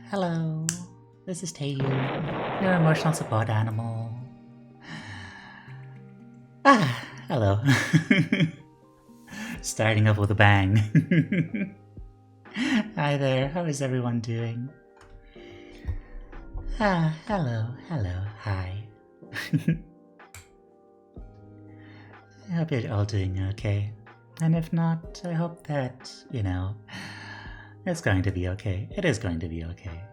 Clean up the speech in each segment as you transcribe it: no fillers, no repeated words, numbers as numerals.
Hello, this is Tayu, your emotional support animal. Hello. Starting up with a bang. Hi there, how is everyone doing? Hello, hi. I hope you're all doing okay. And if not, I hope that, it's going to be okay. It is going to be okay,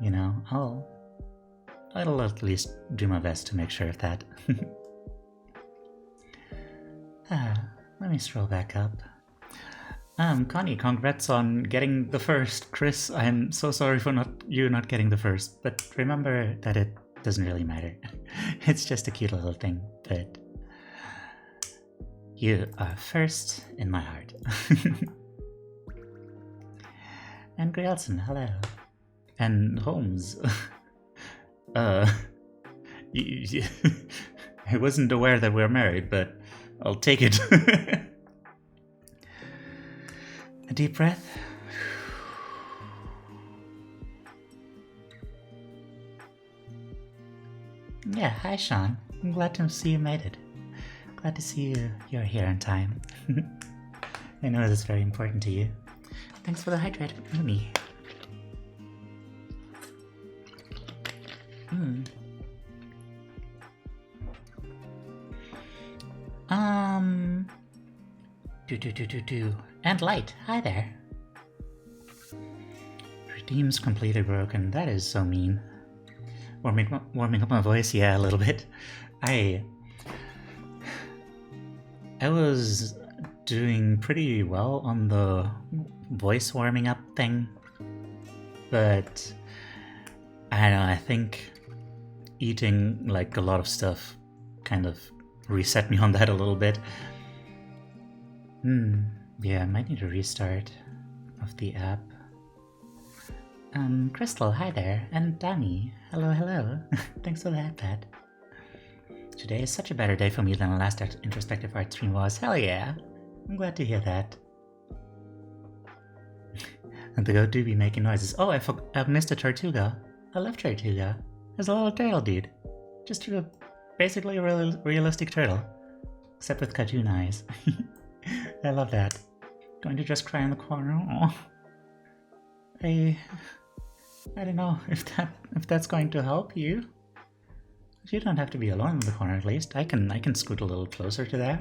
I'll at least do my best to make sure of that. Let me scroll back up. Connie, congrats on getting the first. Chris, I'm so sorry for you not getting the first, but remember that it doesn't really matter. It's just a cute little thing, but you are first in my heart. And Grielson, hello. And Holmes. I wasn't aware that we're married, but I'll take it. A deep breath. Yeah, hi Sean. I'm glad to see you made it. Glad to see you're here in time. I know this is very important to you. Thanks for the hydrate, Mimi. And light, hi there. Redeems completely broken, that is so mean. Warming up my voice, yeah, a little bit. I was doing pretty well on the voice warming up thing, but I don't know, I think eating like a lot of stuff kind of reset me on that a little bit. Yeah, I might need a restart of the app. Crystal, hi there, and Danny, hello. Thanks for the iPad. Today is such a better day for me than the last Introspective Art stream was. Hell yeah! I'm glad to hear that. And the goat do be making noises. Oh, I've missed a Tortuga. I love Tortuga. There's a little turtle dude. Just basically a realistic turtle. Except with cartoon eyes. I love that. Going to just cry in the corner. Aww. I don't know if that's going to help you. You don't have to be alone in the corner, at least. I can scoot a little closer to there.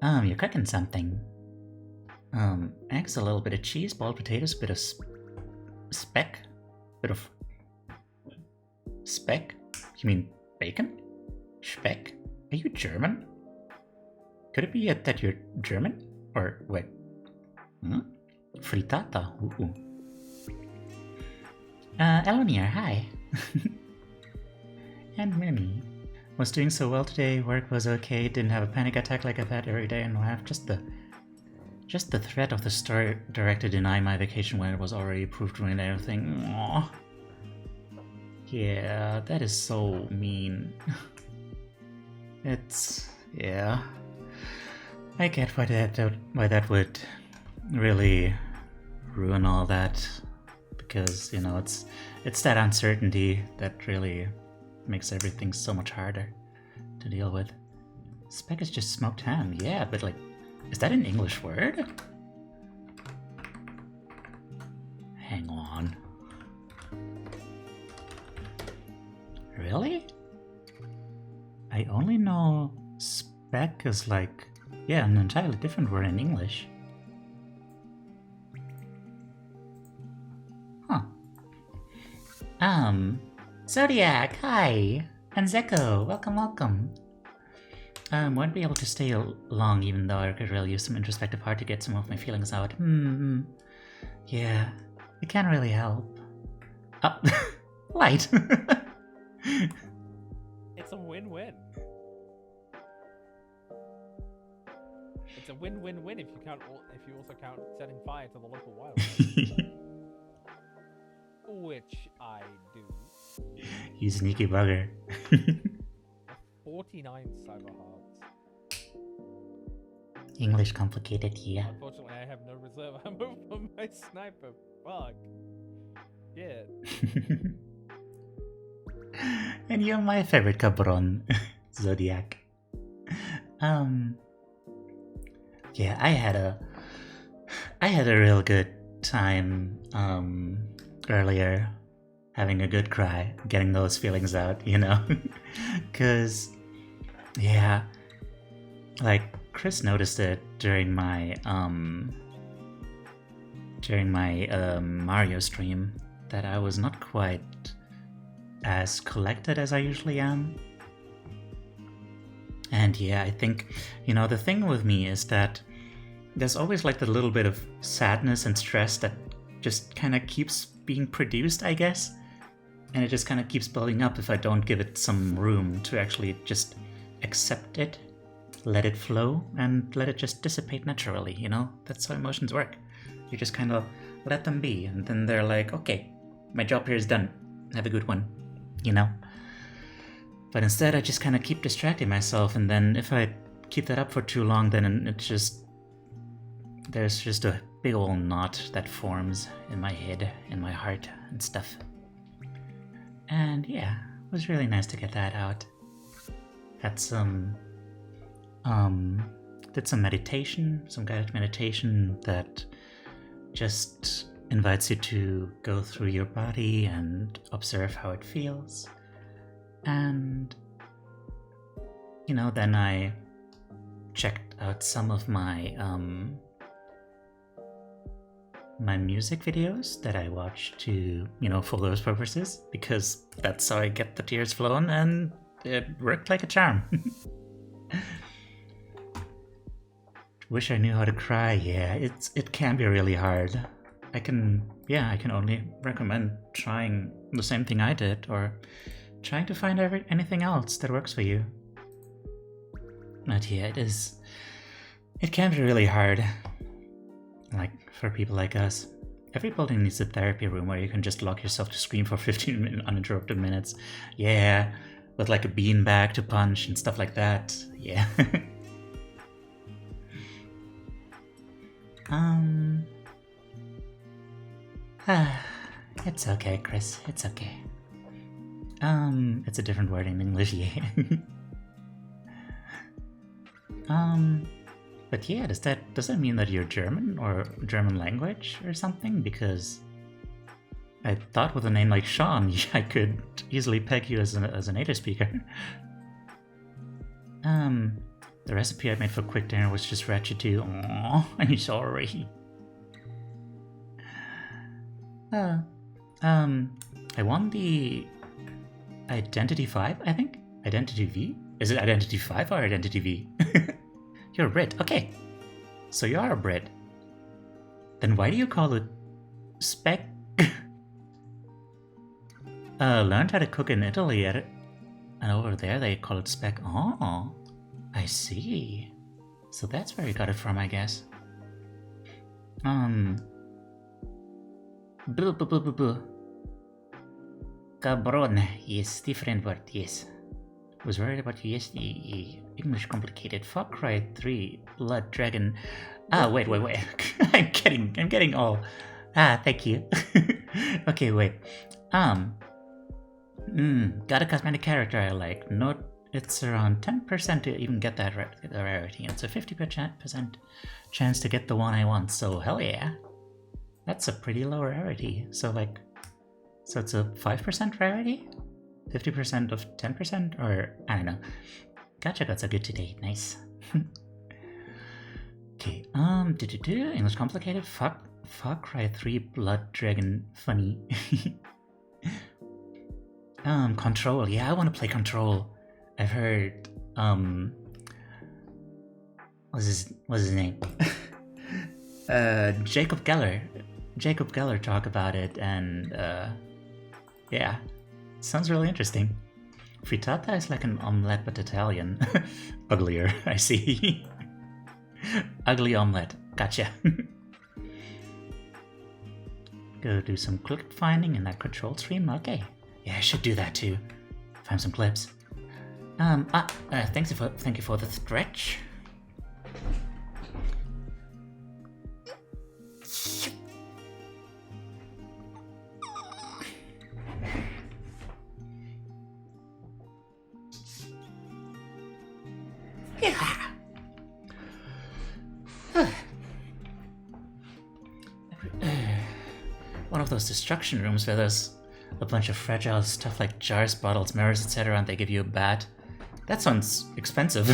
You're cooking something. Eggs, a little bit of cheese, boiled potatoes, bit of speck? Bit of speck? You mean bacon? Speck? Are you German? Could it be that you're German? Or wait. Frittata. Ooh. Elonier, hi. And Mimi. Was doing so well today, work was okay, didn't have a panic attack like I've had every day, and I have just the threat of the store director deny my vacation when it was already approved and everything. Aww. Yeah, that is so mean. Yeah. I get why that would really ruin all that, because it's that uncertainty that really makes everything so much harder to deal with. Speck is just smoked ham, yeah, but like, is that an English word? Hang on. Really? I only know speck is like, yeah, an entirely different word in English. Huh. Zodiac, hi! And Zeko, welcome. Won't be able to stay long, even though I could really use some introspective art to get some of my feelings out. Yeah, it can't really help. Light! It's a win-win. It's a win-win-win if you also count setting fire to the local wildlife. Which I do. You sneaky bugger. 49 cyber hearts. English complicated, yeah. Unfortunately, I have no reserve ammo for my sniper. Fuck. Yeah. And you're my favorite cabron, Zodiac. Yeah, I had a real good time earlier, having a good cry, getting those feelings out, you know? Cause yeah, like Chris noticed it during my Mario stream that I was not quite as collected as I usually am. And yeah, I think, you know, the thing with me is that there's always like the little bit of sadness and stress that just kind of keeps being produced, I guess. And it just kind of keeps building up if I don't give it some room to actually just accept it, let it flow, and let it just dissipate naturally, you know? That's how emotions work. You just kind of let them be, and then they're like, okay, my job here is done. Have a good one, you know? But instead, I just kind of keep distracting myself, and then if I keep that up for too long, then it's just... there's just a big old knot that forms in my head, in my heart, and stuff. And yeah, it was really nice to get that out. Had some... did some meditation, some guided meditation that just invites you to go through your body and observe how it feels. And, you know, then I checked out some of my my music videos that I watch to, you know, for those purposes, because that's how I get the tears flowing, and it worked like a charm. Wish I knew how to cry. Yeah, it can be really hard. I can only recommend trying the same thing I did, or trying to find anything else that works for you. But yeah, it can be really hard. Like, for people like us. Every building needs a therapy room where you can just lock yourself to scream for 15 uninterrupted minutes. Yeah, with like a beanbag to punch and stuff like that. Yeah. It's okay, Chris. It's okay. It's a different word in English, yeah. But yeah, does that mean that you're German or German language or something? Because I thought with a name like Sean, I could easily peg you as a native speaker. The recipe I made for quick dinner was just wretched too. Aww, I'm sorry. I won the Identity 5, I think? Identity V? Is it Identity 5 or Identity V? You're a Brit, okay. So you are a Brit. Then why do you call it spec? Learned how to cook in Italy and over there they call it spec. Oh, I see. So that's where you got it from, I guess. Cabron, yes, different word, yes. Was worried about you yesterday. English complicated. Far Cry 3, Blood Dragon. Wait. I'm getting all. Thank you. Okay, wait. Got a cosmetic character I like. Note it's around 10% to even get that rarity. It's a 50% chance to get the one I want. So hell yeah, that's a pretty low rarity. So it's a 5% rarity. 50% of 10%, or I don't know. Gotcha got so good today. Nice. Okay. English complicated. Far Cry 3 Blood Dragon funny. Control. Yeah, I want to play Control. I've heard what's his name? Jacob Geller talk about it, and yeah, sounds really interesting. Frittata is like an omelette but Italian. Uglier, I see. Ugly omelette. Gotcha. Go do some clip finding in that Control stream. Okay. Yeah, I should do that too. Find some clips. Thank you for the stretch. Yeah. One of those destruction rooms where there's a bunch of fragile stuff like jars, bottles, mirrors, etc., and they give you a bat. That sounds expensive.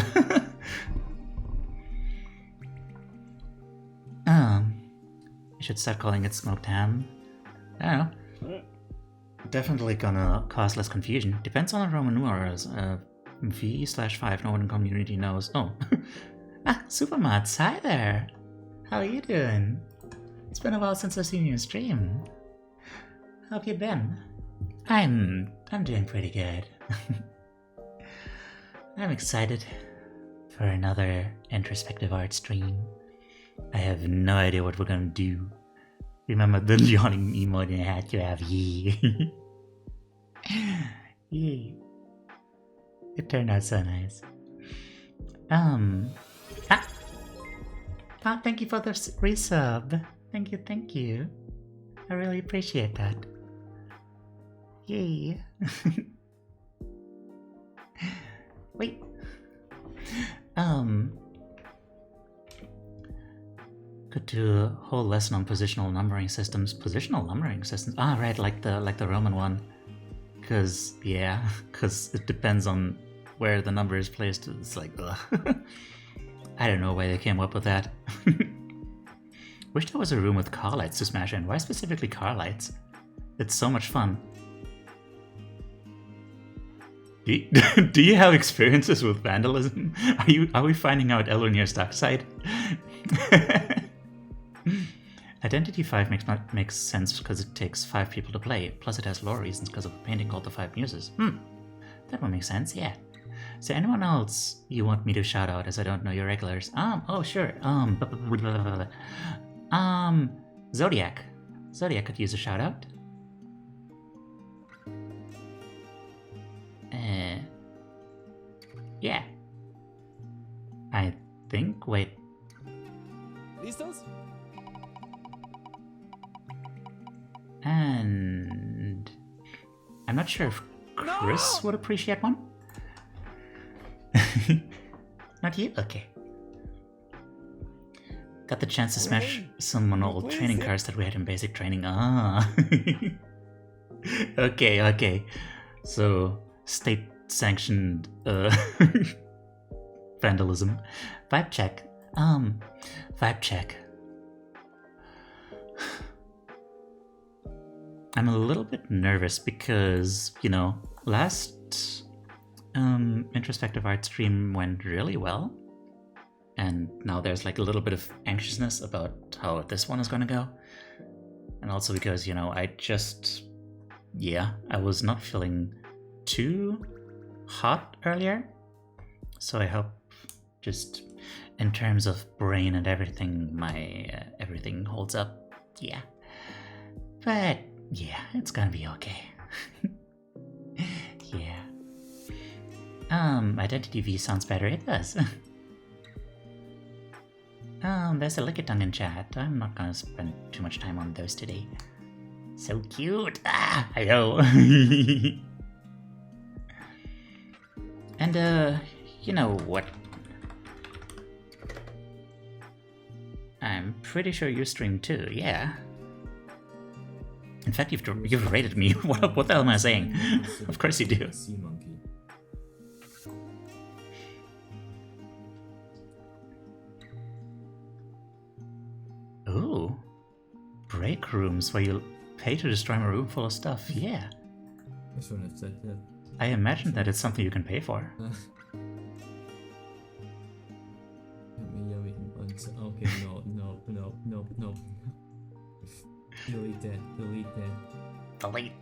I should start calling it smoked ham. I don't know. Definitely gonna cause less confusion. Depends on the Roman numerals. V/5, no one in community knows. Oh. Supermods, hi there. How are you doing? It's been a while since I've seen you stream. How have you been? I'm doing pretty good. I'm excited for another Introspective Art stream. I have no idea what we're gonna do. Remember the yawning emote I had to have? Yeah. Yeah. It turned out so nice. Thank you for the resub. Thank you. I really appreciate that. Yay. Wait. Could do a whole lesson on positional numbering systems. Positional numbering systems? Ah, right, like the Roman one. Cause it depends on where the number is placed. It's like, ugh. I don't know why they came up with that. Wish there was a room with car lights to smash in. Why specifically car lights? It's so much fun. Do you have experiences with vandalism? Are we finding out Elronir's dark side? Identity 5 makes sense because it takes 5 people to play. Plus it has lore reasons because of a painting called the 5 Muses. That would make sense, yeah. Is there anyone else you want me to shout out as I don't know your regulars? Oh sure. Zodiac. Zodiac could use a shout out. Yeah. I think, wait. Listos? And I'm not sure if Chris would appreciate one. Not you? Okay. Got the chance to smash some old training cards that we had in basic training. Ah. Okay. So, state-sanctioned vandalism. Vibe check. Vibe check. I'm a little bit nervous because, last Introspective Art stream went really well. And now there's like a little bit of anxiousness about how this one is going to go. And also because, I was not feeling too hot earlier. So I hope just in terms of brain and everything, my everything holds up. Yeah. But yeah, it's gonna be okay. Yeah. Identity V sounds better. It does. There's a Lickitung in chat. I'm not gonna spend too much time on those today. So cute. I know. And you know what? I'm pretty sure you stream too. Yeah. In fact, you've rated me. What the hell am I saying? Of course you do. Sea monkey. Ooh. Break rooms where you pay to destroy a room full of stuff. Yeah. I shouldn't have said that. I imagine that it's something you can pay for. Okay, no. Delete that. Delete.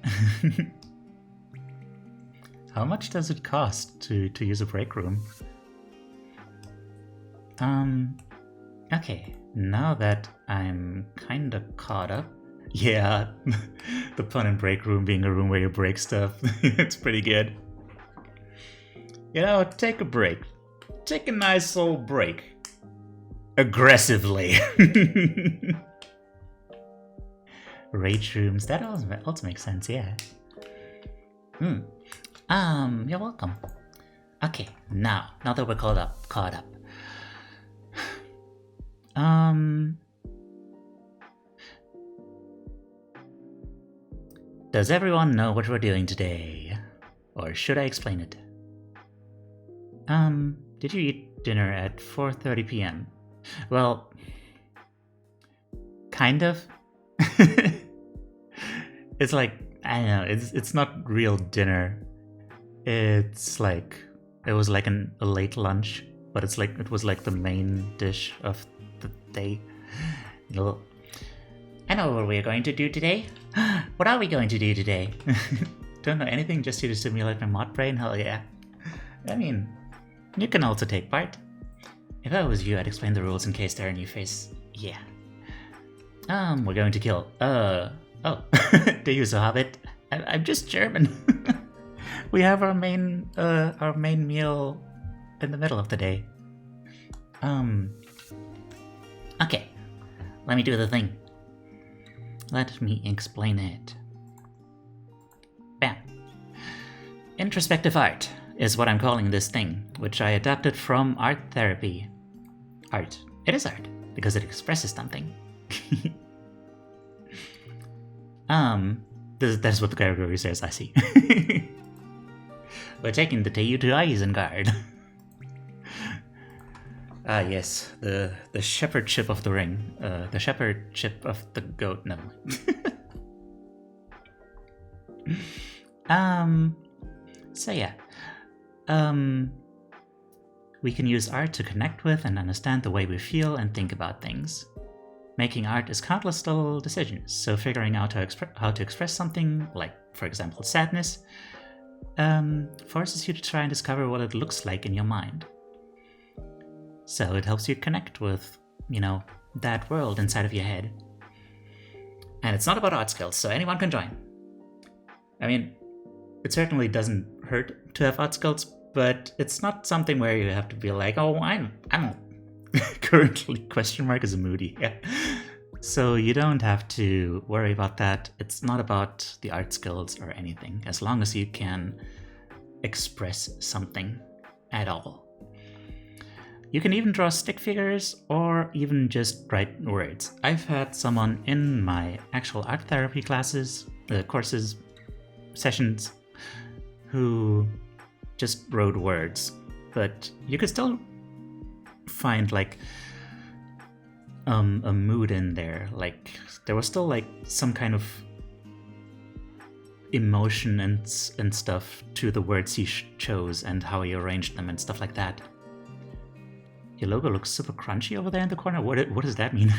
How much does it cost to use a break room? Okay, now that I'm kinda caught up. Yeah, the pun in break room being a room where you break stuff. It's pretty good. Take a break. Take a nice old break. Aggressively. Rage rooms, that also makes sense, yeah. You're welcome. Okay, now that we're caught up. Does everyone know what we're doing today? Or should I explain it? Did you eat dinner at 4:30 p.m.? Well, kind of. It's like, I don't know, it's not real dinner. It's like, it was like a late lunch, but it was like the main dish of the day. I know what we're going to do today. What are we going to do today? Don't know anything, just here to stimulate my mod brain? Hell yeah. I mean, you can also take part. If I was you, I'd explain the rules in case they're in your face. Yeah. We're going to kill. Oh. Do you have it? I'm just German. We have our main meal in the middle of the day. Okay. Let me do the thing. Let me explain it. Bam. Introspective art is what I'm calling this thing, which I adapted from art therapy. Art. It is art, because it expresses something. That's what the category says, I see. We're taking the Teiyu to Isengard. Ah, yes, the shepherdship of the ring. The shepherdship of the goat. Never mind. So yeah. We can use art to connect with and understand the way we feel and think about things. Making art is countless little decisions, so figuring out how to express something, like, for example, sadness, forces you to try and discover what it looks like in your mind. So it helps you connect with, that world inside of your head. And it's not about art skills, so anyone can join. I mean, it certainly doesn't hurt to have art skills, but it's not something where you have to be like, oh, I'm currently question mark is a moody. Yeah. So you don't have to worry about that. It's not about the art skills or anything, as long as you can express something at all. You can even draw stick figures or even just write words. I've had someone in my actual art therapy classes, courses, sessions, who just wrote words, but you could still find like a mood in there. Like there was still like some kind of emotion and stuff to the words he chose and how he arranged them and stuff like that. Your logo looks super crunchy over there in the corner. What does that mean?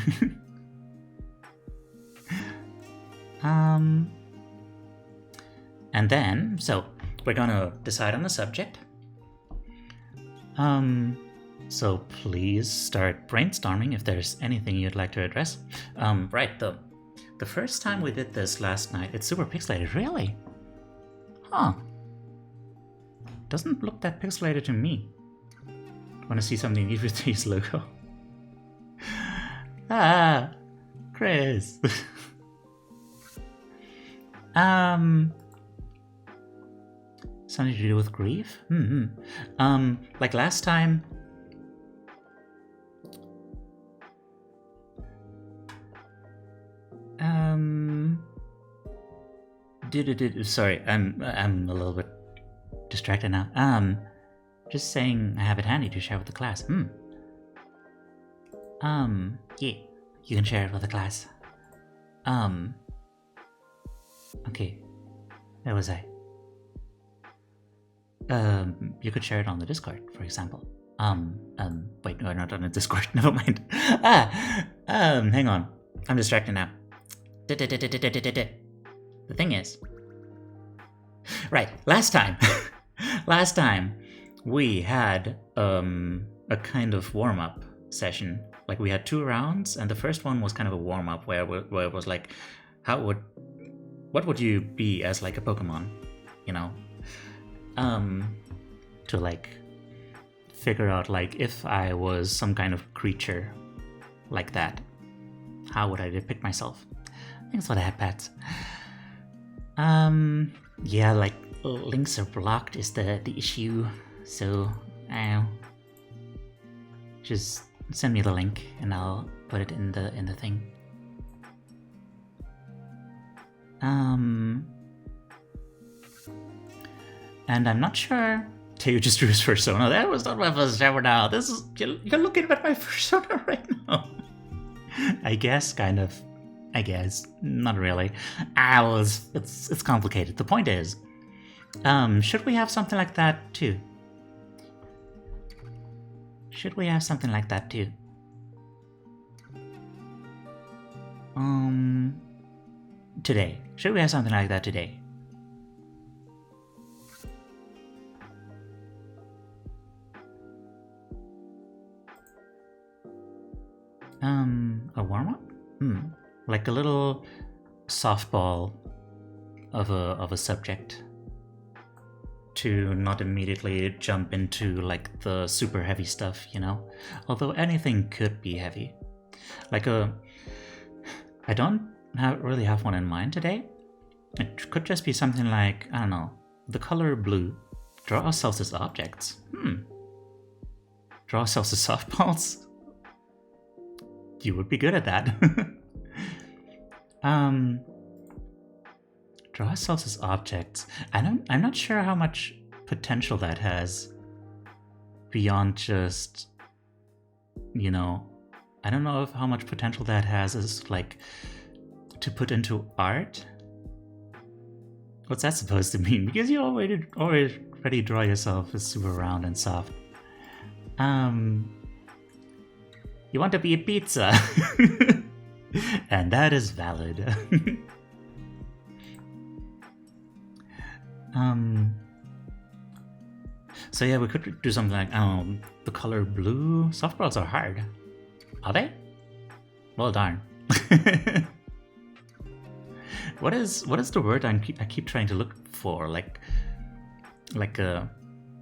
And then, so we're gonna decide on the subject. So please start brainstorming if there's anything you'd like to address. Right, the first time we did this last night, it's super pixelated. Really? Huh. Doesn't look that pixelated to me. Want to see something new with his logo? Chris. Something to do with grief? Like last time. Sorry, I'm a little bit distracted now. Just saying I have it handy to share with the class. Yeah, you can share it with the class. Okay, where was I? You could share it on the Discord, for example. Wait, no, not on the Discord, never mind. Hang on, I'm distracted now. The thing is, right, last time we had a kind of warm-up session. Like we had 2 rounds, and the first one was kind of a warm-up where it was like, what would you be as like a Pokemon, to like figure out like if I was some kind of creature like that, how would I depict myself? I think that's what I had, Pat. Yeah, like links are blocked is the issue. So, just send me the link and I'll put it in the thing. And I'm not sure. Teo just drew his persona. That was not my first ever now. This is you're looking at my persona right now. I guess, kind of. I guess, not really. It's complicated. The point is, should we have something like that too? Should we have something like that too? Today. Should we have something like that today? A warm-up? Like a little softball of a subject to not immediately jump into like the super heavy stuff, you know? Although anything could be heavy. Like I don't really have one in mind today. It could just be something like, I don't know, the color blue. Draw ourselves as objects. Draw ourselves as softballs? You would be good at that. Draw ourselves as objects. I'm not sure how much potential that has beyond just, you know, I don't know how much potential that has as like to put into art. What's that supposed to mean? Because you already draw yourself as super round and soft. You want to be a pizza. And that is valid. So yeah, we could do something like, the color blue. Softballs are hard. Are they? Well, darn. What is the word I keep trying to look for? Like a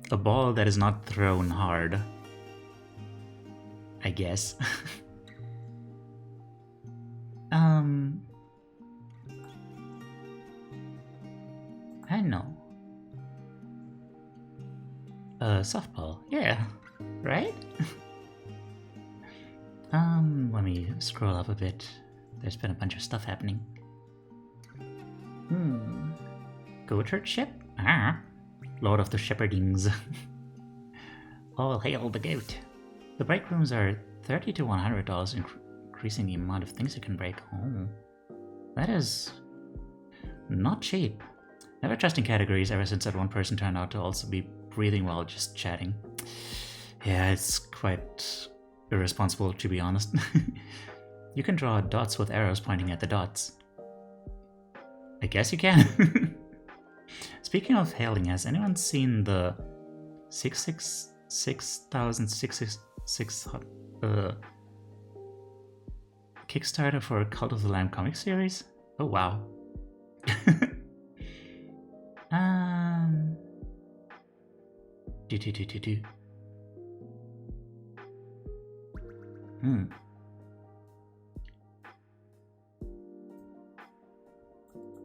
ball that is not thrown hard, I guess. I know. Softball, yeah, right? Let me scroll up a bit. There's been a bunch of stuff happening. Goat herd ship? Lord of the Shepherdings. All hail the goat. The break rooms are $30 to $100, increasing the amount of things you can break. Oh, that is not cheap. Never trusting categories ever since that one person turned out to also be breathing while just chatting. Yeah, it's quite irresponsible, to be honest. You can draw dots with arrows pointing at the dots. I guess you can. Speaking of hailing, has anyone seen the 666 Kickstarter for Cult of the Lamb comic series? Oh wow.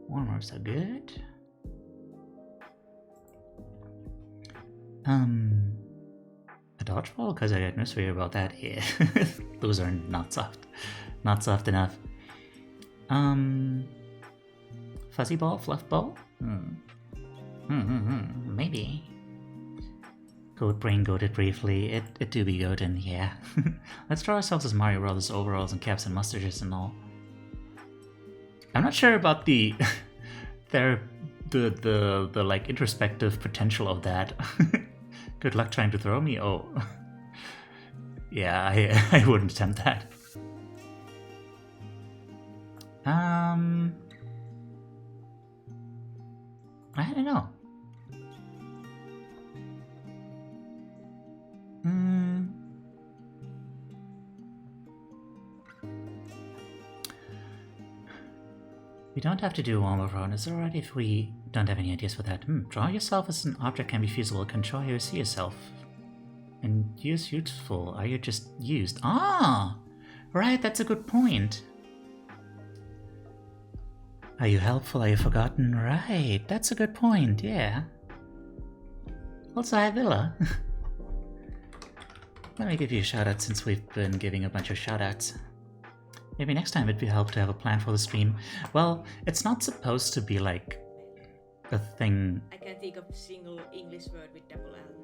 Warm-ups are good. A dodgeball? Because I got atmosphere about that. Yeah. Those are not soft. Not soft enough. Fuzzy ball? Fluff ball? Maybe. Goat brain goated briefly. It do be goatin', yeah. Let's draw ourselves as Mario Brothers overalls and caps and mustaches and all. I'm not sure about the the like introspective potential of that. Good luck trying to throw me. Oh, yeah, I wouldn't attempt that. I don't know. We don't have to do one more round. It's alright if we don't have any ideas for that. Draw yourself as an object can be feasible. Control how you see yourself. And use useful. Are you just used? Ah! Right, that's a good point. Are you helpful? Are you forgotten? Right, that's a good point, yeah. Also, hi Villa. Let me give you a shout out since we've been giving a bunch of shout outs. Maybe next time it'd be helpful to have a plan for the stream. Well, it's not supposed to be like a thing. I can't think of a single English word with double L.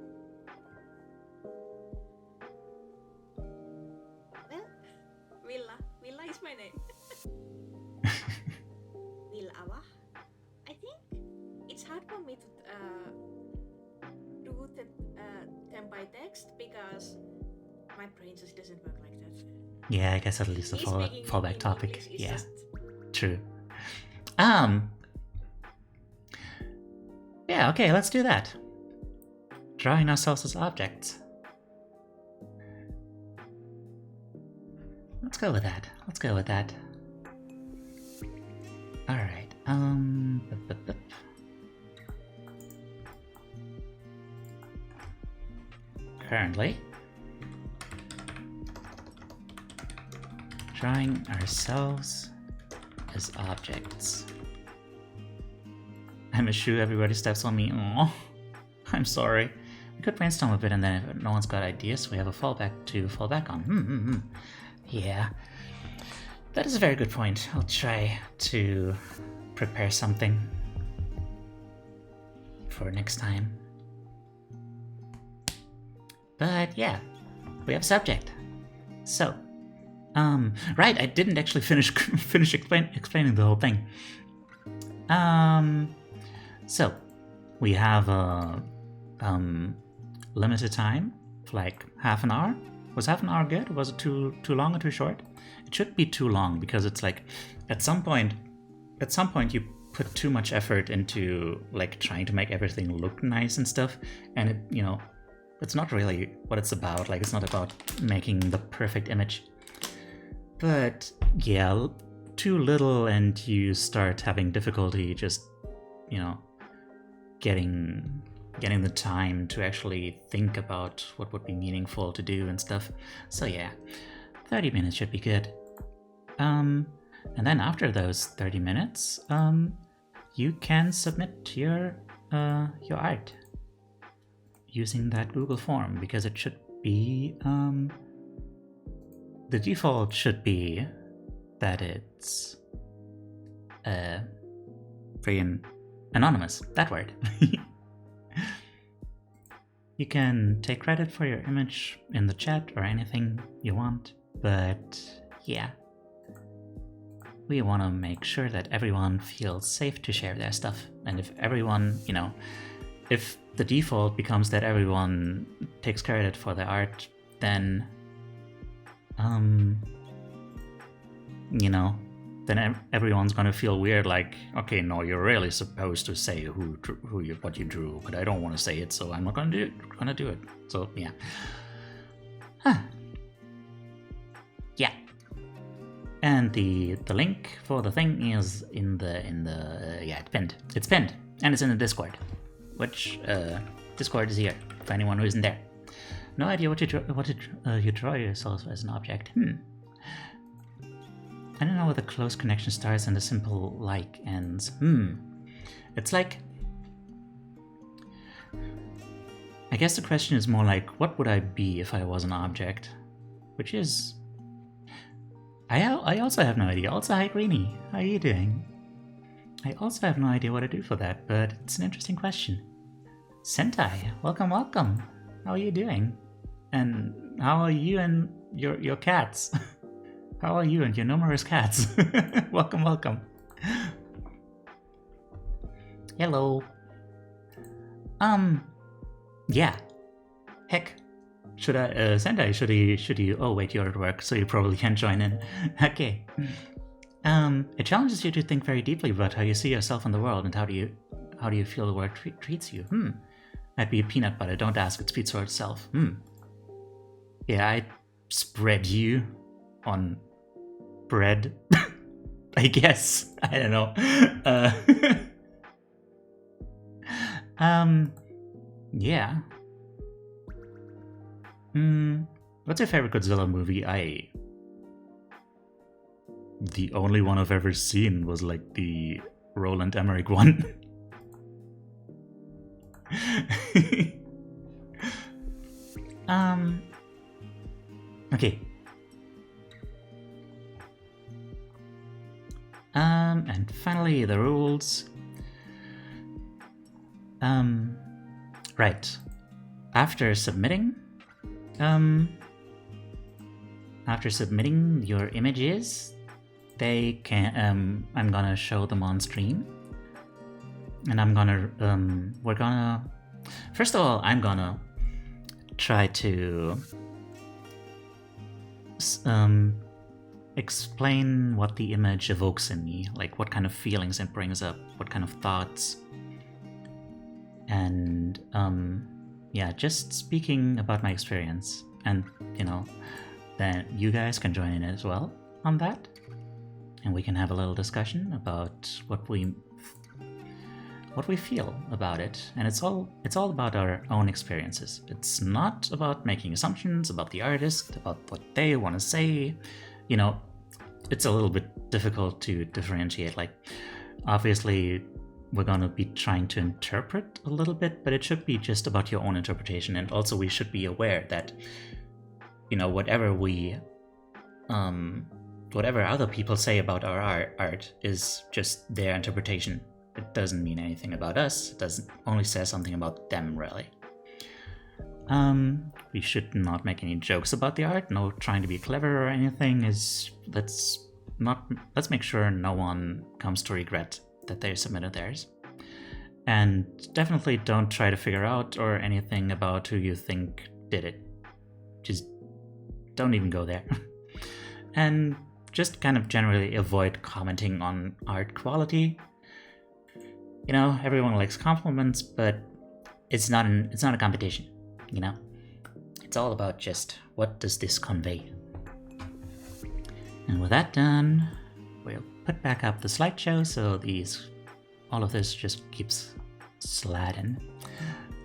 Well, Villa. Villa is my name. Villa apa? I think it's hard for me to do the them by text because my brain just doesn't work like that. Yeah, I guess at least a Me speaking fallback in topic. English is Yeah, just- true. Yeah, okay, let's do that. Drawing ourselves as objects. Let's go with that. Let's go with that. Alright, currently drawing ourselves as objects. I'm a shoe, everybody steps on me. Aww. I'm sorry. We could brainstorm a bit and then if no one's got ideas, we have a fallback to fall back on. Yeah. That is a very good point. I'll try to prepare something for next time. But yeah, we have a subject. So, right, I didn't actually finish explaining the whole thing. So we have a limited time, like half an hour. Was half an hour good? Was it too long or too short? It should be too long because it's like at some point you put too much effort into like trying to make everything look nice and stuff, and it, you know, it's not really what it's about. Like, it's not about making the perfect image. But yeah, too little and you start having difficulty just, you know, getting the time to actually think about what would be meaningful to do and stuff. So yeah, 30 minutes should be good. And then after those 30 minutes, you can submit your art using that Google form, because it should be the default should be that it's friggin' anonymous. That word. You can take credit for your image in the chat or anything you want, but yeah, we want to make sure that everyone feels safe to share their stuff. And if everyone, you know, if the default becomes that everyone takes credit for their art, then you know, then everyone's gonna feel weird, like, okay, no, you're really supposed to say what you drew, but I don't want to say it, so I'm not gonna do it. So yeah, yeah. And the link for the thing is in the yeah, it's pinned, and it's in the Discord, which Discord is here for anyone who isn't there. No idea what you draw yourself as an object. I don't know where the close connection starts and the simple like ends. It's like, I guess the question is more like, what would I be if I was an object? Which is, I also have no idea. Also, hi Greenie, how are you doing? I also have no idea what to do for that, but it's an interesting question. Sentai, welcome. How are you doing? And how are you and your cats? How are you and your numerous cats? Welcome. Hello. Yeah. Heck. Should I, Sentai, should you, oh wait, you're at work, so you probably can't join in. Okay. It challenges you to think very deeply about how you see yourself in the world and how do you feel the world treats you. I'd be a peanut butter, don't ask, it speaks for itself. Yeah, I'd spread you on bread. I guess. I don't know. Yeah. What's your favorite Godzilla movie? The only one I've ever seen was like the Roland Emmerich one. Okay. And finally, the rules. Right. After submitting your images, they can. I'm gonna show them on stream, and I'm gonna. We're gonna. First of all, I'm gonna try to explain what the image evokes in me, like what kind of feelings it brings up, what kind of thoughts, and yeah, just speaking about my experience, and then you guys can join in as well on that, and we can have a little discussion about what we feel about it. And it's all about our own experiences. It's not about making assumptions about the artist, about what they want to say. It's a little bit difficult to differentiate. Like, obviously we're going to be trying to interpret a little bit, but it should be just about your own interpretation. And also we should be aware that whatever other people say about our art is just their interpretation. It doesn't mean anything about us. It doesn't only say something about them, really. We should not make any jokes about the art. No trying to be clever or anything. Let's make sure no one comes to regret that they submitted theirs. And definitely don't try to figure out or anything about who you think did it. Just don't even go there. And just kind of generally avoid commenting on art quality. Everyone likes compliments, but it's not a competition. It's all about just what does this convey. And with that done, we'll put back up the slideshow so all of this just keeps sliding.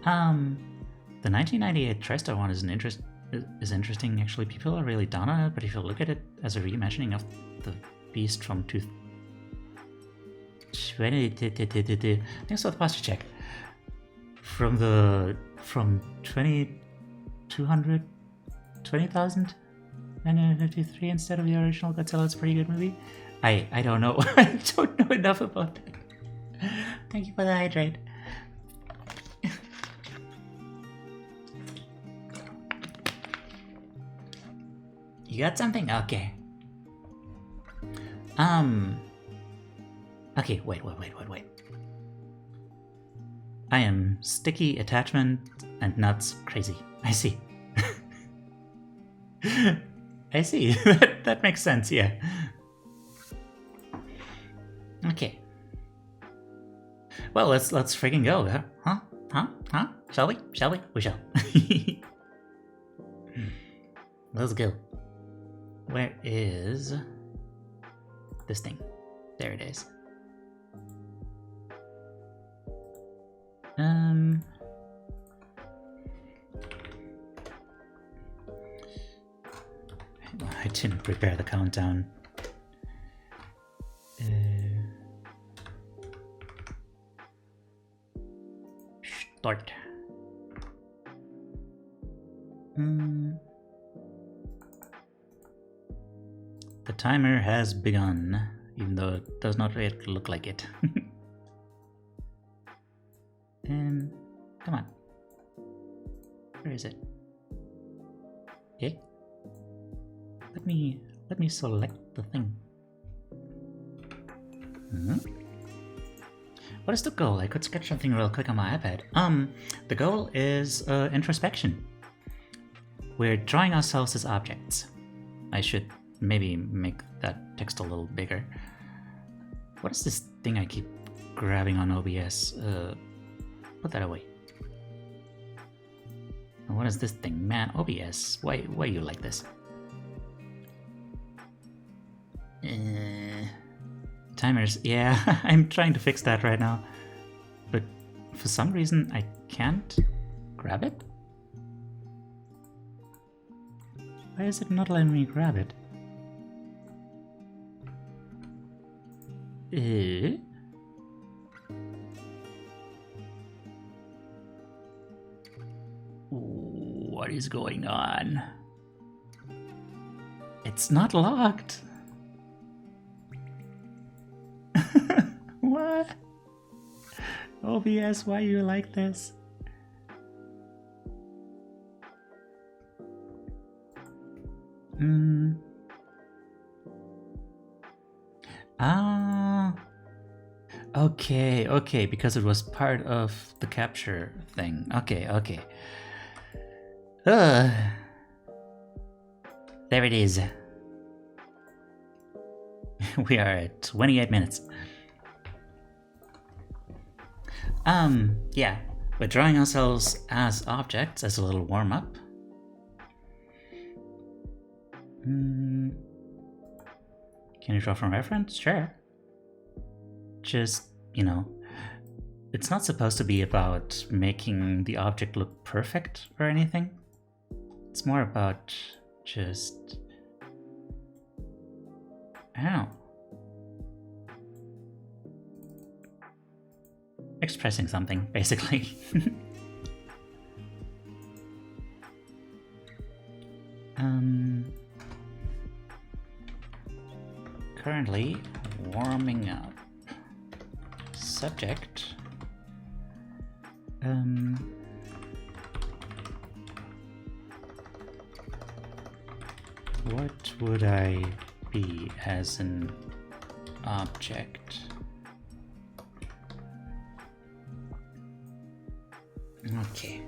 The 1998 TriStar one is interesting. Actually, people are really down on it, but if you look at it as a reimagining of the Beast from 20... Thanks for the posture check. From 20,953 instead of the original Godzilla. It's a pretty good movie. I don't know. I don't know enough about that. Thank you for the hydrate. You got something? Okay. Okay, wait. I am sticky attachment and nuts crazy. I see. I see. That makes sense, yeah. Okay. Well, let's freaking go, huh? Huh? Shall we? We shall. Let's go. Where is this thing? There it is. I didn't prepare the countdown. Start. The timer has begun, even though it does not yet look like it. Come on. Where is it? Okay. Let me select the thing. What is the goal? I could sketch something real quick on my iPad. The goal is introspection. We're drawing ourselves as objects. I should maybe make that text a little bigger. What is this thing I keep grabbing on OBS? Put that away. And what is this thing? Man, OBS, why you like this? Timers, yeah, I'm trying to fix that right now. But for some reason I can't grab it? Why is it not letting me grab it? What What is going on? It's not locked. What? OBS, why you like this? Ah. Okay, because it was part of the capture thing. Okay. There it is. We are at 28 minutes. Yeah, we're drawing ourselves as objects as a little warm-up. Can you draw from reference? Sure. Just, it's not supposed to be about making the object look perfect or anything. It's more about just, I don't know, expressing something, basically. Currently warming up. Subject. What would I be as an object? Okay.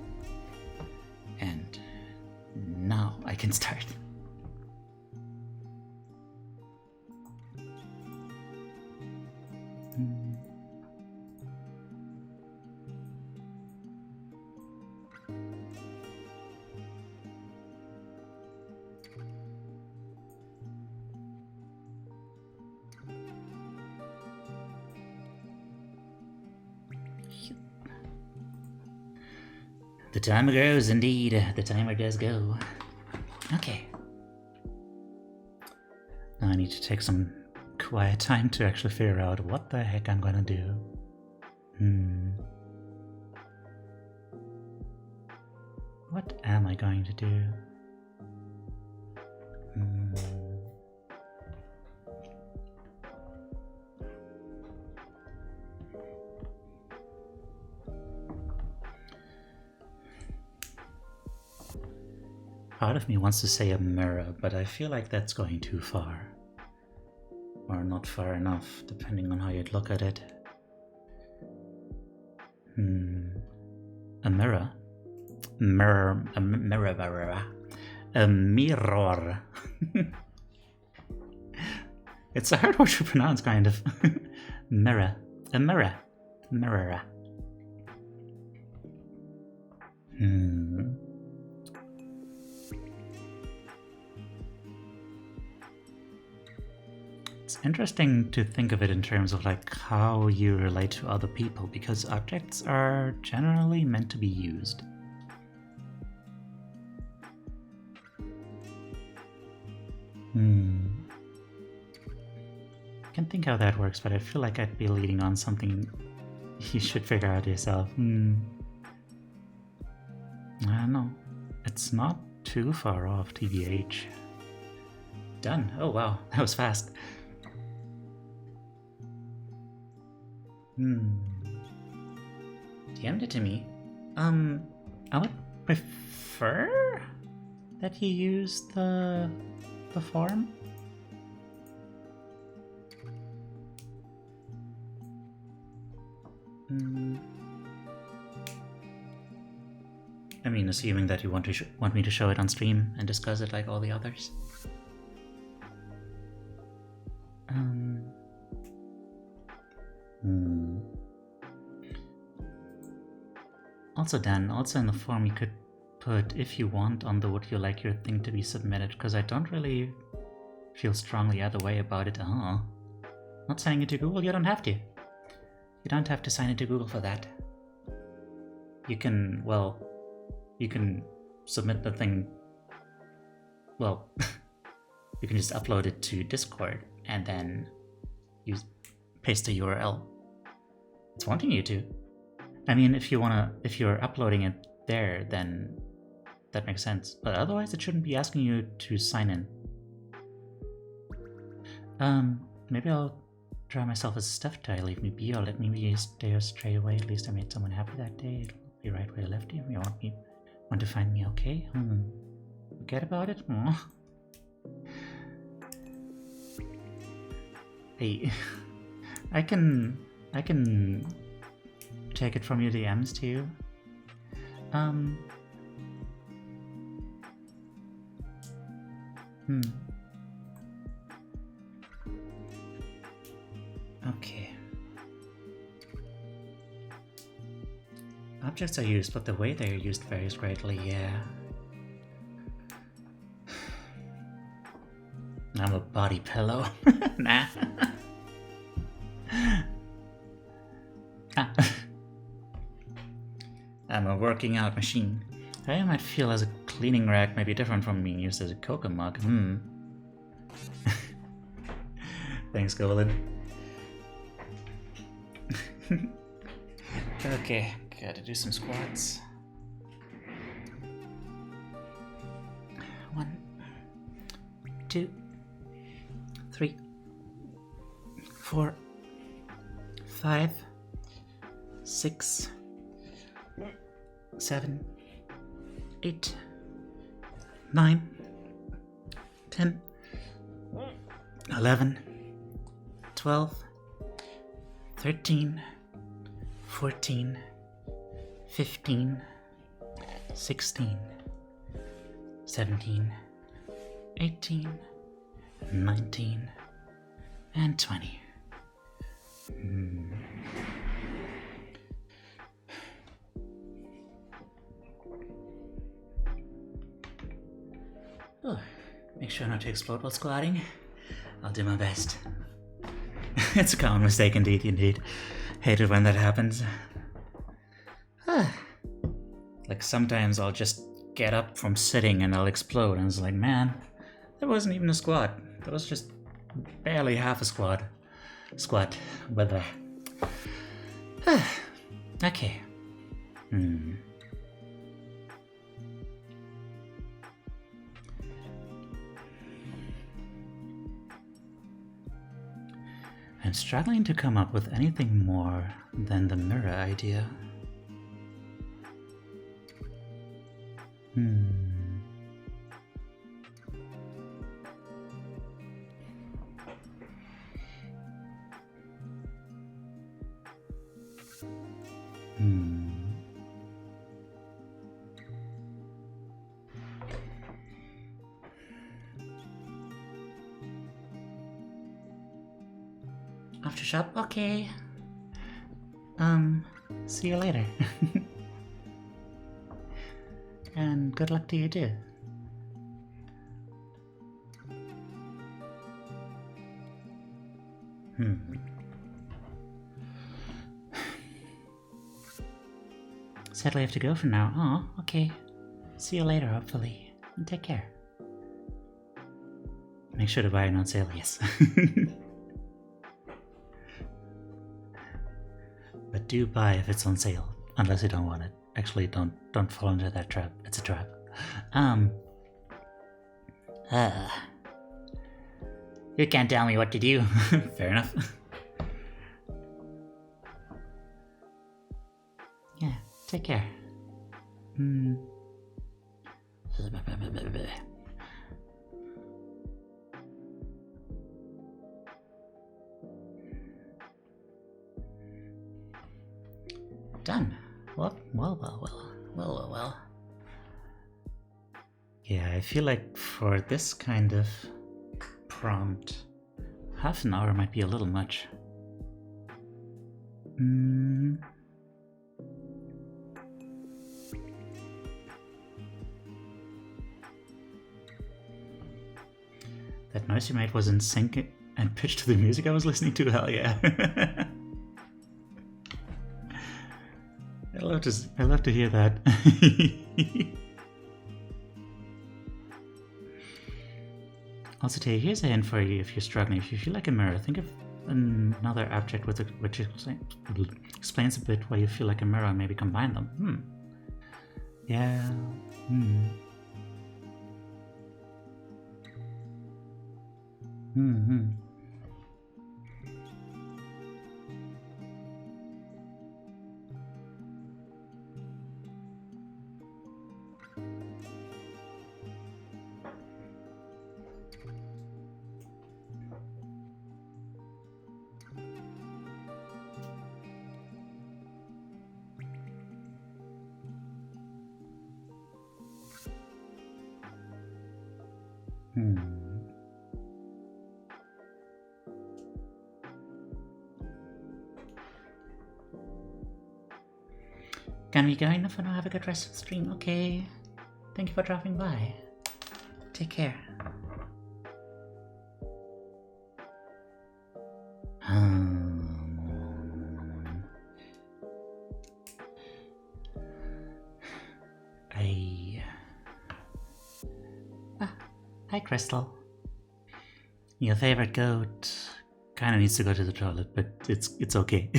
And now I can start. The timer goes, indeed. The timer does go. Okay. Now I need to take some quiet time to actually figure out what the heck I'm gonna do. What am I going to do? Part of me wants to say a mirror, but I feel like that's going too far. Or not far enough, depending on how you'd look at it. A mirror? A mirror. A mirror. It's a hard word to pronounce, kind of. Mirror. A mirror. Mirror. It's interesting to think of it in terms of like how you relate to other people, because objects are generally meant to be used. I can think how that works, but I feel like I'd be leading on something you should figure out yourself. I don't know. It's not too far off, TBH. Done. Oh wow, that was fast. DM'd it to me. I would prefer that you use the form. I mean, assuming that you want me to show it on stream and discuss it like all the others. Also in the form you could put, if you want, on the would you like your thing to be submitted, because I don't really feel strongly either way about it. Not signing it to Google, you don't have to. You don't have to sign it to Google for that. You can submit the thing, you can just upload it to Discord and then paste the URL. It's wanting you to. I mean, if you're uploading it there, then that makes sense. But otherwise, it shouldn't be asking you to sign in. Maybe I'll draw myself as a stuffed toy. Leave me be, or let me stray away. At least I made someone happy that day. It'll be right where I left you. You want to find me okay? Forget about it? Aww. Hey, I can take it from your DMs too. Okay. Objects are used, but the way they are used varies greatly, yeah. I'm a body pillow. Nah. I'm a working out machine. How I might feel as a cleaning rack may be different from being used as a cocoa mug. Thanks, Golan. Okay, gotta do some squats. 1, 2, 3, 4, 5, 6, 7, 8, 9, 10, 11, 12, 13, 14, 15, 16, 17, 18, 19, and 20. Oh, make sure not to explode while squatting. I'll do my best. It's a common mistake indeed. Hate it when that happens. Like sometimes I'll just get up from sitting and I'll explode, and it's like, man, that wasn't even a squat. That was just barely half a squat. But okay. I'm struggling to come up with anything more than the mirror idea. After shop? Okay. See you later. And good luck to you too. Sadly, I have to go for now. Oh, okay. See you later, hopefully. And take care. Make sure to buy it on sale, yes. But do buy if it's on sale, unless you don't want it. Actually, don't fall into that trap. It's a trap. You can't tell me what to do. Fair enough. Yeah, take care. Done. Well. Yeah, I feel like for this kind of prompt, half an hour might be a little much. That noise you made was in sync and pitch to the music I was listening to? Hell yeah. I love to hear that. Also, Tay, here's a hint for you if you're struggling. If you feel like a mirror, think of another object which explains a bit why you feel like a mirror and maybe combine them. Yeah. Mm-hmm. Can we go in for now? Have a good rest of the stream. Okay. Thank you for dropping by. Take care. Hi, Crystal. Your favorite goat kind of needs to go to the toilet, but it's okay.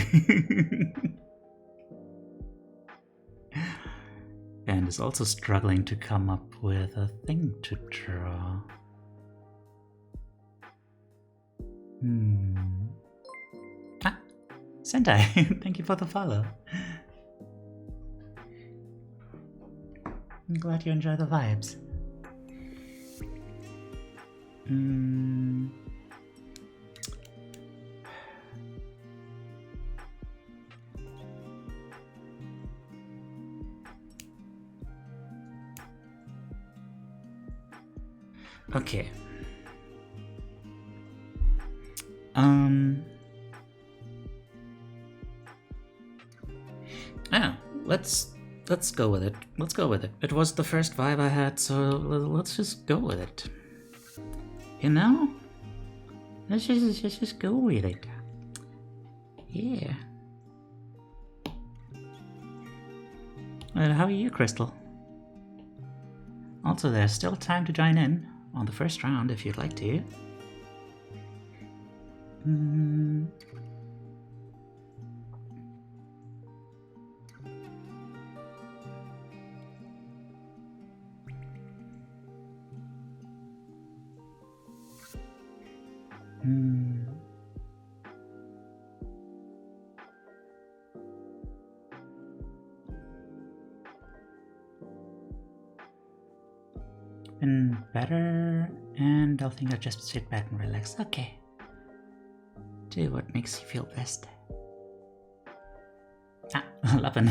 And is also struggling to come up with a thing to draw. Sentai, thank you for the follow. I'm glad you enjoy the vibes. Okay. Let's go with it. Let's go with it. It was the first vibe I had, so let's just go with it. You know? Let's just go with it. Yeah. How are you, Crystal? Also, there's still time to join in on the first round if you'd like to. Been better, and I think I'll just sit back and relax. Okay. Do what makes you feel best. Lappen.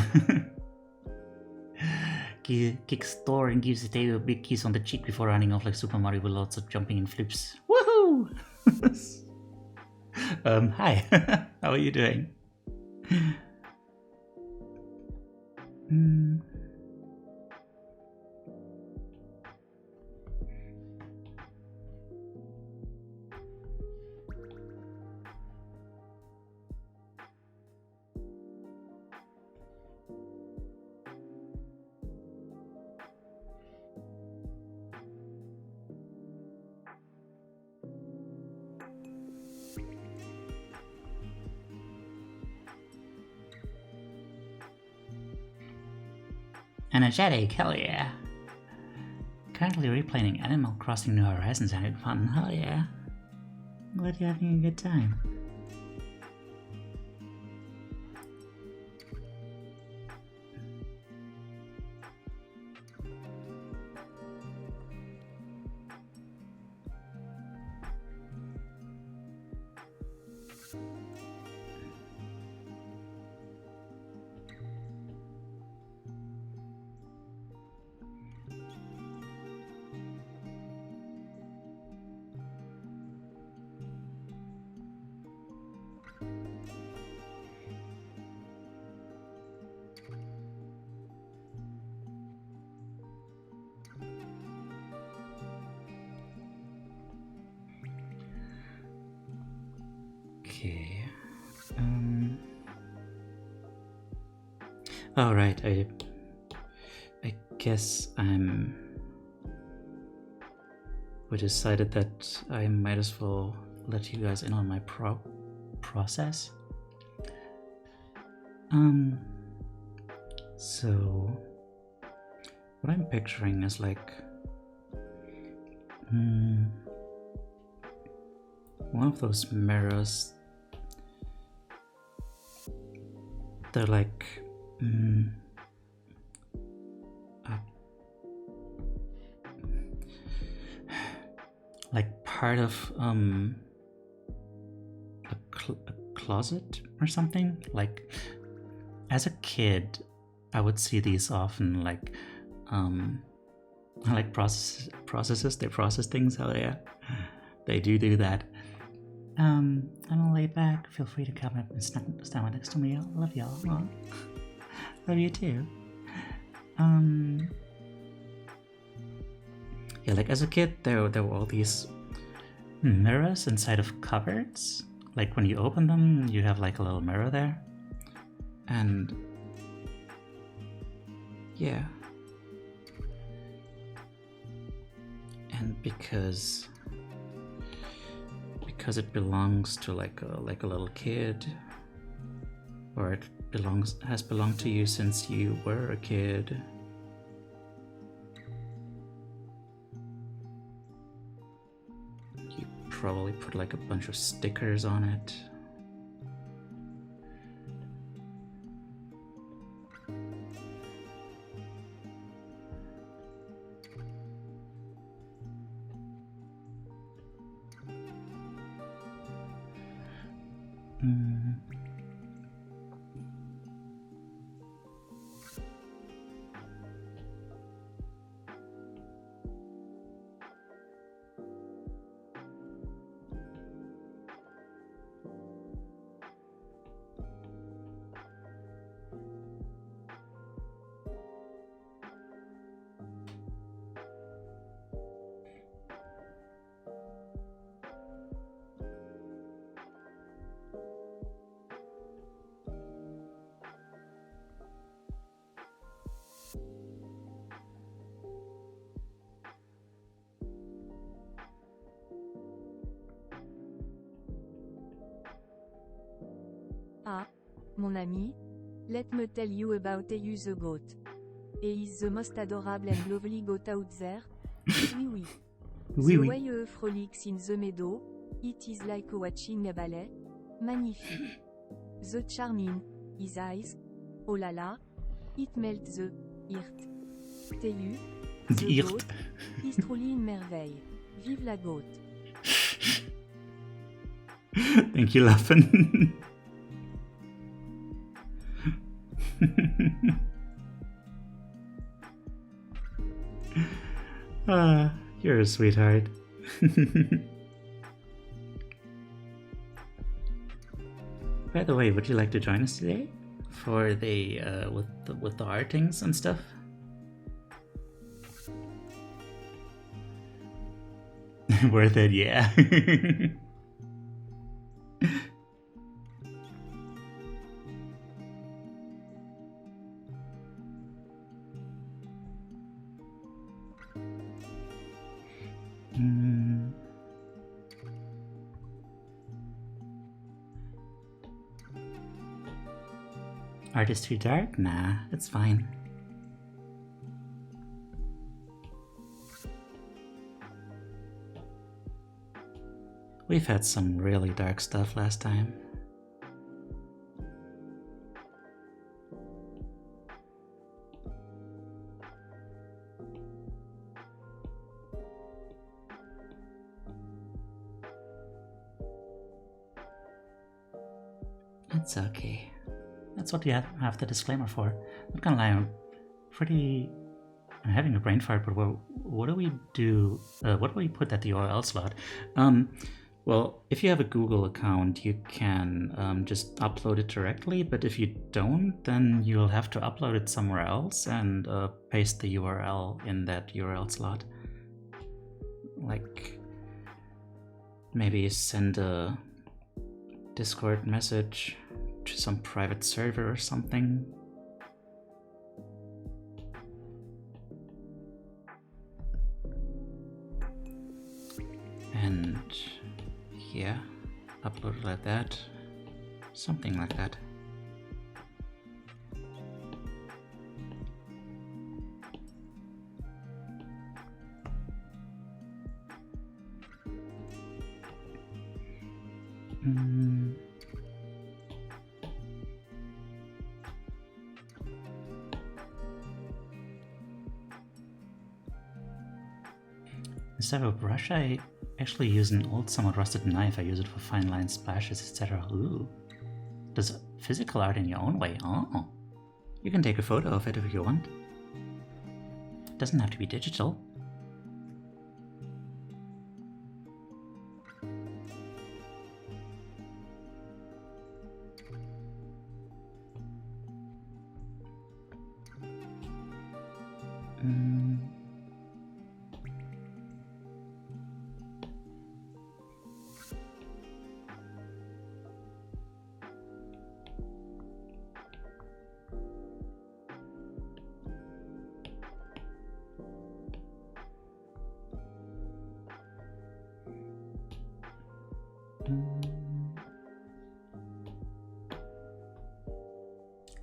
Kicks Thor and gives Dave a big kiss on the cheek before running off like Super Mario with lots of jumping and flips. Woohoo! Hi. How are you doing? Energetic, hell yeah. Currently replaying Animal Crossing New Horizons, having fun, hell yeah. Glad you're having a good time. Okay. All right. I guess we decided that I might as well let you guys in on my process. So what I'm picturing is like one of those mirrors. They're like part of a closet or something. Like as a kid, I would see these often, like processes. They process things. Oh yeah, they do that. I'm gonna lay back. Feel free to come up and stand next to me. I love y'all. Aw. Love you too. Yeah, like as a kid, there were all these mirrors inside of cupboards. Like when you open them, you have like a little mirror there. And yeah. And because it belongs to like a little kid, or it has belonged to you since you were a kid. You probably put like a bunch of stickers on it. Ah, mon ami, let me tell you about you the goat. He is the most adorable and lovely goat out there. Oui, oui. Oui, The oui. way he frolics in the meadow, it is like watching a ballet. Magnifique. The charm in his eyes, oh la la, it melts the heart. Tell you, The the heart. goat is truly une merveille. Vive la goat. Thank you, Laffen. You're a sweetheart. By the way, would you like to join us today for the with the artings and stuff? Worth it, yeah. Art is too dark? Nah, it's fine. We've had some really dark stuff last time. It's okay. That's what you have the disclaimer for. I'm not gonna lie, I'm having a brain fart, but what do we do? What do we put at the URL slot? Well, if you have a Google account, you can just upload it directly, but if you don't, then you'll have to upload it somewhere else and paste the URL in that URL slot. Like, maybe send a Discord message to some private server or something. And yeah, upload it like that. Something like that. Instead of a brush, I actually use an old, somewhat rusted knife. I use it for fine lines, splashes, etc. Ooh. Does physical art in your own way. Oh. You can take a photo of it if you want. It doesn't have to be digital.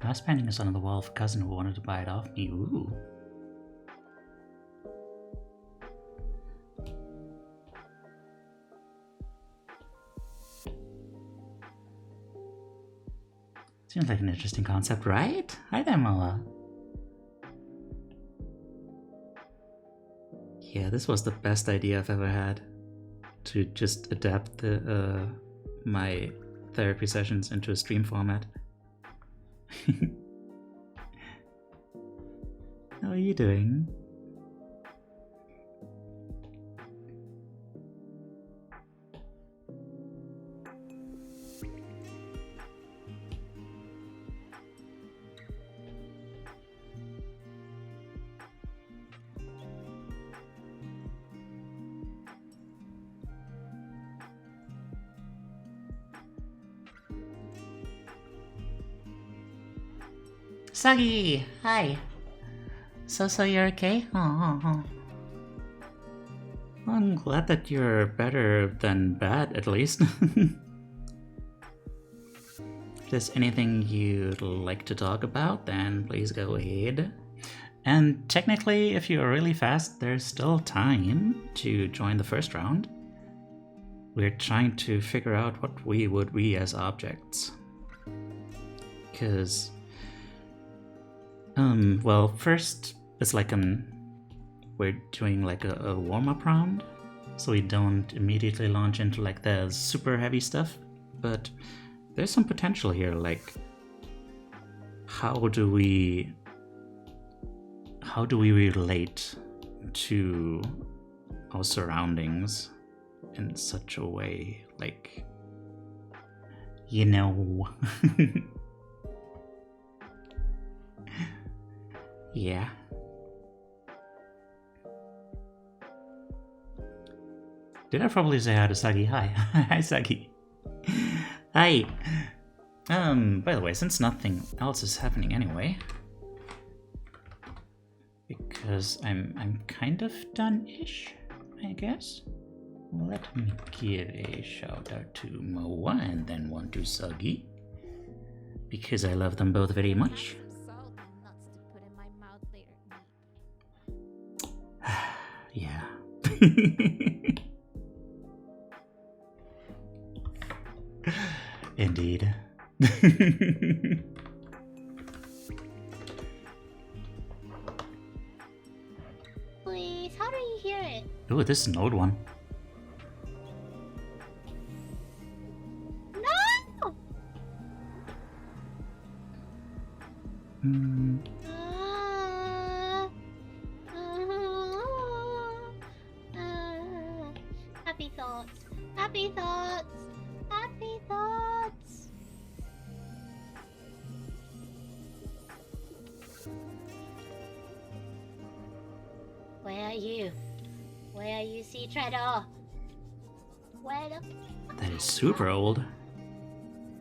Last painting is on the wall of a cousin who wanted to buy it off me. Ooh. Seems like an interesting concept, right? Hi there, Moa. Yeah, this was the best idea I've ever had. To just adapt the my therapy sessions into a stream format. How are you doing? Sagi, hi. So you're okay? Oh. I'm glad that you're better than bad, at least. If there's anything you'd like to talk about, then please go ahead. And technically, if you're really fast, there's still time to join the first round. We're trying to figure out what we would be as objects. Because... well, first, it's like we're doing like a warm-up round, so we don't immediately launch into like the super heavy stuff, but there's some potential here, like how do we relate to our surroundings in such a way, like, you know. Yeah. Did I probably say hi to Sagi? Hi. Hi, Sagi. Hi. By the way, since nothing else is happening anyway, because I'm kind of done-ish, I guess. Let me give a shout out to Moa and then one to Sagi, because I love them both very much. Yeah. Indeed. Please, how do you hear it? Ooh, this is an old one. No! Happy thoughts. Happy thoughts. Happy thoughts. Where are you? Where are you, Sea Treader? Where the... That is super old.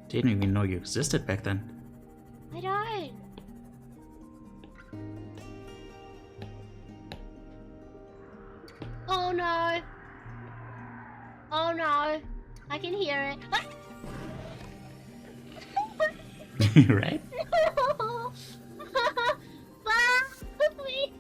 Didn't even know you existed back then. I don't. Oh no. Oh no. I can hear it. Right? Please.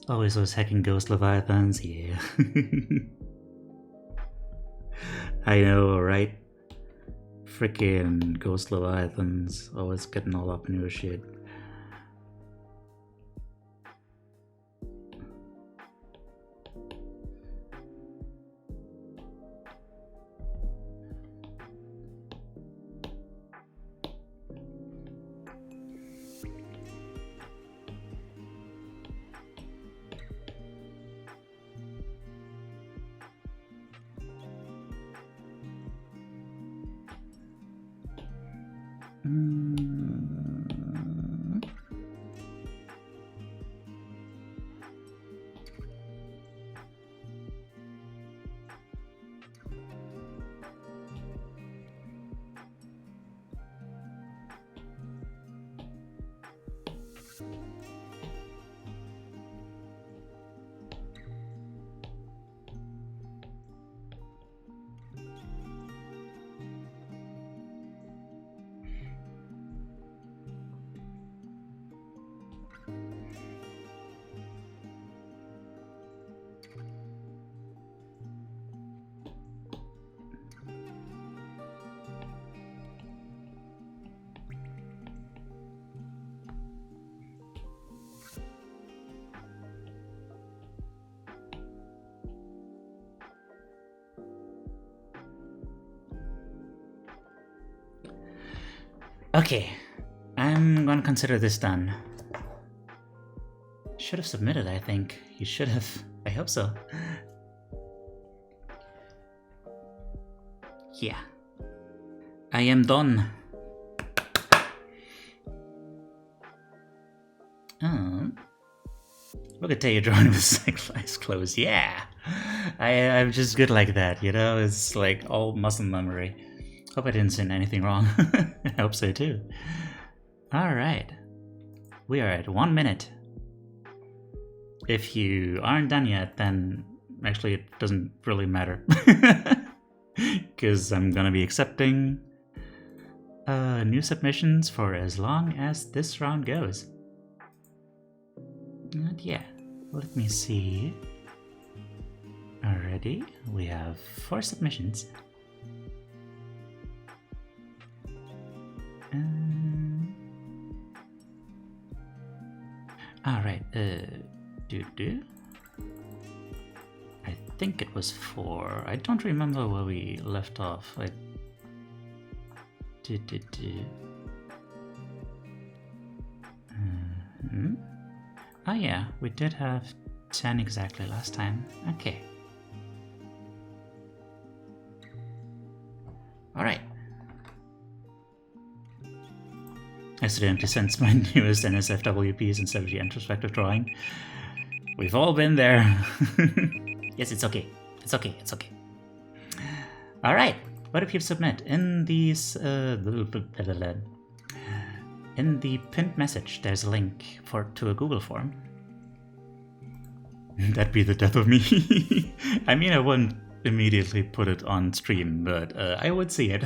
Always those heckin' ghost leviathans, yeah. I know, right? Frickin' ghost leviathans, always getting all up in your shit. Okay, I'm gonna consider this done. Should have submitted, I think. You should have. I hope so. Yeah. I am done. Look at you drawing with eyes closed. Yeah. I'm just good like that, you know? It's like all muscle memory. Hope I didn't send anything wrong. I hope so too. Alright. We are at 1 minute. If you aren't done yet, then actually it doesn't really matter. Because I'm gonna be accepting new submissions for as long as this round goes. And yeah, let me see. Already, we have 4 submissions. Alright, I think it was 4. I don't remember where we left off. Oh yeah, we did have 10 exactly last time. Okay. Alright. Accidentally sent my newest NSFWPs instead of the introspective drawing. We've all been there. Yes, it's okay. It's okay. It's okay. Alright. What do people submit? In these in the pinned message, there's a link to a Google form. That'd be the death of me. I mean, I wouldn't immediately put it on stream, but I would see it.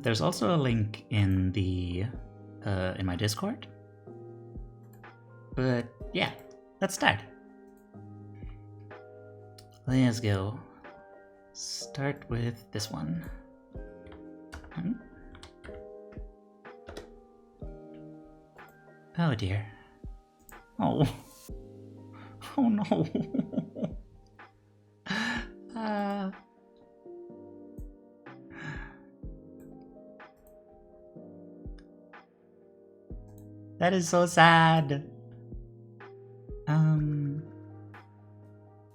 There's also a link in the in my Discord. But yeah, let's start. Let's go. Start with this one. Oh dear. Oh. Oh no. That is so sad.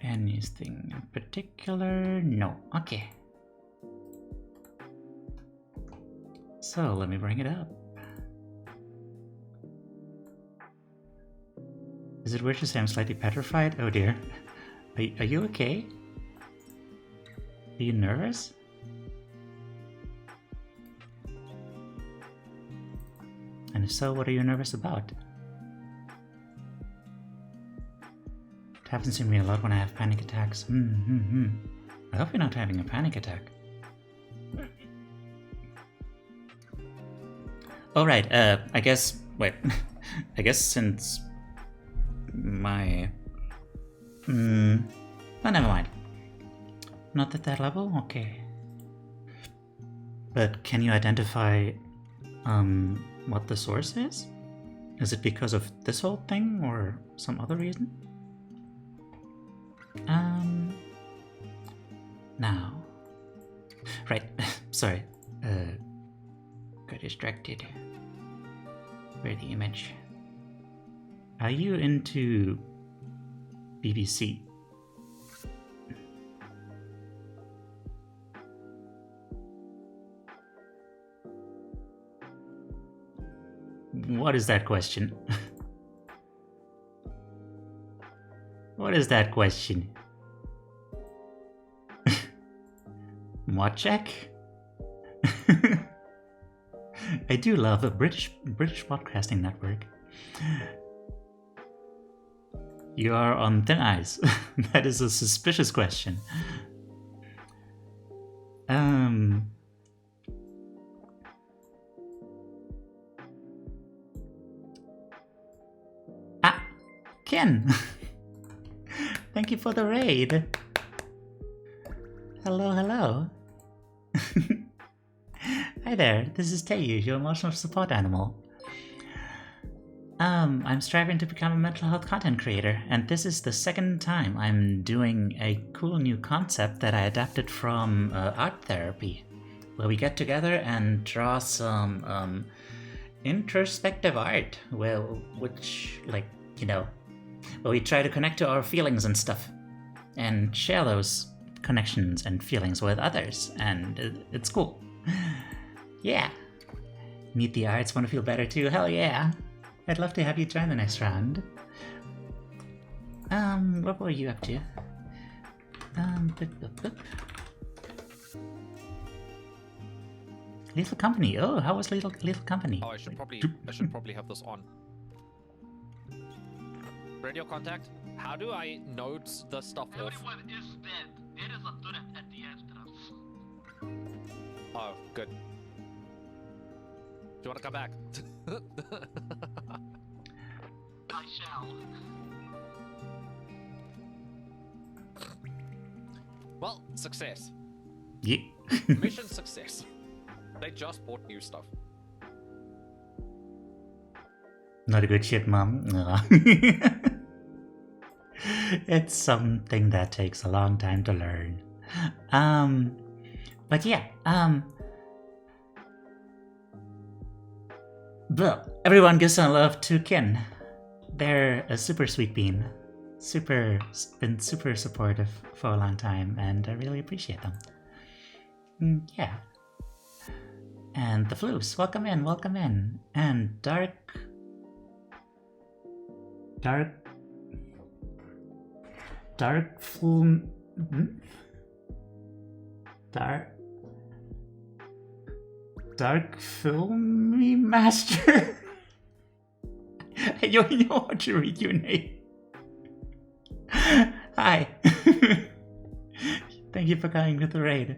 Anything in particular? No. Okay. So let me bring it up. Is it weird to say I'm slightly petrified? Oh dear. Are you okay? Are you nervous? And if so, what are you nervous about? It happens to me a lot when I have panic attacks. I hope you're not having a panic attack. Oh, right. I guess. Wait. I guess since my. Oh, never mind. Not at that level? Okay. But can you identify what the source is? Is it because of this whole thing or some other reason? Now. Right. Sorry. Got distracted. Where the image? Are you into BBC? What is that question? What is that question? Mod check? I do love a British podcasting network. You are on thin ice. That is a suspicious question. Ken! Thank you for the raid. Hello, hello. Hi there, this is Teiyu, your emotional support animal. I'm striving to become a mental health content creator, and this is the second time I'm doing a cool new concept that I adapted from art therapy, where we get together and draw some introspective art, where we try to connect to our feelings and stuff, and share those connections and feelings with others, and it's cool. Yeah. Need the arts, want to feel better too? Hell yeah. I'd love to have you join the next round. What were you up to? Lethal Company. Oh, how was Lethal Company? Oh, I should probably have this on. Radio contact. How do I note the stuff off? Everyone is dead. There is a turret at the entrance. Oh, good. Do you want to come back? I shall. Well, success. Yeah. Mission success. They just bought new stuff. Not a good shit, Mom. It's something that takes a long time to learn. But yeah, well, everyone gives some love to Ken. They're a super sweet bean. Been super supportive for a long time, and I really appreciate them. Yeah. And the Floofs, welcome in. And Dark Film... Dark Filmy Master? I don't know how to read your name. Hi. Thank you for coming with the raid.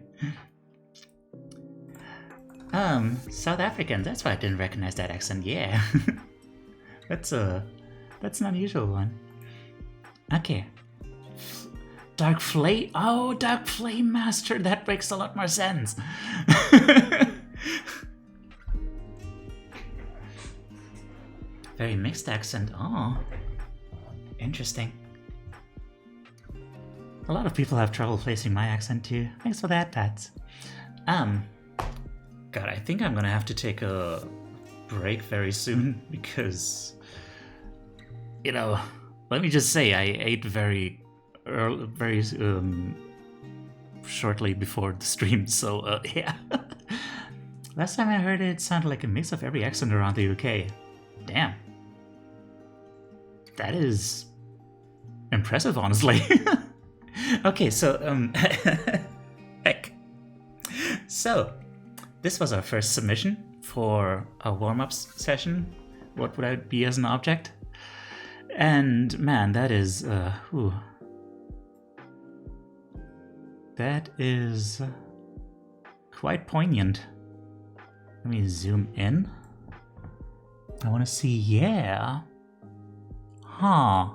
South African, that's why I didn't recognize that accent, yeah. That's an unusual one. Okay. Dark Flame Master, that makes a lot more sense. Very mixed accent, oh. Interesting. A lot of people have trouble placing my accent too. Thanks for that, Pats. God, I think I'm gonna have to take a break very soon because, let me just say I ate very shortly before the stream, so yeah. Last time I heard it sounded like a mix of every accent around the UK. Damn. That is impressive, honestly. Okay, so, heck. So, this was our first submission for a warm-up session. What would I be as an object? And man, that is, that is quite poignant. Let me zoom in. I want to see, yeah. Huh.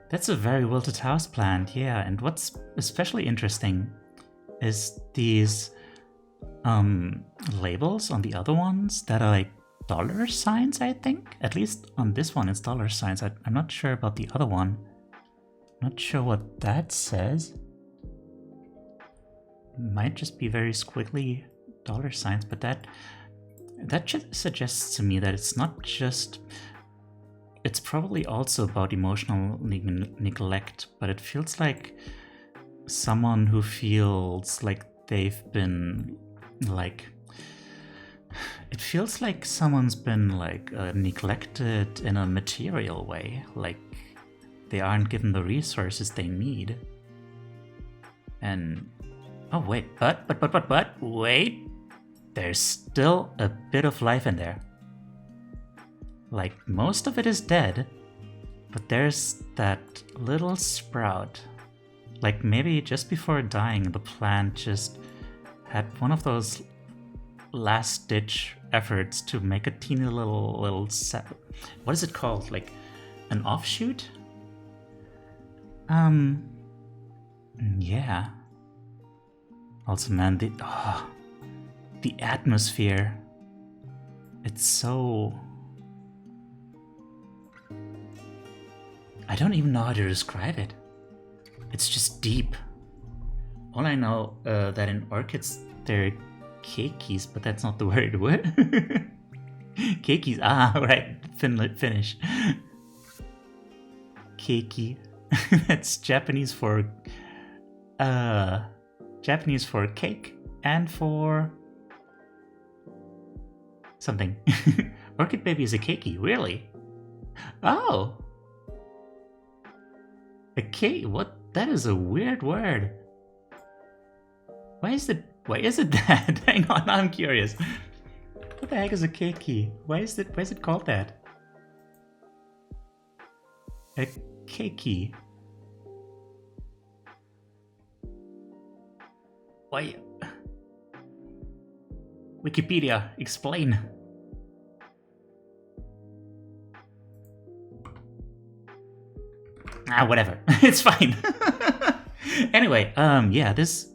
That's a very wilted house plant, yeah. And what's especially interesting is these labels on the other ones that are like dollar signs, I think. At least on this one it's dollar signs. I'm not sure about the other one. Not sure what that says. Might just be very squiggly dollar signs, but that just suggests to me that it's not just... It's probably also about emotional neglect, but it feels like someone who feels like they've been like... It feels like someone's been like neglected in a material way, like they aren't given the resources they need. And oh wait, but wait, there's still a bit of life in there. Like most of it is dead, but there's that little sprout. Like maybe just before dying, the plant just had one of those last-ditch efforts to make a teeny little what is it called? Like an offshoot? Yeah. Also, man, the atmosphere. It's so... I don't even know how to describe it. It's just deep. All I know that in orchids they're keikis, but that's not the word. What? Keikis. Ah, right. Finnish. Keiki. That's Japanese for cake and for something. Orchid baby is a keiki, really? Oh. A cake? What? That is a weird word. Why is it that? Hang on, I'm curious. What the heck is a keiki? Why is it called that? A keiki. Why? Wikipedia, explain. Ah, whatever. It's fine. Anyway, yeah, this...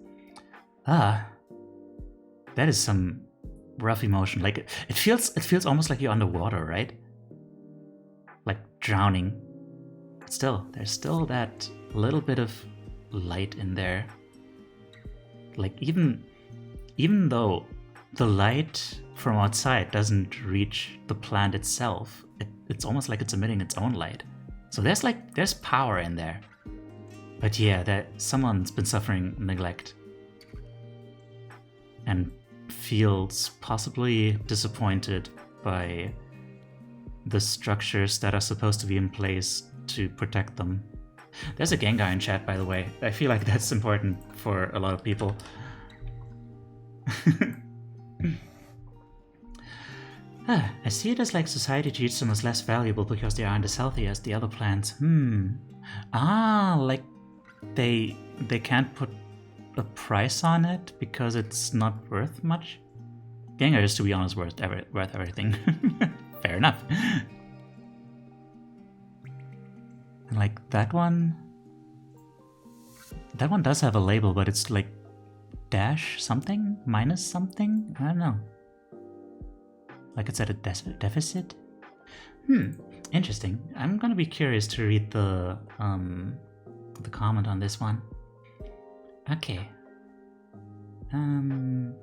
that is some rough emotion. Like, it feels almost like you're underwater, right? Like drowning. But still, there's still that little bit of light in there. Like, even though the light from outside doesn't reach the plant itself, it's almost like it's emitting its own light. So there's power in there. But yeah, that someone's been suffering neglect and feels possibly disappointed by the structures that are supposed to be in place to protect them. There's a Gengar in chat, by the way. I feel like that's important for a lot of people. I see it as like society treats them as less valuable because they aren't as healthy as the other plants. Like they can't put a price on it because it's not worth much? Gengar is, to be honest, worth everything. Fair enough. And like that one does have a label, but it's like dash something, minus something? I don't know. Like it's at a deficit? Interesting. I'm gonna be curious to read the comment on this one. Okay. The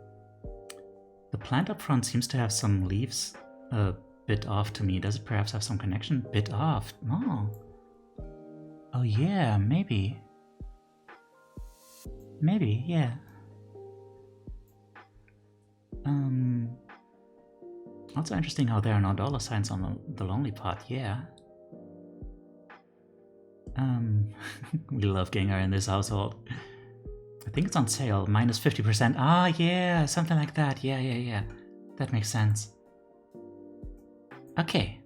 plant up front seems to have some leaves a bit off to me. Does it perhaps have some connection? Bit off? Oh. Oh yeah, maybe. Maybe, yeah. Also interesting how there are no dollar signs on the lonely pot, yeah. We love Gengar in this household. I think it's on sale, minus 50%. Ah, yeah, something like that. Yeah. That makes sense. Okay.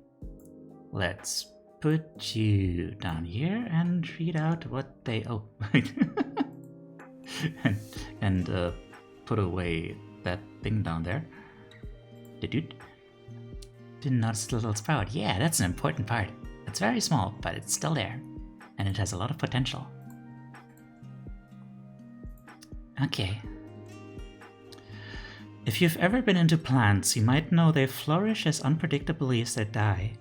Let's put you down here and read out what they... Oh, right. and put away that thing down there. Didn't notice the little sprout. Yeah, that's an important part. It's very small, but it's still there. And it has a lot of potential. Okay. If you've ever been into plants, you might know they flourish as unpredictably as they die.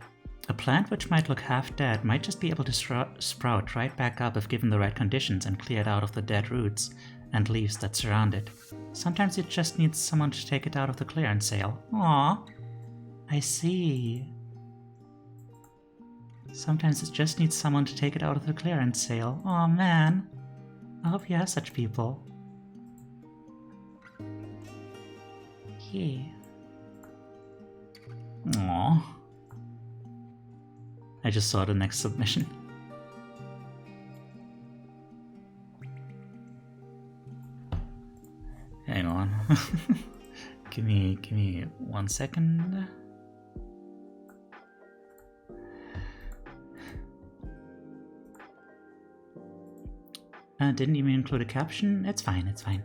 A plant which might look half dead might just be able to sprout right back up if given the right conditions and cleared out of the dead roots and leaves that surround it. Sometimes it just needs someone to take it out of the clearance sale. Aww, I see. Sometimes it just needs someone to take it out of the clearance sale. Aw, man. I hope you have such people. Yeah. Aww. I just saw the next submission. Hang on. give me 1 second. Didn't even include a caption. It's fine, it's fine.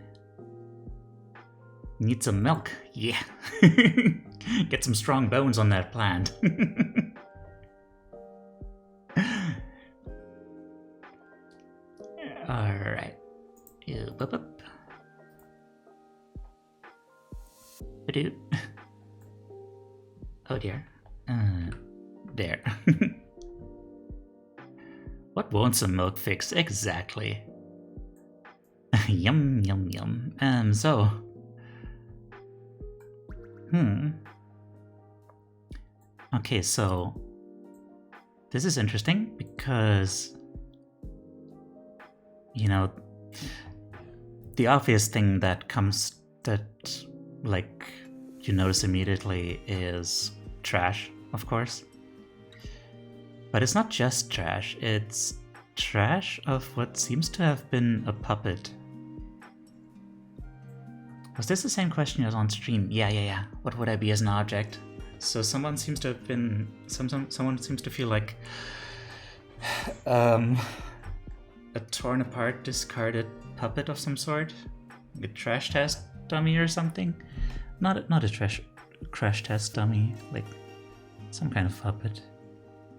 Need some milk. Yeah. Get some strong bones on that plant. Alright. Oh dear. There. What won't some milk fix exactly? Yum, yum, yum. So. Okay, so. This is interesting because. You know. The obvious thing that comes that, like, you notice immediately is trash, of course. But it's not just trash, it's trash of what seems to have been a puppet. Was this the same question as on stream? Yeah. What would I be as an object? So someone seems to have been... Someone seems to feel like... a torn apart, discarded puppet of some sort? Like a trash test dummy or something? Not a crash test dummy, like some kind of puppet.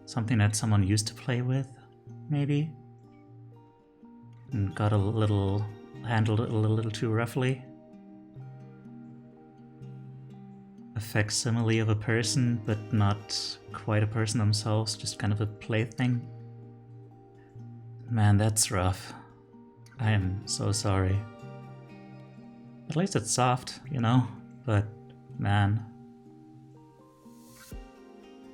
Something that someone used to play with, maybe? And got handled it a little too roughly. A facsimile of a person, but not quite a person themselves, just kind of a plaything. Man, that's rough. I am so sorry. At least it's soft, you know? But, man.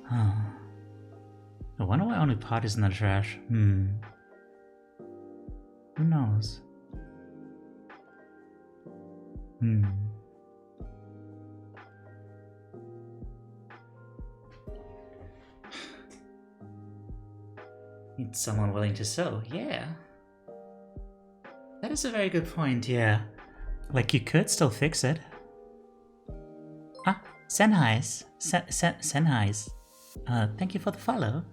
I wonder why only pot is in the trash. Who knows? Need someone willing to sew, yeah. That is a very good point, yeah. Like, you could still fix it. Ah, Senhais. Senhais. Thank you for the follow.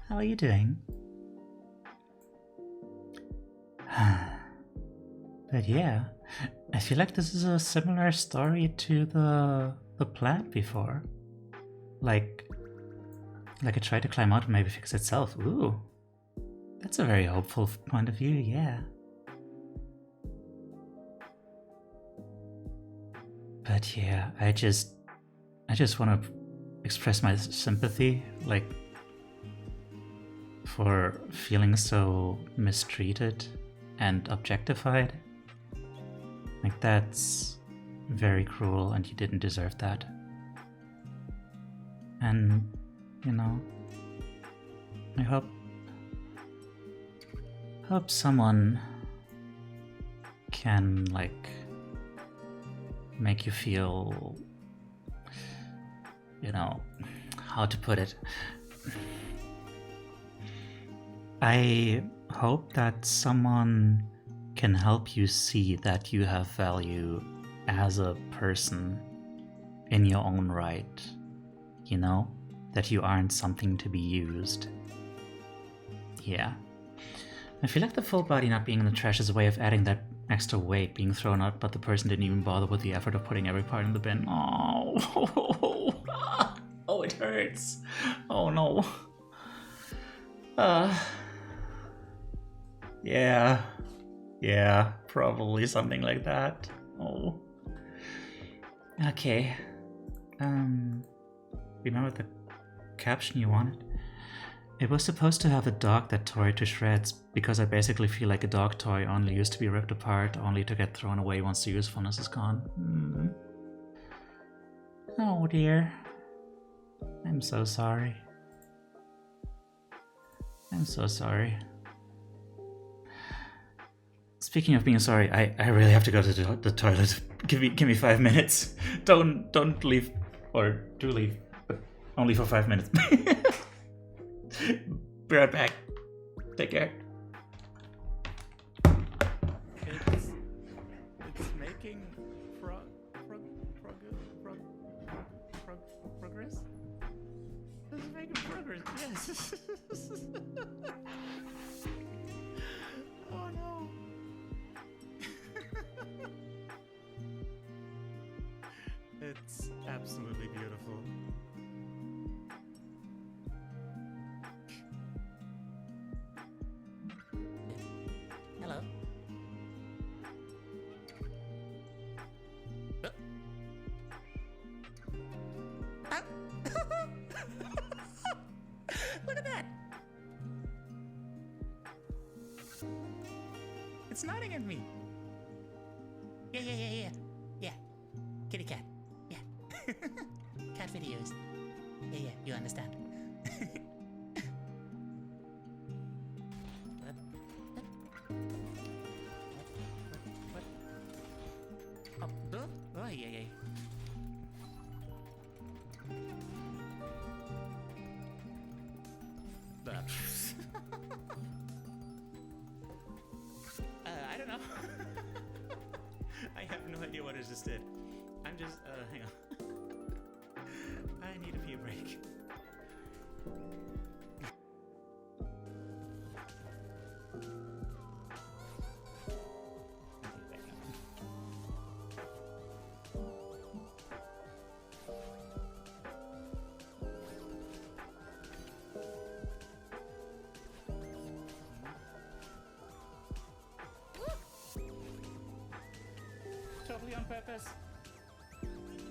How are you doing? But yeah, I feel like this is a similar story to the plant before. Like it tried to climb out and maybe fix itself. Ooh, that's a very hopeful point of view, yeah. But yeah, I just want to express my sympathy, like, for feeling so mistreated and objectified. Like, that's very cruel and you didn't deserve that. And, you know, I hope someone can, like, make you feel, you know, how to put it. I hope that someone can help you see that you have value as a person in your own right, you know? That you aren't something to be used. Yeah. I feel like the full body not being in the trash is a way of adding that extra weight being thrown out, but the person didn't even bother with the effort of putting every part in the bin. Oh. it hurts. Oh no. Yeah, probably something like that. Oh. Okay. Remember the caption you wanted? It was supposed to have a dog that tore it to shreds, because I basically feel like a dog toy only used to be ripped apart, only to get thrown away once the usefulness is gone. Oh dear. I'm so sorry. I'm so sorry. Speaking of being sorry, I really have to go to the toilet. Give me 5 minutes. Don't leave, or do leave, but only for 5 minutes. Be right back. Take care. It's making progress. It's making progress. Yes. Oh no. It's absolutely beautiful. Hello. Look at that. It's nodding at me. Yeah. Kitty cat. Yeah. Cat videos. Yeah, you understand. What? Oh, yeah. I don't know. I have no idea what I just did. I'm just, hang on. I need a pee break. Totally on purpose.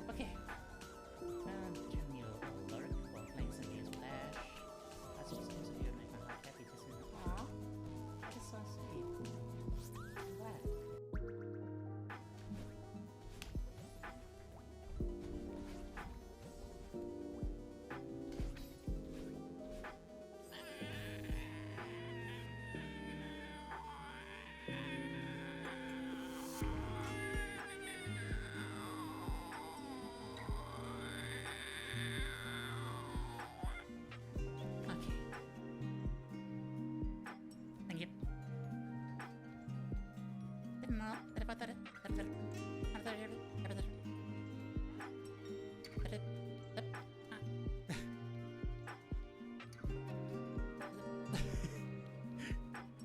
Okay. Jimmy will lurk while playing some games with Ash. That's just supposed to make my heart happy to see. Aww. That is so sweet. I'm glad.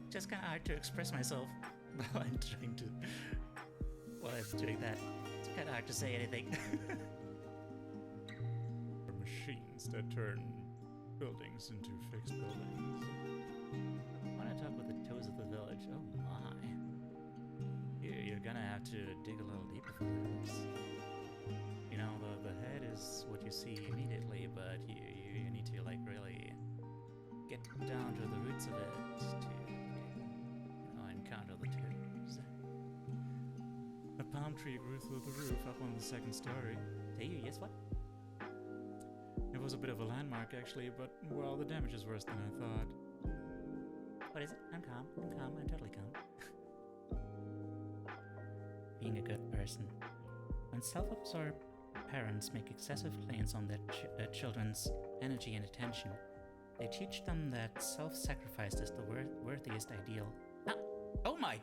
Just kind of hard to express myself while I'm doing that. It's kind of hard to say anything. Machines that turn buildings into fixed buildings. I want to talk with the toes of the village. Oh my. You're gonna have to dig a little deeper for this. You know, the head is what you see immediately, but you need to like really get down to the roots of it to encounter the toes. A palm tree grew through the roof up on the second story. Hey, yes, what? It was a bit of a landmark actually, but well, the damage is worse than I thought. What is it? I'm calm, I'm totally calm. Being a good person. When self-absorbed parents make excessive claims on their children's energy and attention, they teach them that self-sacrifice is the worthiest ideal. Ah, oh my!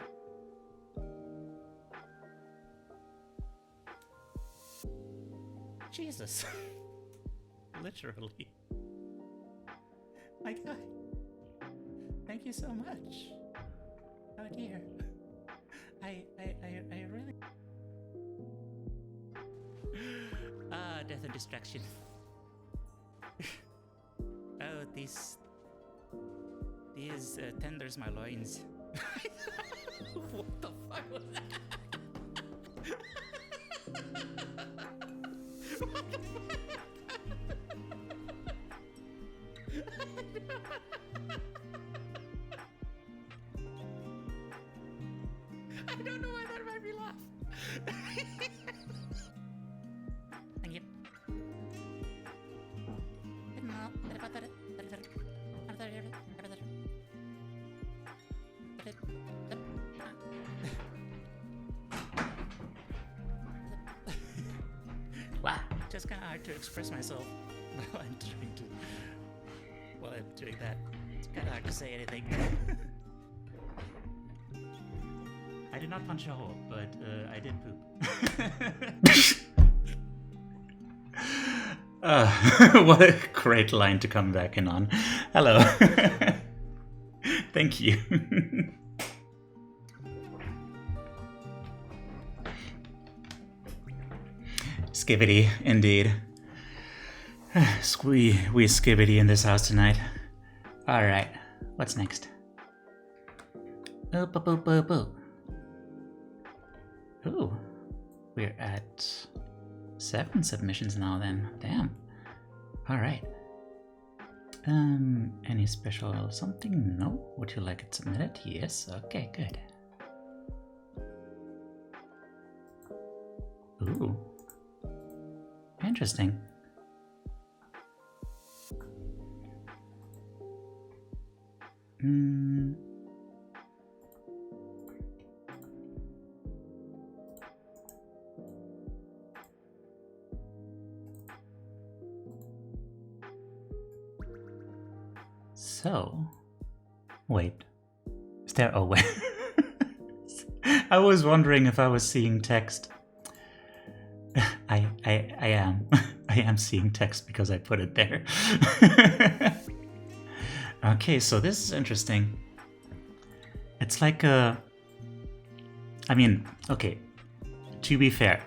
Jesus. Literally. My God. Thank you so much. Oh dear. I really... death and destruction. These tenders my loins. What the fuck was that? I don't know why that made me laugh. Thank you. Wow, just kind of hard to express myself while I'm doing that. It's kind of hard to say anything. I did not punch a hole, but I did poop. What a great line to come back in on. Hello. Thank you. Skibbity, indeed. We skibbity in this house tonight. Alright, what's next? Ooh, we're at 7 submissions now then. Damn. Alright. Any special something? No? Would you like it submitted? Yes? Okay, good. Ooh. Interesting. So, wait. Is there? Oh, wait. I was wondering if I was seeing text. I am. I am seeing text because I put it there. Okay, so this is interesting. It's like a... I mean, okay, to be fair.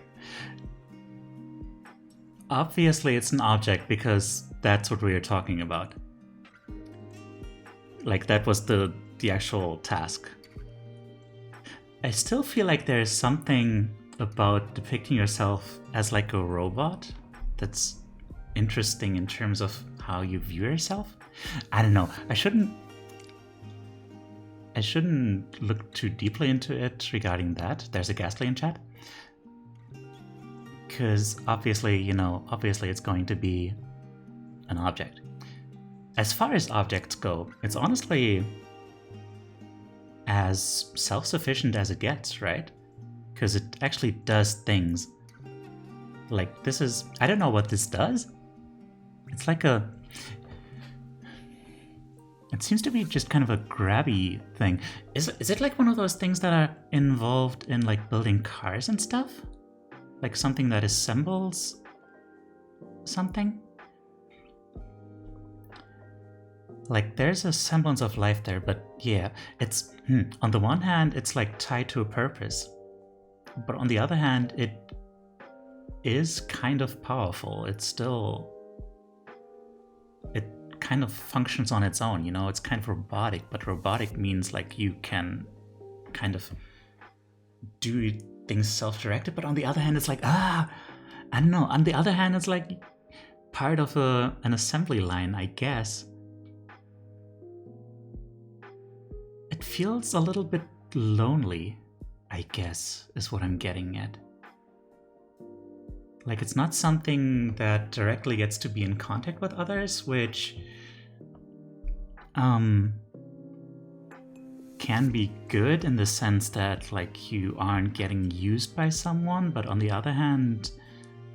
Obviously it's an object because that's what we were talking about. Like that was the actual task. I still feel like there's something about depicting yourself as like a robot that's interesting in terms of how you view yourself. I don't know. I shouldn't look too deeply into it regarding that. There's a Ghastly in chat. Because obviously it's going to be an object. As far as objects go, it's honestly as self-sufficient as it gets, right? Because it actually does things. Like this is... I don't know what this does. It's like a... It seems to be just kind of a grabby thing. Is it like one of those things that are involved in like building cars and stuff? Like something that assembles something? Like there's a semblance of life there, but yeah, it's on the one hand it's like tied to a purpose, but on the other hand it is kind of powerful. It's still, it kind of functions on its own, it's kind of robotic, but robotic means like you can kind of do things self-directed, but on the other hand it's like I don't know, on the other hand it's like part of an assembly line, I guess. It feels a little bit lonely, I guess, is what I'm getting at. Like it's not something that directly gets to be in contact with others, which can be good in the sense that like you aren't getting used by someone, but on the other hand,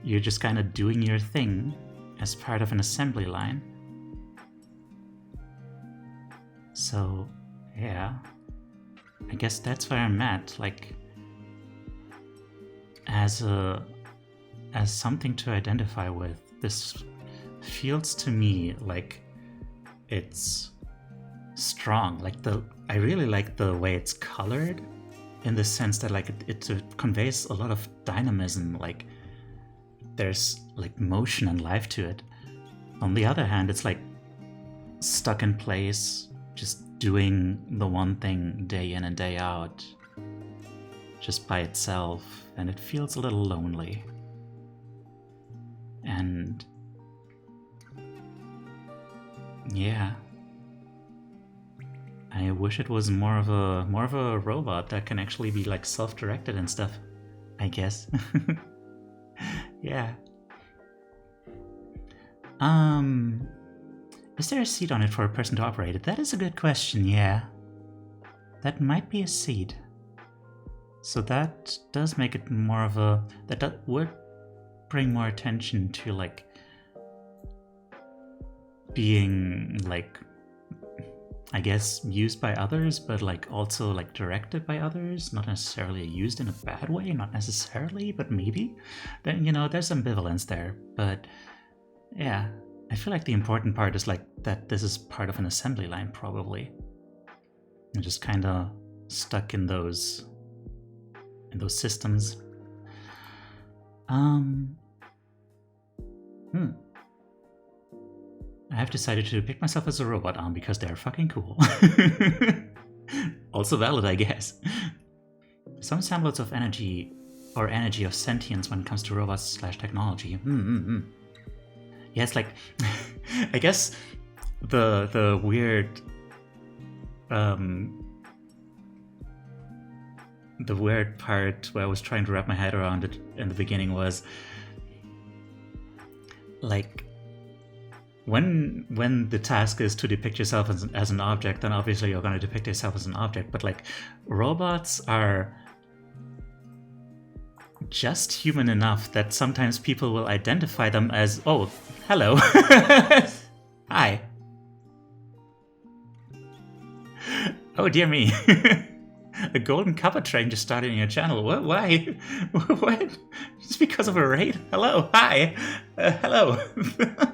you're just kind of doing your thing as part of an assembly line. So yeah, I guess that's where I'm at, like as something to identify with. This feels to me like it's strong. Like I really like the way it's colored, in the sense that like it conveys a lot of dynamism. Like there's like motion and life to it. On the other hand, it's like stuck in place, just doing the one thing day in and day out, just by itself, and it feels a little lonely. And yeah, I wish it was more of a robot that can actually be like self-directed and stuff, I guess. Yeah. Is there a seat on it for a person to operate it? That is a good question, yeah. That might be a seat. So that does make it more of a... That would bring more attention to, like, being, like, I guess, used by others, but, like, also, like, directed by others. Not necessarily used in a bad way, not necessarily, but maybe. Then, you know, there's ambivalence there. But, yeah. I feel like the important part is like that this is part of an assembly line, probably. I'm just kind of stuck in those systems. I have decided to pick myself as a robot arm because they're fucking cool. Also valid, I guess. Some semblance of energy or energy of sentience when it comes to robots / technology. Yeah, it's like, I guess the weird, the weird part where I was trying to wrap my head around it in the beginning was, like, when the task is to depict yourself as an object, then obviously you're going to depict yourself as an object, but like, robots are just human enough that sometimes people will identify them as, oh, hello. Hi. Oh dear me. A golden copper train just started in your channel. What? Why? What? Just because of a raid? Hello. Hi. Hello.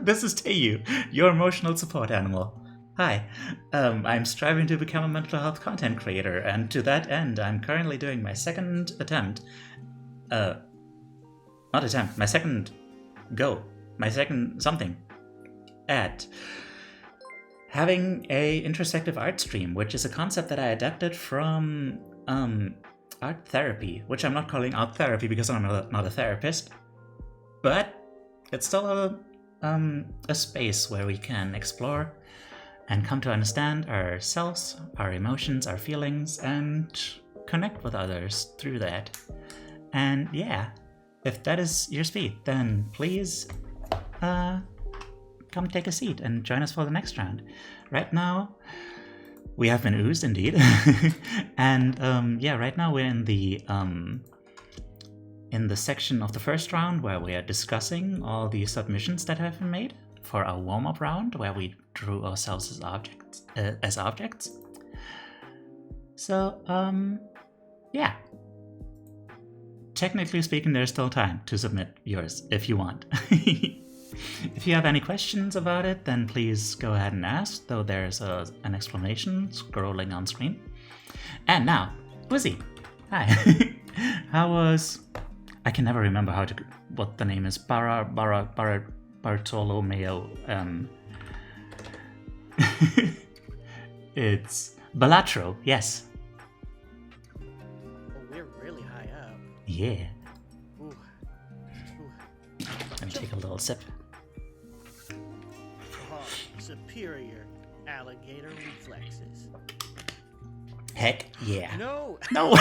This is Teiyu, your emotional support animal. Hi. I'm striving to become a mental health content creator, and to that end, I'm currently doing my second attempt. Not attempt, my second go. My second something. At having a introspective art stream, which is a concept that I adapted from art therapy, which I'm not calling art therapy because I'm not a therapist, but it's still a space where we can explore and come to understand ourselves, our emotions, our feelings, and connect with others through that. And yeah, if that is your speed, then please come take a seat and join us for the next round. Right now, we have been oozed indeed. And yeah, right now we're in the section of the first round where we are discussing all the submissions that have been made for our warm-up round, where we drew ourselves as objects. So, yeah. Technically speaking, there's still time to submit yours if you want. If you have any questions about it, then please go ahead and ask, though there's an explanation scrolling on screen. And now, Wizzy, hi. How was... I can never remember what the name is. Bartolomeo. It's Balatro, yes. Oh, we're really high up. Yeah. Ooh. Ooh. Let me take a little sip. Oh, superior alligator reflexes. Heck yeah. No! No!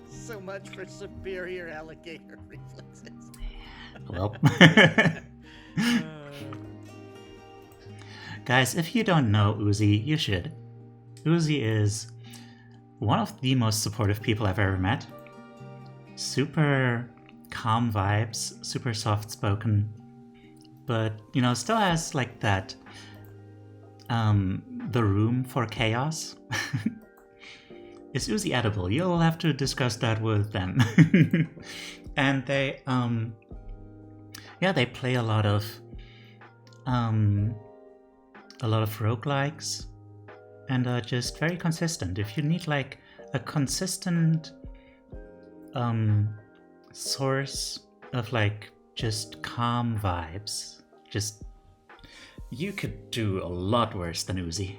So much for superior alligator reflexes. Well. Guys, if you don't know Uzi, you should. Uzi is one of the most supportive people I've ever met. Super calm vibes, super soft-spoken, but, you know, still has, like, that, the room for chaos. Is Uzi edible? You'll have to discuss that with them. And they, yeah, they play a lot of roguelikes, and are just very consistent. If you need, like, a consistent source of, like, just calm vibes, just You could do a lot worse than Uzi.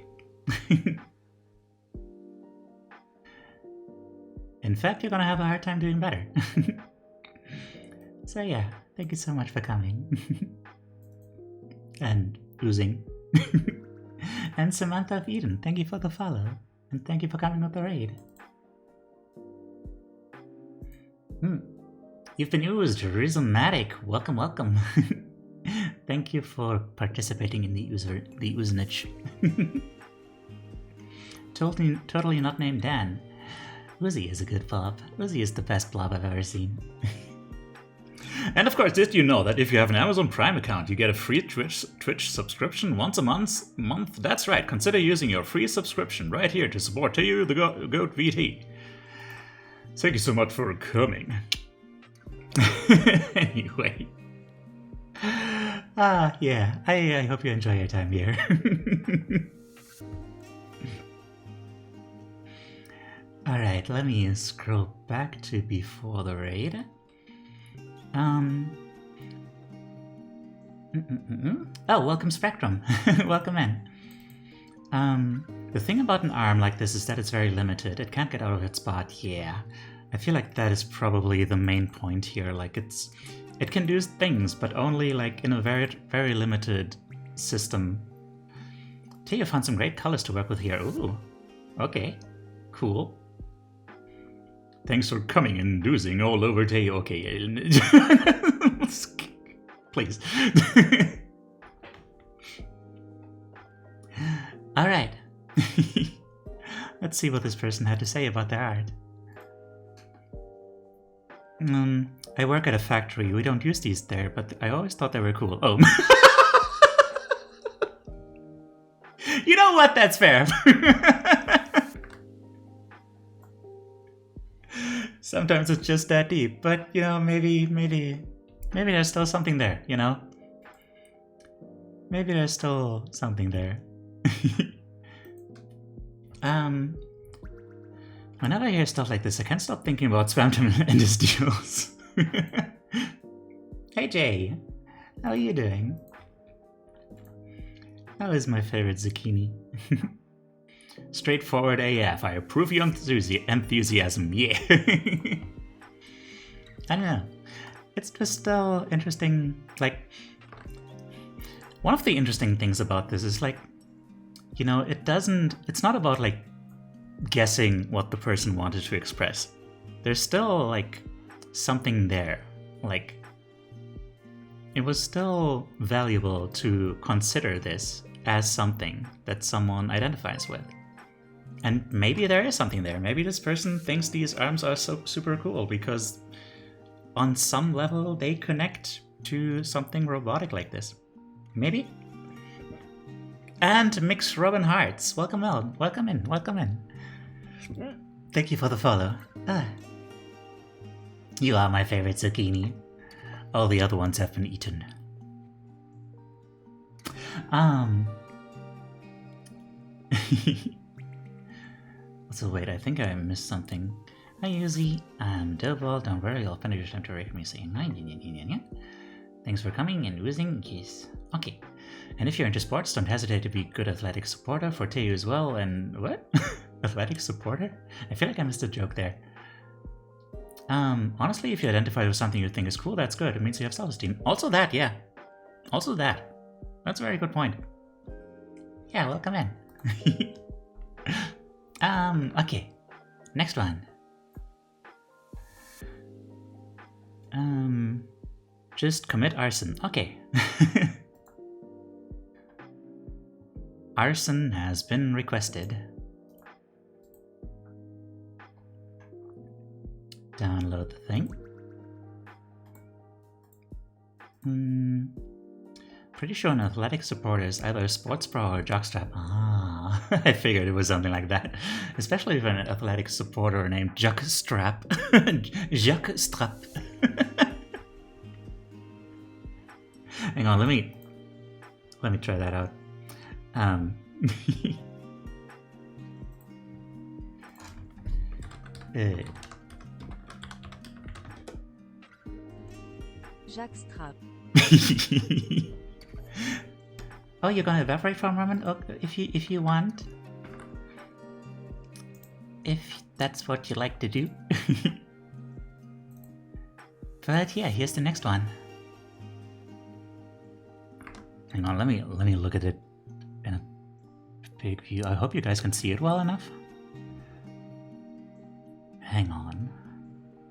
In fact, you're gonna have a hard time doing better. So yeah, thank you so much for coming. And oozing. And Samantha of Eden, thank you for the follow. And thank you for coming with the raid. You've been oozed, Rhizomatic. Welcome, welcome. Thank you for participating in the ooznage. Totally not named Dan. Uzi is a good blob. Uzi is the best blob I've ever seen. And of course, did you know that if you have an Amazon Prime account, you get a free Twitch subscription once a month? That's right, consider using your free subscription right here to support Teo the Goat VT. Thank you so much for coming. Anyway. Yeah, I hope you enjoy your time here. Alright, let me scroll back to before the raid. Oh, welcome Spectrum. Welcome in. The thing about an arm like this is that it's very limited. It can't get out of its spot, yeah. I feel like that is probably the main point here. Like it can do things, but only like in a very, very limited system. Teo found some great colors to work with here. Ooh, okay, cool. Thanks for coming and oozing all over Teo. Okay, please. All right. Let's see what this person had to say about their art. I work at a factory. We don't use these there, but I always thought they were cool. Oh. You know what? That's fair. Sometimes it's just that deep, but you know, maybe there's still something there, you know? Maybe there's still something there. Whenever I hear stuff like this, I can't stop thinking about Spamton and his deals. Hey Jay, how are you doing? That was my favorite zucchini. Straightforward AF, I approve your enthusiasm, yeah. I don't know. It's just still interesting, like... One of the interesting things about this is like, you know, it's not about like guessing what the person wanted to express. There's still like something there. Like, it was still valuable to consider this as something that someone identifies with. And maybe there is something there. Maybe this person thinks these arms are so super cool because on some level they connect to something robotic like this. Maybe? And Mix Robin Hearts, welcome in, welcome in, welcome in. Thank you for the follow. You are my favorite zucchini. All the other ones have been eaten. So wait, I think I missed something. Hi Yuzi, I'm Doughball, don't worry, I'll finish your time to rate me saying thanks for coming and oozing kiss. Okay. And if you're into sports, don't hesitate to be a good athletic supporter for Teo as well. And what? Athletic supporter? I feel like I missed a joke there. Honestly, if you identify with something you think is cool, that's good. It means you have self-esteem. Also that, yeah. Also that. That's a very good point. Yeah, welcome in. Okay. Next one. Just commit arson. Okay. Arson has been requested. Download the thing. Pretty sure an athletic supporter is either a sports bra or a jockstrap. Ah, I figured it was something like that. Especially if an athletic supporter named Jockstrap. Jockstrap. Hang on, let me try that out. Jackstrap. Oh, you're gonna evaporate for a moment? Oh, if you want. If that's what you like to do. But yeah, here's the next one. Hang on, let me look at it in a big view. I hope you guys can see it well enough. Hang on.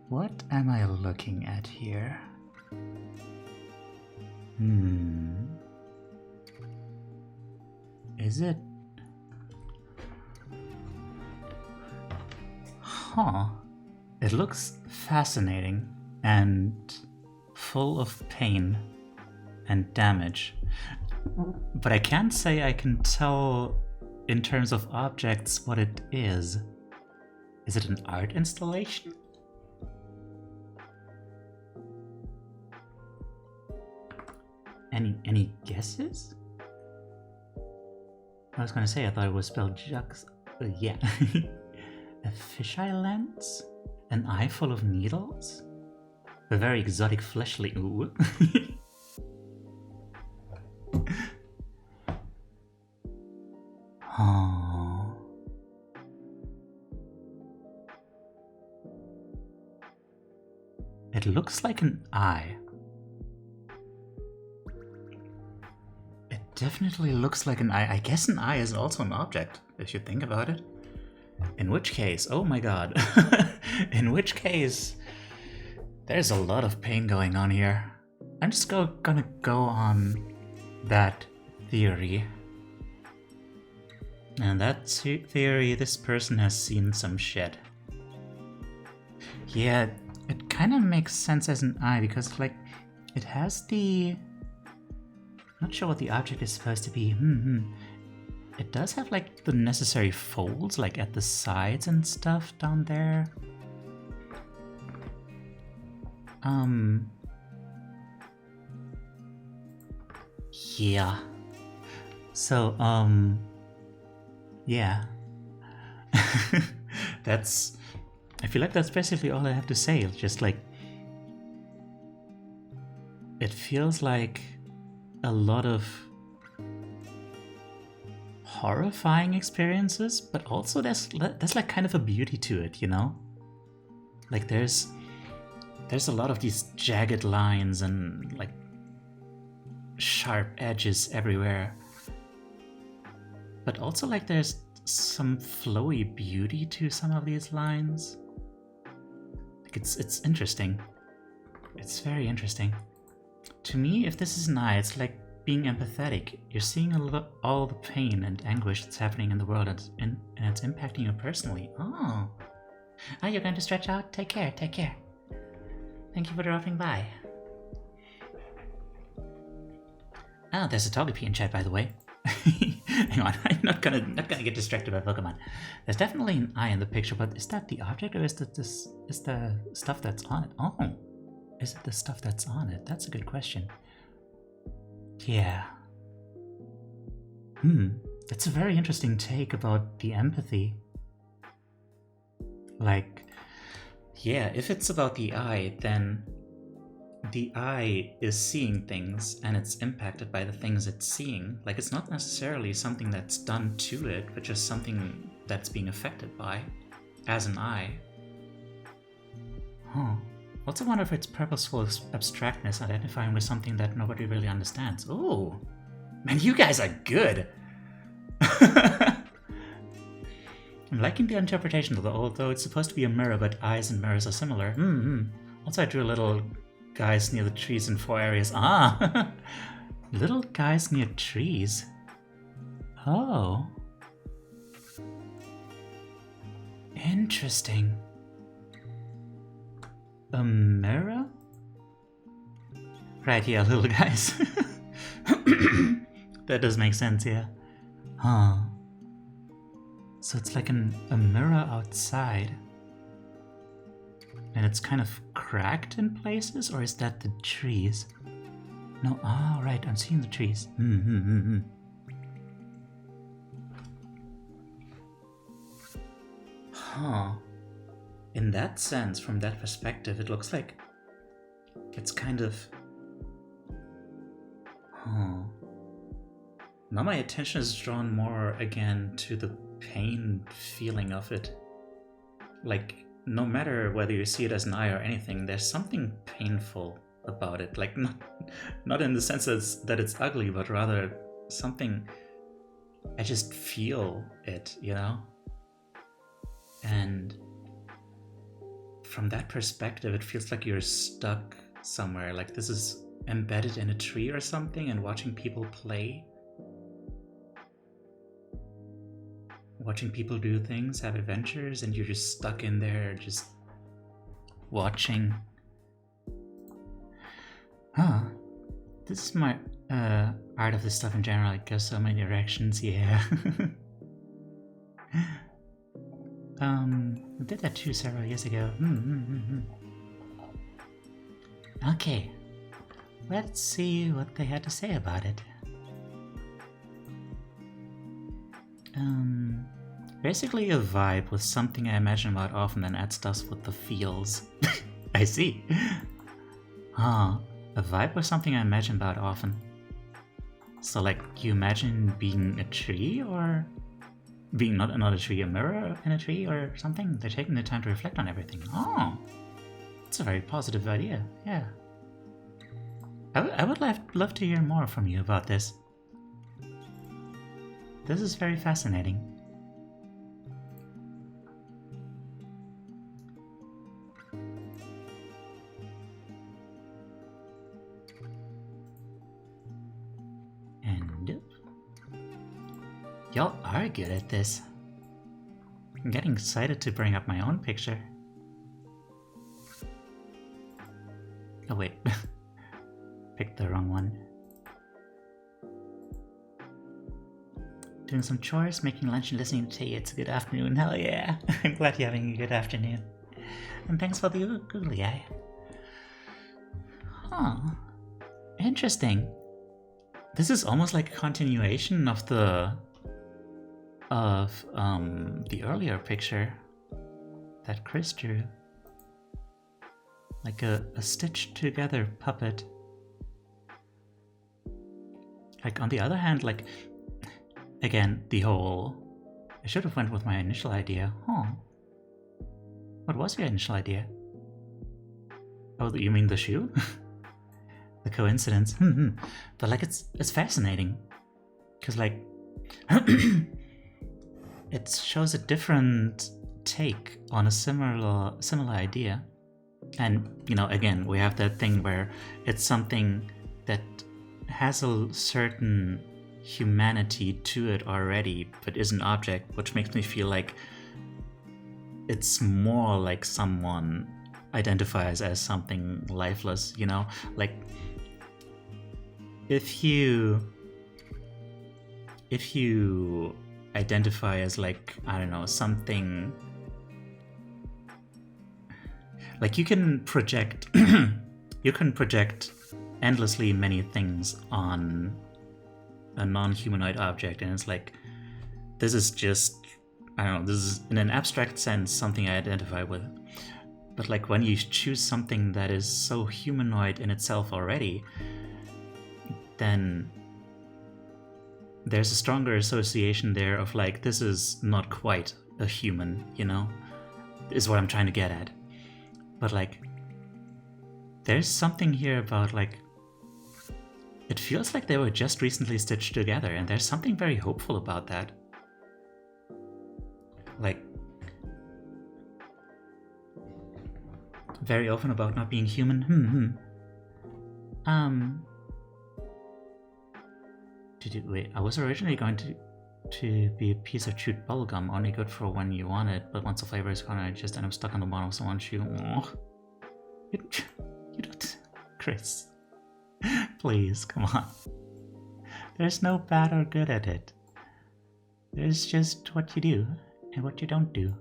What am I looking at here? Is it? Huh. It looks fascinating and full of pain and damage. But I can't say I can tell in terms of objects what it is. Is it an art installation? Any guesses? I was gonna say I thought it was spelled jux. Yeah. A fisheye lens? An eye full of needles? A very exotic fleshly ooh. Oh. It looks like an eye. It definitely looks like an eye. I guess an eye is also an object, if you think about it. In which case, oh my god. In which case, there's a lot of pain going on here. I'm just gonna go on that theory. And that theory, this person has seen some shit. Yeah, it kind of makes sense as an eye because, like, it has the... Not sure what the object is supposed to be. It does have, like, the necessary folds, like, at the sides and stuff down there. Yeah. So, yeah. That's... I feel like that's basically all I have to say. It's just like... It feels like a lot of horrifying experiences, but also there's like kind of a beauty to it, you know? Like there's a lot of these jagged lines and like sharp edges everywhere. But also like there's some flowy beauty to some of these lines. Like it's interesting. It's very interesting. To me, if this is an eye, it's like being empathetic. You're seeing all the pain and anguish that's happening in the world and it's impacting you personally. Oh, you're going to stretch out? Take care, take care. Thank you for dropping by. Oh, there's a Togepi in chat, by the way. Hang on, I'm not gonna get distracted by Pokemon. There's definitely an eye in the picture, but is that the object or is that is the stuff that's on it? Oh, is it the stuff that's on it? That's a good question. Yeah. That's a very interesting take about the empathy. Like, yeah, if it's about the eye, then the eye is seeing things and it's impacted by the things it's seeing. Like, it's not necessarily something that's done to it, but just something that's being affected by as an eye. Huh. Also wonder if it's purposeful abstractness identifying with something that nobody really understands. Oh, man, you guys are good. I'm liking the interpretation, although it's supposed to be a mirror, but eyes and mirrors are similar. Also, I drew little guys near the trees in 4 areas. Ah, little guys near trees. Oh, interesting. A mirror? Right, yeah, little guys. That does make sense, yeah. Huh. So it's like a mirror outside. And it's kind of cracked in places, or is that the trees? No, right, I'm seeing the trees. Huh. In that sense, from that perspective, it looks like it's kind of... now my attention is drawn more again to the pain feeling of it. Like, no matter whether you see it as an eye or anything, there's something painful about it. Like, not in the sense that it's ugly, but rather something, I just feel it, you know? And from that perspective, it feels like you're stuck somewhere. Like this is embedded in a tree or something, and watching people play. Watching people do things, have adventures, and you're just stuck in there, just watching. Huh. This is my art of this stuff in general. It goes so many directions, yeah. I did that too several years ago. Okay. Let's see what they had to say about it. Basically a vibe with something I imagine about often and add stuff with the feels. I see. A vibe with something I imagine about often. So like, you imagine being a tree, or being not a tree, a mirror in a tree or something? They're taking the time to reflect on everything. Oh, it's a very positive idea, yeah. I would love to hear more from you about this. This is very fascinating. And y'all are good at this. I'm getting excited to bring up my own picture. Oh wait, picked the wrong one. Doing some chores, making lunch, and listening to tea. It's a good afternoon. Hell yeah. I'm glad you're having a good afternoon. And thanks for the googly eye. Huh. Interesting. This is almost like a continuation of the earlier picture that Chris drew. Like a stitched together puppet. Like, on the other hand, like, again, the whole... I should have went with my initial idea. Huh. What was your initial idea? Oh, you mean the shoe? The coincidence. But like, it's fascinating. Because like... it shows a different take on a similar idea. And, you know, again, we have that thing where it's something that has a certain humanity to it already, but is an object, which makes me feel like it's more like someone identifies as something lifeless, you know? Like, if you identify as like, I don't know, something... Like, you can project endlessly many things on a non-humanoid object, and it's like, this is just, I don't know, this is in an abstract sense something I identify with. But like, when you choose something that is so humanoid in itself already, then there's a stronger association there of like, this is not quite a human, you know, is what I'm trying to get at. But like, there's something here about like, it feels like they were just recently stitched together, and there's something very hopeful about that. Like, very open about not being human. Wait, I was originally going to be a piece of chewed bubblegum, only good for when you want it, but once the flavor is gone, I just end up stuck on the bottom of someone's shoe. Oh. You don't... Chris. Please, come on. There's no bad or good at it. There's just what you do, and what you don't do.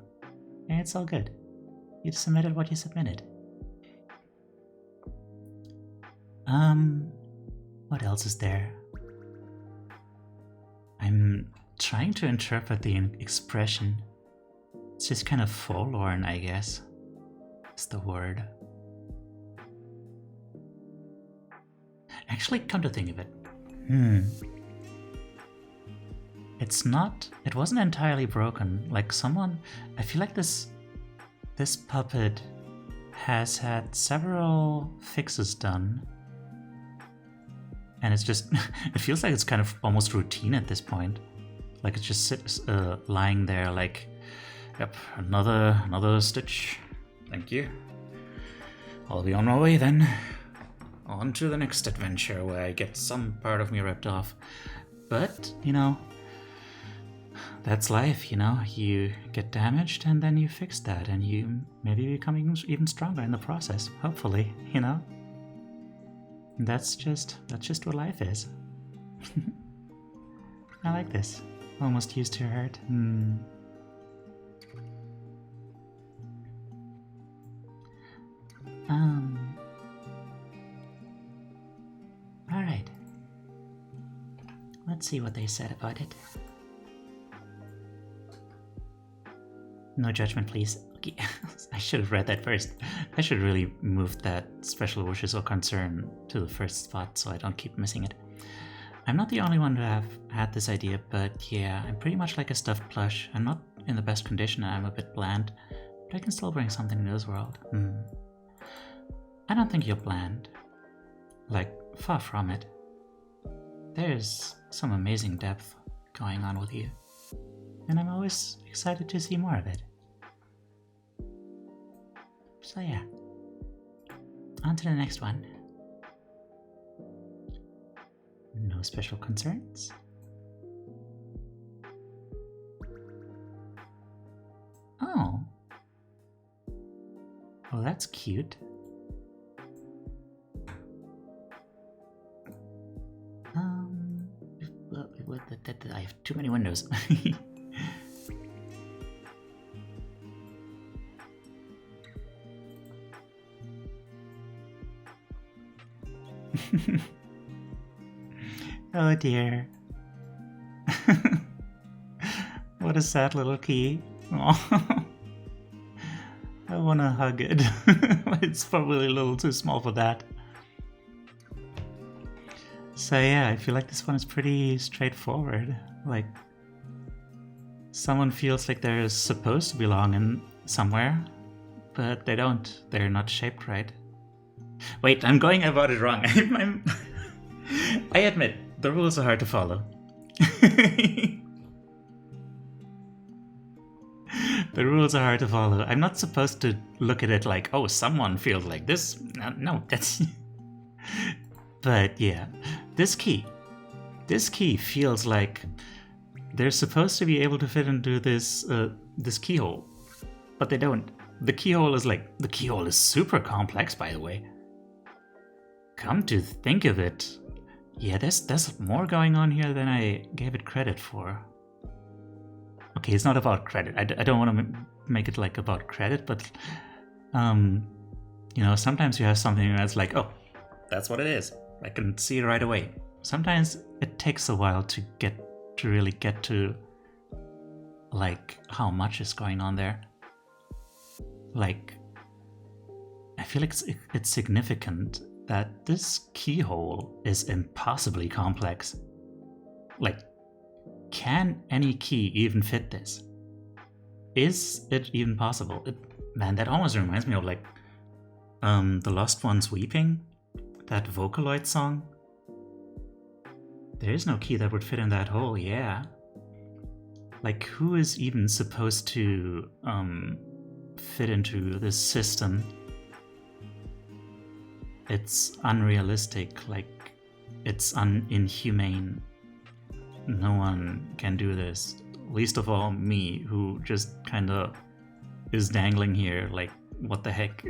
And it's all good. You submitted what you submitted. What else is there? I'm trying to interpret the expression. It's just kind of forlorn, I guess. It's the word. Actually, come to think of it. it wasn't entirely broken. Like someone, I feel like this puppet has had several fixes done. And it's just, it feels like it's kind of almost routine at this point. Like it's just lying there like, yep, another stitch. Thank you. I'll be on my way then. On to the next adventure where I get some part of me ripped off. But, you know, that's life, you know? You get damaged and then you fix that and you maybe become even stronger in the process, hopefully, you know? That's just what life is. I like this. Almost used to hurt. Alright. Let's see what they said about it. No judgment, please. Okay. I should have read that first. I should really move that special wishes or concern to the first spot so I don't keep missing it. I'm not the only one to have had this idea, but yeah, I'm pretty much like a stuffed plush. I'm not in the best condition and I'm a bit bland, but I can still bring something to this world. I don't think you're bland. Like, far from it. There's some amazing depth going on with you, and I'm always excited to see more of it. So yeah, on to the next one. No special concerns? Oh. Oh, that's cute. I have too many windows. Oh dear. What a sad little key. Aww. I wanna hug it. It's probably a little too small for that. So yeah, I feel like this one is pretty straightforward. Like, someone feels like they're supposed to belong in somewhere, but they don't. They're not shaped right. Wait, I'm going about it wrong. I admit, the rules are hard to follow. The rules are hard to follow. I'm not supposed to look at it like, oh, someone feels like this. No, that's... But yeah, this key feels like they're supposed to be able to fit into this this keyhole, but they don't. The keyhole is super complex, by the way. Come to think of it, yeah, there's more going on here than I gave it credit for. Okay, it's not about credit. I don't want to make it like about credit, but you know, sometimes you have something that's like, oh, that's what it is. I can see it right away. Sometimes it takes a while to really get to like how much is going on there. Like, I feel like it's significant that this keyhole is impossibly complex. Like, can any key even fit this? Is it even possible? Man, that almost reminds me of like The Lost Ones Weeping, that Vocaloid song. There is no key that would fit in that hole, yeah. Like, who is even supposed to fit into this system? It's unrealistic, like, it's inhumane. No one can do this. Least of all me, who just kinda is dangling here, like, what the heck?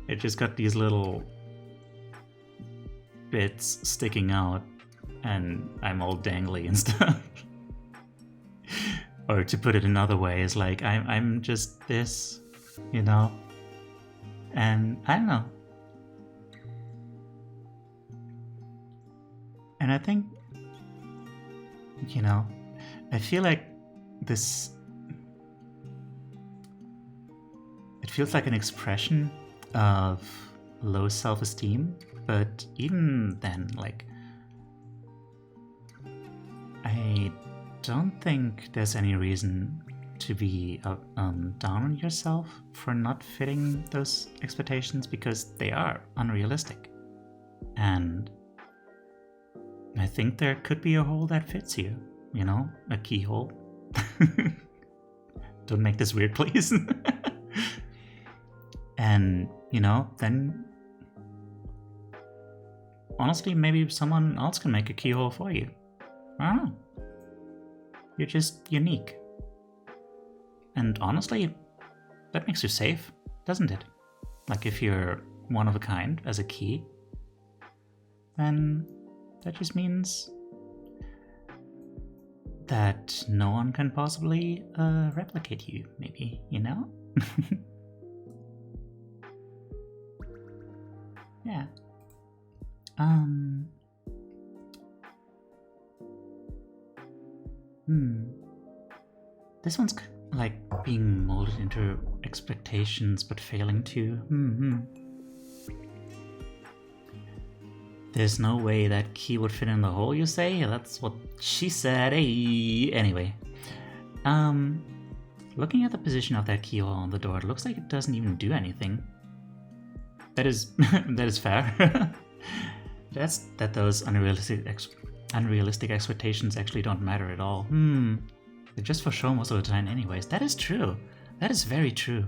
It just got these little bits sticking out, and I'm all dangly and stuff. Or to put it another way, is like, I'm just this, you know? And I don't know. And I think, you know, I feel like this, it feels like an expression of low self-esteem, but even then, like, I don't think there's any reason to be down on yourself for not fitting those expectations, because they are unrealistic. And I think there could be a hole that fits you, you know, a keyhole. Don't make this weird, please. And, you know, then honestly, maybe someone else can make a keyhole for you. I don't know. You're just unique. And honestly, that makes you safe, doesn't it? Like, if you're one of a kind as a key, then that just means that no one can possibly replicate you, maybe, you know? Yeah. This one's like being molded into expectations but failing to. There's no way that key would fit in the hole, you say? That's what she said. Hey. Anyway. Looking at the position of that keyhole on the door, it looks like it doesn't even do anything. That is that is fair. That those unrealistic expectations actually don't matter at all. They're just for show most of the time anyways. That is true. That is very true.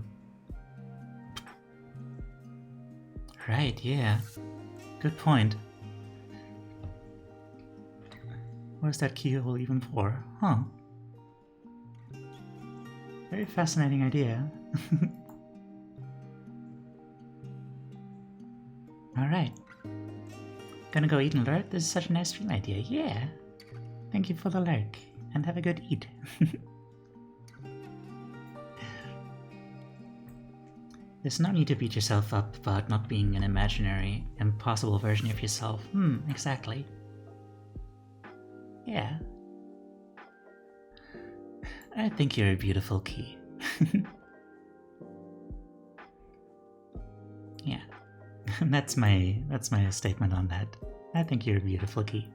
Right, yeah. Good point. What is that keyhole even for? Huh. Very fascinating idea. Alright. Gonna go eat and lurk? This is such a nice stream idea. Yeah. Thank you for the lurk. And have a good eat. There's no need to beat yourself up about not being an imaginary, impossible version of yourself. Exactly. Yeah. I think you're a beautiful key. Yeah. That's my statement on that. I think you're a beautiful key.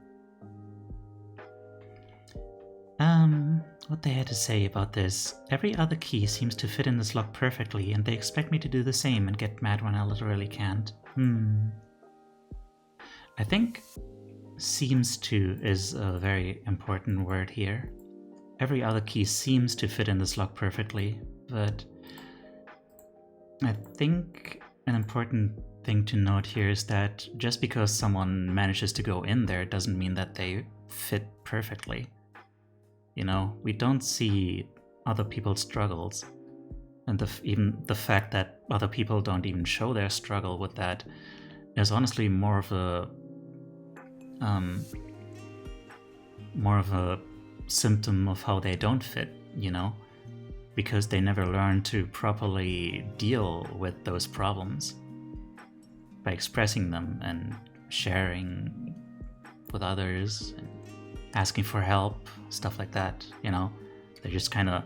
What they had to say about this. Every other key seems to fit in this lock perfectly, and they expect me to do the same and get mad when I literally can't. I think seems to is a very important word here. Every other key seems to fit in this lock perfectly, but I think an important thing to note here is that just because someone manages to go in there doesn't mean that they fit perfectly. You know, we don't see other people's struggles, and even the fact that other people don't even show their struggle with that is honestly more of a symptom of how they don't fit, you know, because they never learn to properly deal with those problems by expressing them and sharing with others and asking for help, stuff like that, you know. They just kind of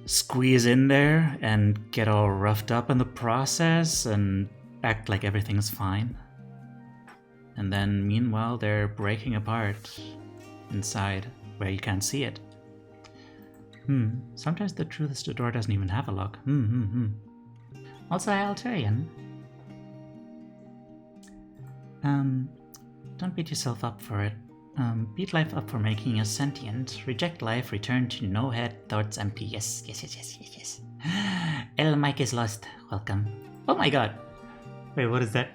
squeeze in there and get all roughed up in the process and act like everything's fine. And then meanwhile they're breaking apart inside where you can't see it. Sometimes the truth is the door doesn't even have a lock. Also, Altarian. Don't beat yourself up for it. Beat life up for making you sentient. Reject life, return to no head, thoughts empty. Yes. El Mike is lost. Welcome. Oh my god. Wait, what is that?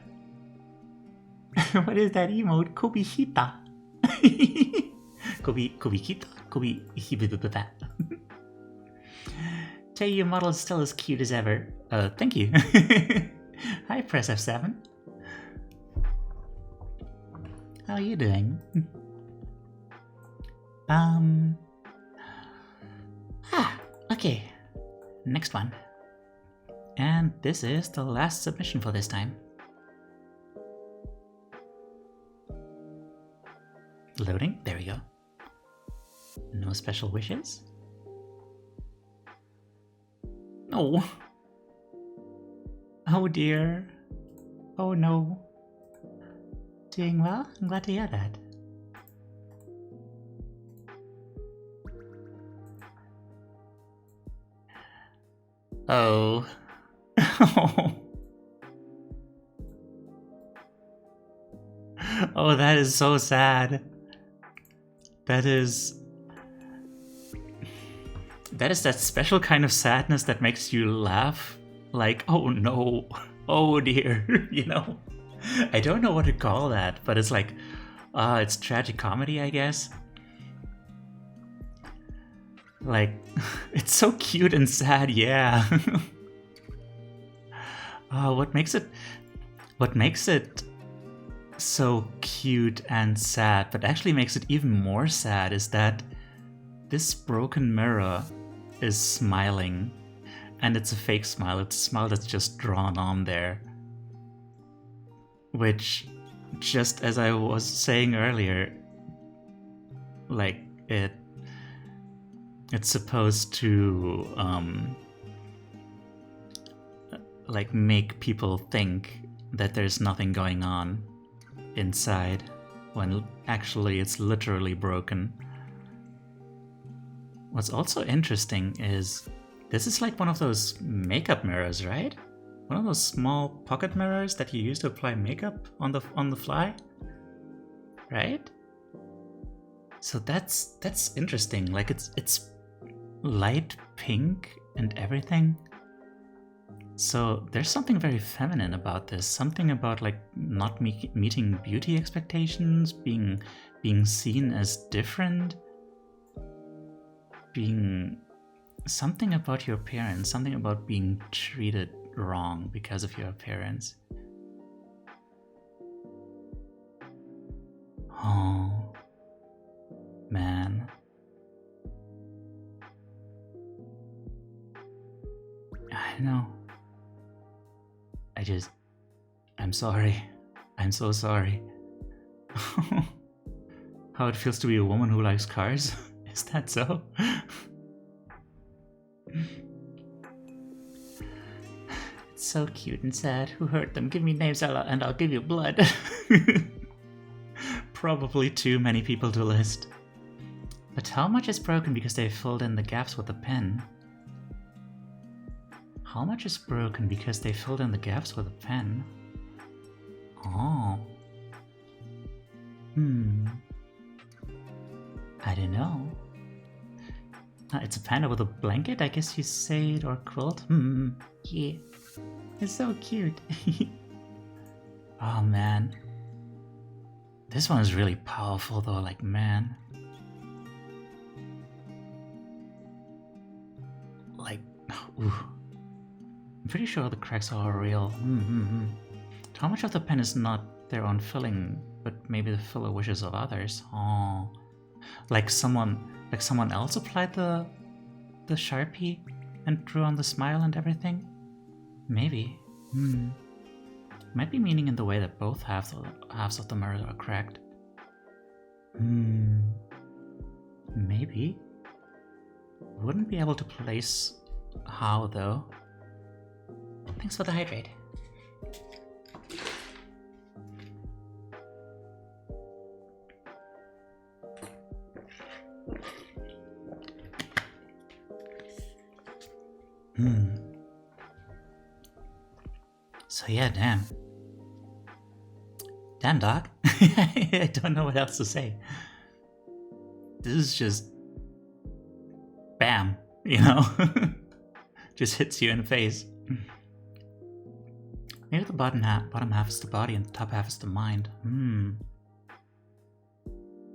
What is that emote? Kubihita. Kubikita? Kubihibibibita. Tell you, your model is still as cute as ever. Thank you. Hi, Press F7. How are you doing? Okay. Next one. And this is the last submission for this time. Loading. There we go. No special wishes? No. Oh dear. Oh no. Doing well? I'm glad to hear that. Oh. Oh, that is so sad. That is that special kind of sadness that makes you laugh. Like, oh no, oh dear, you know? I don't know what to call that, but it's like, it's tragic comedy, I guess. Like, it's so cute and sad, yeah. What makes it so cute and sad, but actually makes it even more sad, is that this broken mirror is smiling, and it's a fake smile. It's a smile that's just drawn on there, which, just as I was saying earlier, like it's supposed to like make people think that there's nothing going on inside, when actually it's literally broken. What's also interesting is this is like one of those makeup mirrors, right? One of those small pocket mirrors that you use to apply makeup on the fly, right? So that's interesting. Like it's light pink and everything. So there's something very feminine about this. Something about like not meeting beauty expectations, being seen as different, being something about your appearance, something about being treated wrong because of your appearance. Oh, man. I know. I'm sorry. I'm so sorry. How it feels to be a woman who likes cars? Is that so? It's so cute and sad. Who hurt them? Give me names and I'll give you blood. Probably too many people to list. But how much is broken because they filled in the gaps with a pen? How much is broken because they filled in the gaps with a pen? Oh. I don't know. It's a panda with a blanket, I guess you say it, or quilt? Yeah. It's so cute. Oh man. This one is really powerful though, like man. Like, ooh. I'm pretty sure the cracks are real. How much of the pen is not their own filling, but maybe the filler wishes of others? Oh. Like someone else applied the Sharpie and drew on the smile and everything? Maybe. Might be meaning in the way that both halves of the mirror are cracked. Maybe. Wouldn't be able to place how though. Thanks for the hydrate. So yeah, damn. Damn, dog. I don't know what else to say. This is just bam, you know? Just hits you in the face. Maybe the bottom half is the body and the top half is the mind.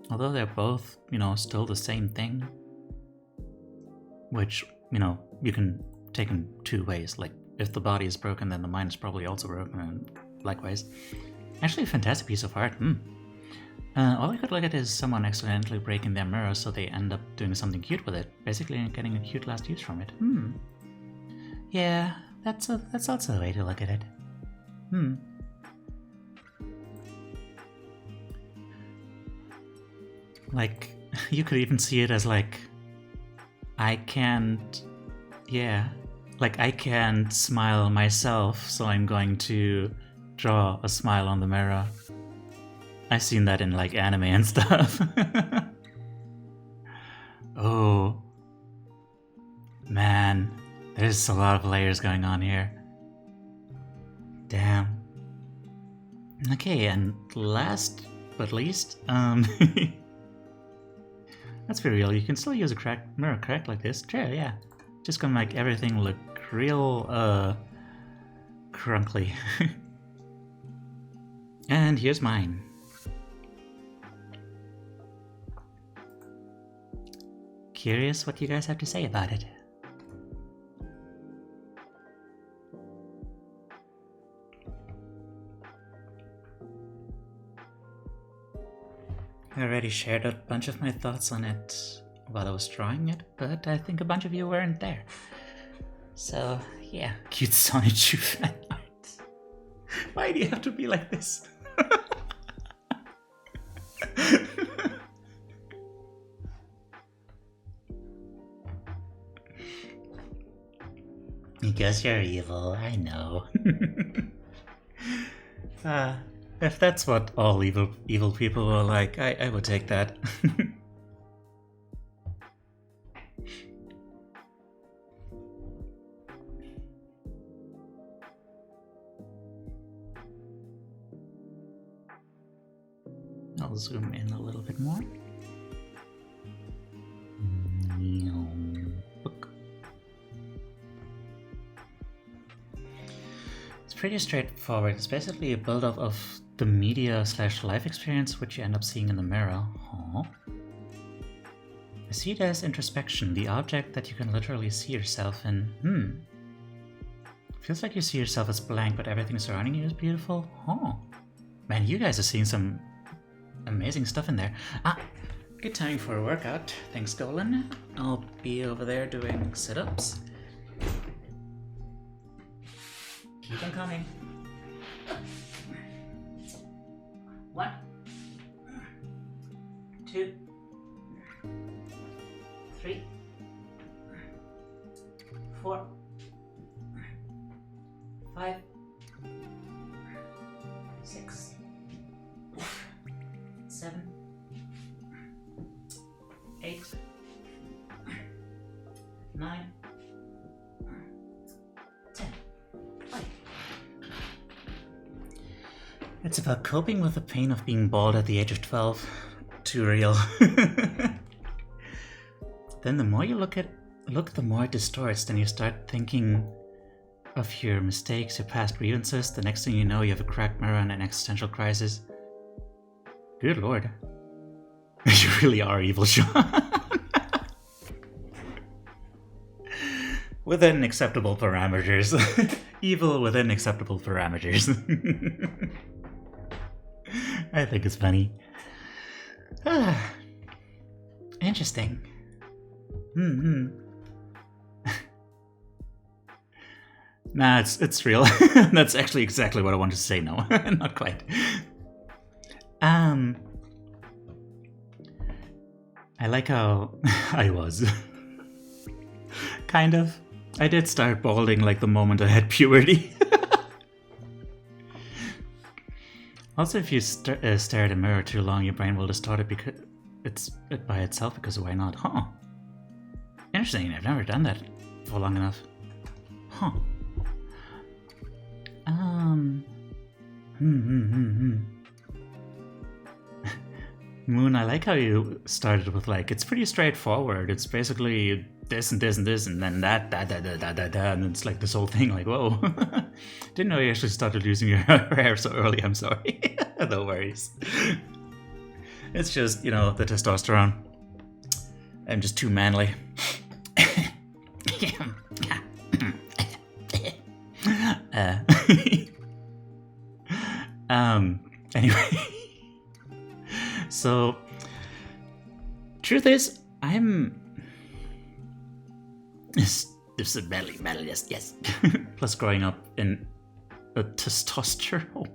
Although they're both, you know, still the same thing. Which, you know, you can take in two ways. Like, if the body is broken, then the mind is probably also broken, and likewise. Actually, a fantastic piece of art. All I could look at is someone accidentally breaking their mirror, so they end up doing something cute with it. Basically getting a cute last use from it. Yeah, that's also a way to look at it. Like, you could even see it as like, I can't smile myself, so I'm going to draw a smile on the mirror. I've seen that in like anime and stuff. Oh, man. There's a lot of layers going on here. Damn. Okay, and last but least, let's be real, you can still use a mirror crack like this. Sure, yeah. Just gonna make everything look real, crunkly. And here's mine. Curious what you guys have to say about it. I already shared a bunch of my thoughts on it while I was drawing it, but I think a bunch of you weren't there. So, yeah, cute ÇOʀᴄğɪ fan art. Why do you have to be like this? Because you're evil, I know. If that's what all evil people are like, I would take that. I'll zoom in a little bit more. It's pretty straightforward. It's basically a build-up of the media/life experience which you end up seeing in the mirror. Aww. I see it as introspection, the object that you can literally see yourself in. Feels like you see yourself as blank, but everything surrounding you is beautiful. Oh. Man, you guys are seeing some amazing stuff in there. Good timing for a workout. Thanks, Golan. I'll be over there doing sit-ups. Keep them coming. 1, 2, 3, 4, 5, 6, 7, 8, 9, 10. It's about coping with the pain of being bald at the age of 12. Too real. Then the more you look, the more it distorts. Then you start thinking of your mistakes, your past grievances. The next thing you know, you have a cracked mirror and an existential crisis. Good lord. You really are evil, Sean. Within acceptable parameters. Evil within acceptable parameters. I think it's funny. Interesting. Nah, it's real. That's actually exactly what I wanted to say. No, not quite. I like how I was. Kind of. I did start balding like the moment I had puberty. Also, if you stare at a mirror too long, your brain will distort it because it's by itself, because why not? Huh. Interesting, I've never done that for long enough. Huh. Moon, I like how you started with like, it's pretty straightforward. It's basically this and this and this and then that, and it's like this whole thing, like, whoa. Didn't know you actually started losing your hair so early, I'm sorry. No worries. It's just, you know, the testosterone. I'm just too manly. Anyway. So, truth is, this is badly, yes. Plus growing up in a testosterone.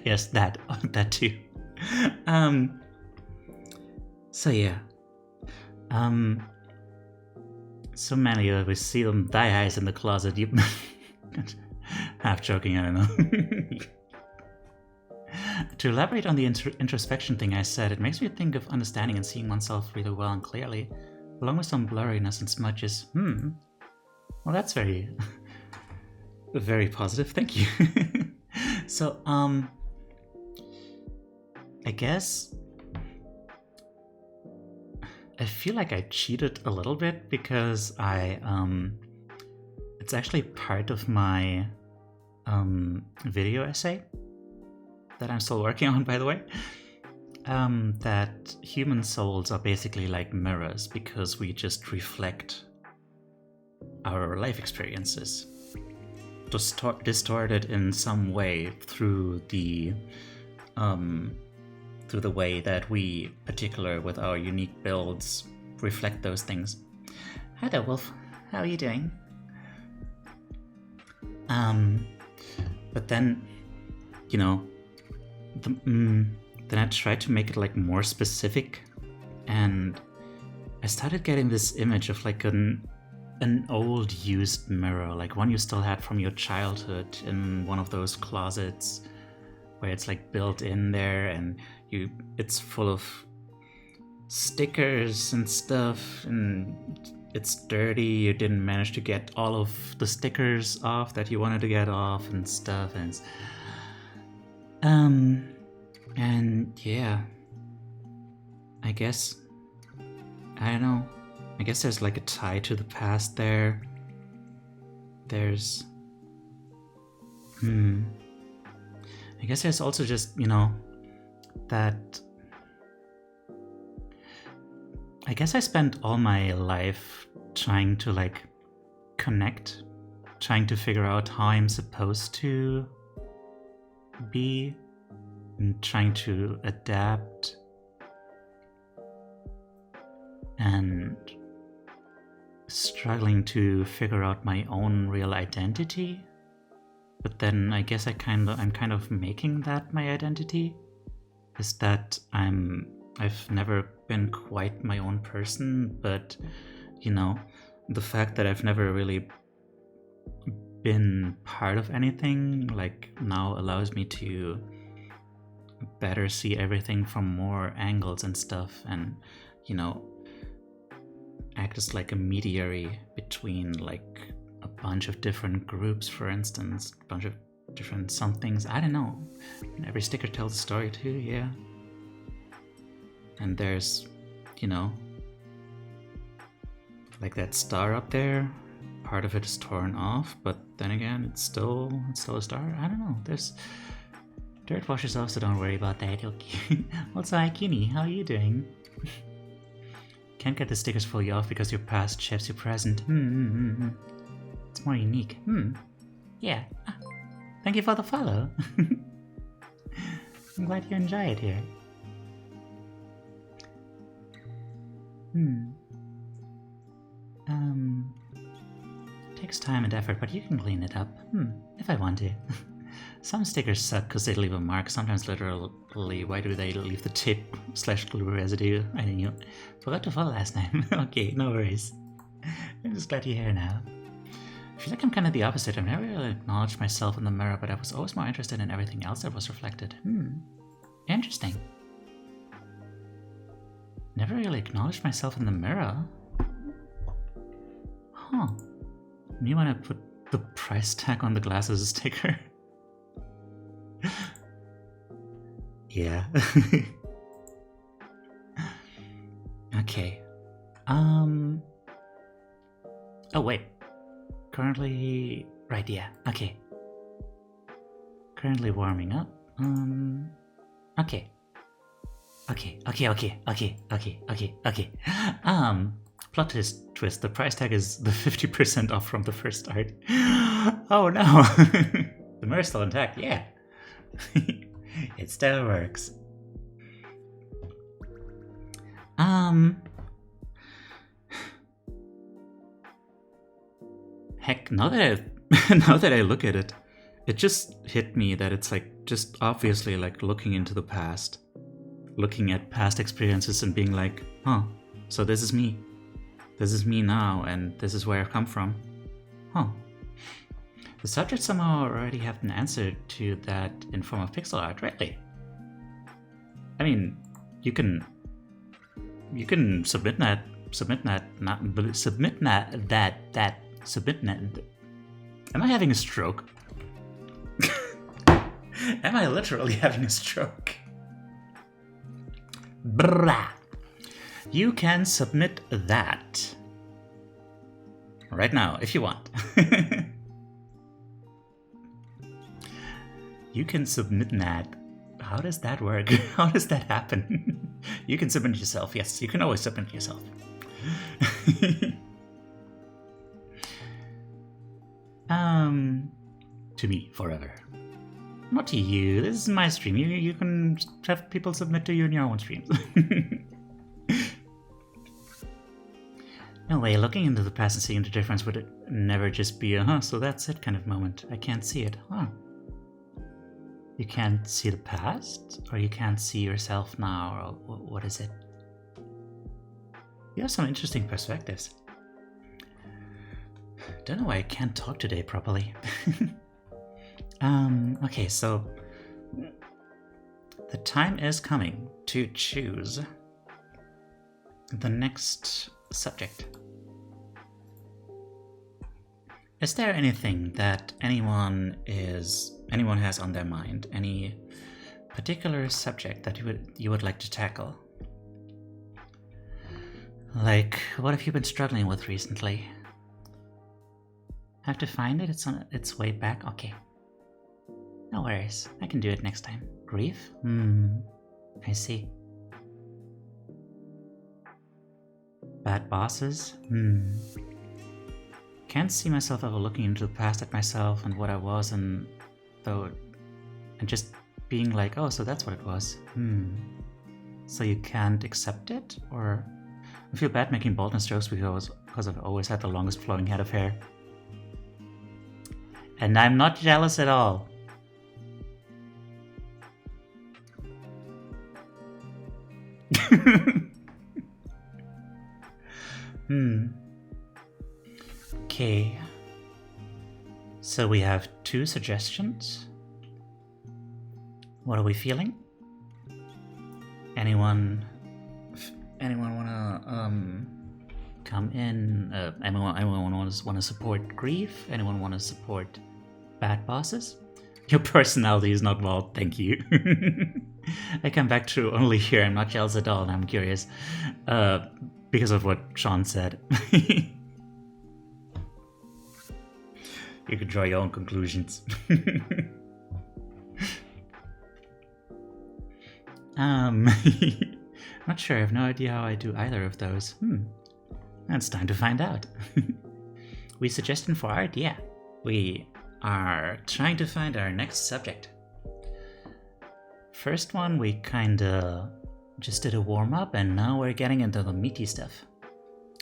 Yes, that too. So yeah. So many of us see them die eyes in the closet. Half joking, I don't know. To elaborate on the introspection thing I said, it makes me think of understanding and seeing oneself really well and clearly, along with some blurriness and smudges. Well, that's very, very positive. Thank you. So, I guess I feel like I cheated a little bit because it's actually part of my video essay that I'm still working on, by the way. That human souls are basically like mirrors because we just reflect our life experiences, distorted in some way through the way that we, particular with our unique builds, reflect those things. Hi there, Wolf. How are you doing? But then, you know, then I tried to make it like more specific, and I started getting this image of like an old used mirror, like one you still had from your childhood in one of those closets where it's like built in there, and it's full of stickers and stuff, and it's dirty. You didn't manage to get all of the stickers off that you wanted to get off and stuff, and yeah, I guess, I don't know, I guess there's like a tie to the past there. There's I guess there's also just, you know, that I guess I spent all my life trying to like connect, trying to figure out how I'm supposed to be, and trying to adapt and struggling to figure out my own real identity. But then I guess I'm kind of making that my identity, is that I've never been quite my own person, but you know, the fact that I've never really been part of anything like now allows me to better see everything from more angles and stuff, and you know, act as like a mediary between like a bunch of different groups, for instance, a bunch of different somethings, I don't know, and every sticker tells a story too, yeah. And there's, you know, like that star up there, part of it is torn off, but then again, it's still a star. I don't know, there's dirt washes off, so don't worry about that. Okay. Also, hi Kini, how are you doing? Can't get the stickers fully off because your past shapes your present. It's more unique. Yeah. Thank you for the follow. I'm glad you enjoy it here. Takes time and effort, but you can clean it up. If I want to. Some stickers suck because they leave a mark. Sometimes literally, why do they leave the tape/glue residue? I don't know. Forgot to follow last time. Okay, no worries. I'm just glad you're here now. I feel like I'm kind of the opposite. I've never really acknowledged myself in the mirror, but I was always more interested in everything else that was reflected. Interesting. Never really acknowledged myself in the mirror. Huh. Me when I put the price tag on the glasses sticker. Yeah. Okay. Oh wait. Currently, right, yeah. Okay. Currently warming up. Okay. Okay. Plot twist. The price tag is the 50% off from the first art. Oh no. The mirror's still intact, yeah. It still works. Heck, now that I look at it, it just hit me that it's like just obviously like looking into the past, looking at past experiences and being like, huh, so this is me. This is me now, and this is where I've come from. Huh. The subject somehow already have an answer to that in form of pixel art, really. I mean, you can submit that submit net. Am I having a stroke? Am I literally having a stroke? Brah. You can submit that right now if you want. You can submit that. How does that work? How does that happen? You can submit yourself. Yes, you can always submit yourself. To me, forever. Not to you. This is my stream. You can have people submit to you in your own streams. No way, looking into the past and seeing the difference would it never just be a huh, so that's it kind of moment. I can't see it. Huh. You can't see the past? Or you can't see yourself now? Or what is it? You have some interesting perspectives. Don't know why I can't talk today properly. Okay, so the time is coming to choose the next subject. Is there anything that anyone has on their mind? Any particular subject that you would like to tackle? Like, what have you been struggling with recently? Have to find it? It's on its way back? Okay. No worries. I can do it next time. Grief? I see. Bad bosses? Can't see myself ever looking into the past at myself and what I was and just being like, oh, so that's what it was. So you can't accept it? Or I feel bad making boldness jokes because I've always had the longest flowing head of hair. And I'm not jealous at all. Okay. So we have 2 suggestions. What are we feeling? Anyone wanna come in? Anyone wanna support grief? Anyone wanna support bad bosses? Your personality is not wild, thank you. I come back to only here. I'm not jealous at all, and I'm curious because of what Sean said. You can draw your own conclusions. Not sure. I have no idea how I do either of those. It's time to find out. We suggesting for art? Yeah. We are trying to find our next subject. First one, we kinda just did a warm-up, and now we're getting into the meaty stuff.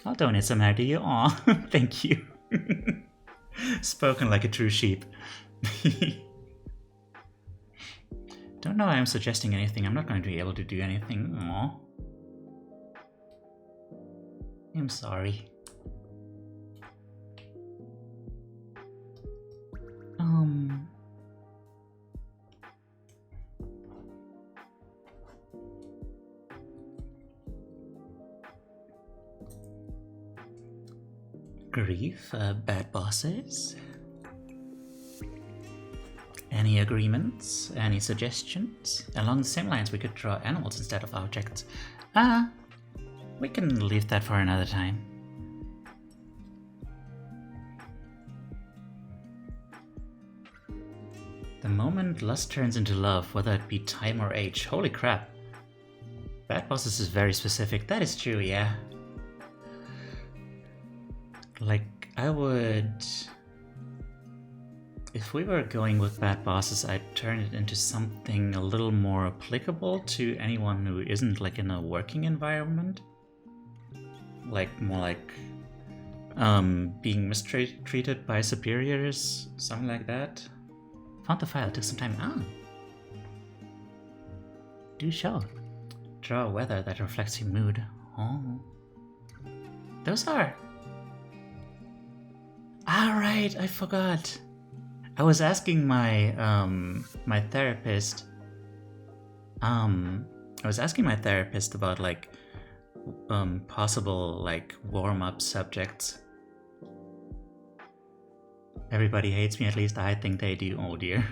I'll donate some hair to you. Aw, thank you. Spoken like a true sheep. Don't know why I'm suggesting anything. I'm not going to be able to do anything. Aw. I'm sorry. Grief, bad bosses. Any agreements? Any suggestions? Along the same lines, we could draw animals instead of objects. We can leave that for another time. The moment lust turns into love, whether it be time or age. Holy crap. Bad bosses is very specific. That is true, yeah. Like, I would... If we were going with bad bosses, I'd turn it into something a little more applicable to anyone who isn't like in a working environment. Like, more like being mistreated by superiors, something like that. Found the file, took some time. Do show. Draw weather that reflects your mood. Oh. Those are... Alright, I forgot. I was asking my my therapist. I was asking my therapist about like possible like warm-up subjects. Everybody hates me, at least I think they do. Oh dear.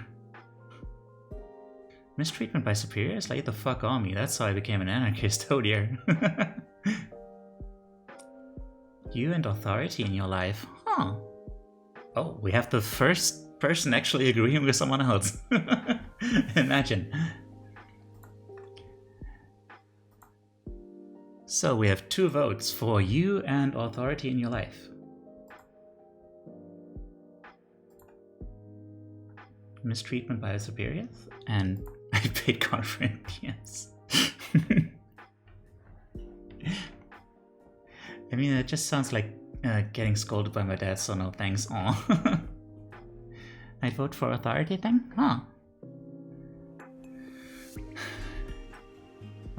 Mistreatment by superiors? Lay the fuck on me. That's how I became an anarchist. Oh dear. You and authority in your life. Huh. Oh, we have the first person actually agreeing with someone else. Imagine. So we have 2 votes for you and authority in your life. Mistreatment by superiors and I paid conference. Yes. I mean, it just sounds like getting scolded by my dad, so no thanks. Aw. I'd vote for authority thing? Huh.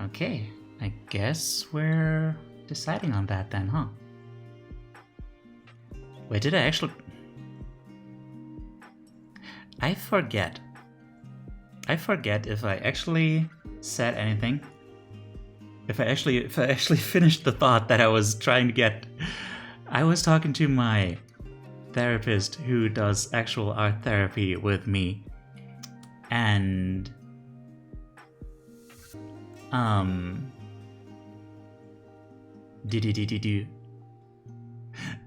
Okay, I guess we're deciding on that then, huh? Wait, did I actually... I forget if I actually said anything. If I actually finished the thought that I was trying to get. I was talking to my therapist who does actual art therapy with me. And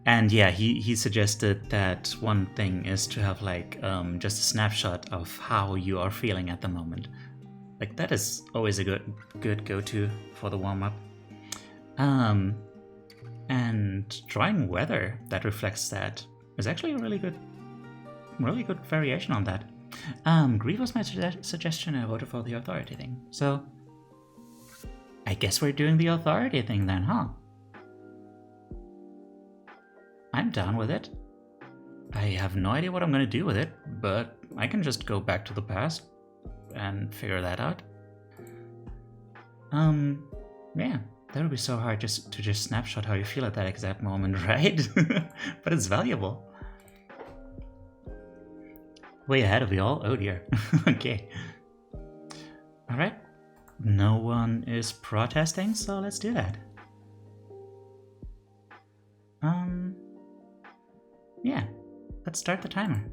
and yeah, he suggested that one thing is to have like just a snapshot of how you are feeling at the moment. Like that is always a good go-to for the warm-up. And drawing weather that reflects that is actually a really good variation on that. Grief was my suggestion, and I voted for the authority thing. So I guess we're doing the authority thing then, huh? I'm down with it. I have no idea what I'm gonna do with it, but I can just go back to the past and figure that out. Yeah, that would be so hard to just snapshot how you feel at that exact moment, right? But it's valuable. Way ahead of y'all. Oh dear. Okay. All right. No one is protesting, so let's do that. Yeah, let's start the timer.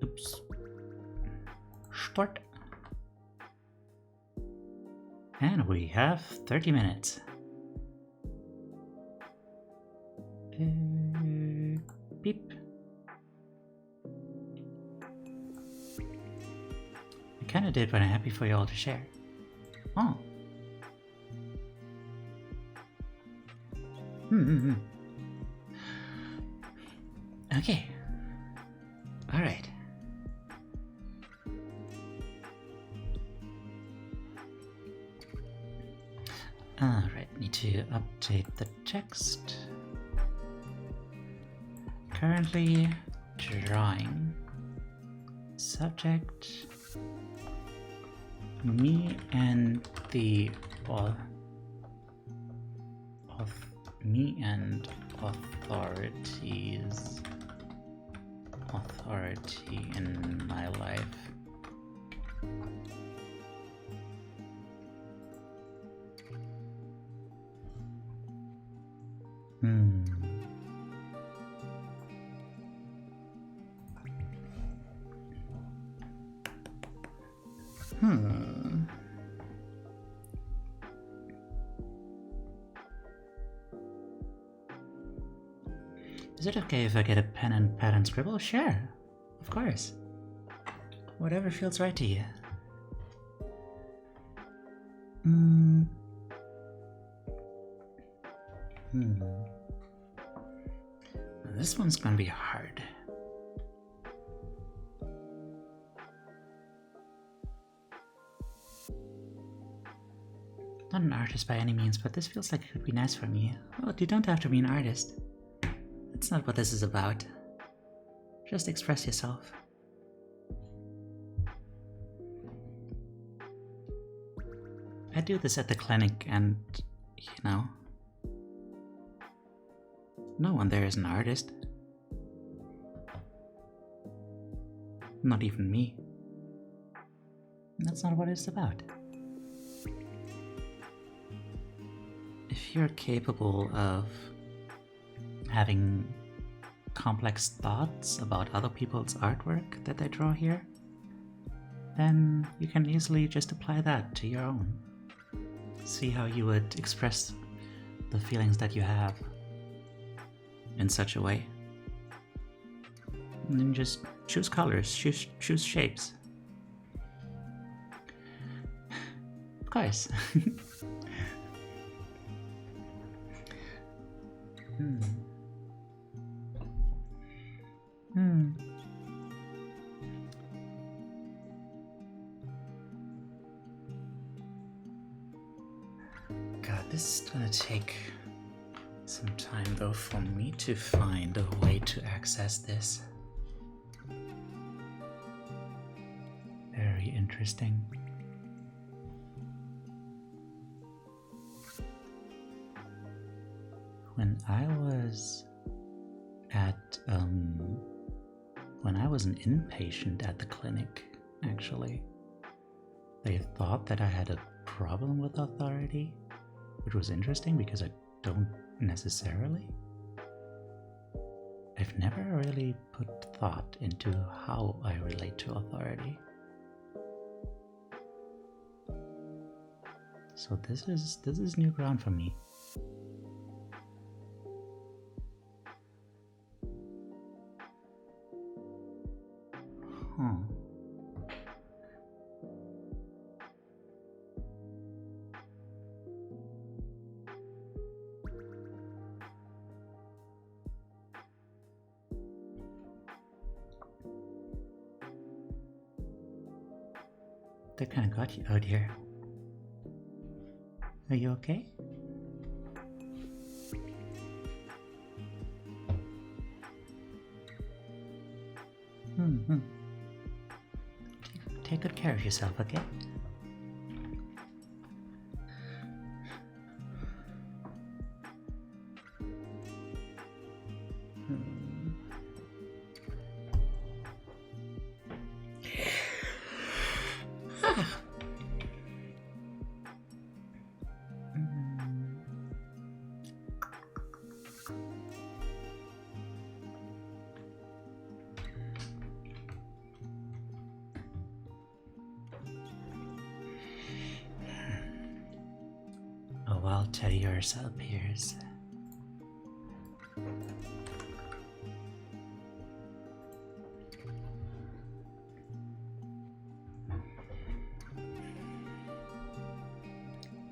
Oops. Start. And we have 30 minutes. Beep. I kinda did, but I'm happy for you all to share. Oh. Okay. All right. All right, need to update the text. Currently drawing. Subject. Me and the me and authority in my life. Is it okay if I get a pen and pad and scribble? Sure, of course. Whatever feels right to you. This one's gonna be hard. Not an artist by any means, but this feels like it could be nice for me. Well, you don't have to be an artist. That's not what this is about. Just express yourself. I do this at the clinic and, you know, no one there is an artist. Not even me. That's not what it's about. you're capable of having complex thoughts about other people's artwork that they draw here, then you can easily just apply that to your own. See how you would express the feelings that you have in such a way. And then just choose colors, choose shapes. Of course. God, this is gonna take some time though for me to find a way to access this. Very interesting. When I was an inpatient at the clinic, actually, they thought that I had a problem with authority, which was interesting because I don't necessarily. I've never really put thought into how I relate to authority. So this is new ground for me. Huh. They kind of got you out here. Are you okay? Take good care of yourself, okay? While teddy yours appears.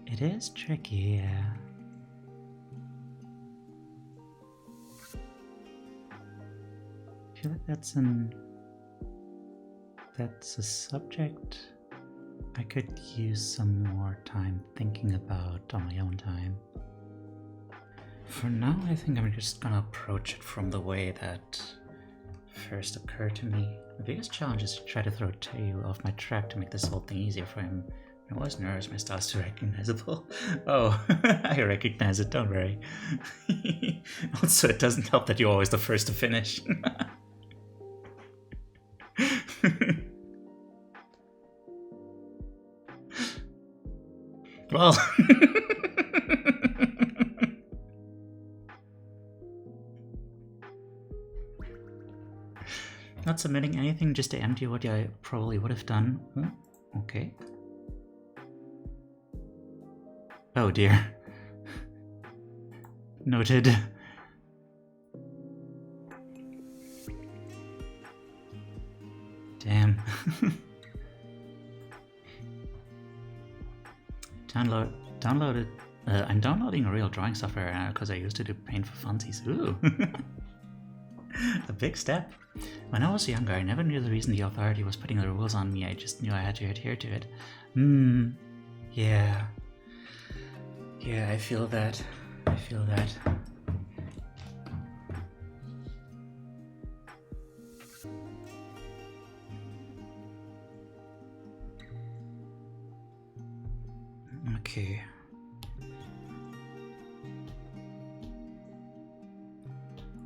It is tricky, yeah. I feel like that's a subject I could use some more time thinking about on my own time. For now, I think I'm just gonna approach it from the way that first occurred to me. The biggest challenge is to try to throw Teo off my track to make this whole thing easier for him. I was nervous, my style's too recognizable. Oh, I recognize it, don't worry. Also, it doesn't help that you're always the first to finish. Well, not submitting anything just to empty what I probably would have done. Oh, okay. Oh dear. Noted. Damn. Downloaded. I'm downloading a real drawing software now because I used to do paint for funsies. Ooh. A big step. When I was younger, I never knew the reason the authority was putting the rules on me. I just knew I had to adhere to it. Yeah. Yeah, I feel that. I feel that. Okay.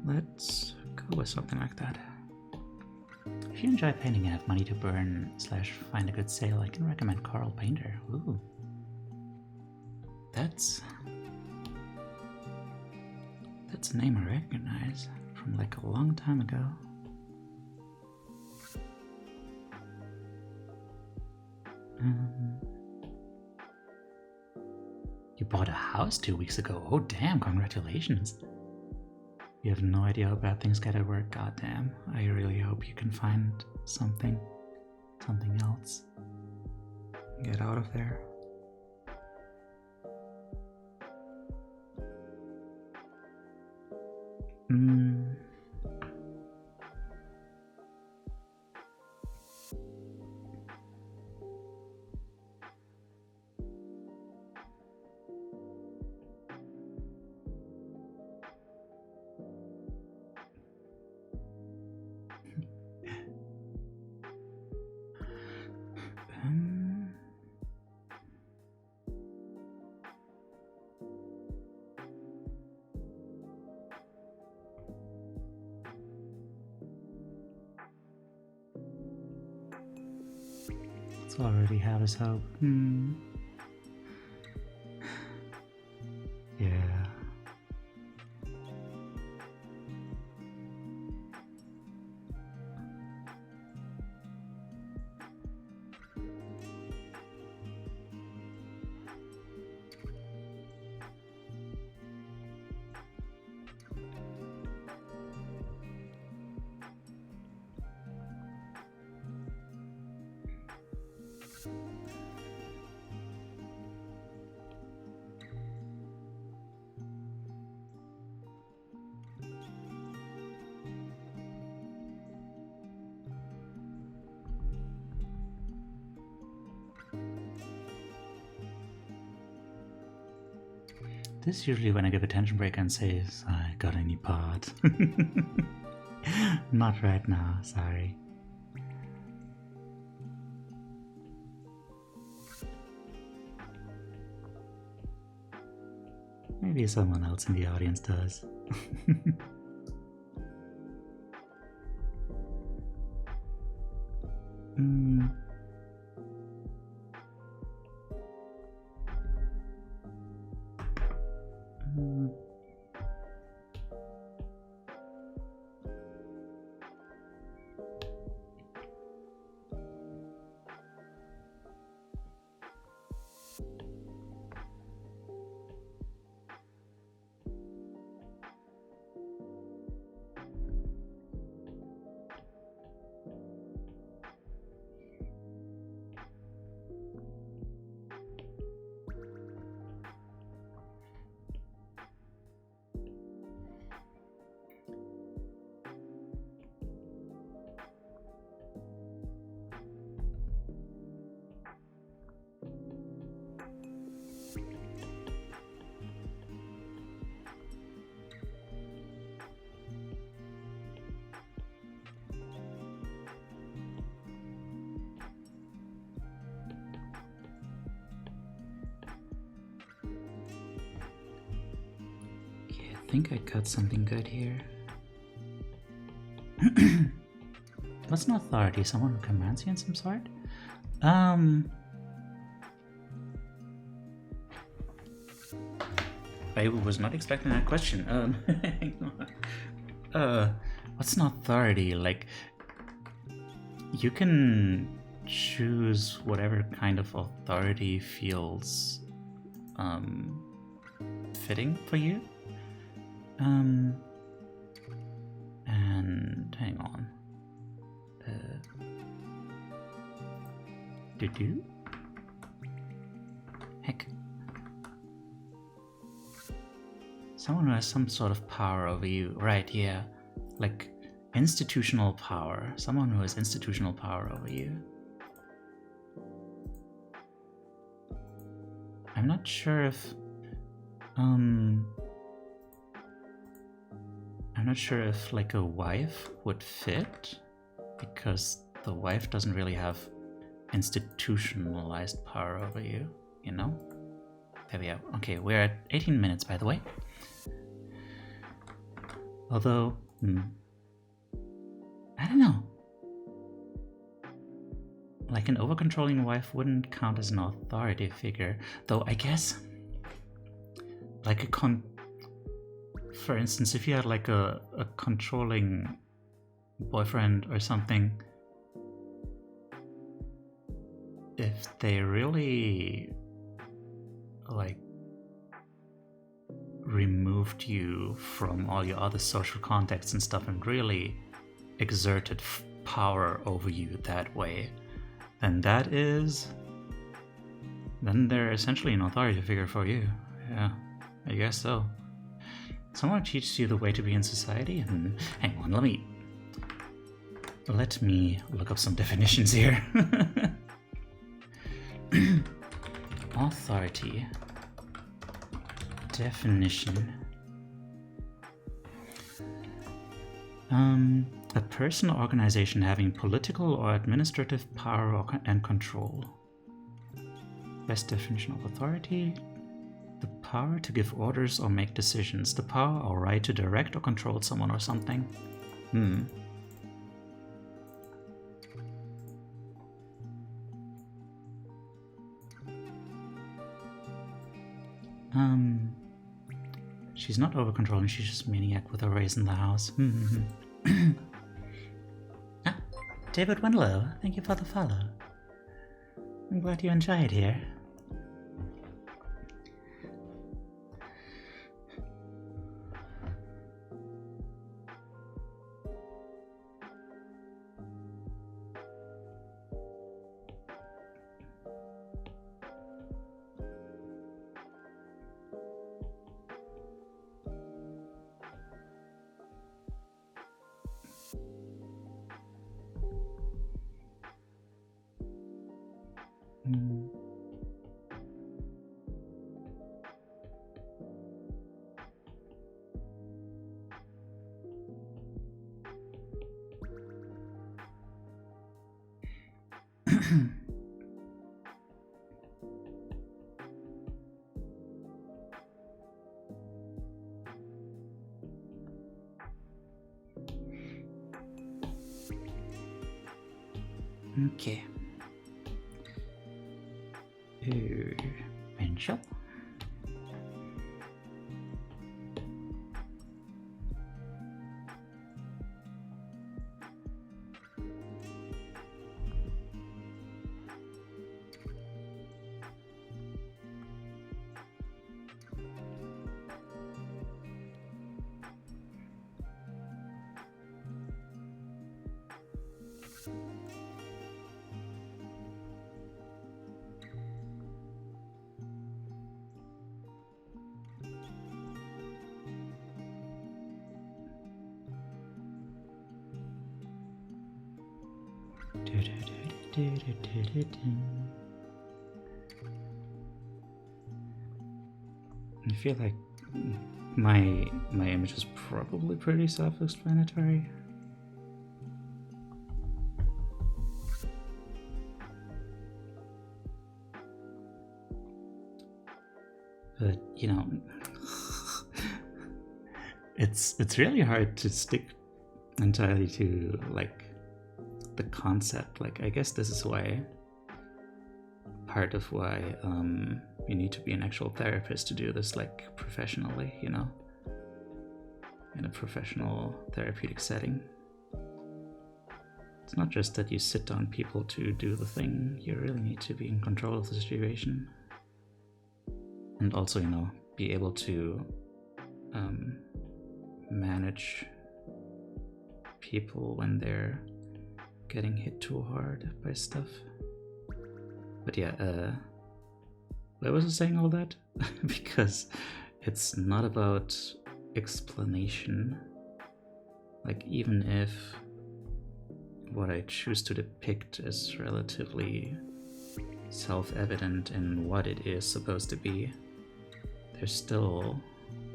Let's go with something like that. If you enjoy painting and have money to burn / find a good sale, I can recommend Carl Painter. Ooh. That's That's a name I recognize from like a long time ago. You bought a house 2 weeks ago. Oh damn, congratulations. You have no idea how bad things get at work. Goddamn. I really hope you can find something else. Get out of there. Let's already have his hope. Yeah. This is usually when I give a tension break and say, I got any part. Not right now, sorry. Maybe someone else in the audience does. I think I got something good here. What's an authority? Someone who commands you in some sort? I was not expecting that question. What's an authority? Like, you can choose whatever kind of authority feels fitting for you. And hang on. Heck. Someone who has some sort of power over you. Right, yeah. Like institutional power. Someone who has institutional power over you. I'm not sure if I'm not sure if like a wife would fit, because the wife doesn't really have institutionalized power over you, you know? There we go. Okay, we're at 18 minutes, by the way. Although, I don't know. Like an over-controlling wife wouldn't count as an authority figure, though I guess like for instance, if you had like a controlling boyfriend or something, if they really like removed you from all your other social contacts and stuff and really exerted power over you that way, then they're essentially an authority figure for you. Yeah, I guess so. Someone teaches you the way to be in society, and hang on, let me look up some definitions here. Authority definition. A person or organization having political or administrative power and control. Best definition of authority: the power to give orders or make decisions, the power or right to direct or control someone or something. She's not over-controlling, she's just a maniac with a raise in the house. David Winlow, thank you for the follow. I'm glad you enjoy it here. Okay. Mention. I feel like my image is probably pretty self-explanatory. But you know, it's really hard to stick entirely to like the concept. Like, I guess this is why part of why you need to be an actual therapist to do this, like, professionally, you know, in a professional therapeutic setting. It's not just that you sit down people to do the thing, you really need to be in control of the situation. And also, you know, be able to manage people when they're getting hit too hard by stuff. But yeah, why was I saying all that? Because it's not about explanation. Like, even if what I choose to depict is relatively self-evident in what it is supposed to be, there's still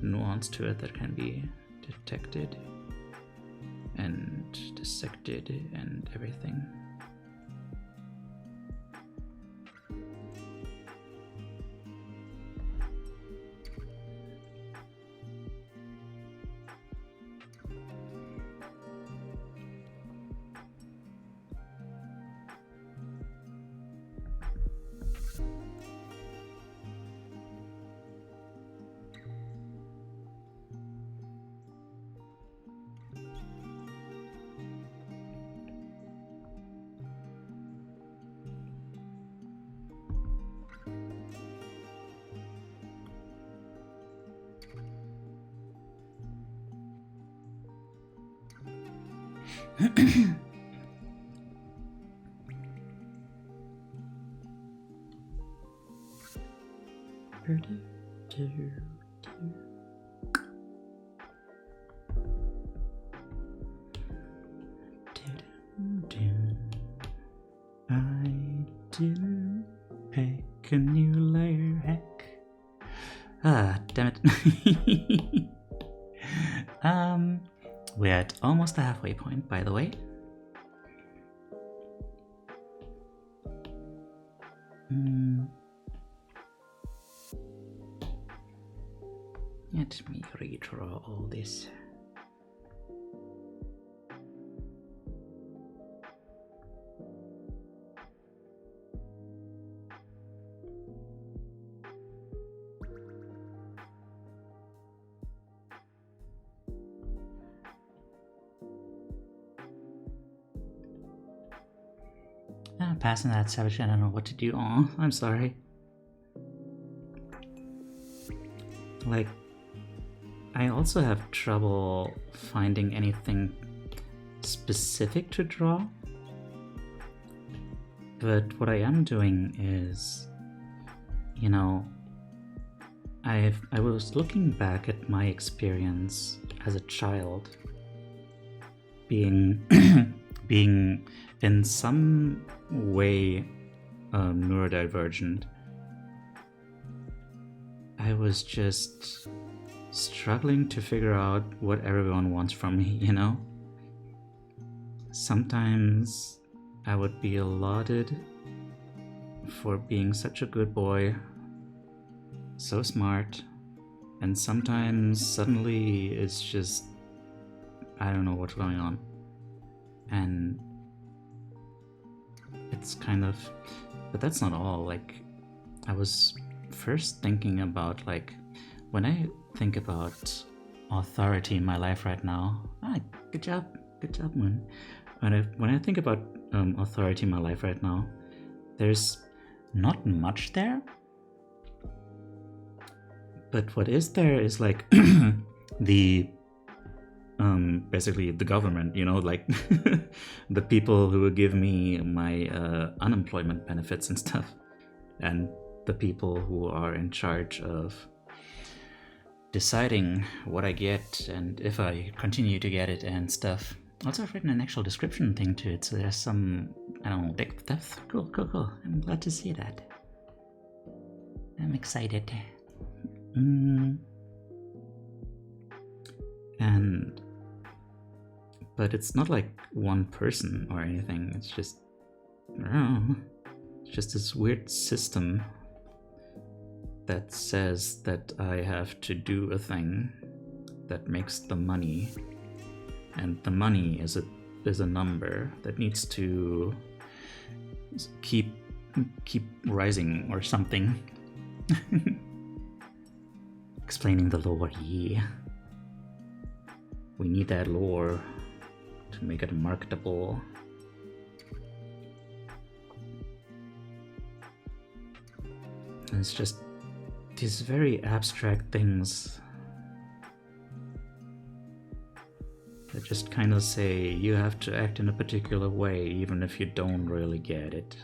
nuance to it that can be detected and dissected and everything. I didn't pick a new layer, heck. Ah, damn it. We're at almost the halfway point, by the way. Let me redraw all this. Passing that, Savage, I don't know what to do. Aw, I'm sorry. Like, I also have trouble finding anything specific to draw. But what I am doing is, you know, I was looking back at my experience as a child, being being in some way neurodivergent. I was just struggling to figure out what everyone wants from me, you know? Sometimes I would be lauded for being such a good boy, so smart, and sometimes suddenly it's just, I don't know what's going on. And it's kind of, but that's not all. Like, I was first thinking about, like, when I think about authority in my life right now. Good job, Moon. When I think about authority in my life right now, there's not much there. But what is there is like the basically the government, you know, like the people who will give me my unemployment benefits and stuff, and the people who are in charge of deciding what I get and if I continue to get it and stuff. Also, I've written an actual description thing to it, so there's some, I don't know, depth. Cool. I'm glad to see that. I'm excited. But it's not like one person or anything. It's just, I don't know, it's just this weird system that says that I have to do a thing that makes the money, and the money is a number that needs to keep rising or something. Explaining the lore, yeah. We need that lore to make it marketable. And it's just these very abstract things that just kind of say you have to act in a particular way even if you don't really get it.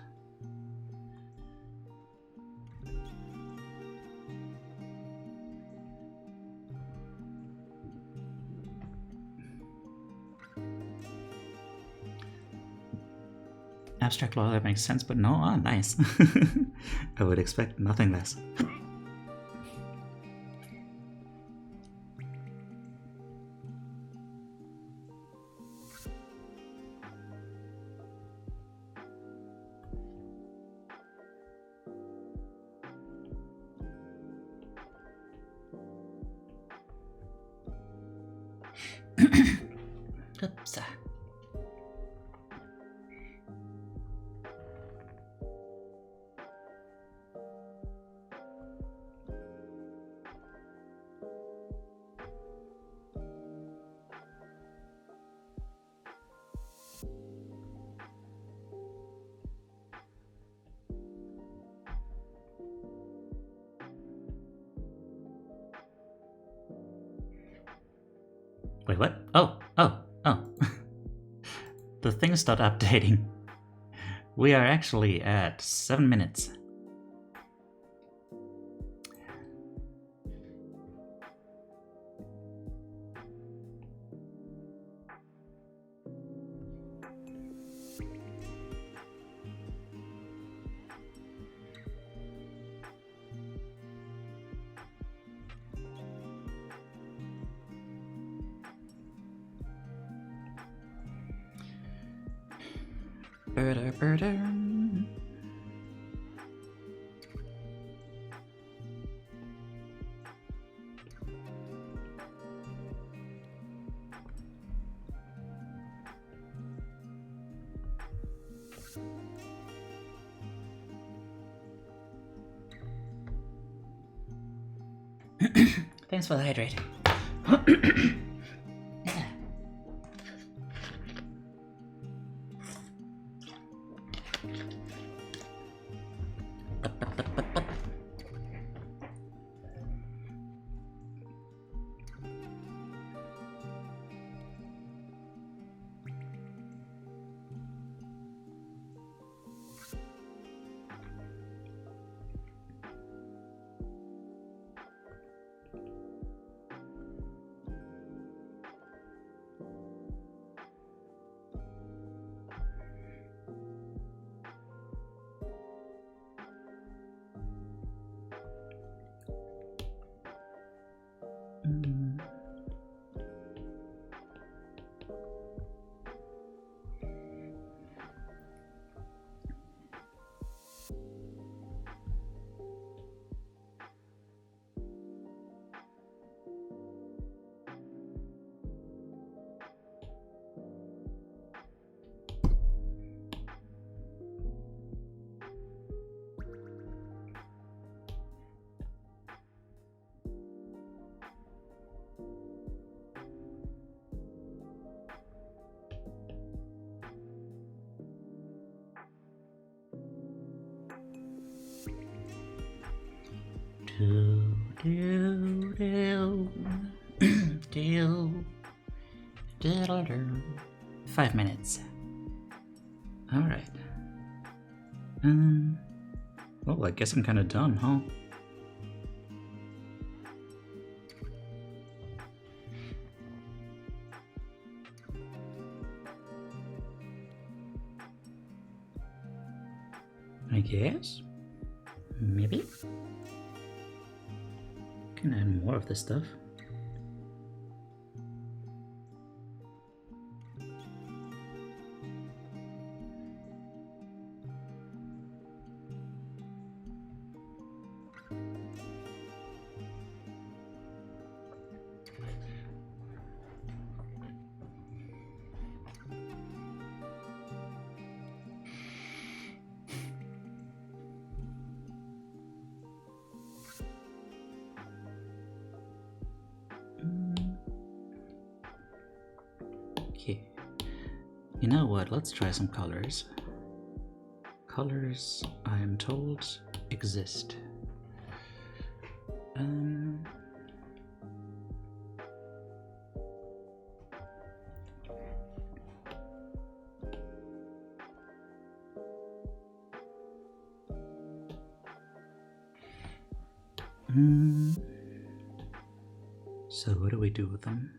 Abstract law, that makes sense, but no, nice. I would expect nothing less. Oops. Wait, what? Oh. the thing stopped updating. We are actually at 7 minutes. Thanks for the hydrate. Diddle-doo. 5 minutes. Alright. Well, I guess I'm kinda done, huh? I guess? Maybe? Can add more of this stuff. Okay, you know what, let's try some colors. Colors, I am told, exist. So what do we do with them?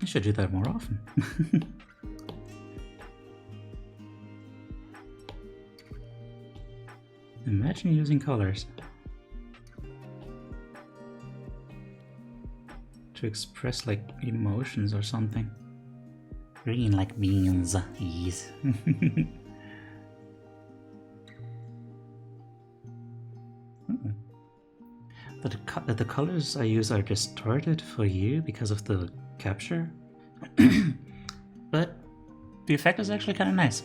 I should do that more often. Imagine using colors to express like emotions or something. Green like beans, yes. the colors I use are distorted for you because of the capture, but the effect is actually kind of nice.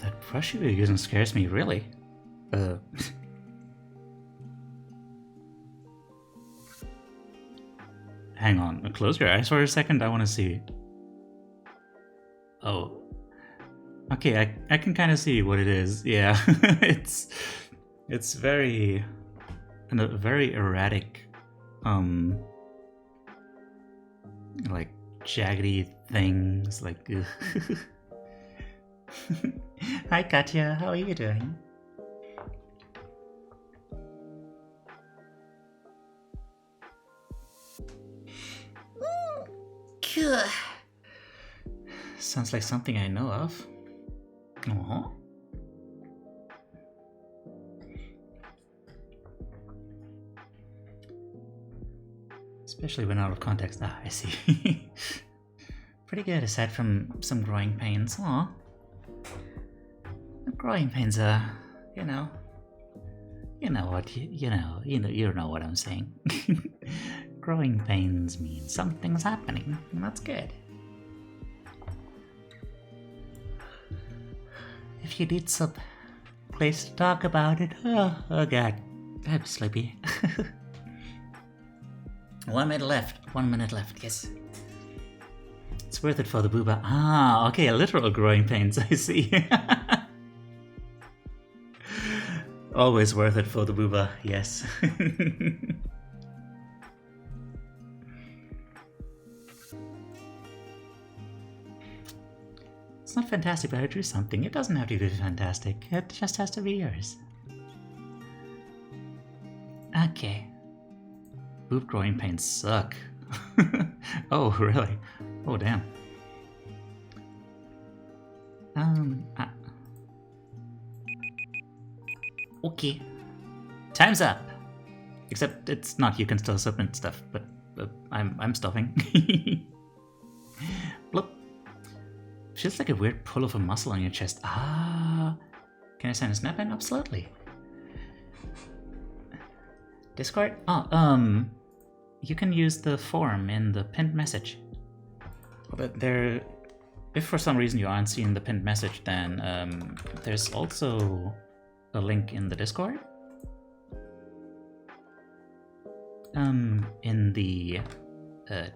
That brush you were using scares me, really. Hang on, close your eyes for a second, I want to see. Oh. Okay, I can kind of see what it is. Yeah, it's very erratic, like jaggedy things. Like, hi Katya, how are you doing? Sounds like something I know of. Aww. Especially when out of context. Ah, I see. Pretty good, aside from some growing pains. Aw. Growing pains are, you know what, you know what I'm saying. Growing pains mean something's happening, and that's good. If you need some place to talk about it, oh god, I'm sleepy. 1 minute left. 1 minute left. Yes. It's worth it for the booba. Ah, okay, literal growing pains. I see. Always worth it for the booba. Yes. It's not fantastic, but I drew something. It doesn't have to be fantastic. It just has to be yours. Okay. Boob growing pains suck. Oh, really? Oh, damn. Okay. Time's up. Except it's not. You can still submit stuff, but I'm stopping. Bloop. Feels like a weird pull of a muscle on your chest. Ah. Can I send a snap in? Absolutely. Discord? Oh, you can use the form in the pinned message. But there, if for some reason you aren't seeing the pinned message, then there's also a link in the Discord. In the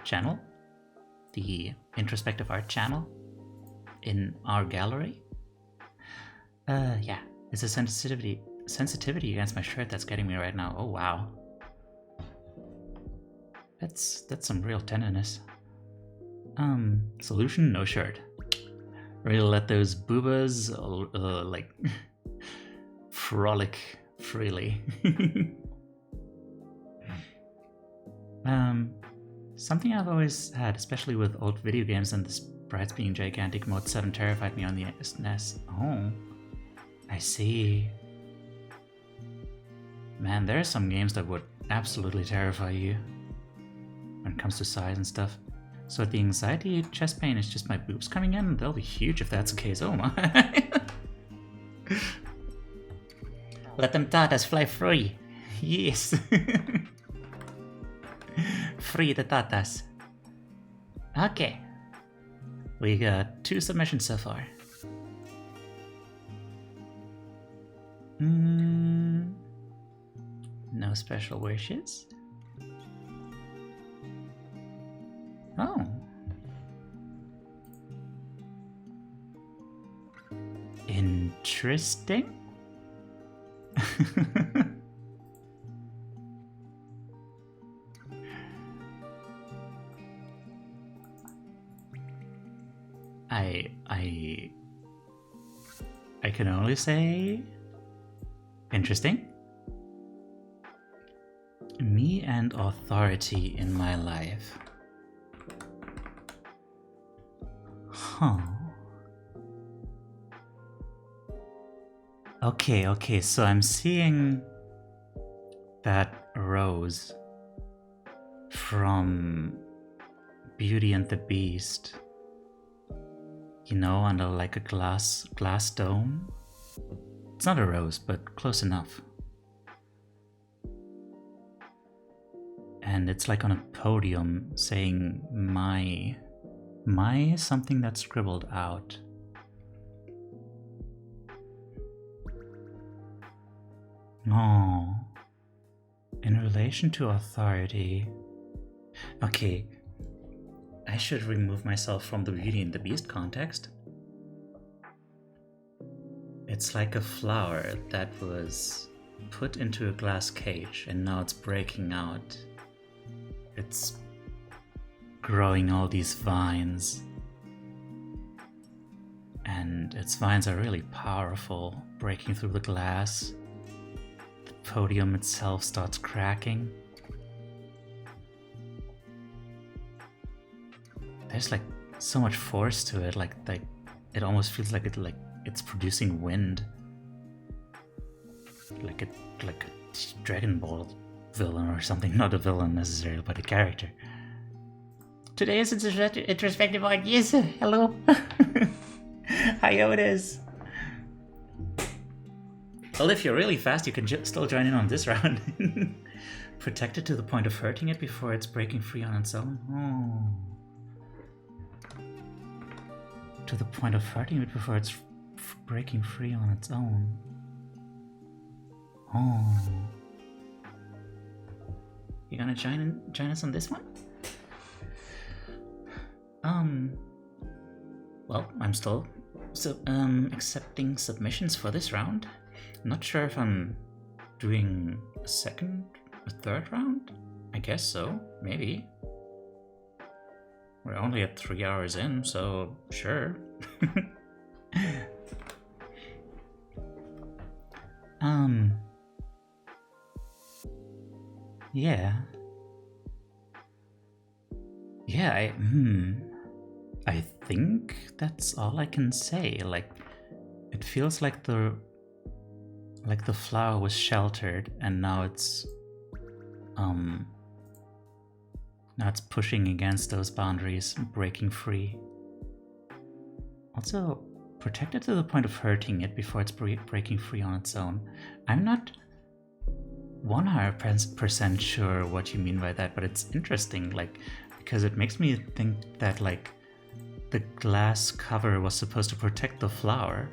channel, the Introspective Art channel, in our gallery. Yeah, it's a sensitivity against my shirt that's getting me right now. Oh wow, that's some real tenderness. Solution: no shirt. Ready to let those boobas like frolic freely. Something I've always had, especially with old video games and the sprites being gigantic, Mode 7 terrified me on the SNES. Oh, I see. Man, there are some games that would absolutely terrify you when it comes to size and stuff. So the anxiety chest pain is just my boobs coming in? They'll be huge if that's the case. Oh my. Let them tatas fly free. Yes. Free the tatas. Okay. We got 2 submissions so far. No special wishes. Oh. Interesting. I can only say interesting. Me and authority in my life. Huh. Okay, so I'm seeing that rose from Beauty and the Beast. you know, under like a glass dome. It's not a rose, but close enough. And it's like on a podium saying my is something that's scribbled out. Oh, in relation to authority. Okay, I should remove myself from the Beauty and the Beast context. It's like a flower that was put into a glass cage and now it's breaking out. It's growing all these vines. And its vines are really powerful, breaking through the glass. The podium itself starts cracking. There's like so much force to it, like it almost feels like it's producing wind, like a Dragon Ball villain or something. Not a villain necessarily, but a character. Today is Introspective Art. Yes, hello. Hi, it is. Well, if you're really fast, you can still join in on this round. Protect it to the point of hurting it before it's breaking free on its own. Oh. To the point of hurting it before it's breaking free on its own. Oh. You gonna join us on this one? Well, I'm still accepting submissions for this round. I'm not sure if I'm doing a third round? I guess so, maybe. We're only at 3 hours in, so sure. Yeah, I think that's all I can say. Like, it feels like the flower was sheltered and now it's pushing against those boundaries, breaking free. Also, protect it to the point of hurting it before it's breaking free on its own. I'm not 100% sure what you mean by that, but it's interesting, like, because it makes me think that, like, the glass cover was supposed to protect the flower,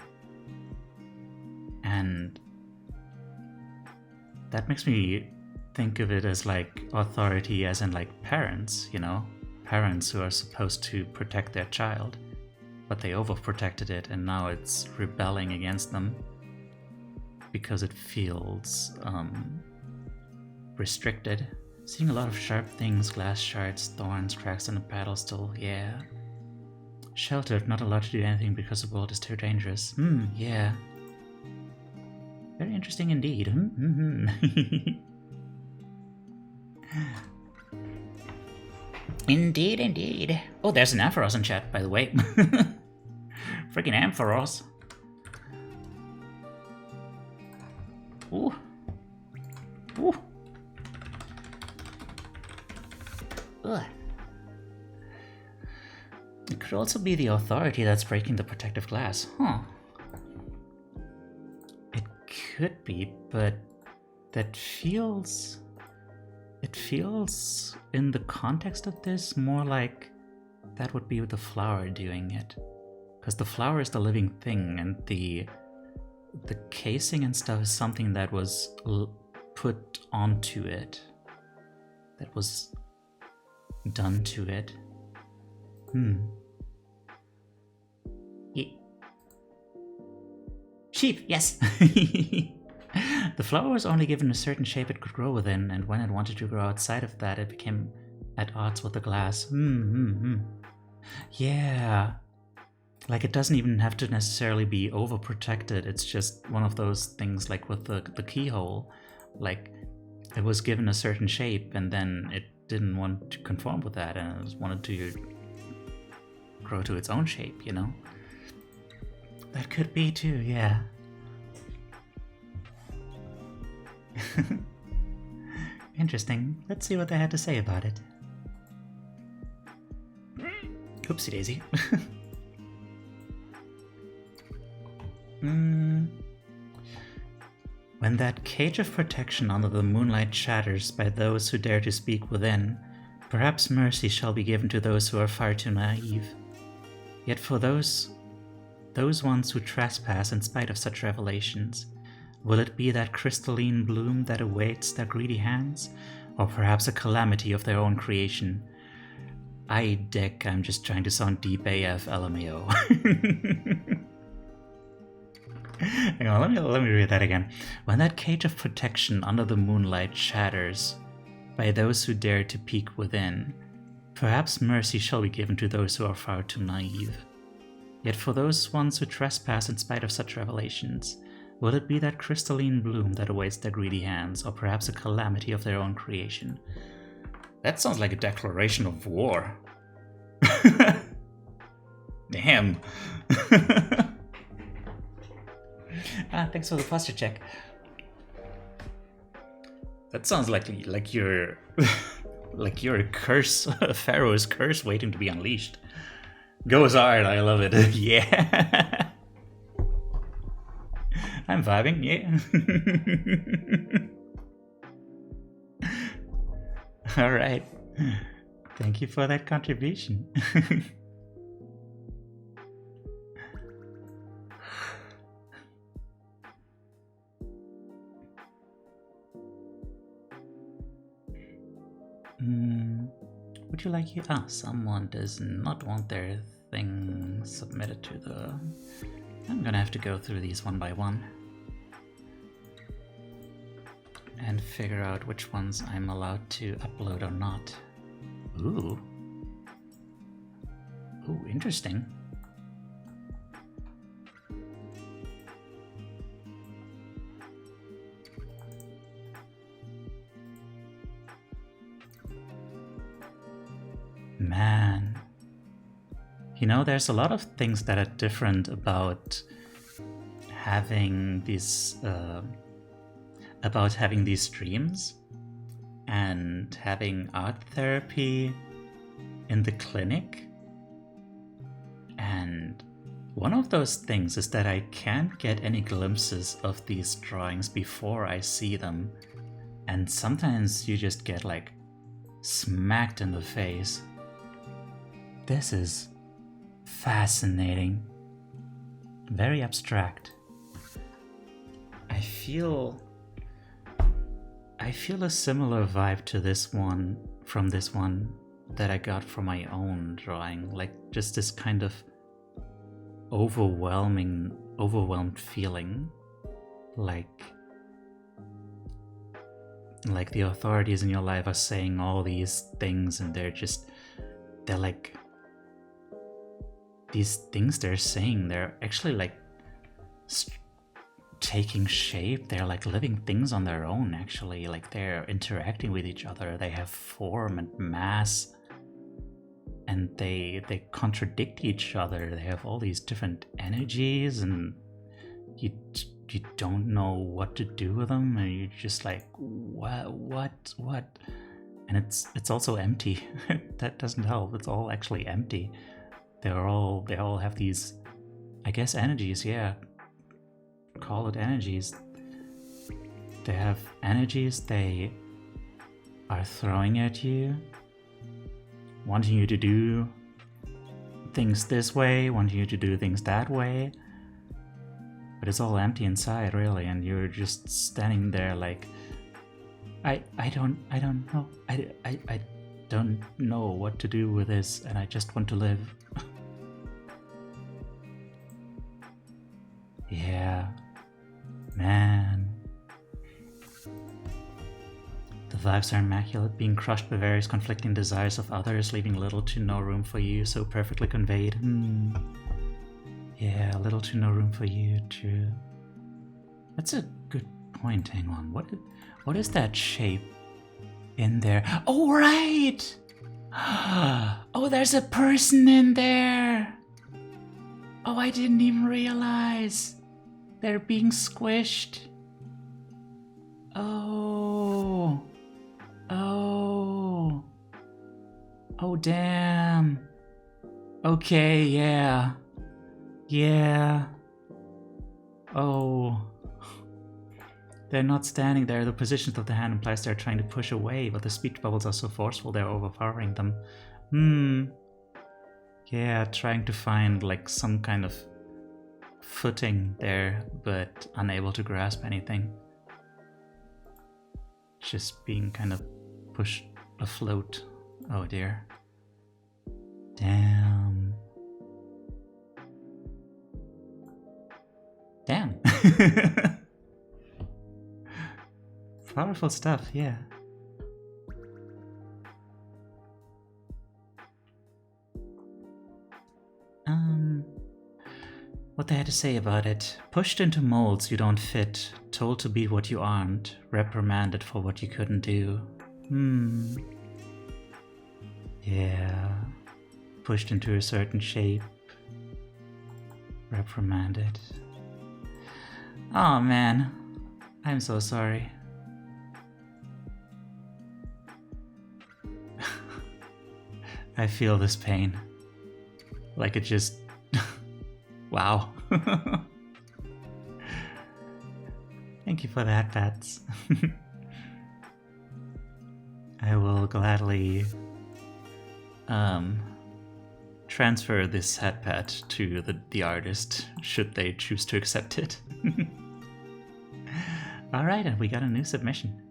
and that makes me think of it as like authority, as in like parents, you know, parents who are supposed to protect their child, but they overprotected it and now it's rebelling against them because it feels restricted. Seeing a lot of sharp things, glass shards, thorns, cracks on a pedestal, yeah. Sheltered, not allowed to do anything because the world is too dangerous. Yeah. Very interesting indeed. Indeed. Oh, there's an Ampharos in chat, by the way. Freaking Ampharos. Ooh. Ugh. It could also be the authority that's breaking the protective glass. Huh. It could be, but that feels... It feels, in the context of this, more like that would be the flower doing it. Because the flower is the living thing, and the casing and stuff is something that was put onto it. That was done to it. Sheep, yes! The flower was only given a certain shape it could grow within, and when it wanted to grow outside of that, it became at odds with the glass. Yeah. Like, it doesn't even have to necessarily be overprotected. It's just one of those things, like with the keyhole. Like, it was given a certain shape, and then it didn't want to conform with that, and it wanted to grow to its own shape, you know? That could be too, yeah. Interesting. Let's see what they had to say about it. Oopsie daisy. When that cage of protection under the moonlight shatters by those who dare to speak within, perhaps mercy shall be given to those who are far too naive. Yet for those ones who trespass in spite of such revelations, will it be that crystalline bloom that awaits their greedy hands, or perhaps a calamity of their own creation? I'm just trying to sound deep AF, LMAO. Hang on, let me read that again. When that cage of protection under the moonlight shatters by those who dare to peek within, perhaps mercy shall be given to those who are far too naive. Yet for those ones who trespass in spite of such revelations, will it be that crystalline bloom that awaits their greedy hands, or perhaps a calamity of their own creation? That sounds like a declaration of war. Damn. Thanks for the posture check. That sounds like you're like you're a curse, a pharaoh's curse waiting to be unleashed. Goes hard, I love it. Yeah. I'm vibing, yeah. Alright. Thank you for that contribution. Would you like it? Someone does not want their thing submitted to the... I'm gonna have to go through these one by one and figure out which ones I'm allowed to upload or not. Ooh, interesting. Man, you know, there's a lot of things that are different about having these streams and having art therapy in the clinic. And one of those things is that I can't get any glimpses of these drawings before I see them, and sometimes you just get like smacked in the face. This is fascinating. Very abstract. I feel a similar vibe to this one, from this one, that I got from my own drawing. Like just this kind of overwhelmed feeling. Like the authorities in your life are saying all these things, and they're like, these things they're saying, they're actually like taking shape. They're like living things on their own, actually. Like they're interacting with each other. They have form and mass, and they contradict each other. They have all these different energies, and you don't know what to do with them, and you're just like, what? And it's also empty. That doesn't help. It's all actually empty. They all have these, I guess, energies. Yeah, call it energies. They have energies they are throwing at you, wanting you to do things this way, wanting you to do things that way. But it's all empty inside, really, and you're just standing there like, I don't know. I don't know what to do with this, and I just want to live. Yeah, man. The vibes are immaculate, being crushed by various conflicting desires of others, leaving little to no room for you, so perfectly conveyed. Yeah, little to no room for you, true. That's a good point. Hang on, what is that shape in there? Oh, right! Oh, there's a person in there! Oh, I didn't even realize. They're being squished. Oh, damn. Okay, yeah. Oh. They're not standing there. The positions of the hand implies they're trying to push away, but the speech bubbles are so forceful they're overpowering them. Yeah, trying to find like some kind of footing there, but unable to grasp anything. Just being kind of pushed afloat. Oh dear. Damn. Powerful stuff, yeah. What they had to say about it. Pushed into molds you don't fit, told to be what you aren't, reprimanded for what you couldn't do. Yeah. Pushed into a certain shape. Reprimanded. Oh man. I'm so sorry. I feel this pain. Like it just... Wow. Thank you for that, Pats. I will gladly transfer this hat pat to the artist, should they choose to accept it. Alright, and we got a new submission.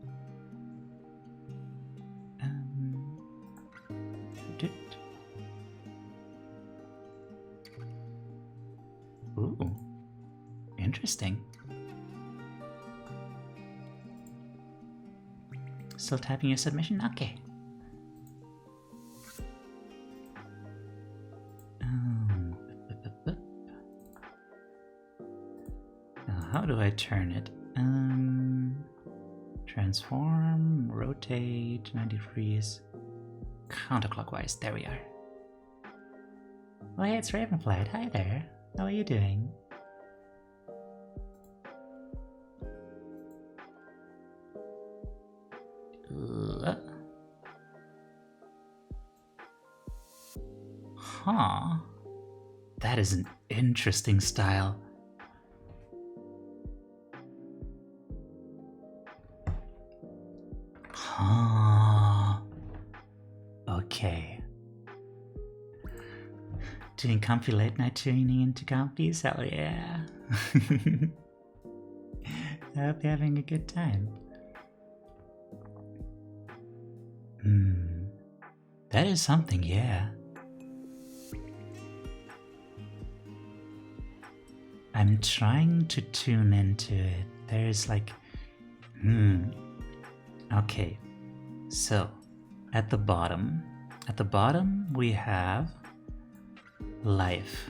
Ooh, interesting. Still typing your submission? Okay. Now how do I turn it? Transform, rotate 90 degrees, counterclockwise. There we are. Oh hey, it's Ravenflight. Hi there. How are you doing? Huh. That is an interesting style. Huh. Okay. Doing comfy late night tuning into comfies? Hell yeah. I hope you're having a good time. That is something, yeah. I'm trying to tune into it. There's like, okay. So, at the bottom we have life.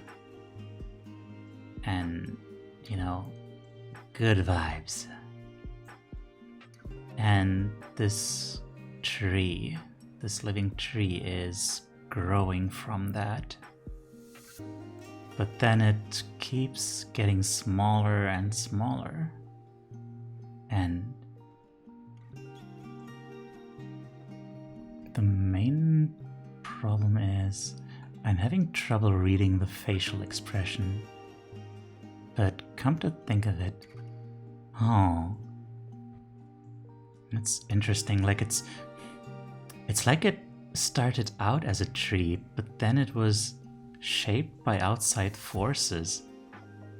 And, you know, good vibes. And this tree, this living tree is growing from that. But then it keeps getting smaller and smaller. And the main problem is I'm having trouble reading the facial expression. But come to think of it, oh, it's interesting. Like it's like it started out as a tree, but then it was shaped by outside forces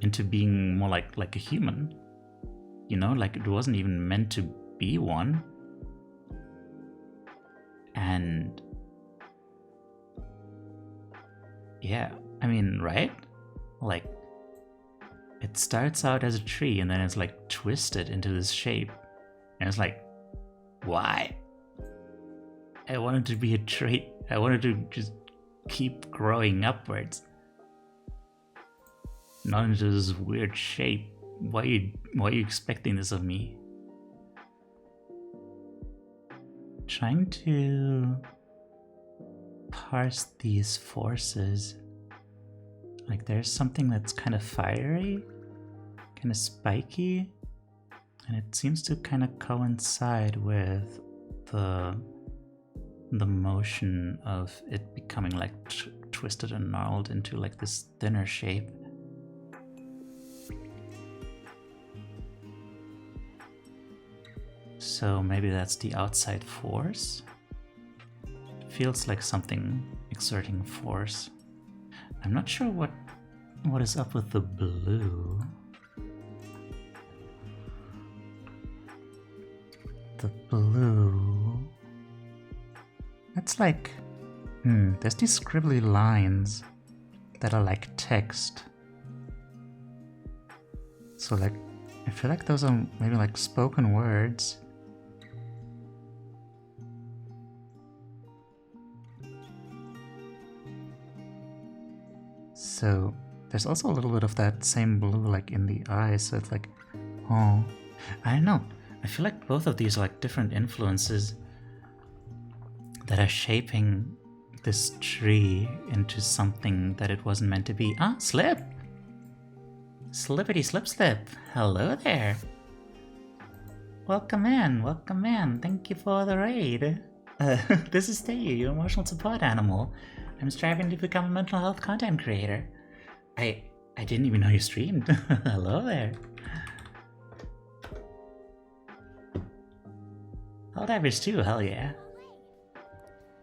into being more like a human. You know, like it wasn't even meant to be one. And yeah, I mean, right? Like it starts out as a tree and then it's like twisted into this shape. And it's like, why? I wanted to be a tree. I wanted to just keep growing upwards. Not into this weird shape. Why are you expecting this of me? Trying to parse these forces. Like there's something that's kind of fiery, kind of spiky, and it seems to kind of coincide with the motion of it becoming like twisted and gnarled into like this thinner shape. So maybe that's the outside force? Feels like something exerting force. I'm not sure what is up with the blue. The blue... That's like... there's these scribbly lines that are like text. So like, I feel like those are maybe like spoken words. So there's also a little bit of that same blue like in the eyes, so it's like, oh, I don't know. I feel like both of these are like different influences that are shaping this tree into something that it wasn't meant to be. Ah, Slip! Slippity slip slip. Hello there. Welcome in, welcome in. Thank you for the raid. This is Tayu, your emotional support animal. I'm striving to become a mental health content creator. I didn't even know you streamed. Hello there. Helldivers too, hell yeah.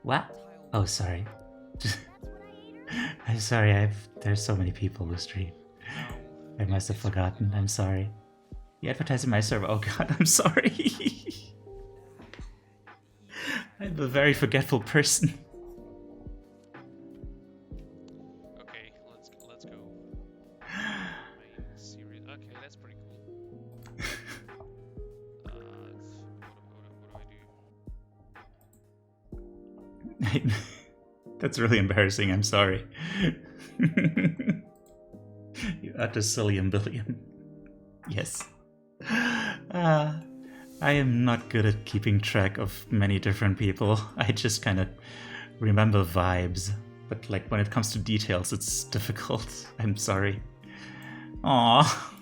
What? Oh, sorry. I'm sorry, there's so many people who stream. I must have forgotten, I'm sorry. You advertise in my server, oh god, I'm sorry. I'm a very forgetful person. Okay, let's go. Serious. Okay, that's pretty cool. What do I do? That's really embarrassing, I'm sorry. You utter sillium billion. Yes. I am not good at keeping track of many different people. I just kind of remember vibes. But like when it comes to details, it's difficult. I'm sorry. Aw.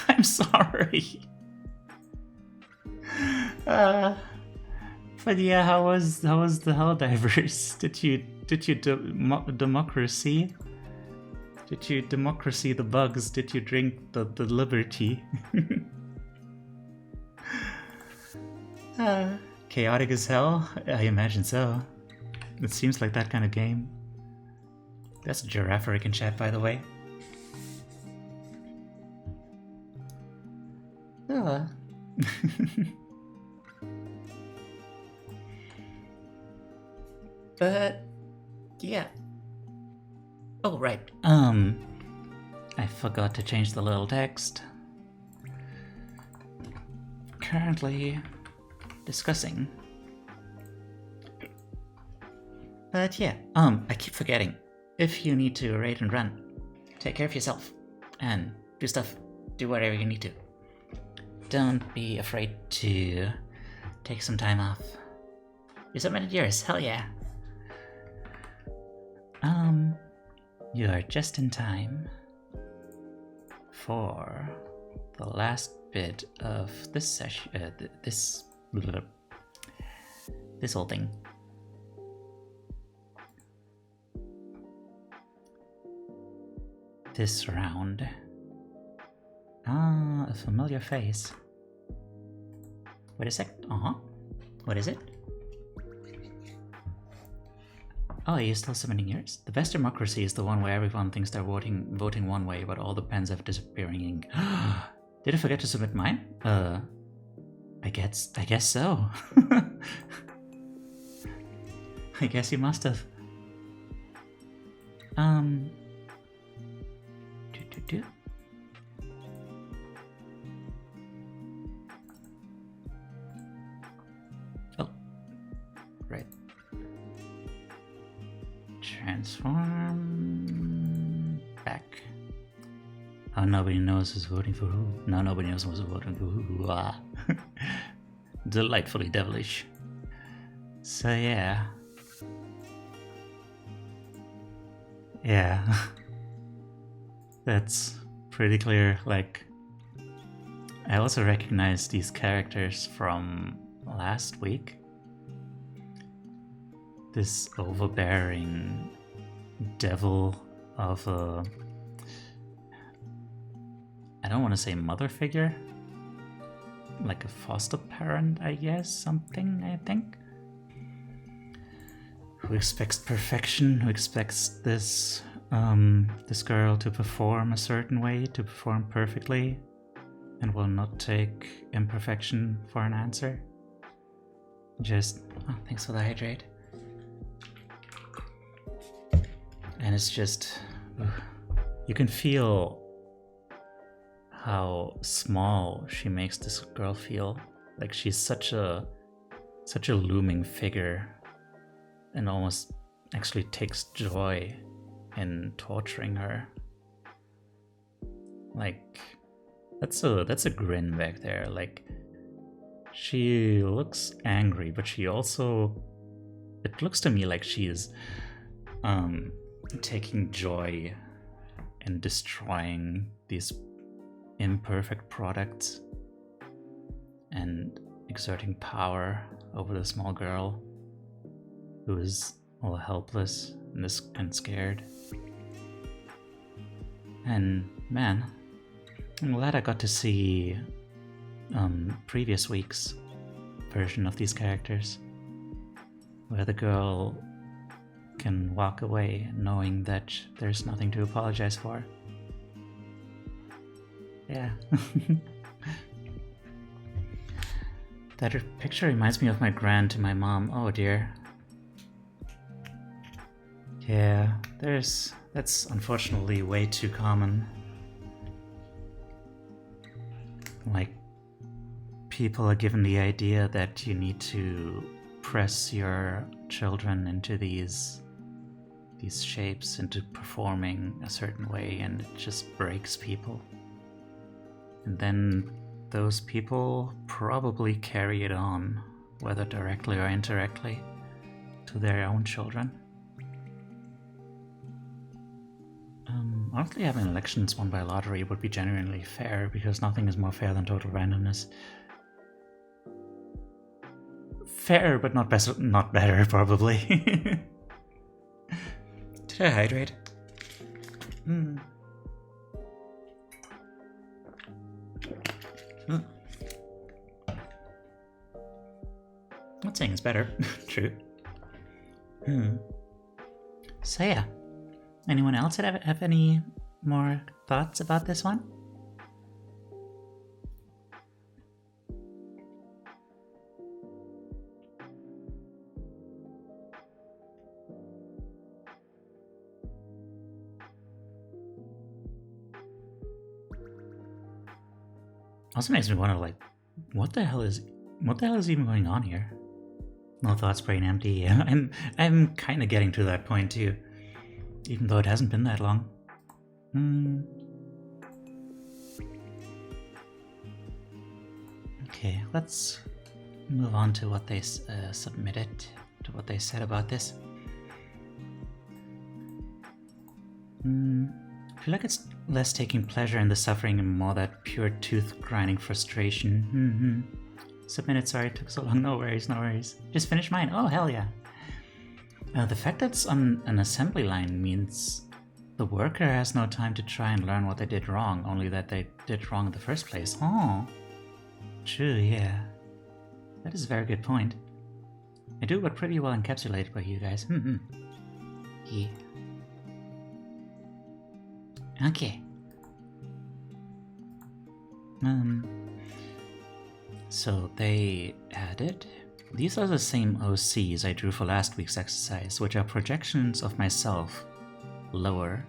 I'm sorry. But yeah, how was the Helldivers? Did you democracy? Did you democracy the bugs? Did you drink the liberty? Chaotic as hell? I imagine so. It seems like that kind of game. That's Girafferic in chat, by the way. But yeah. Oh right. I forgot to change the little text. Currently discussing. But yeah, I keep forgetting. If you need to raid and run, take care of yourself and do stuff. Do whatever you need to. Don't be afraid to take some time off. You submitted yours, hell yeah. You are just in time for the last bit of this session, this whole thing. This round. Ah, a familiar face. Wait a sec. What is it? Oh, are you still submitting yours? The best democracy is the one where everyone thinks they're voting one way, but all the pens have disappearing ink. Did I forget to submit mine? I guess so. I guess you must have. Oh, right. Transform back. Oh, nobody knows who's voting for who. No, nobody knows who's voting for who. Ah. Delightfully devilish. So yeah. Yeah. That's pretty clear. Like, I also recognize these characters from last week. This overbearing devil of a... I don't want to say mother figure, like a foster parent, I guess, something, I think. Who expects perfection, who expects this girl to perform a certain way, to perform perfectly, and will not take imperfection for an answer. Just, oh, thanks for the hydrate. And it's just, you can feel how small she makes this girl feel. Like she's such a looming figure, and almost actually takes joy in torturing her. Like, that's a grin back there. Like, she looks angry, but she also, it looks to me like she is taking joy in destroying these imperfect products and exerting power over the small girl who is all helpless and scared. And man, I'm glad I got to see previous week's version of these characters, where the girl can walk away knowing that there's nothing to apologize for. Yeah. That picture reminds me of my gran to my mom. Oh dear. Yeah, that's unfortunately way too common. Like, people are given the idea that you need to press your children into these shapes, into performing a certain way, and it just breaks people. And then those people probably carry it on, whether directly or indirectly, to their own children. Honestly, having elections won by lottery would be genuinely fair, because nothing is more fair than total randomness. Fair, but not better, probably. Did I hydrate? Not saying it's better. True. So yeah. Anyone else have any more thoughts about this one? Also makes me wonder, like, what the hell is even going on here? No thoughts, brain empty. I'm kind of getting to that point too, even though it hasn't been that long. Okay, let's move on to what they submitted, to what they said about this. I feel like it's less taking pleasure in the suffering and more that pure tooth-grinding frustration. Submitted, sorry it took so long. No worries, no worries. Just finished mine. Oh, hell yeah. The fact that it's on an assembly line means the worker has no time to try and learn what they did wrong, only that they did wrong in the first place. Oh, true, yeah. That is a very good point. I do, but pretty well encapsulated by you guys. Yeah. Okay. So they added, these are the same OCs I drew for last week's exercise, which are projections of myself, lower,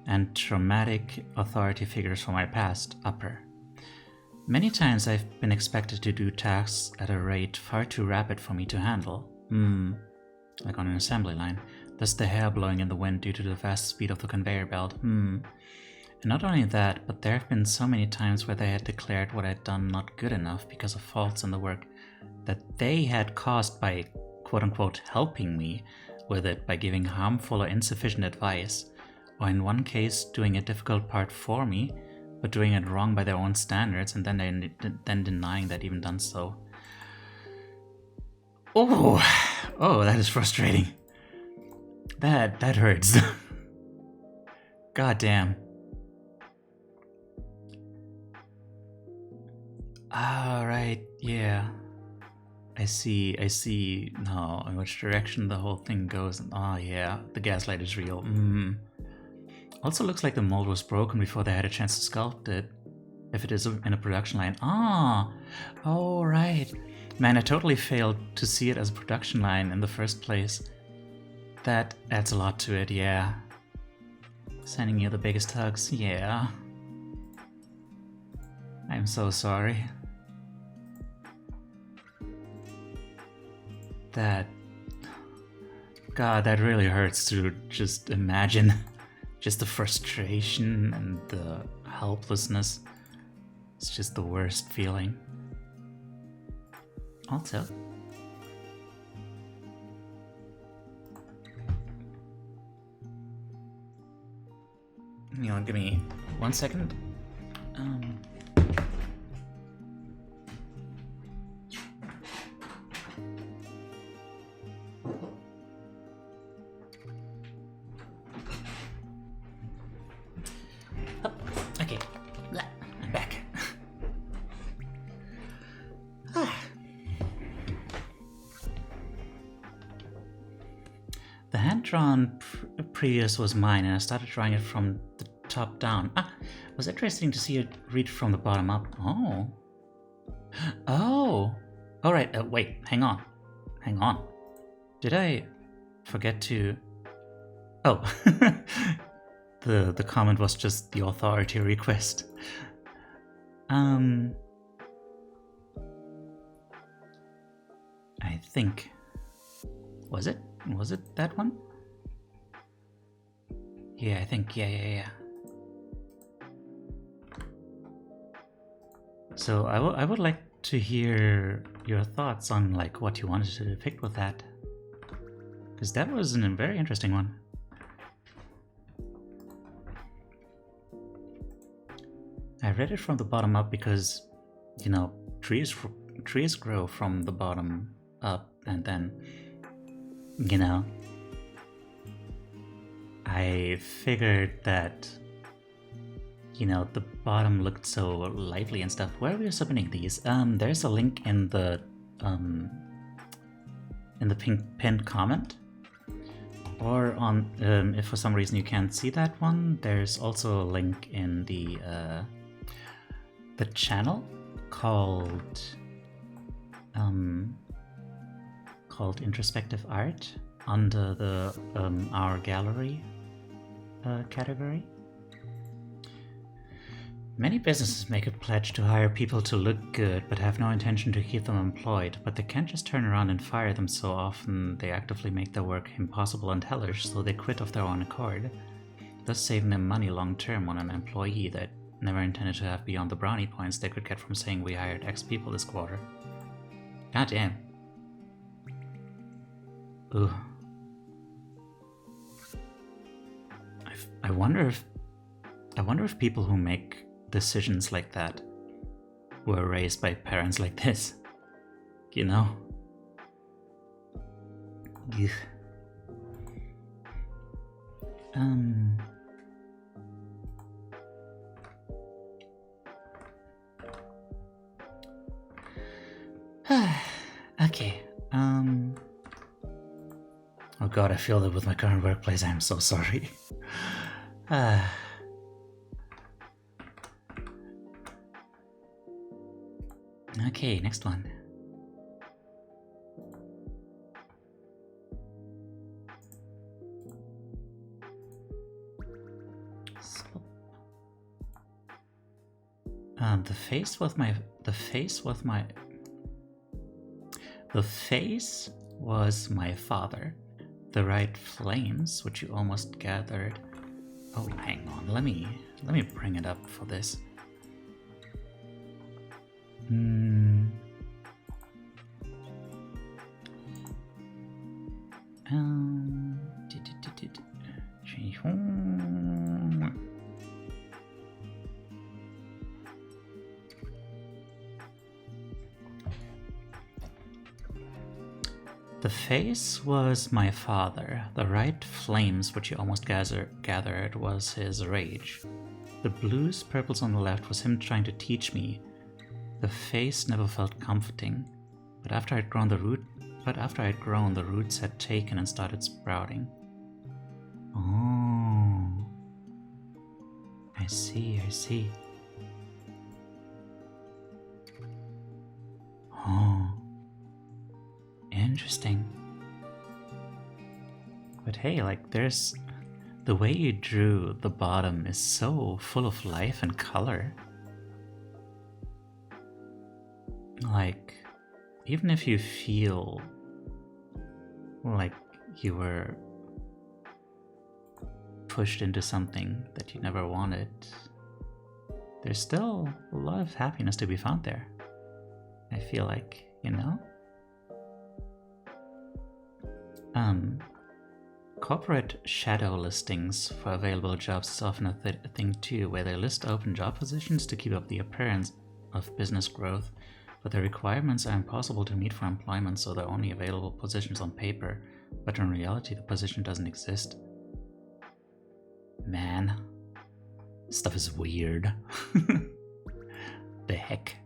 and traumatic authority figures from my past, upper. Many times I've been expected to do tasks at a rate far too rapid for me to handle. Like on an assembly line. Thus the hair blowing in the wind due to the fast speed of the conveyor belt. And not only that, but there have been so many times where they had declared what I'd done not good enough because of faults in the work that they had caused by quote-unquote helping me with it by giving harmful or insufficient advice, or in one case doing a difficult part for me, but doing it wrong by their own standards and then denying they'd even done so. Oh, that is frustrating. That hurts. God damn. Ah, right, yeah. I see now in which direction the whole thing goes. Oh yeah, the gaslight is real. Also looks like the mold was broken before they had a chance to sculpt it. If it is in a production line. Oh right. Man, I totally failed to see it as a production line in the first place. That adds a lot to it, yeah. Sending you the biggest hugs, yeah. I'm so sorry. God, that really hurts to just imagine. Just the frustration and the helplessness. It's just the worst feeling. Also, give me 1 second. Okay, I'm back. The hand-drawn Prius was mine, and I started drawing it from the top down. It was interesting to see it read from the bottom up. Oh! Alright, wait, hang on. Did I forget to... Oh, the comment was just the authority request. I think... Was it that one? Yeah, I think, yeah. So I would like to hear your thoughts on like what you wanted to depict with that. Because that was a very interesting one. I read it from the bottom up because, you know, trees grow from the bottom up, and then, you know, I figured that, you know, the bottom looked so lively and stuff. Where are we submitting these? There's a link in the pinned comment, or on if for some reason you can't see that one, there's also a link in the channel called Introspective Art under the Our Gallery category. Many businesses make a pledge to hire people to look good but have no intention to keep them employed, but they can't just turn around and fire them so often they actively make their work impossible and hellish, so they quit of their own accord, thus saving them money long term on an employee that never intended to have beyond the brownie points they could get from saying we hired X people this quarter. God damn. Ugh. I wonder if people who make decisions like that were raised by parents like this, you know? Ugh. Okay, oh god, I feel that with my current workplace. I'm so sorry. Okay, next one. The face was my father. The right flames, which you almost gathered. Oh, hang on. Let me bring it up for this. The face was my father. The right flames, which you almost gathered, was his rage. The blues, purples on the left was him trying to teach me The face never felt comforting, but after I'd grown, the roots had taken and started sprouting. Oh, I see, I see. Oh, interesting. But hey, like, there's... The way you drew the bottom is so full of life and color. Like, even if you feel like you were pushed into something that you never wanted, there's still a lot of happiness to be found there. I feel like, you know? Corporate shadow listings for available jobs is often a thing too, where they list open job positions to keep up the appearance of business growth, but the requirements are impossible to meet for employment, so they're only available positions on paper, but in reality the position doesn't exist. Man, stuff is weird. The heck?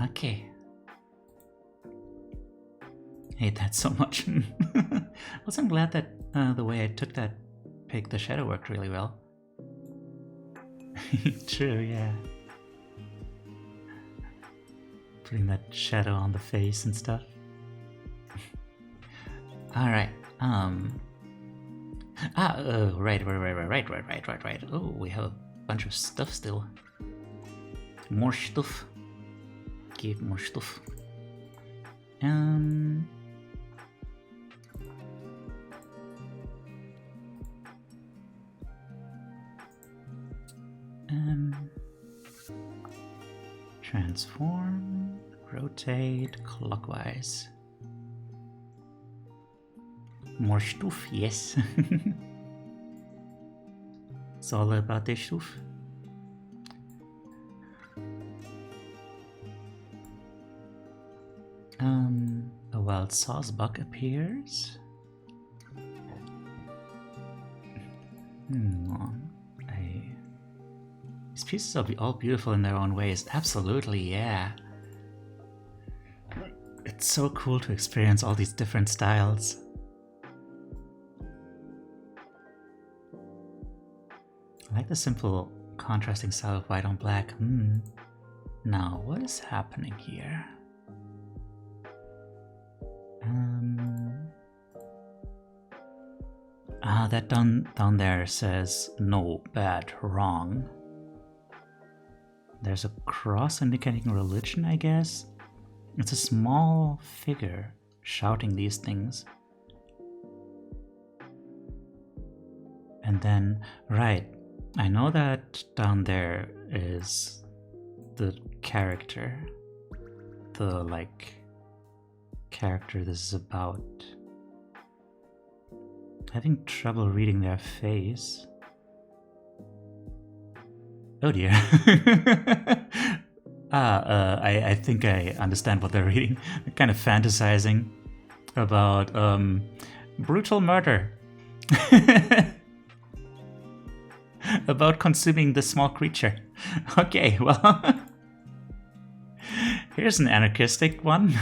Okay. Hate that so much. Also, I'm glad that the way I took that pic, the shadow worked really well. True, yeah. Putting that shadow on the face and stuff. Alright, right. Oh, we have a bunch of stuff still. More stuff. Give more stuff. Transform, rotate clockwise. More stuff, yes. It's all about the stuff. A wild sauce bug appears. These pieces are all beautiful in their own ways. Absolutely, yeah. It's so cool to experience all these different styles. I like the simple contrasting style of white on black. Now, what is happening here? That down there says no, bad, wrong. There's a cross indicating religion, I guess. It's a small figure shouting these things. And then, right, I know that down there is the character. The, like, character this is about. Having trouble reading their face. Oh dear. I think I understand what they're reading. They're kind of fantasizing about brutal murder. About consuming this small creature. Okay, well. Here's an anarchistic one.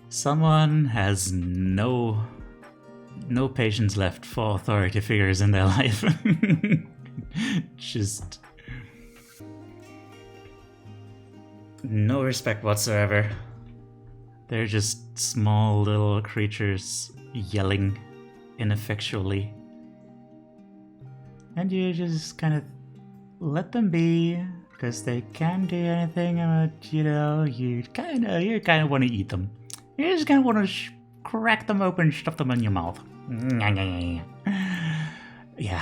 Someone has no patience left for authority figures in their life. Just no respect whatsoever. They're just small little creatures yelling ineffectually. And you just kind of let them be, because they can't do anything, but you know, you kind of want to eat them. You just kind of want to crack them open, stuff them in your mouth. Yeah.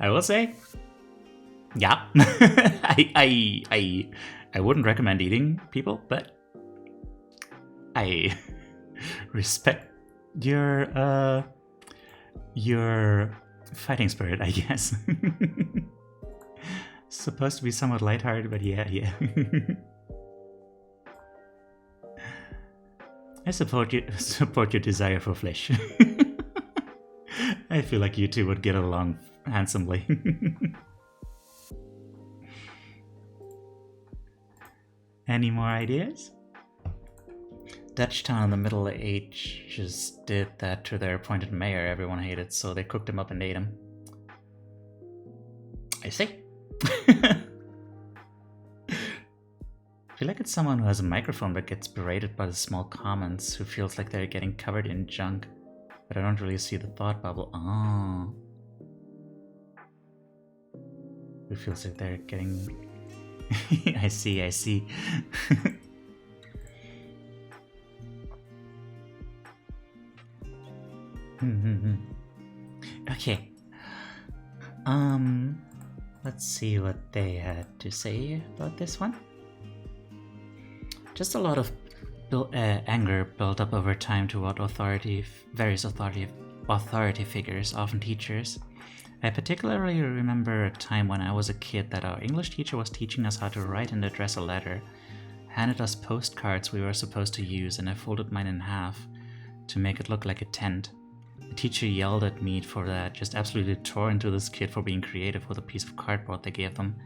I will say, yeah. I wouldn't recommend eating people, but I respect your fighting spirit, I guess. Supposed to be somewhat lighthearted, but yeah. I support your desire for flesh. I feel like you two would get along handsomely. Any more ideas? Dutch town in the Middle Ages did that to their appointed mayor everyone hated, so they cooked him up and ate him. I see. I feel like it's someone who has a microphone but gets berated by the small comments, who feels like they're getting covered in junk, but I don't really see the thought bubble. Oh. Who feels like they're getting... I see. Okay. Let's see what they had to say about this one. Just a lot of anger built up over time toward various authority figures, often teachers. I particularly remember a time when I was a kid that our English teacher was teaching us how to write and address a letter, handed us postcards we were supposed to use, and I folded mine in half to make it look like a tent. The teacher yelled at me for that, just absolutely tore into this kid for being creative with a piece of cardboard they gave them.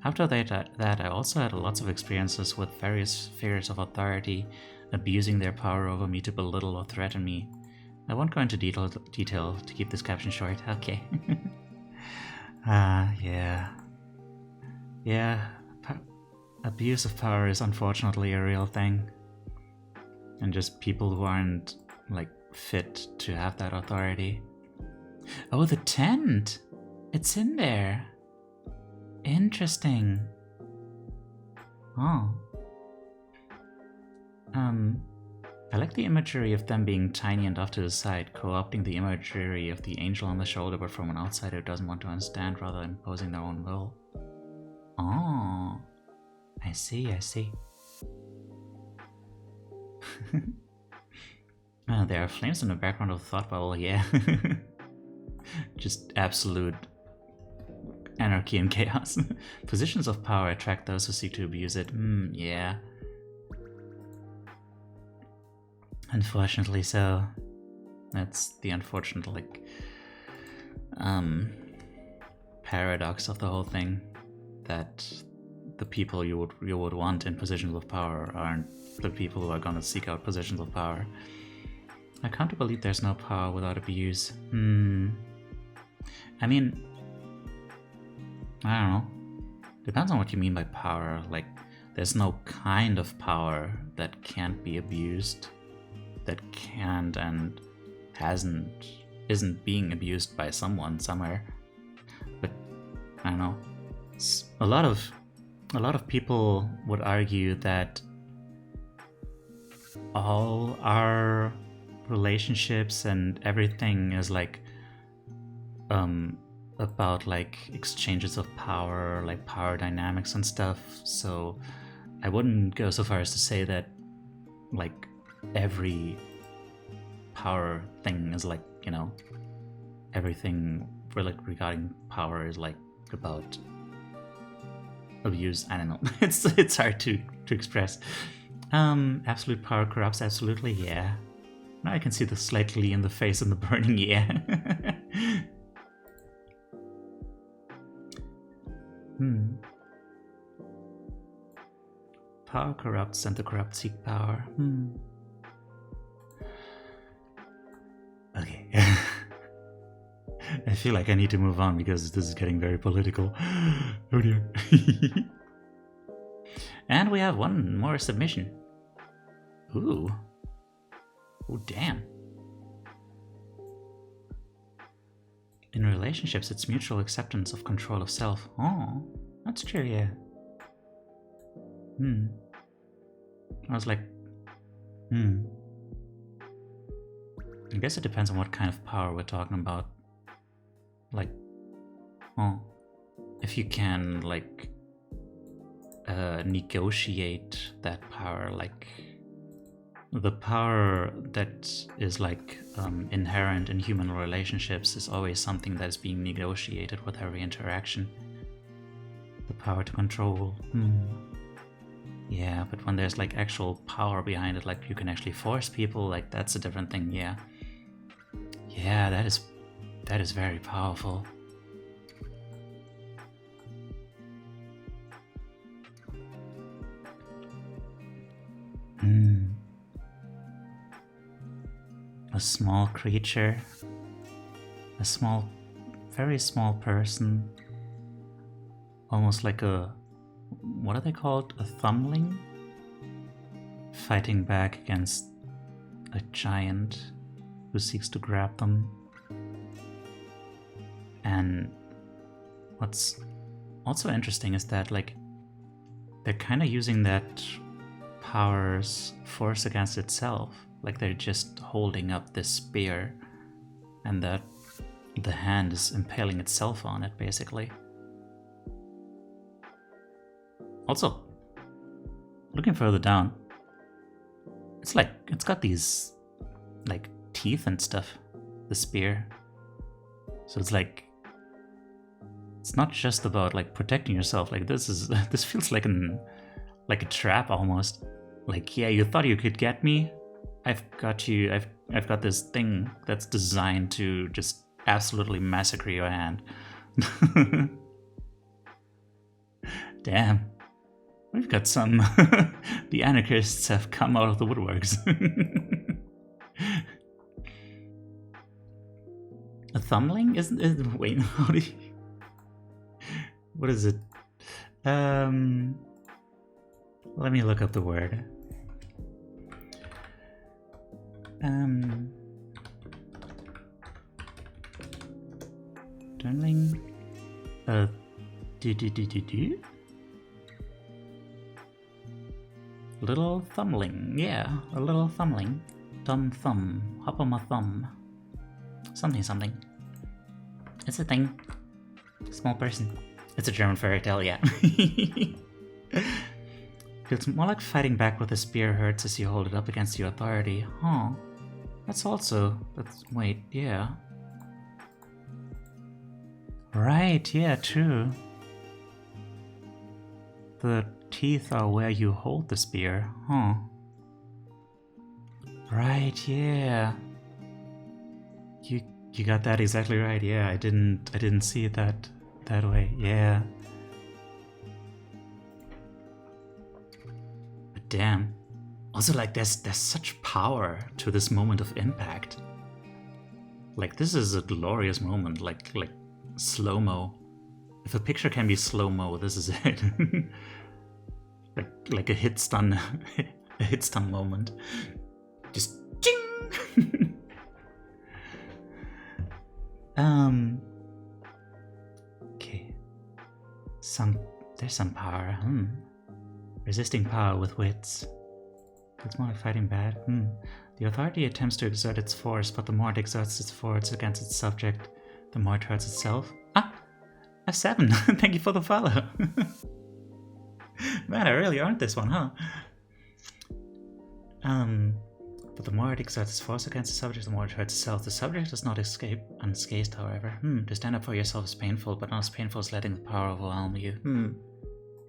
After that, I also had lots of experiences with various figures of authority abusing their power over me to belittle or threaten me. I won't go into detail to keep this caption short. Okay. Yeah. Abuse of power is unfortunately a real thing. And just people who aren't, like, fit to have that authority. Oh, the tent! It's in there. Interesting. Oh. I like the imagery of them being tiny and off to the side, co-opting the imagery of the angel on the shoulder, but from an outsider who doesn't want to understand, rather than imposing their own will. Oh. I see. There are flames in the background of the thought bubble, yeah. Just absolute anarchy and chaos. Positions of power attract those who seek to abuse it. Yeah. Unfortunately so. That's the unfortunate, like, paradox of the whole thing. That the people you would want in positions of power aren't the people who are gonna seek out positions of power. I can't believe there's no power without abuse. I mean, I don't know. Depends on what you mean by power. Like, there's no kind of power that can't be abused, that can't and isn't being abused by someone somewhere. But I don't know. A lot of people would argue that all our relationships and everything is like about like exchanges of power, like power dynamics and stuff. So I wouldn't go so far as to say that like every power thing is like, you know, everything regarding power is like about abuse. I don't know. It's hard to express. Absolute power corrupts, absolutely, yeah. Now I can see the slightly in the face and the burning, yeah. Power corrupts and the corrupt seek power. Okay. I feel like I need to move on because this is getting very political. Oh dear. And we have one more submission. Ooh. Oh, damn. In relationships, it's mutual acceptance of control of self. Oh, that's true, yeah. I was like, I guess it depends on what kind of power we're talking about. Like, if you can, like, negotiate that power, like, the power that is like inherent in human relationships is always something that is being negotiated with every interaction. The power to control. Yeah, but when there's like actual power behind it, like you can actually force people, like that's a different thing, yeah. Yeah, that is That is very powerful. A small creature, a small, very small person, almost like a, what are they called? A thumbling? Fighting back against a giant who seeks to grab them. And what's also interesting is that, like, they're kind of using that power's force against itself. Like, they're just holding up this spear and that the hand is impaling itself on it, basically. Also, looking further down, it's got these, like, teeth and stuff, the spear. So it's like, it's not just about, like, protecting yourself. Like, this feels like a trap almost. Like, yeah, you thought you could get me? I've got you. I've got this thing that's designed to just absolutely massacre your hand. Damn. We've got some... the anarchists have come out of the woodworks. A thumbling? Wait, how do you... What is it? Let me look up the word. Thumbling. Little thumbling, yeah, a little thumbling. Dumb thumb, hop on my thumb. Something. It's a thing. Small person. It's a German fairy tale, yeah. Feels more like fighting back with a spear hurts as you hold it up against your authority. Huh. Wait, yeah. Right, yeah, true. The teeth are where you hold the spear, huh? Right, yeah. You got that exactly right, yeah. I didn't see it that way, yeah. But damn. Also, like, there's such power to this moment of impact. Like, this is a glorious moment, like slow-mo. If a picture can be slow-mo, this is it. like a hit stun moment. Just ching. Okay. There's some power. Resisting power with wits. It's more like fighting bad. The authority attempts to exert its force, but the more it exerts its force against its subject, the more it hurts itself. A 7. Thank you for the follow. Man, I really earned this one, huh? But the more it exerts its force against the subject, the more it hurts itself. The subject does not escape unscathed, however. To stand up for yourself is painful, but not as painful as letting the power overwhelm you.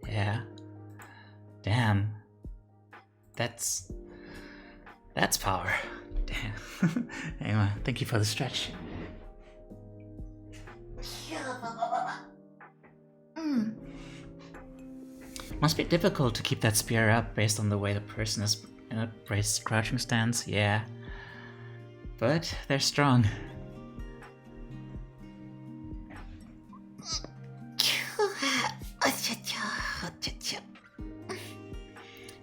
Yeah. Damn. That's power. Damn. Anyway, thank you for the stretch. Must be difficult to keep that spear up based on the way the person is in a braced crouching stance, yeah. But they're strong.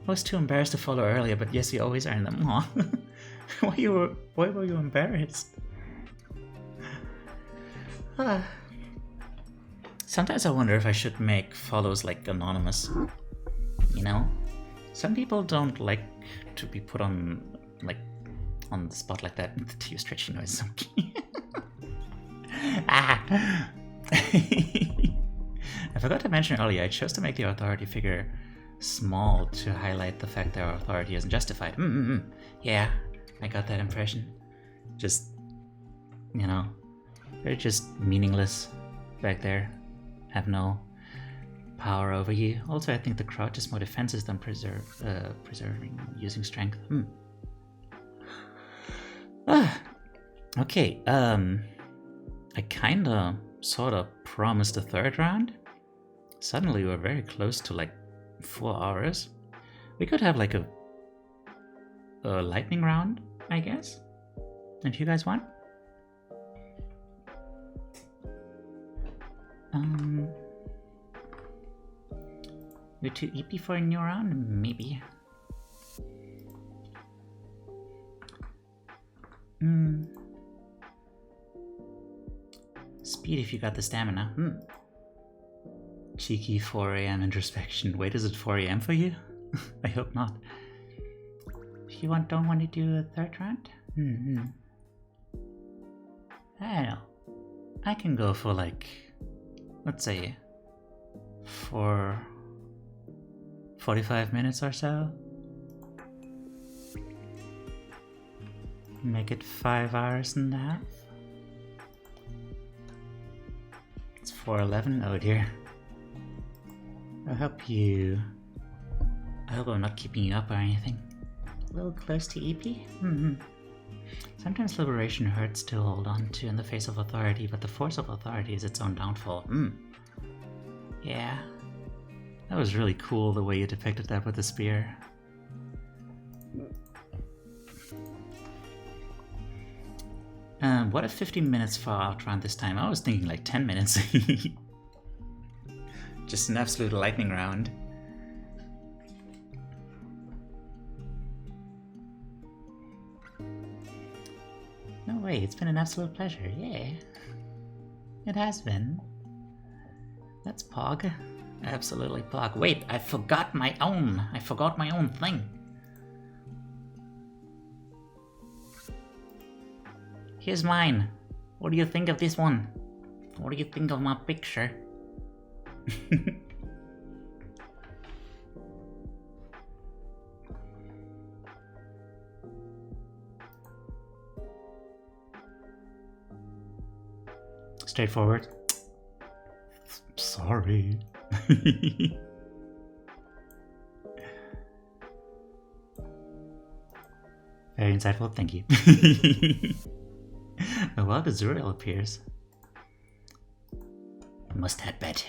I was too embarrassed to follow earlier, but yes, you always earn them. Aw. Why were you embarrassed? Sometimes I wonder if I should make follows like anonymous. You know? Some people don't like to be put on the spot like that. You stretchy noise. I forgot to mention earlier, I chose to make the authority figure small to highlight the fact that our authority isn't justified. Yeah, I got that impression. Just, you know, they're just meaningless back there. Have no power over you. Also, I think the crouch is more defensive than preserving using strength. Okay, I kinda sorta promised a third round. Suddenly we're very close to like 4 hours. We could have like a lightning round, I guess, if you guys want. You're too EP for a new round? Maybe. Speed if you got the stamina. Cheeky 4 AM introspection. Wait, is it 4 AM for you? I hope not. If you don't want to do a third round? I don't know. I can go for like, let's say, 45 minutes or so. Make it 5 hours and a half. It's 4:11. Oh dear. I hope I'm not keeping you up or anything. A little close to EP? Sometimes liberation hurts to hold on to in the face of authority, but the force of authority is its own downfall. Yeah. That was really cool the way you depicted that with the spear. What if 15 minutes for outrun this time? I was thinking like 10 minutes. Just an absolute lightning round. No way, it's been an absolute pleasure, yeah. It has been. That's Pog. Absolutely Pog. Wait, I forgot my own thing. Here's mine. What do you think of this one? What do you think of my picture? Straightforward. Sorry. Very insightful, thank you. Oh, well, the Zuriel appears. Must head bed.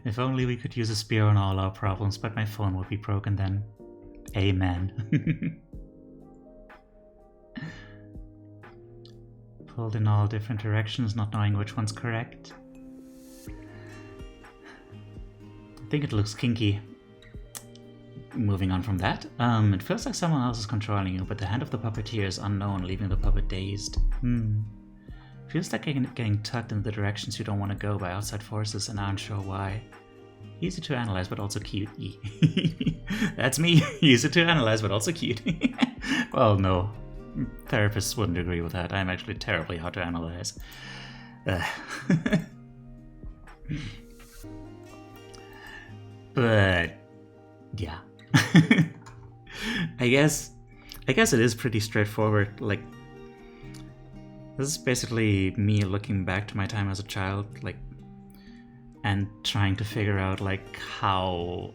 If only we could use a spear on all our problems, but my phone would be broken then. Amen. Pulled in all different directions, not knowing which one's correct. I think it looks kinky. Moving on from that, it feels like someone else is controlling you, but the hand of the puppeteer is unknown, leaving the puppet dazed. Feels like getting tugged in the directions you don't want to go by outside forces and aren't sure why. Easy to analyze, but also cute. That's me. Easy to analyze, but also cute. Well, no. Therapists wouldn't agree with that. I'm actually terribly hard to analyze. But yeah. I guess it is pretty straightforward. Like, this is basically me looking back to my time as a child, like, and trying to figure out like how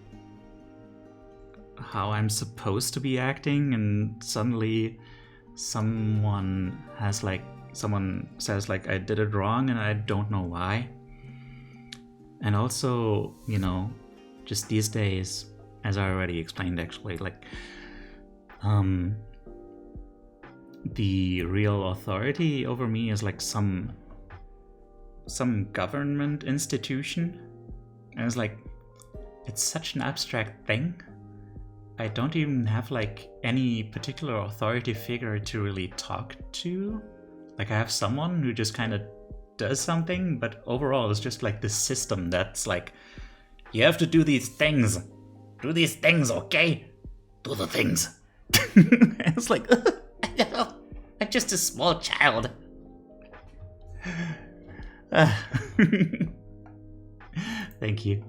I'm supposed to be acting, and suddenly someone says like I did it wrong and I don't know why. And also, you know, just these days, as I already explained actually, like the real authority over me is like some government institution. And it's like, it's such an abstract thing. I don't even have like any particular authority figure to really talk to. Like, I have someone who just kind of does something, but overall it's just like this system that's like, you have to do these things. Do these things, okay? Do the things. It's like, I'm just a small child. Thank you.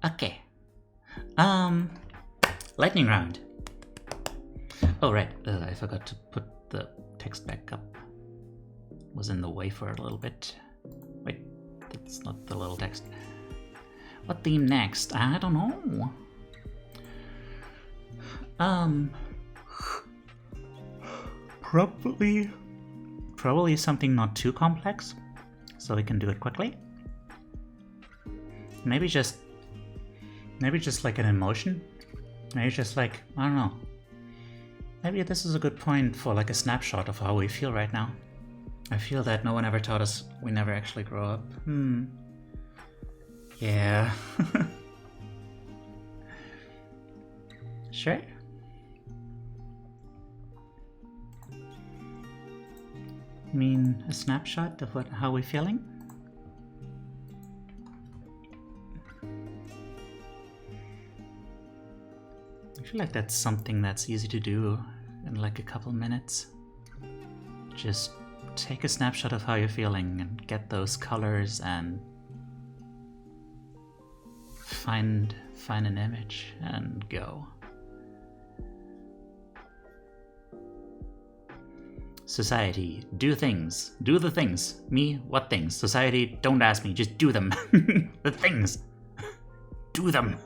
Okay. Lightning round. Oh, right. I forgot to put the text back up. was in the way for a little bit. Wait, that's not the little text. What theme next? I don't know. Probably something not too complex, so we can do it quickly. Maybe just like an emotion. Maybe just like, I don't know. Maybe this is a good point for like a snapshot of how we feel right now. I feel that no one ever taught us we never actually grow up. Yeah. Sure. I mean, a snapshot of how we're feeling? I feel like that's something that's easy to do in like a couple minutes. Just take a snapshot of how you're feeling and get those colors and find an image and go. Society, do things. Do the things. Me, what things? Society, don't ask me, just do them. The things. Do them.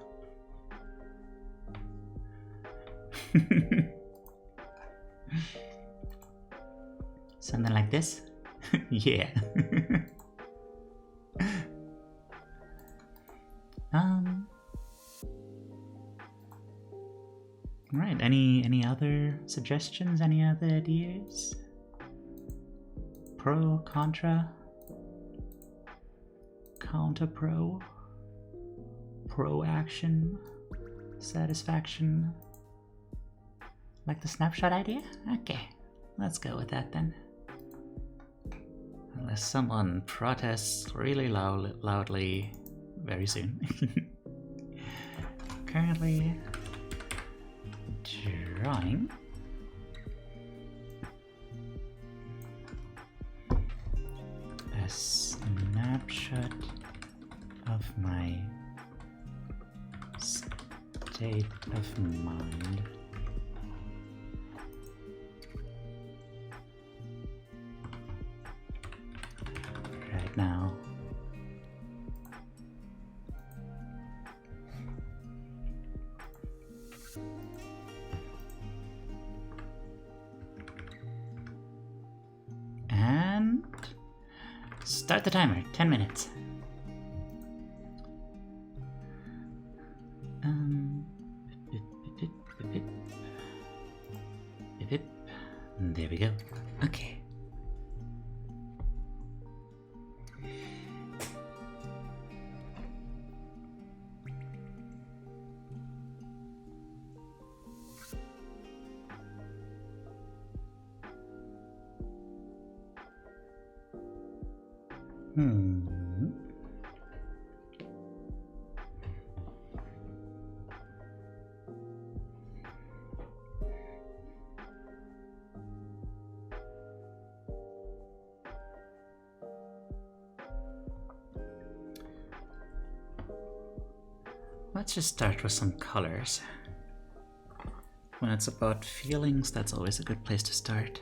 Something like this? Yeah. Right, any other suggestions? Any other ideas? Pro, contra, counter pro, pro action, satisfaction. Like the snapshot idea? Okay, let's go with that then. Unless someone protests really loudly very soon. Currently drawing a snapshot of my state of mind. Right now. And start the timer, 10 minutes. There we go. Okay. Let's just start with some colors. When it's about feelings, that's always a good place to start.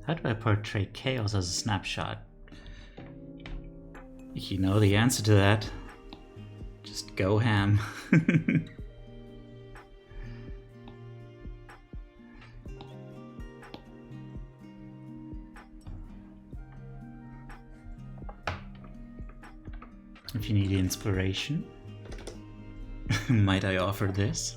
How do I portray chaos as a snapshot? You know the answer to that. Just go ham. If you need inspiration, might I offer this?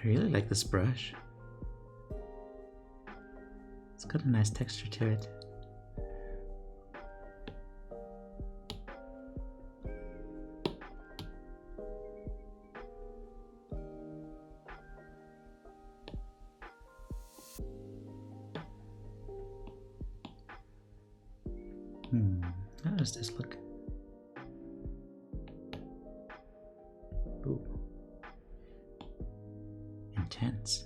I really like this brush. It's got a nice texture to it. How does this look? Ooh. Intense.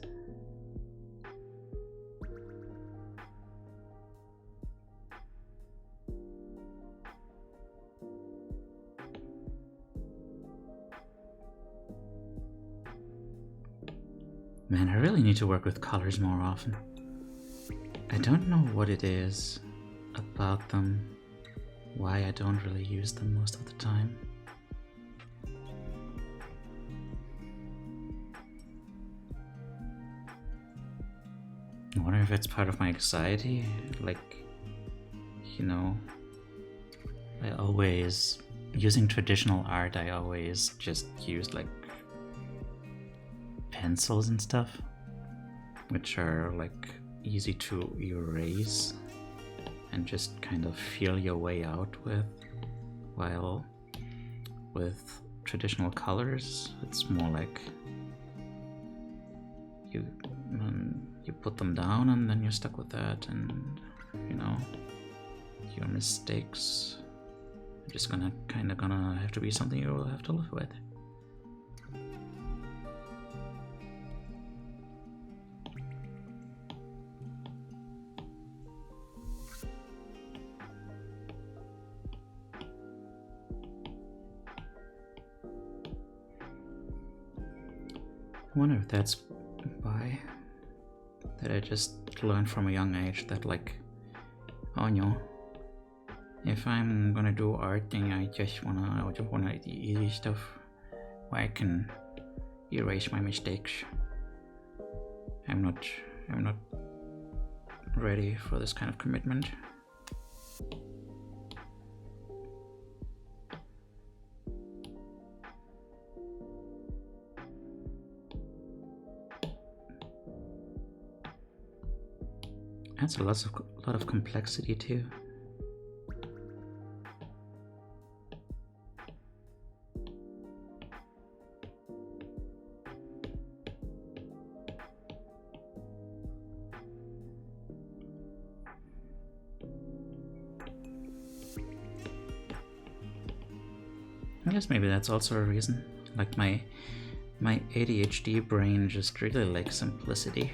Man, I really need to work with colors more often. I don't know what it is about them, why I don't really use them most of the time. I wonder if it's part of my anxiety, like, you know, I always, using traditional art, I always just used like pencils and stuff, which are like easy to erase and just kind of feel your way out with, while with traditional colors it's more like you put them down and then you're stuck with that, and you know, your mistakes are just gonna have to be something you will have to live with. I wonder if that's why, that I just learned from a young age that like, oh no, if I'm gonna do art, then I just wanna the easy stuff where I can erase my mistakes. I'm not ready for this kind of commitment. Adds a lot of complexity too. I guess maybe that's also a reason. Like my ADHD brain just really likes simplicity.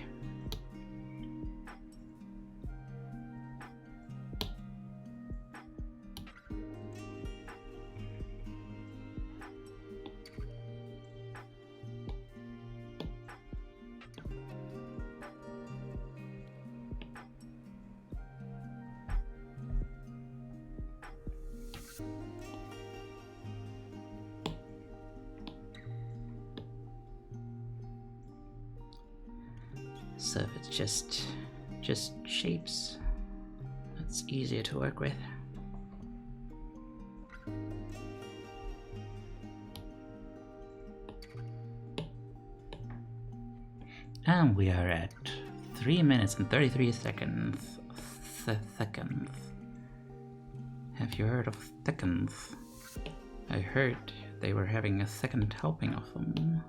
So if it's just shapes, it's easier to work with. And we are at 3 minutes and 33 seconds. Seconds. Have you heard of seconds? I heard they were having a second helping of them.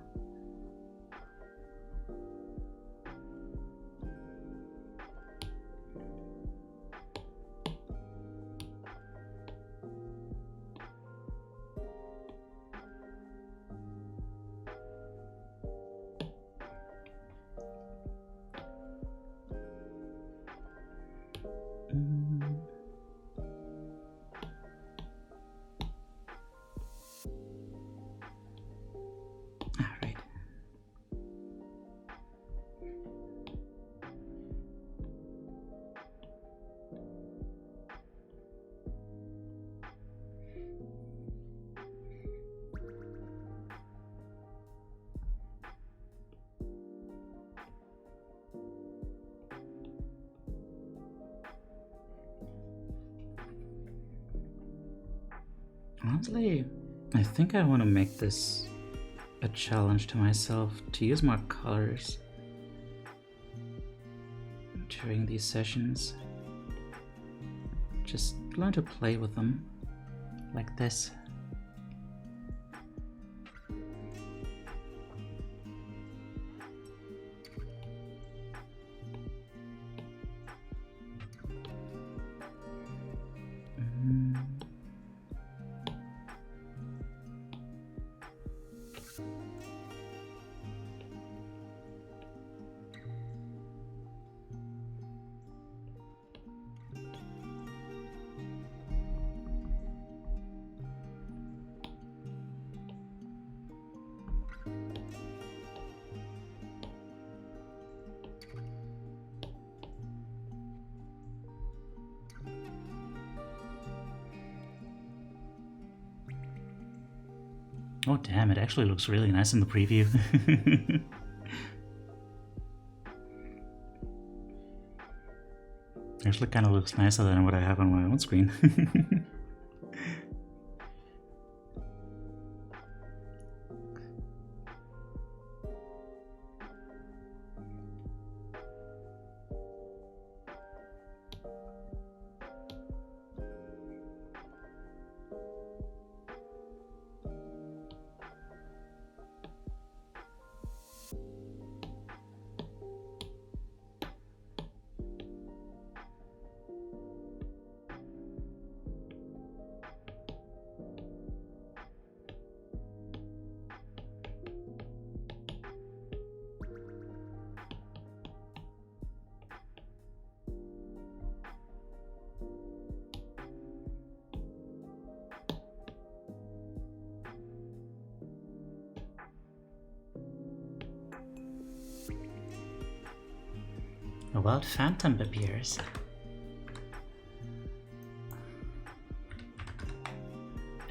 Alright. Honestly, I think I want to make this a challenge to myself to use more colors during these sessions. Just learn to play with them like this. Oh damn, it actually looks really nice in the preview. Actually kind of looks nicer than what I have on my own screen. A wild phantom appears.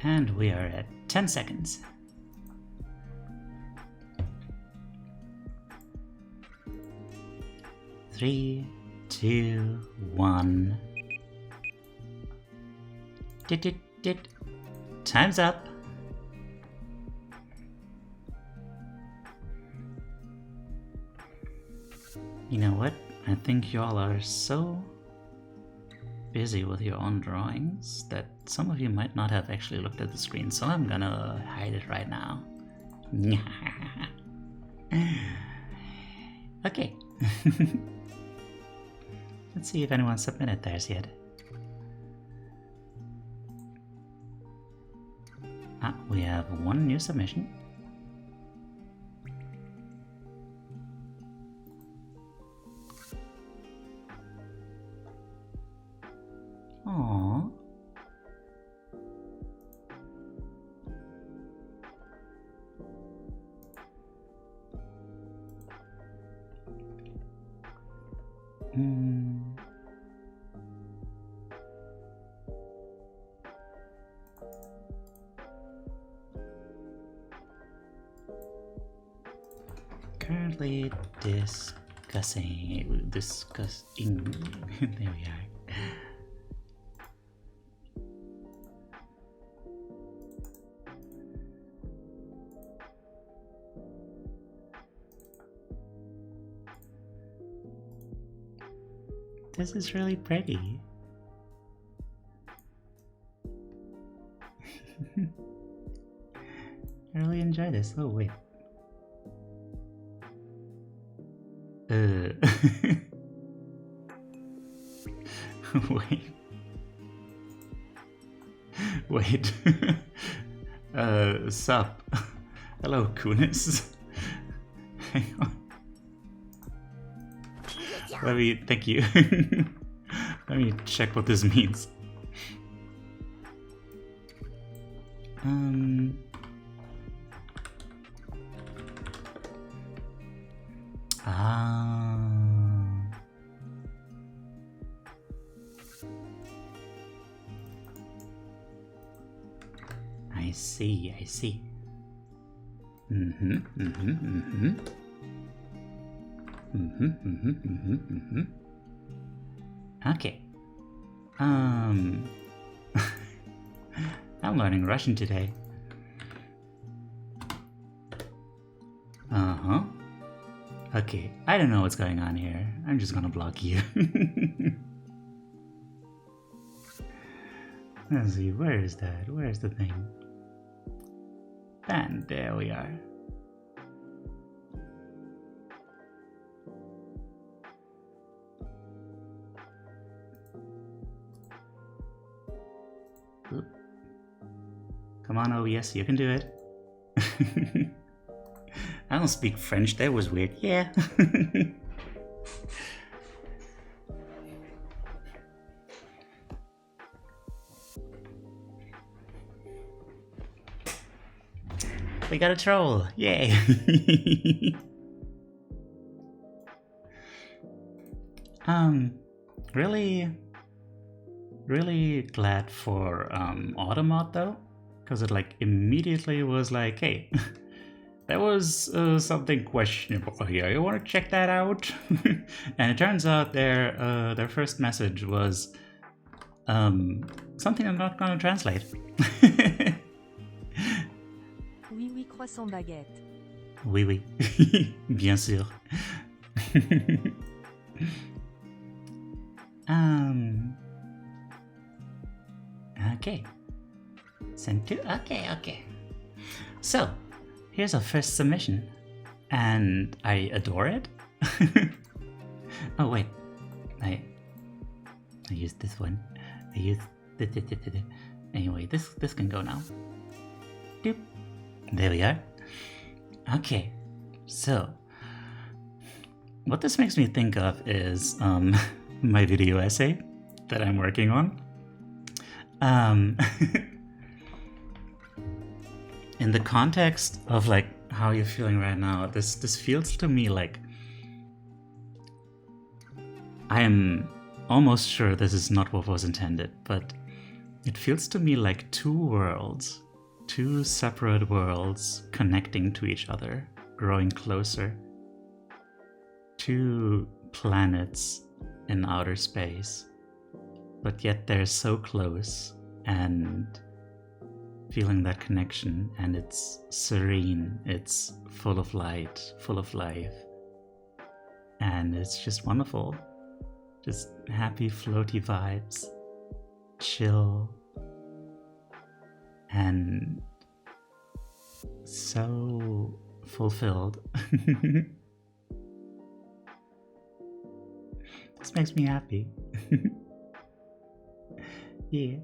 And we are at 10 seconds. Three, two, one. Dit. Time's up. You know what? I think y'all are so busy with your own drawings that some of you might not have actually looked at the screen, so I'm gonna hide it right now. Okay. Let's see if anyone submitted theirs yet. Ah, we have one new submission. Aww. Currently discussing. There we are. This is really pretty. I really enjoy this. Oh wait. Wait. Wait. Sup. Hello, Kunis. Hang on. Let me, thank you. Let me check what this means. I see. Okay. I'm learning Russian today. Okay, I don't know what's going on here. I'm just gonna block you. Let's see, where is that? Where's the thing? And there we are. Oop. Come on, OBS, you can do it. I don't speak French, that was weird. Yeah. We got a troll! Yay! really glad for Automod though, because it like immediately was like, hey, there was something questionable here. You want to check that out? And it turns out their first message was something I'm not going to translate. Oui, oui, croissant baguette. Oui, oui, bien sûr. Okay. Send to. Okay. So, here's our first submission, and I adore it. Oh wait, I used this one. I used anyway. This can go now. Doop. There we are. Okay, so what this makes me think of is my video essay that I'm working on. In the context of like how you're feeling right now, this feels to me like I am almost sure this is not what was intended, but it feels to me like two worlds, two separate worlds connecting to each other, growing closer. Two planets in outer space, but yet they're so close, and feeling that connection, and it's serene, it's full of light, full of life, and it's just wonderful. Just happy, floaty vibes, chill, and so fulfilled. This makes me happy. Yeah.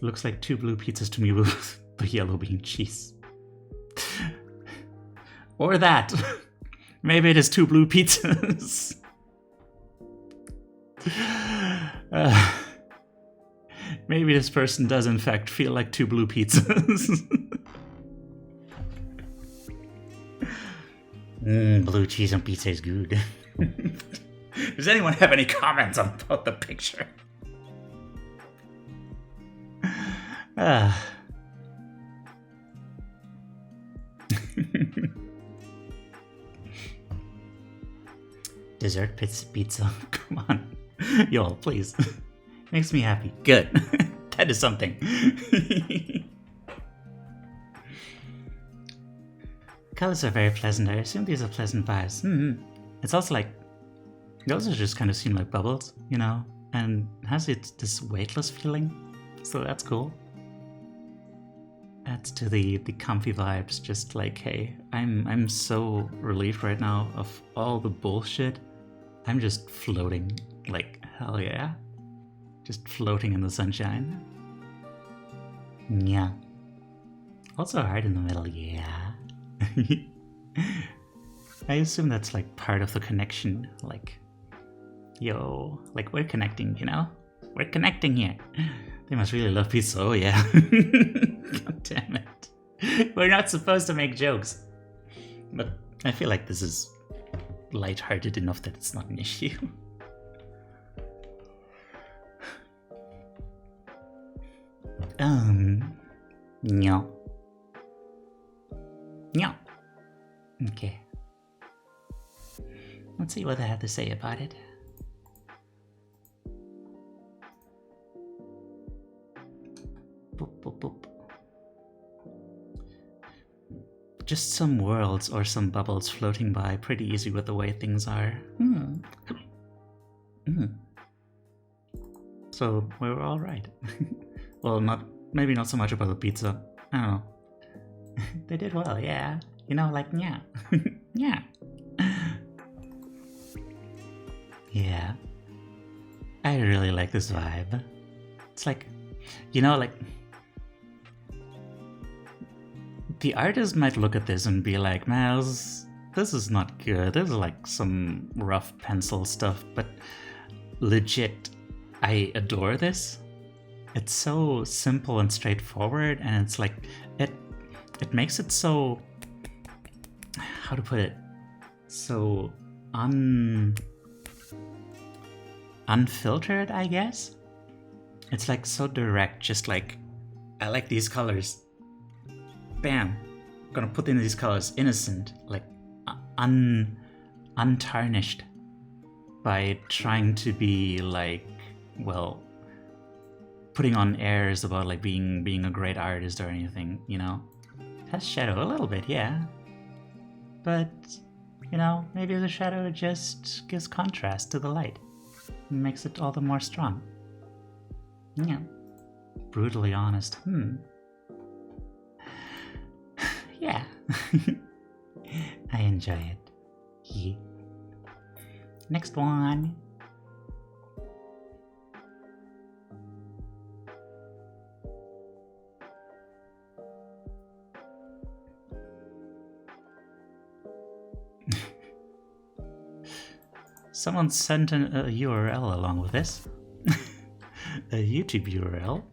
Looks like two blue pizzas to me with the yellow bean cheese. Or that. Maybe it is two blue pizzas. Maybe this person does in fact feel like two blue pizzas. Blue cheese on pizza is good. Does anyone have any comments about the picture? Dessert pizza. Come on. Y'all, please. Makes me happy. Good. That is something. Colors are very pleasant. I assume these are pleasant vibes. It's also like, those are just kind of seem like bubbles, you know, and has it this weightless feeling, so that's cool. Adds to the comfy vibes. Just like, hey, I'm so relieved right now of all the bullshit. I'm just floating, like hell yeah, just floating in the sunshine. Yeah. Also hard in the middle, yeah. I assume that's like part of the connection, like, yo, like we're connecting, you know? We're connecting here. They must really love pizza, oh yeah. God damn it. We're not supposed to make jokes. But I feel like this is lighthearted enough that it's not an issue. No. No. Okay. Let's see what I have to say about it. Boop, boop, boop. just some worlds or some bubbles floating by pretty easy with the way things are. So we were all right. Well, maybe not so much about the pizza. I don't know. They did well, yeah. You know, like, yeah. Yeah. Yeah. I really like this vibe. It's like, you know, like, the artist might look at this and be like, man, this is not good. This is like some rough pencil stuff, but legit, I adore this. It's so simple and straightforward, and it's like, it makes it so, how to put it, so unfiltered, I guess. It's like so direct, just like, I like these colors. Bam, I'm gonna put in these colors, innocent, like untarnished by trying to be like, well, putting on airs about like being a great artist or anything, you know. It has shadow a little bit, yeah, but you know, maybe the shadow just gives contrast to the light and makes it all the more strong. Yeah, brutally honest. Yeah. I enjoy it. Yeah. Next one. Someone sent a URL along with this. A YouTube URL.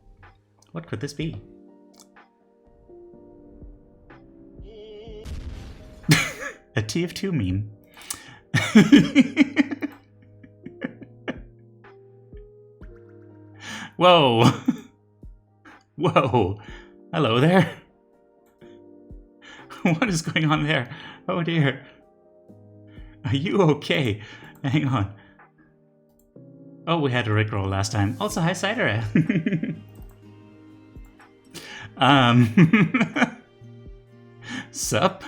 What could this be? A TF2 meme. Whoa. Whoa. Hello there. What is going on there? Oh dear. Are you okay? Hang on. Oh, we had a rickroll last time. Also, hi Cider. Sup?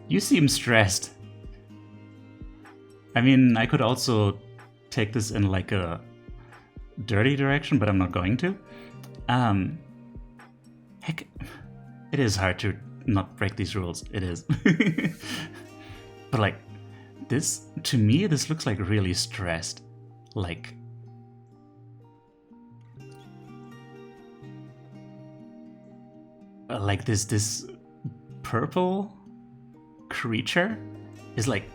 You seem stressed. I mean, I could also take this in like a dirty direction, but I'm not going to. Heck, it is hard to not break these rules. It is. But like, this, to me, this looks like really stressed. Like, this purple creature is like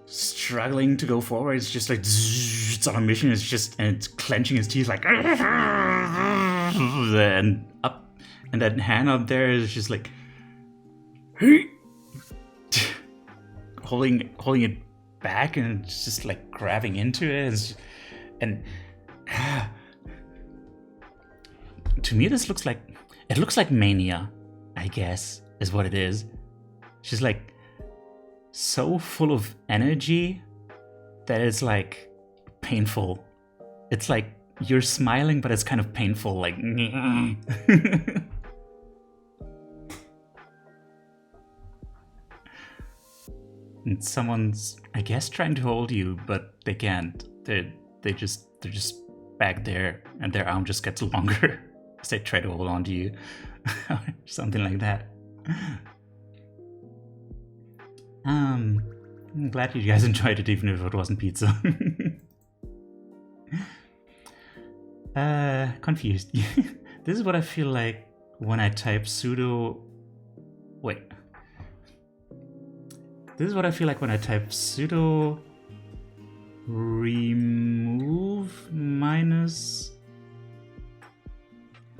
struggling to go forward. It's just like it's on a mission. It's just, and it's clenching his teeth like, and up, and that hand up there is just like holding it back, and it's just like grabbing into it, and to me, this looks like, it looks like mania, I guess, is what it is. She's like so full of energy that it's like painful. It's like you're smiling, but it's kind of painful, like and someone's, I guess, trying to hold you, but they can't. They're just back there, and their arm just gets longer. They try to hold on to you. Something like that. I'm glad you guys enjoyed it, even if it wasn't pizza. Confused. This is what I feel like when I type sudo... Wait. This is what I feel like when I type sudo remove minus...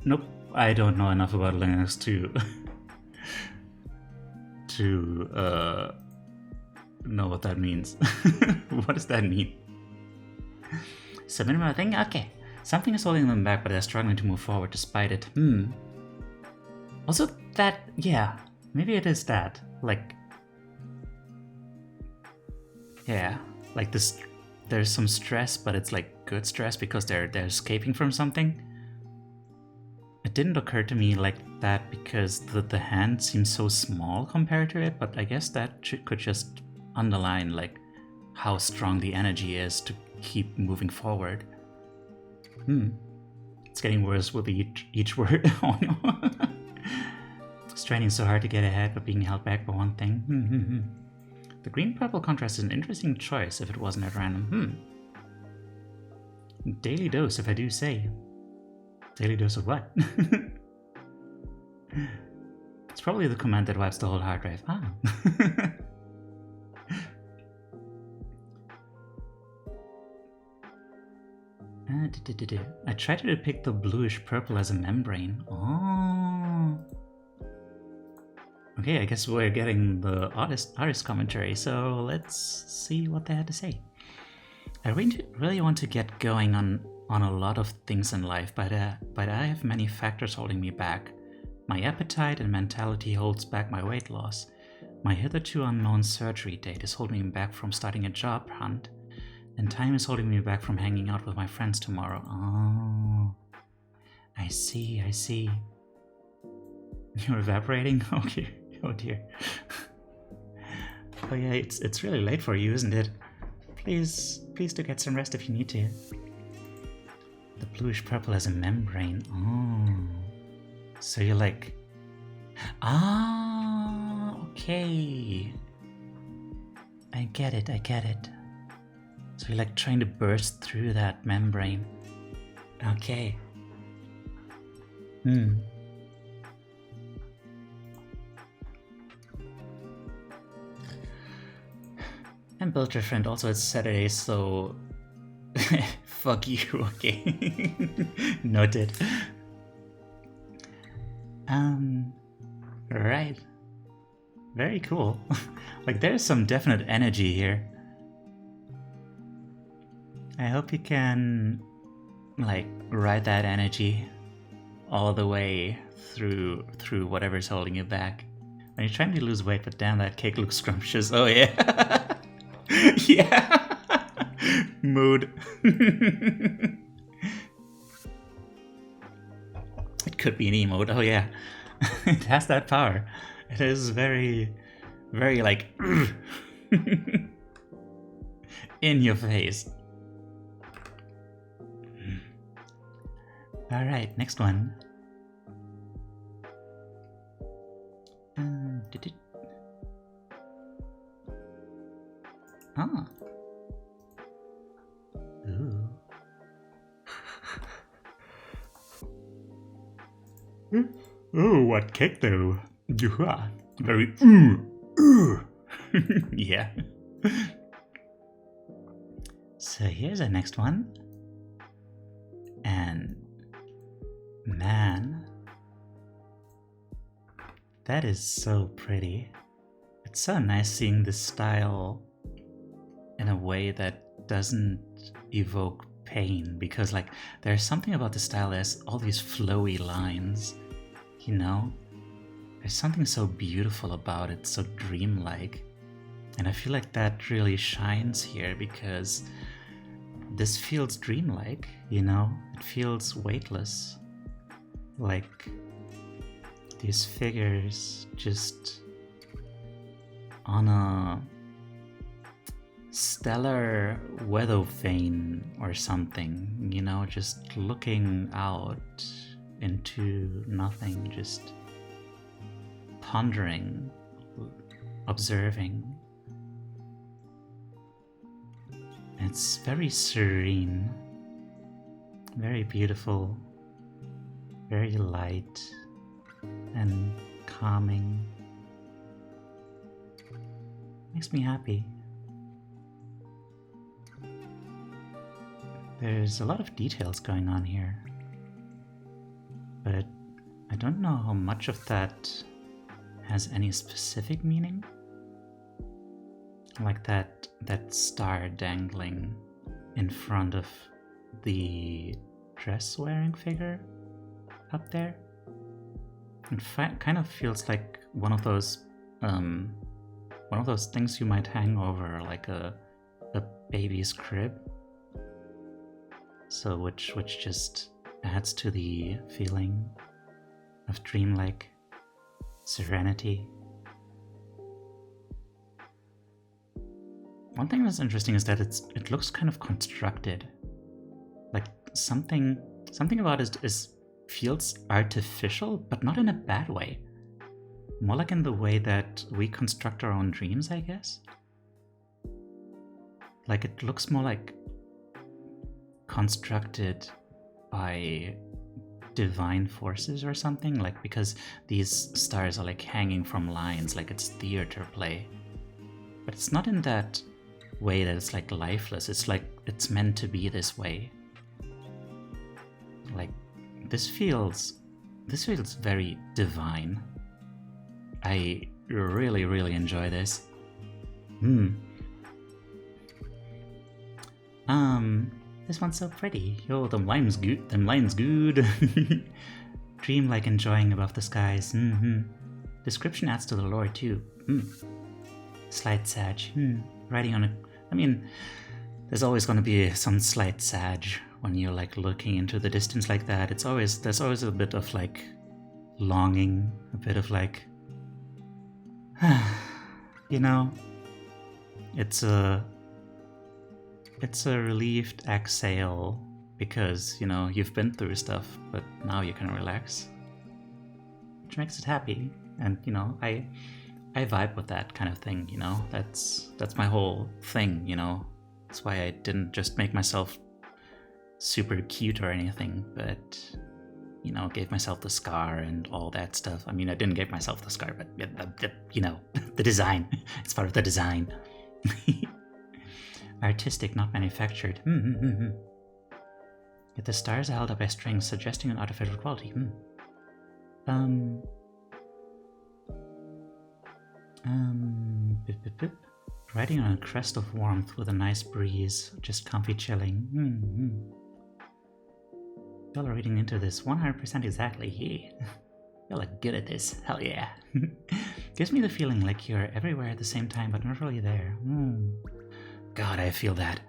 Nope, I don't know enough about Linux to know what that means. What does that mean? Submit my thing? Okay. Something is holding them back, but they're struggling to move forward despite it. Also that, yeah, maybe it is that. Like, yeah, like this there's some stress, but it's like good stress because they're escaping from something. It didn't occur to me like that because the hand seems so small compared to it, but I guess that could just underline like how strong the energy is to keep moving forward. It's getting worse with each word. Oh no. Straining so hard to get ahead, but being held back by one thing. The green-purple contrast is an interesting choice if it wasn't at random. Daily dose, if I do say. Daily dose of what? It's probably the command that wipes the whole hard drive. Ah. I tried to depict the bluish purple as a membrane. Oh. Okay, I guess we're getting the artist commentary, so let's see what they had to say. I really want to get going on a lot of things in life, but I have many factors holding me back. My appetite and mentality holds back my weight loss. My hitherto unknown surgery date is holding me back from starting a job hunt, and time is holding me back from hanging out with my friends tomorrow. Oh, I see. You're evaporating? Okay. Oh dear. Oh yeah, it's really late for you, isn't it? Please do get some rest if you need to. The bluish purple as a membrane. Oh. So you're like... Ah, okay. I get it. So you're like trying to burst through that membrane. Okay. And build your friend. Also, it's Saturday, so fuck you. Okay, noted. Right. Very cool. Like, there's some definite energy here. I hope you can, like, ride that energy all the way through whatever's holding you back. When you're trying to lose weight, but damn, that cake looks scrumptious. Oh yeah. Yeah. Mood. It could be an emote. Oh yeah. It has that power. It is very, very like in your face. All right, next one. Ah. Ooh. Oh, what cake though? Very yeah. So here's our next one. And man, that is so pretty. It's so nice seeing this style in a way that doesn't evoke pain, because like there's something about the style that has all these flowy lines, you know? There's something so beautiful about it, so dreamlike. And I feel like that really shines here because this feels dreamlike, you know? It feels weightless. Like these figures just on a stellar weather vane or something, you know, just looking out into nothing, just pondering, observing. It's very serene, very beautiful, very light and calming. Makes me happy. There's a lot of details going on here, but I don't know how much of that has any specific meaning. Like that star dangling in front of the dress-wearing figure up there. It kind of feels like one of those things you might hang over like a a baby's crib. So which just adds to the feeling of dreamlike serenity. One thing that's interesting is that it looks kind of constructed. Like something about it feels artificial, but not in a bad way. More like in the way that we construct our own dreams, I guess. Like it looks more like constructed by divine forces or something, like because these stars are like hanging from lines, like it's theater play. But it's not in that way that it's like lifeless. It's like it's meant to be this way. Like this feels very divine. I really enjoy this. This one's so pretty. Yo, them lines good. Dream like enjoying above the skies. Description adds to the lore too. Slight sag. Riding on a... I mean, there's always gonna be some slight sag when you're like looking into the distance like that. There's always a bit of like longing, a bit of like... you know, it's a relieved exhale because, you know, you've been through stuff, but now you can relax, which makes it happy. And, you know, I vibe with that kind of thing, you know, that's my whole thing, you know. That's why I didn't just make myself super cute or anything, but, you know, gave myself the scar and all that stuff. I mean, I didn't give myself the scar, but, you know, the design. It's part of the design. Artistic, not manufactured. Yet the stars are held up by strings, suggesting an artificial quality. Riding on a crest of warmth with a nice breeze, just comfy chilling. Y'all are reading into this 100% exactly. Yeah. Y'all are good at this. Hell yeah. Gives me the feeling like you're everywhere at the same time, but not really there. God, I feel that.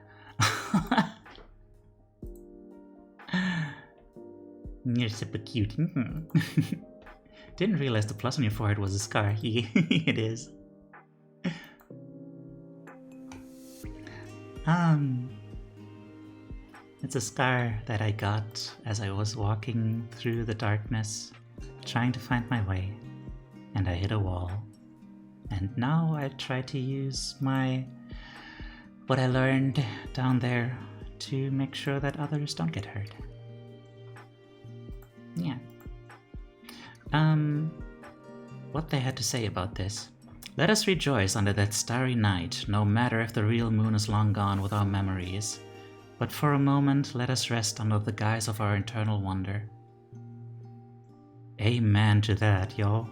You're super cute. Didn't realize the plus on your forehead was a scar. It is. It's a scar that I got as I was walking through the darkness, trying to find my way, and I hit a wall. And now I try to use what I learned down there to make sure that others don't get hurt. Yeah. What they had to say about this. Let us rejoice under that starry night, no matter if the real moon is long gone with our memories. But for a moment, let us rest under the guise of our eternal wonder. Amen to that, yo.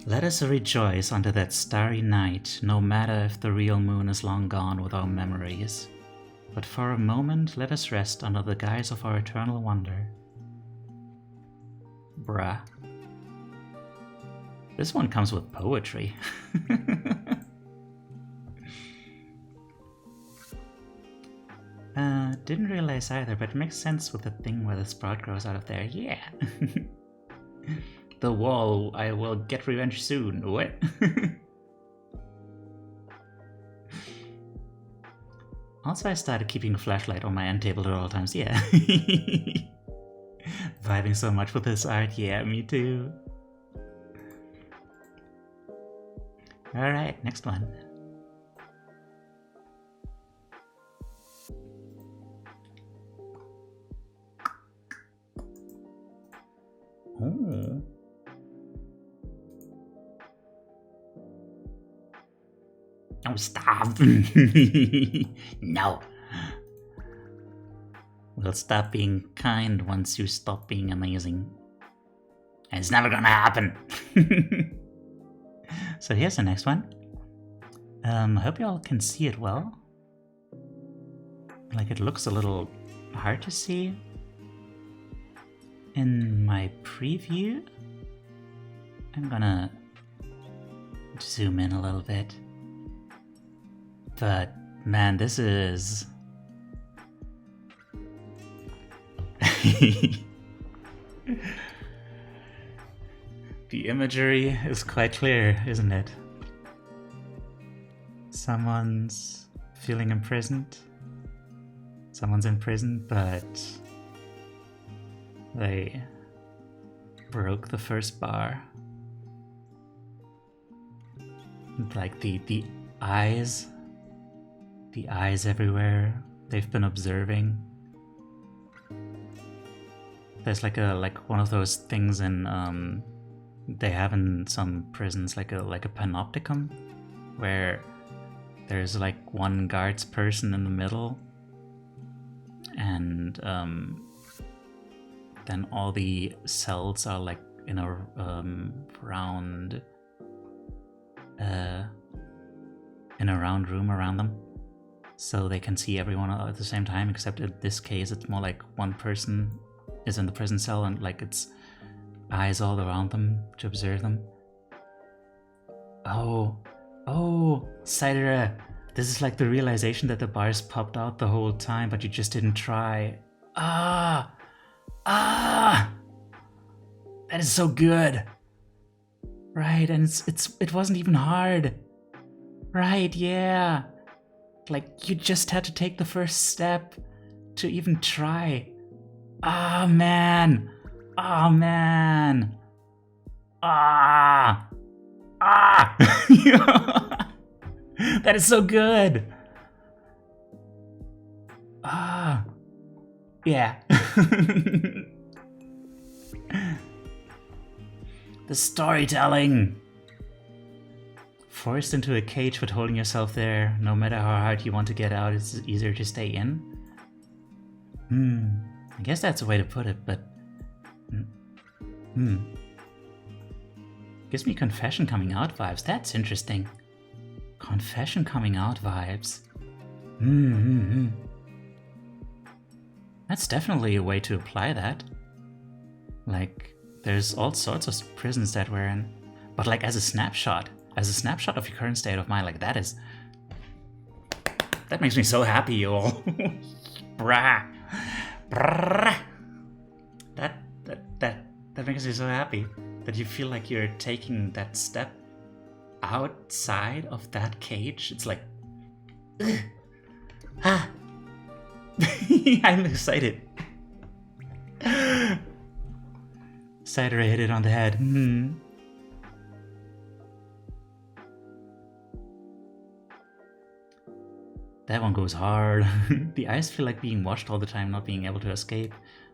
Let us rejoice under that starry night, no matter if the real moon is long gone with our memories. But for a moment, let us rest under the guise of our eternal wonder. Bruh. This one comes with poetry. Didn't realize either, but it makes sense with the thing where the sprout grows out of there. Yeah. The wall, I will get revenge soon. What? Also, I started keeping a flashlight on my end table at all times. Yeah. Vibing so much with this art. Yeah, me too. Alright, next one. Oh. Oh, stop. No. We'll stop being kind once you stop being amazing. And it's never gonna happen. So here's the next one. I hope you all can see it well. Like it looks a little hard to see in my preview. I'm gonna zoom in a little bit. But man, this is... The imagery is quite clear, isn't it? Someone's feeling imprisoned. Someone's in prison, but they broke the first bar. Like the eyes everywhere. They've been observing. There's like one of those things in they have in some prisons, like a panopticon, where there's like one guards person in the middle, and then all the cells are like in a round room around them, so they can see everyone at the same time, except in this case it's more like one person is in the prison cell and like it's eyes all around them to observe them. Oh, ÇOʀᴄ, this is like the realization that the bars popped out the whole time, but you just didn't try. That is so good. Right, and it wasn't even hard. Right, yeah. Like, you just had to take the first step to even try. Man. That is so good. Yeah. The storytelling. Forced into a cage, but holding yourself there, no matter how hard you want to get out, it's easier to stay in. I guess that's a way to put it, but... Gives me confession coming out vibes. That's interesting. Confession coming out vibes. That's definitely a way to apply that. Like, there's all sorts of prisons that we're in. But like as a snapshot of your current state of mind, like that makes me so happy, y'all. Brah. That makes me so happy that you feel like you're taking that step outside of that cage. It's like, I'm excited. ÇOʀᴄ hit it on the head. That one goes hard. The eyes feel like being watched all the time, not being able to escape.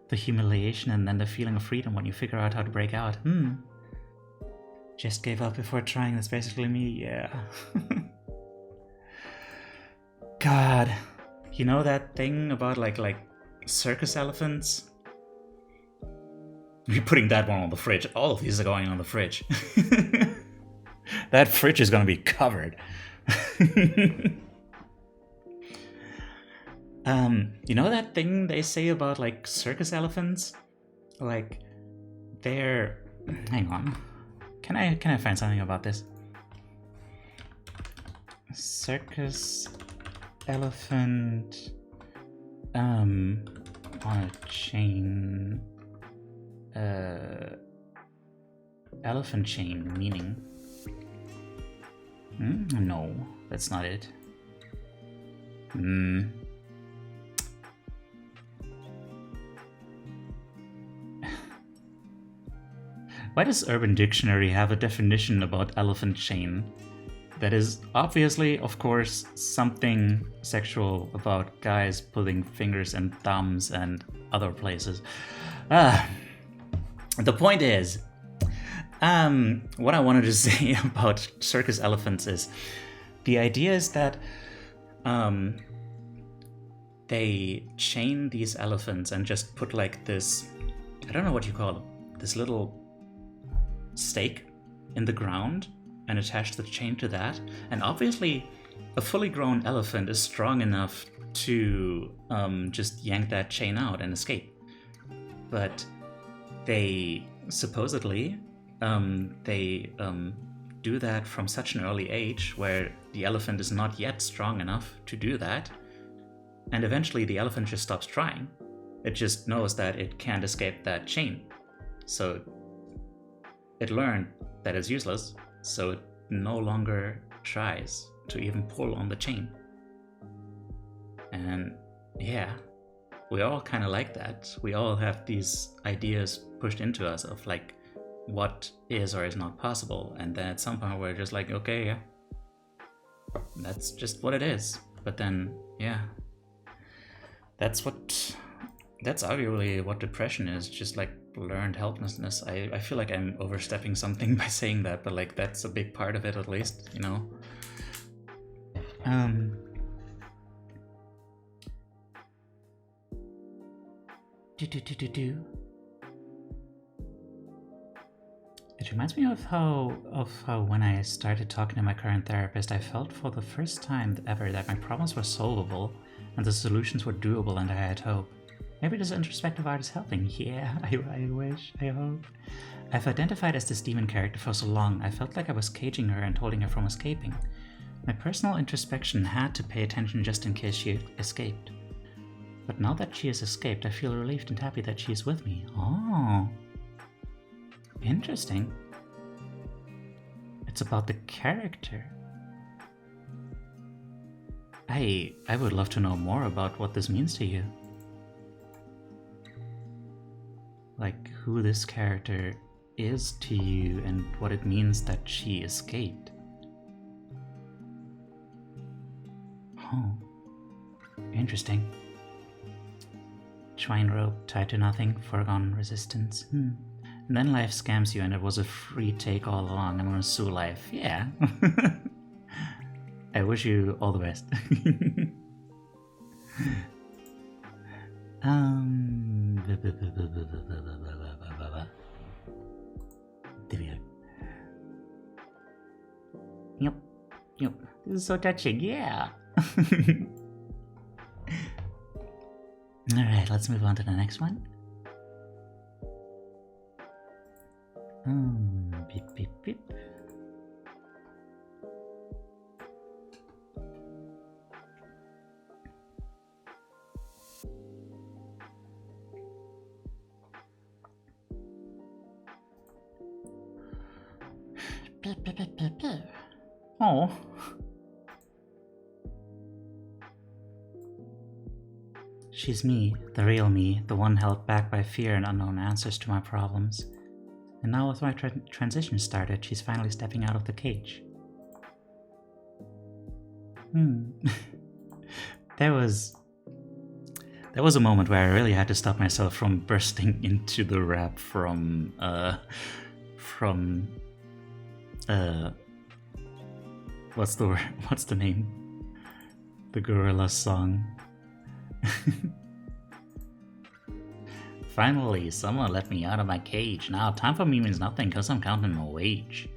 The humiliation and then the feeling of freedom when you figure out how to break out. Just gave up before trying. That's basically me, yeah. God. You know that thing about like circus elephants? We're putting that one on the fridge. All of these are going on the fridge. That fridge is gonna be covered. You know that thing they say about like circus elephants? Like they're... Hang on. Can I find something about this? Circus elephant on a chain. Elephant chain meaning. No, that's not it. Why does Urban Dictionary have a definition about elephant chain? That is obviously, of course, something sexual about guys pulling fingers and thumbs and other places. The point is, what I wanted to say about circus elephants is, the idea is that they chain these elephants and just put like this, I don't know what you call it, this little stake in the ground and attach the chain to that. And obviously a fully grown elephant is strong enough to just yank that chain out and escape. But they supposedly do do that from such an early age where the elephant is not yet strong enough to do that, and eventually the elephant just stops trying. It just knows that it can't escape that chain. So it learned that it's useless, so it no longer tries to even pull on the chain. And yeah, we all kind of like that. We all have these ideas pushed into us of like what is or is not possible, and then at some point we're just like, okay, yeah, that's just what it is. But then, yeah, that's arguably what depression is, just like learned helplessness. I feel like I'm overstepping something by saying that, but like that's a big part of it, at least, you know. It reminds me of how when I started talking to my current therapist, I felt for the first time ever that my problems were solvable and the solutions were doable, and I had hope. Maybe this introspective art is helping. Yeah, I wish, I hope. I've identified as this demon character for so long, I felt like I was caging her and holding her from escaping. My personal introspection had to pay attention just in case she escaped. But now that she has escaped, I feel relieved and happy that she is with me. Oh. Interesting. It's about the character. I would love to know more about what this means to you. Like who this character is to you and what it means that she escaped. Oh. Interesting. Twine rope tied to nothing, foregone resistance. And then life scams you and it was a free take all along. I'm gonna sue life. Yeah. I wish you all the best. There we go. Yep. This is so touching, yeah. Alright, let's move on to the next one. Beep, beep, beep. Oh. She's me, the real me, the one held back by fear and unknown answers to my problems. And now with my transition started, she's finally stepping out of the cage. There was a moment where I really had to stop myself from bursting into the rap from what's the name? The Gorillaz song. Finally, someone let me out of my cage. Now time for me means nothing because I'm counting my wage.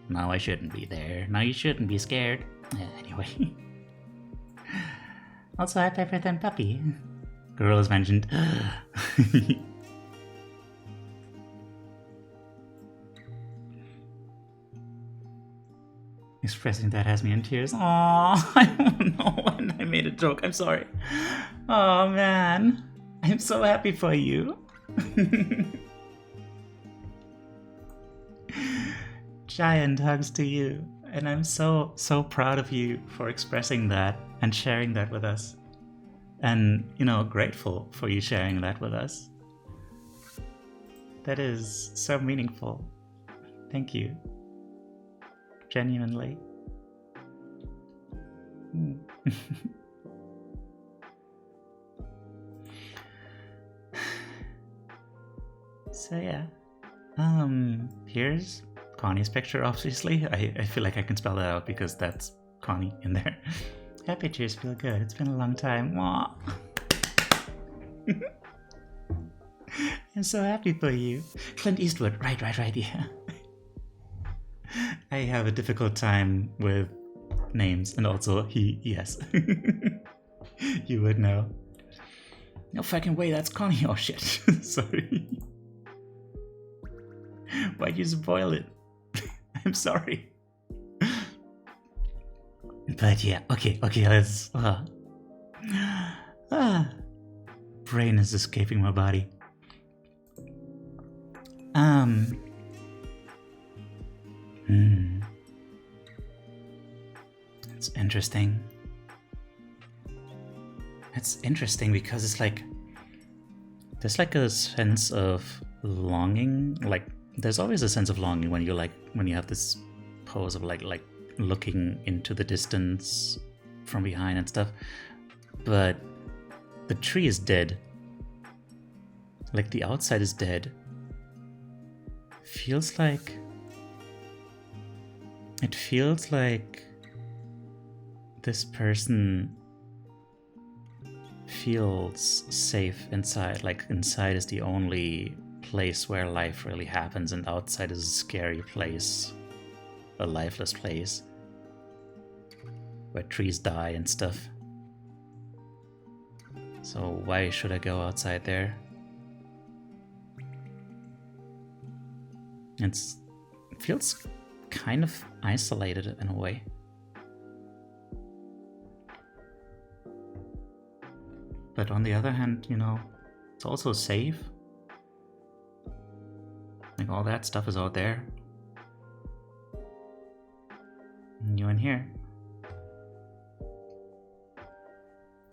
Now I shouldn't be there. Now you shouldn't be scared. Anyway. Also, I pepper than puppy. Gorillaz mentioned. Expressing that has me in tears. Aww, I don't know when I made a joke. I'm sorry. Oh man, I'm so happy for you. Giant hugs to you, and I'm so proud of you for expressing that and sharing that with us. And, you know, grateful for you sharing that with us. That is so meaningful. Thank you. Genuinely. So yeah. Here's Connie's picture, obviously. I feel like I can spell that out because that's Connie in there. Happy tears feel good. It's been a long time. Mwah. I'm so happy for you. Clint Eastwood. Right, yeah. I have a difficult time with names, and also yes. You would know. No fucking way, that's Connie. Oh shit. Sorry. Why'd you spoil it? I'm sorry. But yeah, okay, let's. Brain is escaping my body. It's interesting. It's interesting because it's like there's like a sense of longing. Like there's always a sense of longing when you have this pose of like looking into the distance from behind and stuff. But the tree is dead. Like the outside is dead. It feels like this person feels safe inside. Like inside is the only place where life really happens, and outside is a scary place, a lifeless place where trees die and stuff. So why should I go outside there? It feels kind of isolated in a way. But on the other hand, it's also safe. Like all that stuff is out there. And you in here.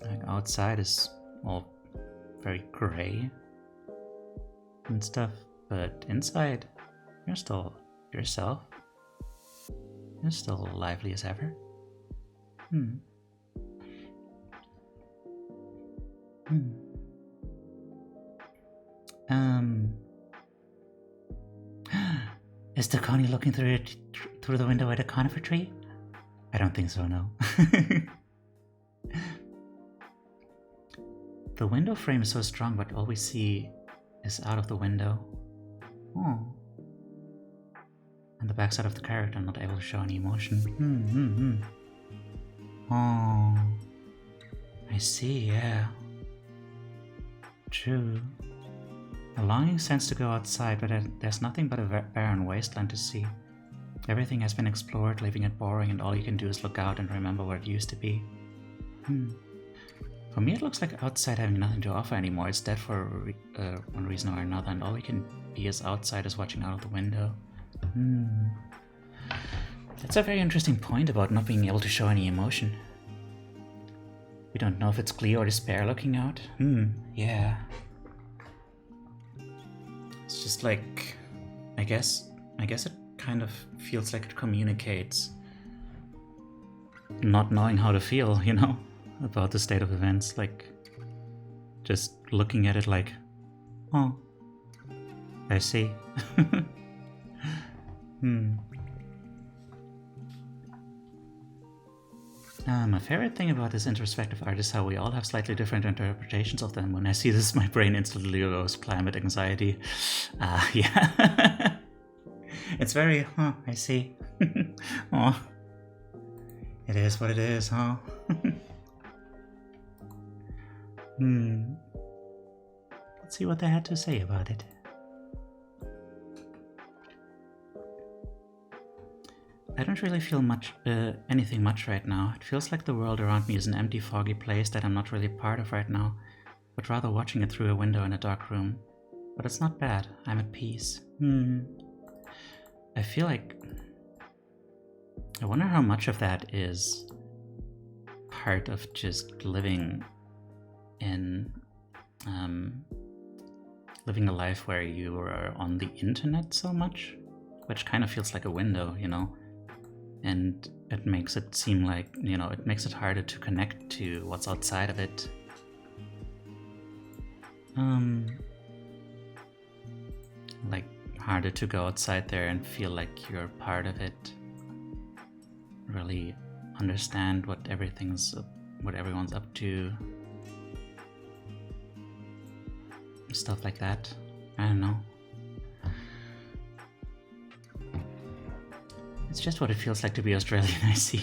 Like outside is all very gray and stuff, but inside you're still yourself. You're still lively as ever. Is the Connie looking through the window at a conifer tree? I don't think so, no. The window frame is so strong, but all we see is out of the window. Oh. And the backside of the character, not able to show any emotion. Oh. I see, yeah. True. A longing sense to go outside, but there's nothing but a barren wasteland to see. Everything has been explored, leaving it boring, and all you can do is look out and remember where it used to be. For me, it looks like outside having nothing to offer anymore. It's dead for one reason or another, and all we can be as outsiders watching out of the window. That's a very interesting point about not being able to show any emotion. We don't know if it's glee or despair looking out. Yeah. It's just like, I guess it kind of feels like it communicates not knowing how to feel, about the state of events. Like, just looking at it like, oh, I see. My favorite thing about this introspective art is how we all have slightly different interpretations of them. When I see this, my brain instantly goes climate anxiety. Yeah. It's very, I see. Oh, it is what it is, huh? Let's see what they had to say about it. I don't really feel anything much right now. It feels like the world around me is an empty, foggy place that I'm not really part of right now, but rather watching it through a window in a dark room. But it's not bad. I'm at peace. I feel like... I wonder how much of that is part of just living in... living a life where you are on the internet so much, which kind of feels like a window, and it makes it seem like, it makes it harder to connect to what's outside of it. Like, harder to go outside there and feel like you're part of it. Really understand what everyone's up to. Stuff like that. I don't know. It's just what it feels like to be Australian, I see.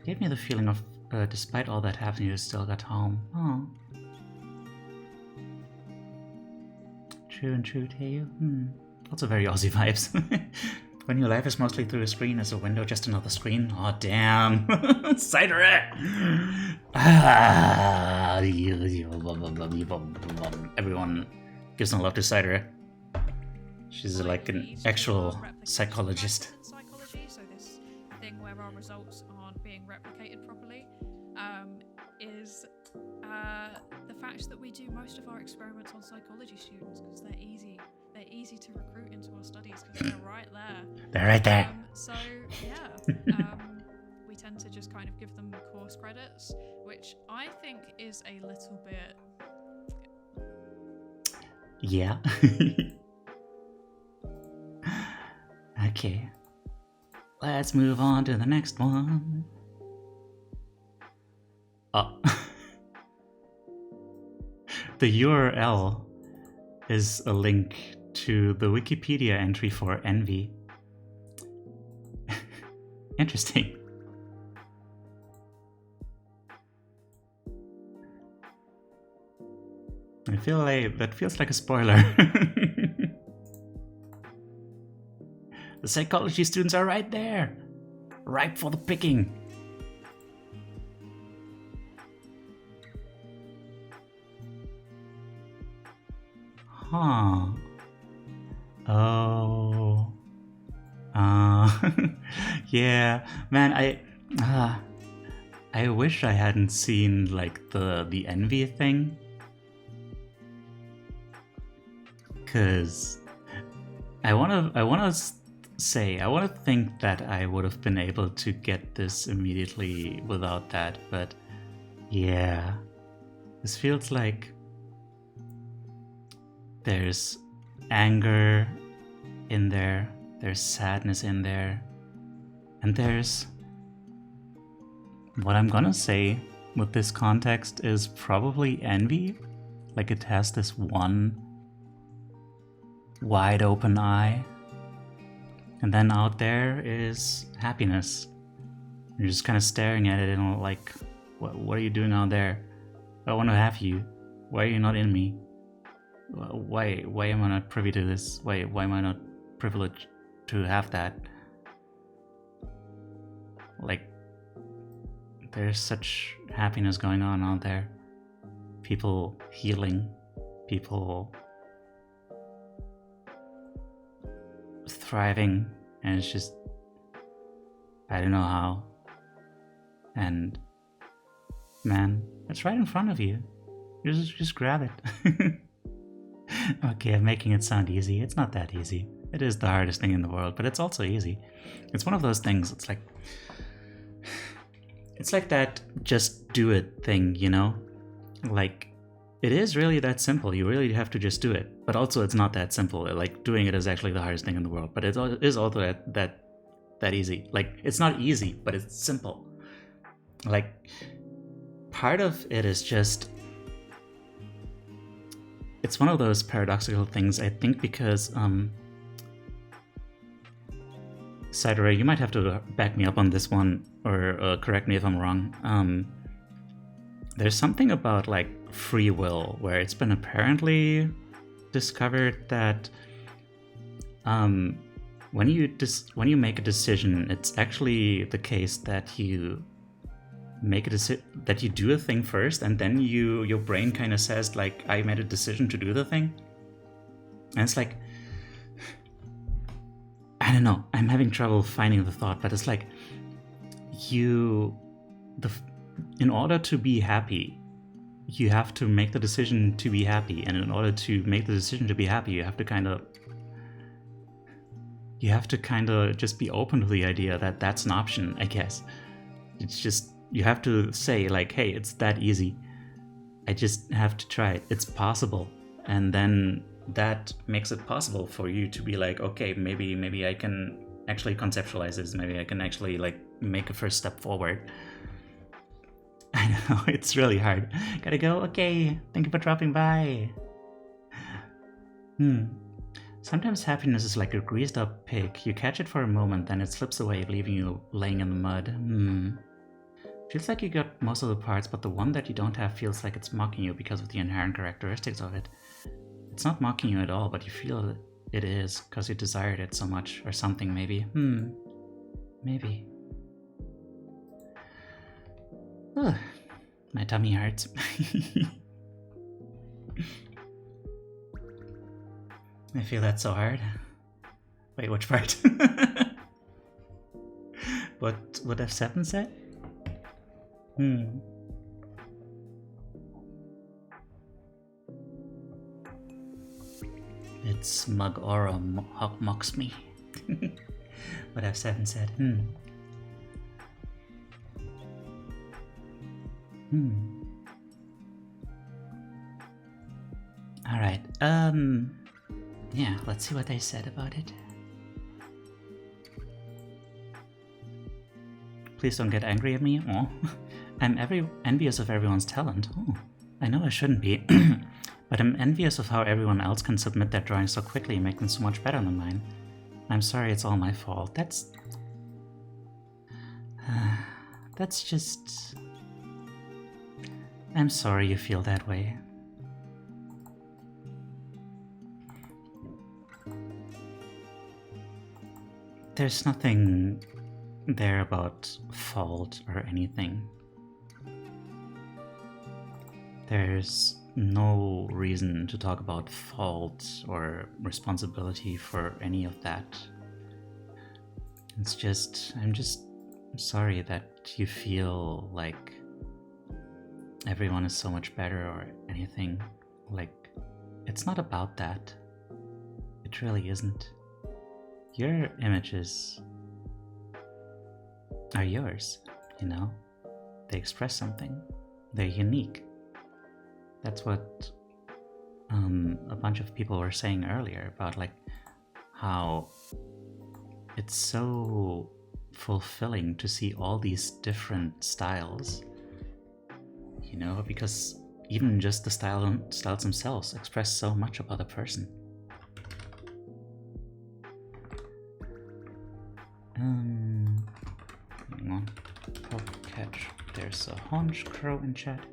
Gave me the feeling of, despite all that happening, you still got home. Oh. True and true to you. Also very Aussie vibes. When your life is mostly through a screen, is a window just another screen? Oh, damn. Cider! Everyone gives some love to Cider. She's like an actual psychologist. Psychology, so this thing where our results aren't being replicated properly, is the fact that we do most of our experiments on psychology students because they're easy. They're easy to recruit into our studies because they're right there. They're right there. So yeah, we tend to just kind of give them course credits, which I think is a little bit. Yeah. Okay. Let's move on to the next one. Oh. The URL is a link to the Wikipedia entry for envy. Interesting. I feel like that feels like a spoiler. The psychology students are right there, ripe for the picking. Huh. Oh. Yeah, man, I wish I hadn't seen like the envy thing. 'Cause I wanna think that I would have been able to get this immediately without that, but yeah. This feels like there's anger in there, there's sadness in there, and there's what I'm gonna say with this context is probably envy. Like it has this one wide open eye, and then out there is happiness. You're just kind of staring at it and like, what are you doing out there? I want to have you. Why are you not in me? Why am I not privy to this? Why am I not privileged to have that? Like, there's such happiness going on out there. People healing, people thriving, and it's just, I don't know how. And man, it's right in front of you. Just grab it. Okay, I'm making it sound easy. It's not that easy. It is the hardest thing in the world, but it's also easy. It's one of those things, it's like that just do it thing, you know? Like, it is really that simple. You really have to just do it. But also it's not that simple. Like, doing it is actually the hardest thing in the world. But it is also that easy. Like, it's not easy, but it's simple. Like, part of it is just, it's one of those paradoxical things, I think, because Cider, you might have to back me up on this one, or correct me if I'm wrong. There's something about like free will where it's been apparently discovered that when you make a decision, it's actually the case that you make that you do a thing first, and then your brain kind of says like, I made a decision to do the thing. And it's like, I don't know, I'm having trouble finding the thought, but it's like in order to be happy, you have to make the decision to be happy, and in order to make the decision to be happy, you have to kind of just be open to the idea that that's an option, I guess. It's just, you have to say like, hey, it's that easy. I just have to try it. It's possible. And then that makes it possible for you to be like, okay, maybe I can actually conceptualize this. Maybe I can actually like make a first step forward. I know, it's really hard. Gotta go. Okay, thank you for dropping by. Sometimes happiness is like a greased up pig. You catch it for a moment, then it slips away, leaving you laying in the mud. Feels like you got most of the parts, but the one that you don't have feels like it's mocking you because of the inherent characteristics of it. It's not mocking you at all, but you feel it is because you desired it so much or something, maybe. Maybe. Ugh, my tummy hurts. I feel that so hard. Wait, which part? What would F7 say? Its smug aura mocks me. What F7 said. Alright, yeah, let's see what they said about it. Please don't get angry at me. Oh, I'm envious of everyone's talent. Oh, I know I shouldn't be, but I'm envious of how everyone else can submit their drawings so quickly and make them so much better than mine. I'm sorry, it's all my fault. That's just... I'm sorry you feel that way. There's nothing there about fault or anything. There's no reason to talk about fault or responsibility for any of that. It's just, I'm just sorry that you feel like everyone is so much better or anything. Like, it's not about that. It really isn't. Your images are yours, you know? They express something. They're unique. That's what a bunch of people were saying earlier about like how it's so fulfilling to see all these different styles, you know, because even just the styles themselves express so much about the person. Hang on. Catch. There's a haunch crow in chat.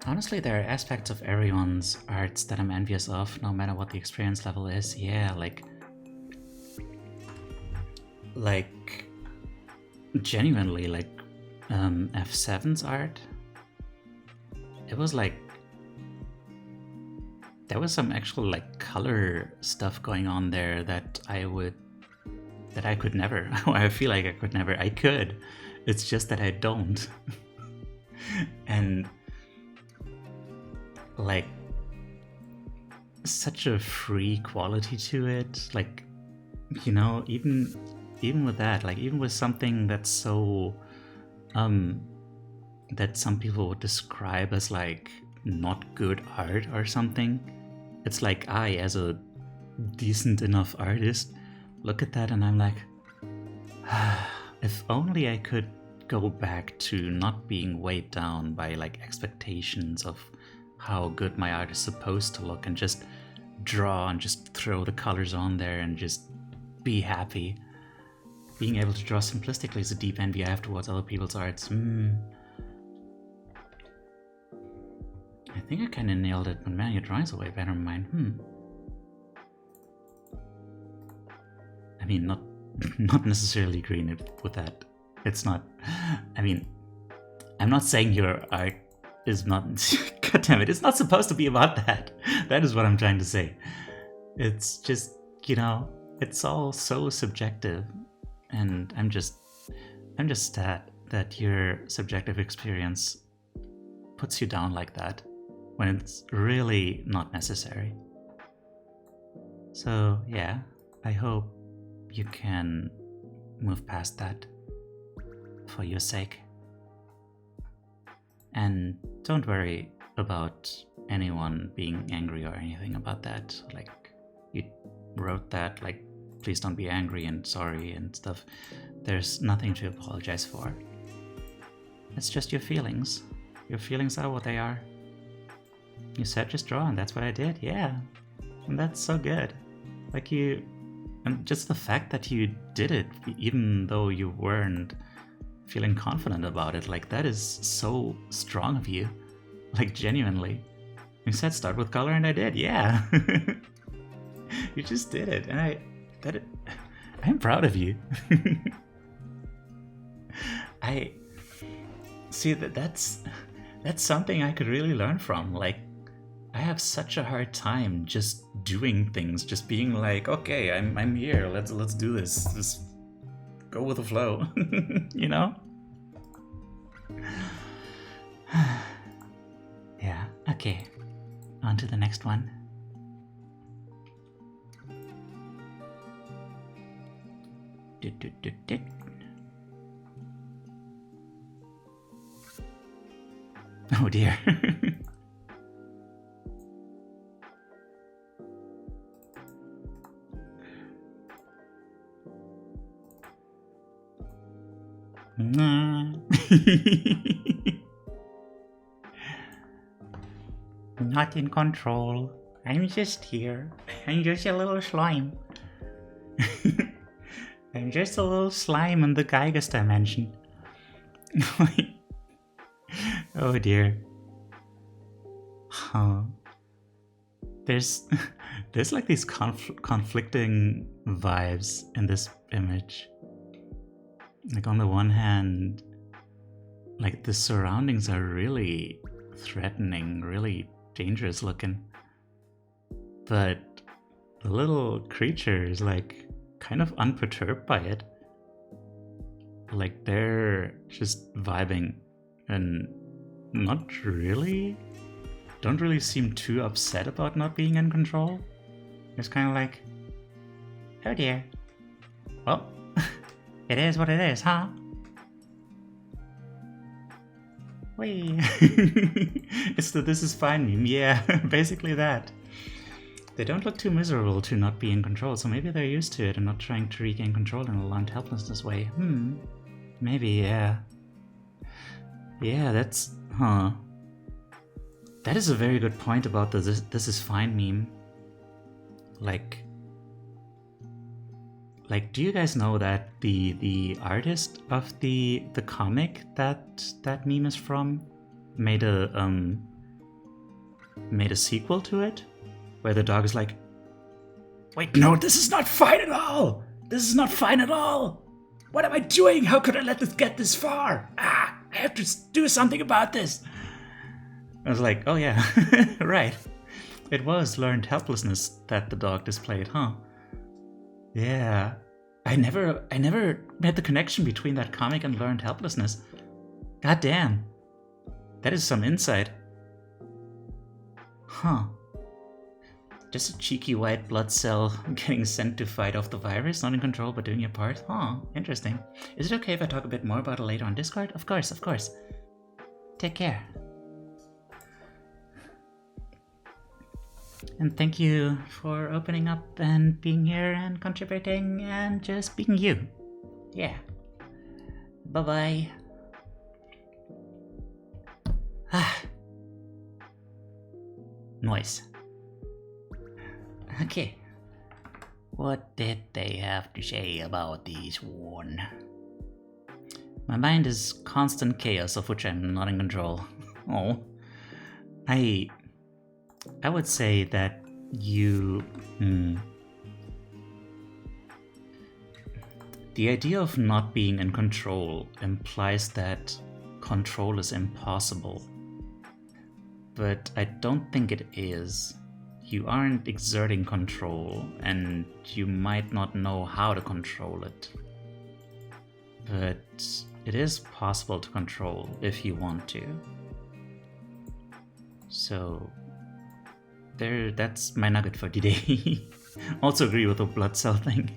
Honestly, there are aspects of everyone's arts that I'm envious of, no matter what the experience level is. Yeah, like genuinely, like F7's art. It was like there was some actual like color stuff going on there that I could never. I feel like I could never. I could. It's just that I don't. And like such a free quality to it. Like, you know, even with that, like even with something that's so that some people would describe as like not good art or something, it's like I, as a decent enough artist, look at that and I'm like, if only I could go back to not being weighed down by like expectations of how good my art is supposed to look and just draw and just throw the colors on there and just be happy. Being able to draw simplistically is a deep envy I have towards other people's arts. I think I kind of nailed it, but man, your drawings are way better than mine. I mean, not necessarily green with that. It's not. I mean, I'm not saying your art is not. God damn it! It's not supposed to be about that. That is what I'm trying to say. It's just, you know, it's all so subjective, and I'm just sad that your subjective experience puts you down like that when it's really not necessary. So yeah, I hope you can move past that for your sake. And don't worry about anyone being angry or anything about that. Like, you wrote that, like, please don't be angry and sorry and stuff. There's nothing to apologize for. It's just your feelings. Your feelings are what they are. You said just draw, and that's what I did, yeah. And that's so good. Like, and just the fact that you did it, even though you weren't feeling confident about it, like, that is so strong of you. Like, genuinely. You said start with color and I did, yeah. You just did it, and I'm proud of you. I see that's something I could really learn from. Like, I have such a hard time just doing things, just being like, okay, I'm here, let's do this. Just go with the flow. You know? Yeah, okay. On to the next one. Oh dear. Not in control. I'm just here. I'm just a little slime. I'm just a little slime in the Geiger's dimension. Oh dear. Huh. There's like these conflicting vibes in this image. Like, on the one hand, like, the surroundings are really threatening, really dangerous looking. But the little creature is like kind of unperturbed by it. Like, they're just vibing and don't really seem too upset about not being in control. It's kind of like, oh dear. Well, it is what it is, huh? Whee! It's the "this is fine" meme. Yeah, basically that. They don't look too miserable to not be in control, so maybe they're used to it and not trying to regain control in a learned helplessness way. Maybe, yeah. Yeah, that's... huh. That is a very good point about the this is fine meme. Like, do you guys know that the artist of the comic that meme is from made a sequel to it, where the dog is like, wait, no, this is not fine at all. This is not fine at all. What am I doing? How could I let this get this far? I have to do something about this. I was like, oh yeah, right. It was learned helplessness that the dog displayed, huh? Yeah, I never made the connection between that comic and learned helplessness. God damn, that is some insight. Huh. Just a cheeky white blood cell getting sent to fight off the virus, not in control but doing your part. Huh, interesting. Is it okay if I talk a bit more about it later on Discord? Of course, of course. Take care. And thank you for opening up and being here and contributing and just being you. Yeah. Bye-bye. Noise. Okay. What did they have to say about this one? My mind is constant chaos of which I'm not in control. Oh. I would say that you... The idea of not being in control implies that control is impossible. But I don't think it is. You aren't exerting control, and you might not know how to control it. But it is possible to control if you want to. So... that's my nugget for today. Also agree with the blood cell thing.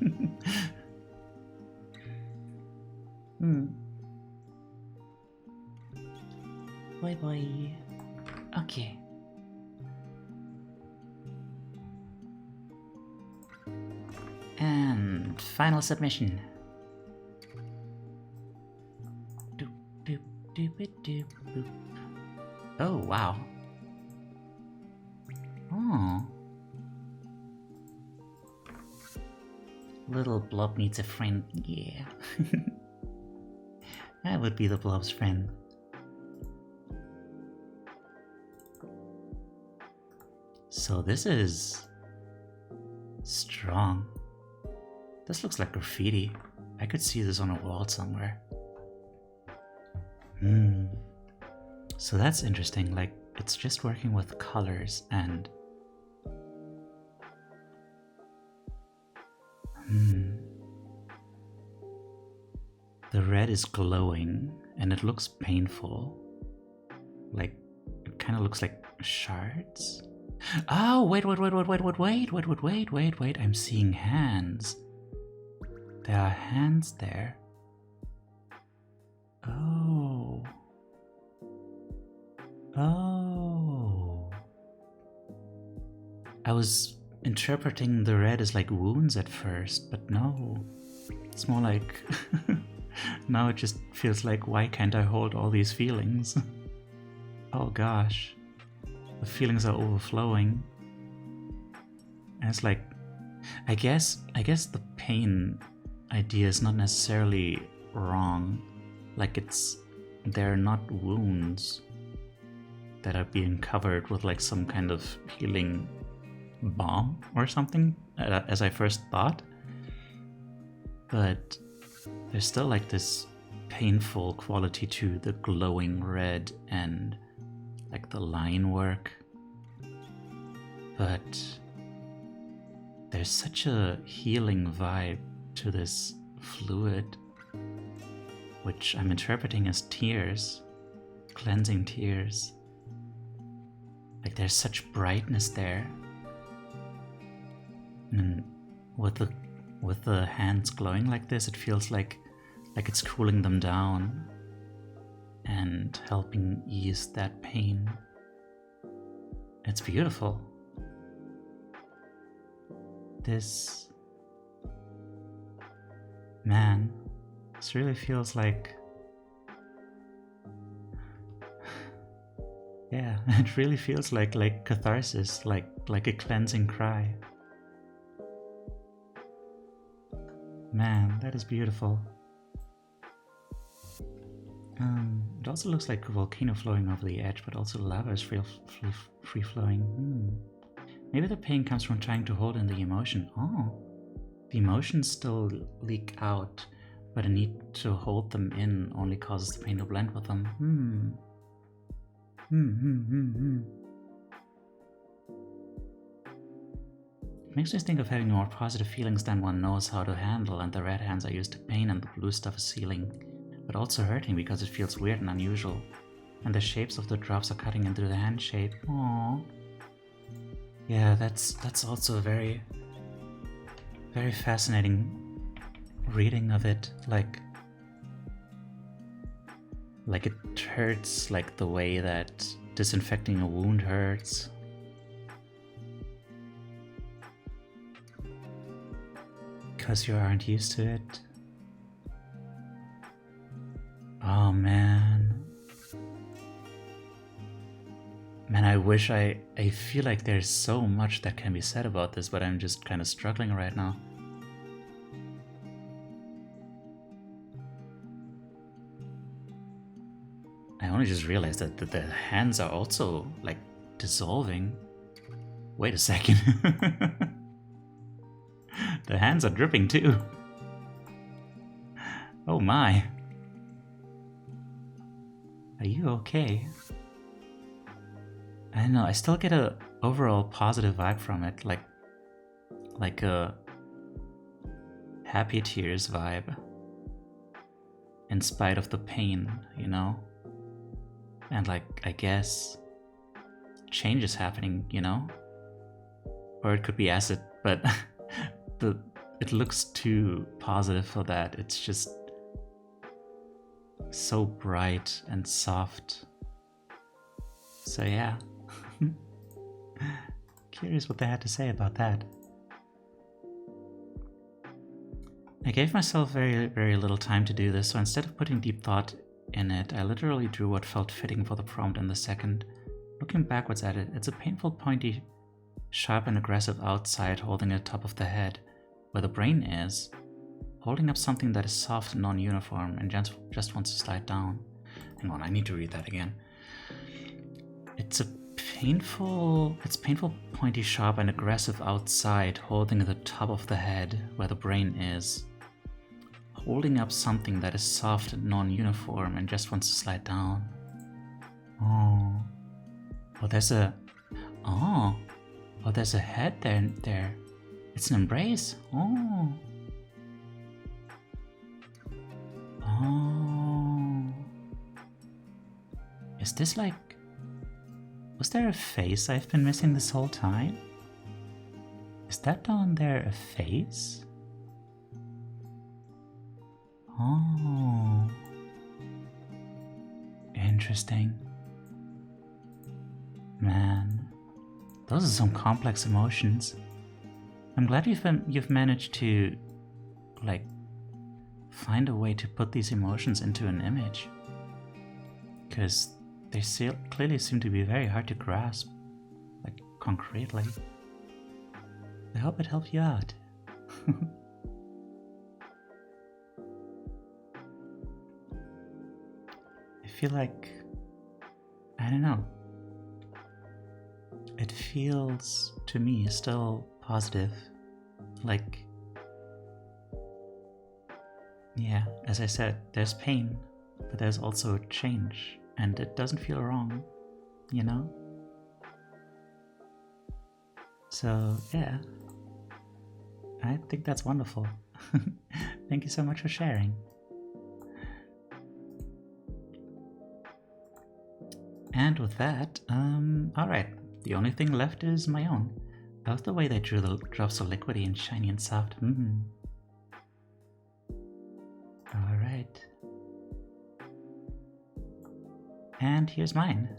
Bye. Okay. And final submission. Doop, doop, doop, doop, doop. Oh, wow. Oh. Little blob needs a friend, yeah. I would be the blob's friend. So this is strong. This looks like graffiti. I could see this on a wall somewhere. So that's interesting. Like, it's just working with colors and the red is glowing and it looks painful. Like, it kind of looks like shards. Oh, wait, I'm seeing hands. There are hands there. Oh. I was interpreting the red as like wounds at first, but no. It's more like... now it just feels like, why can't I hold all these feelings? Oh gosh. The feelings are overflowing. And it's like... I guess the pain idea is not necessarily wrong. Like, they're not wounds that are being covered with like some kind of healing balm or something, as I first thought. But there's still like this painful quality to the glowing red and like the line work. But there's such a healing vibe to this fluid, which I'm interpreting as tears, cleansing tears. Like, there's such brightness there. And with the hands glowing like this, it feels like it's cooling them down and helping ease that pain. It's beautiful. This really feels like, yeah, it really feels like catharsis, like a cleansing cry. Man, that is beautiful. It also looks like a volcano flowing over the edge, but also lava is free flowing. Maybe the pain comes from trying to hold in the emotion. Oh, the emotions still leak out, but a need to hold them in only causes the pain to blend with them. It makes me think of having more positive feelings than one knows how to handle, and the red hands are used to pain and the blue stuff is healing, but also hurting because it feels weird and unusual. And the shapes of the drops are cutting into the hand shape. Aww. Yeah, that's also a very, very fascinating reading of it. Like it hurts like the way that disinfecting a wound hurts. Because you aren't used to it. Oh man. Man, I wish I feel like there's so much that can be said about this, but I'm just kind of struggling right now. I only just realized that the hands are also, like, dissolving. Wait a second. The hands are dripping too. Oh my. Are you okay? I don't know, I still get a overall positive vibe from it, like a happy tears vibe. In spite of the pain, you know? And like, I guess change is happening, you know? Or it could be acid, but it looks too positive for that. It's just so bright and soft. So yeah. Curious what they had to say about that. I gave myself very, very little time to do this, so instead of putting deep thought in it, I literally drew what felt fitting for the prompt in the second. Looking backwards at it, it's a painful, pointy, sharp and aggressive outside holding the top of the head, where the brain is, holding up something that is soft and non-uniform and just wants to slide down. Hang on, I need to read that again. It's a painful. It's painful, pointy, sharp, and aggressive outside, holding the top of the head where the brain is. Holding up something that is soft and non-uniform and just wants to slide down. Oh. Oh, there's a... Oh. Oh, there's a head there. It's an embrace. Oh. Oh. Is this like... Was there a face I've been missing this whole time? Is that down there a face? Oh. Interesting. Man. Those are some complex emotions. I'm glad you've managed to, like, find a way to put these emotions into an image. Because they clearly seem to be very hard to grasp, like, concretely. I hope it helped you out. I feel like, I don't know. It feels, to me, still positive. Like, yeah, as I said, there's pain, but there's also change, and it doesn't feel wrong, you know? So, yeah, I think that's wonderful. Thank you so much for sharing. And with that, alright, the only thing left is my own. Love the way they drew the drops so liquidy and shiny and soft. Alright. And here's mine.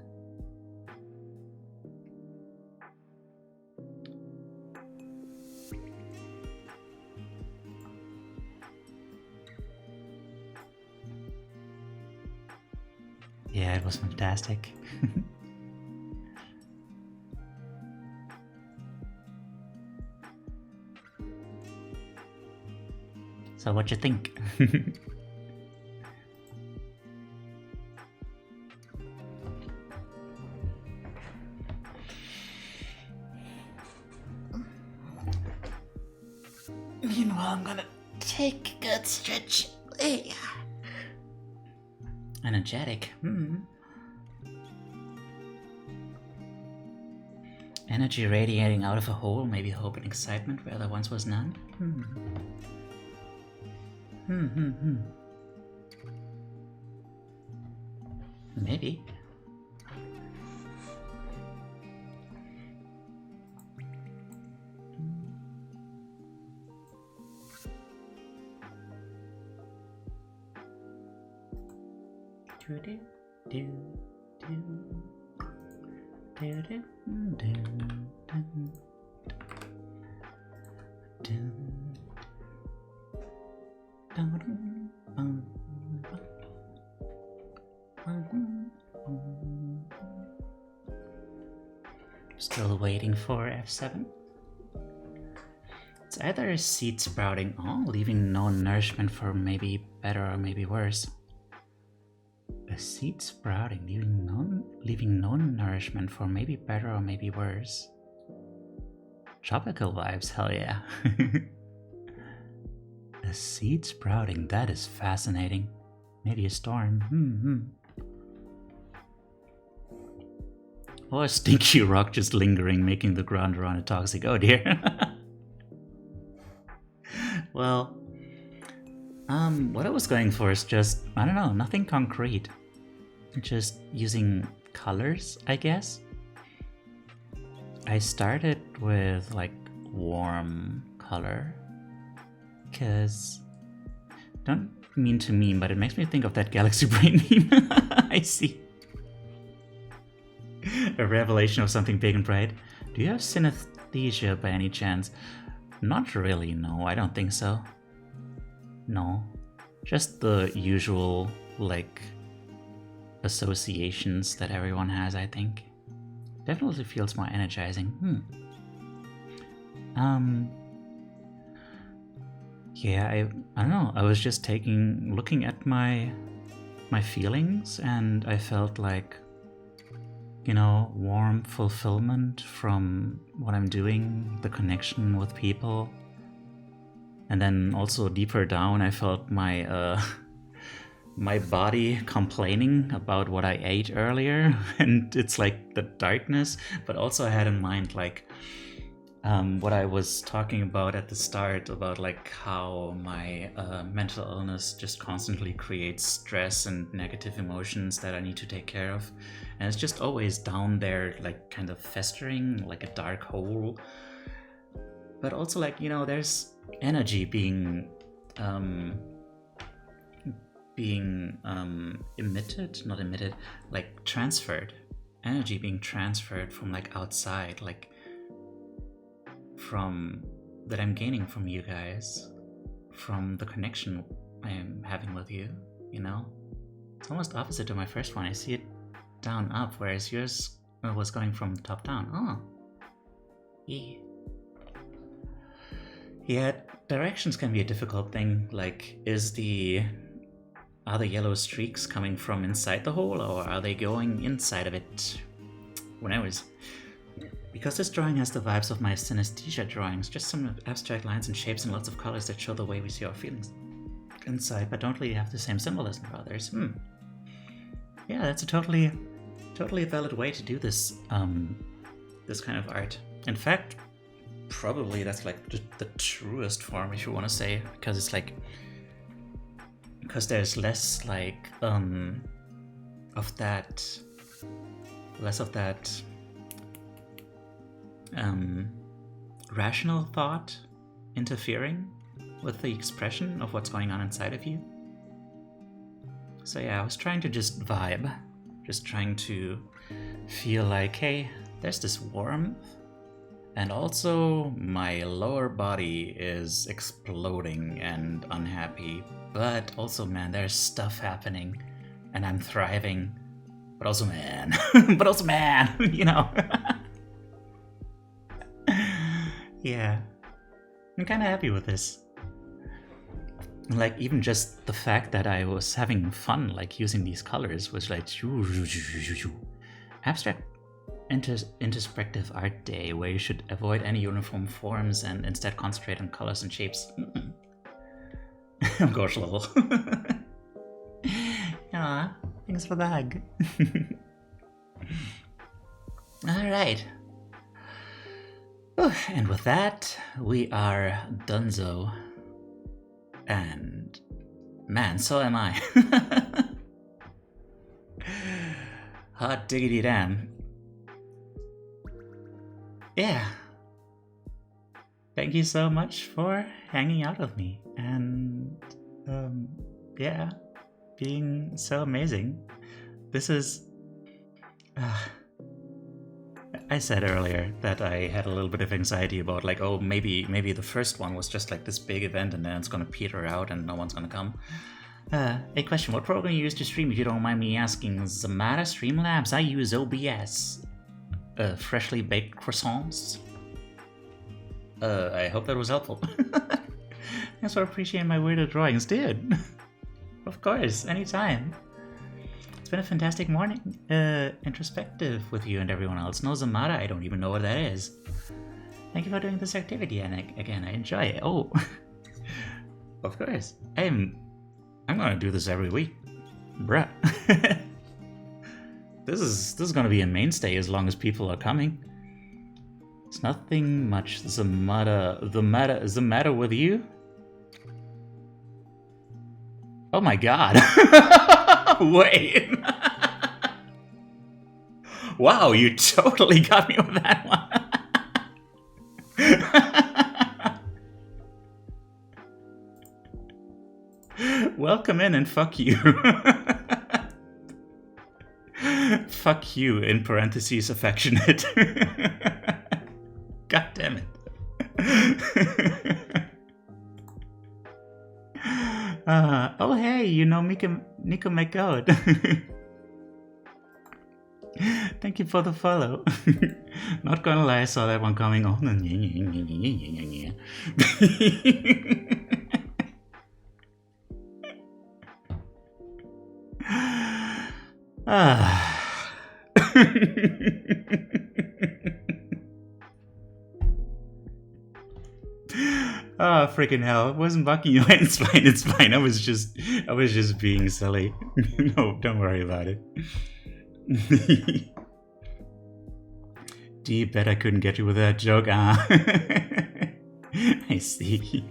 Yeah, it was fantastic. So what you think? Meanwhile, I'm gonna take a good stretch. Hey. Energetic. Energy radiating out of a hole, maybe hope and excitement where there once was none. Maybe. Still waiting for F7. It's either a seed sprouting, leaving no nourishment for maybe better or maybe worse. A seed sprouting, leaving no nourishment for maybe better or maybe worse. Tropical vibes, hell yeah. A seed sprouting, that is fascinating. Maybe a storm. Or a stinky rock just lingering, making the ground around it toxic. Oh dear. Well, what I was going for is just, I don't know, nothing concrete. Just using colors, I guess. I started with like warm color, cause don't mean to meme, but it makes me think of that Galaxy Brain meme. I see. A revelation of something big and bright. Do you have synesthesia by any chance? Not really, no, I don't think so. No. Just the usual, like, associations that everyone has, I think. Definitely feels more energizing. Yeah, I don't know, I was just looking at my feelings, and I felt like, warm fulfillment from what I'm doing, the connection with people. And then also deeper down, I felt my my body complaining about what I ate earlier, and it's like the darkness. But also I had in mind like what I was talking about at the start about like how my mental illness just constantly creates stress and negative emotions that I need to take care of, and it's just always down there, like kind of festering like a dark hole. But also like there's energy being transferred, energy being transferred from like outside, like from that I'm gaining from you guys, from the connection I am having with you. It's almost opposite to my first one. I see it down up, whereas yours was going from top down. Oh, yeah, directions can be a difficult thing. Like, are the yellow streaks coming from inside the hole, or are they going inside of it? Because this drawing has the vibes of my synesthesia drawings, just some abstract lines and shapes and lots of colors that show the way we see our feelings inside, but don't really have the same symbolism for others. Yeah, that's a totally valid way to do this this kind of art. In fact, probably that's like the truest form, if you want to say, because it's like, because there's less like of that rational thought interfering with the expression of what's going on inside of you. So yeah, I was trying to just vibe, just trying to feel like, hey, there's this warmth, and also my lower body is exploding and unhappy, but also, man, there's stuff happening and I'm thriving, but also, man, Yeah, I'm kind of happy with this. Like, even just the fact that I was having fun, like, using these colors was like abstract introspective art day, where you should avoid any uniform forms and instead concentrate on colors and shapes. Gosh, lol. Aw, thanks for the hug. Alright. And with that, we are donezo. And man, so am I. Hot diggity damn. Yeah. Thank you so much for hanging out with me and yeah, being so amazing. This is I said earlier that I had a little bit of anxiety about like, oh, maybe the first one was just like this big event and then it's gonna peter out and no one's gonna come. A question, what program you use to stream, if you don't mind me asking? Zamada Streamlabs, I use OBS. Freshly baked croissants. I hope that was helpful. Thanks for appreciating my weirder drawings, dude. Of course, anytime. It's been a fantastic morning, introspective with you and everyone else. No Zamada, I don't even know what that is. Thank you for doing this activity, and again, I enjoy it. Oh, of course. I'm gonna do this every week, bruh. This is gonna be a mainstay as long as people are coming. It's nothing much. The matter with you? Oh my god. Wait. Wow, you totally got me with that one. Welcome in and fuck you. Fuck you, in parentheses, affectionate. God damn it. Oh hey, you know Nico McGoat. Thank you for the follow. Not gonna lie, I saw that one coming on. Oh, freaking hell. It wasn't bucking you. It's fine, it's fine. I was just being silly. No, don't worry about it. Do you bet I couldn't get you with that joke? Ah. I see.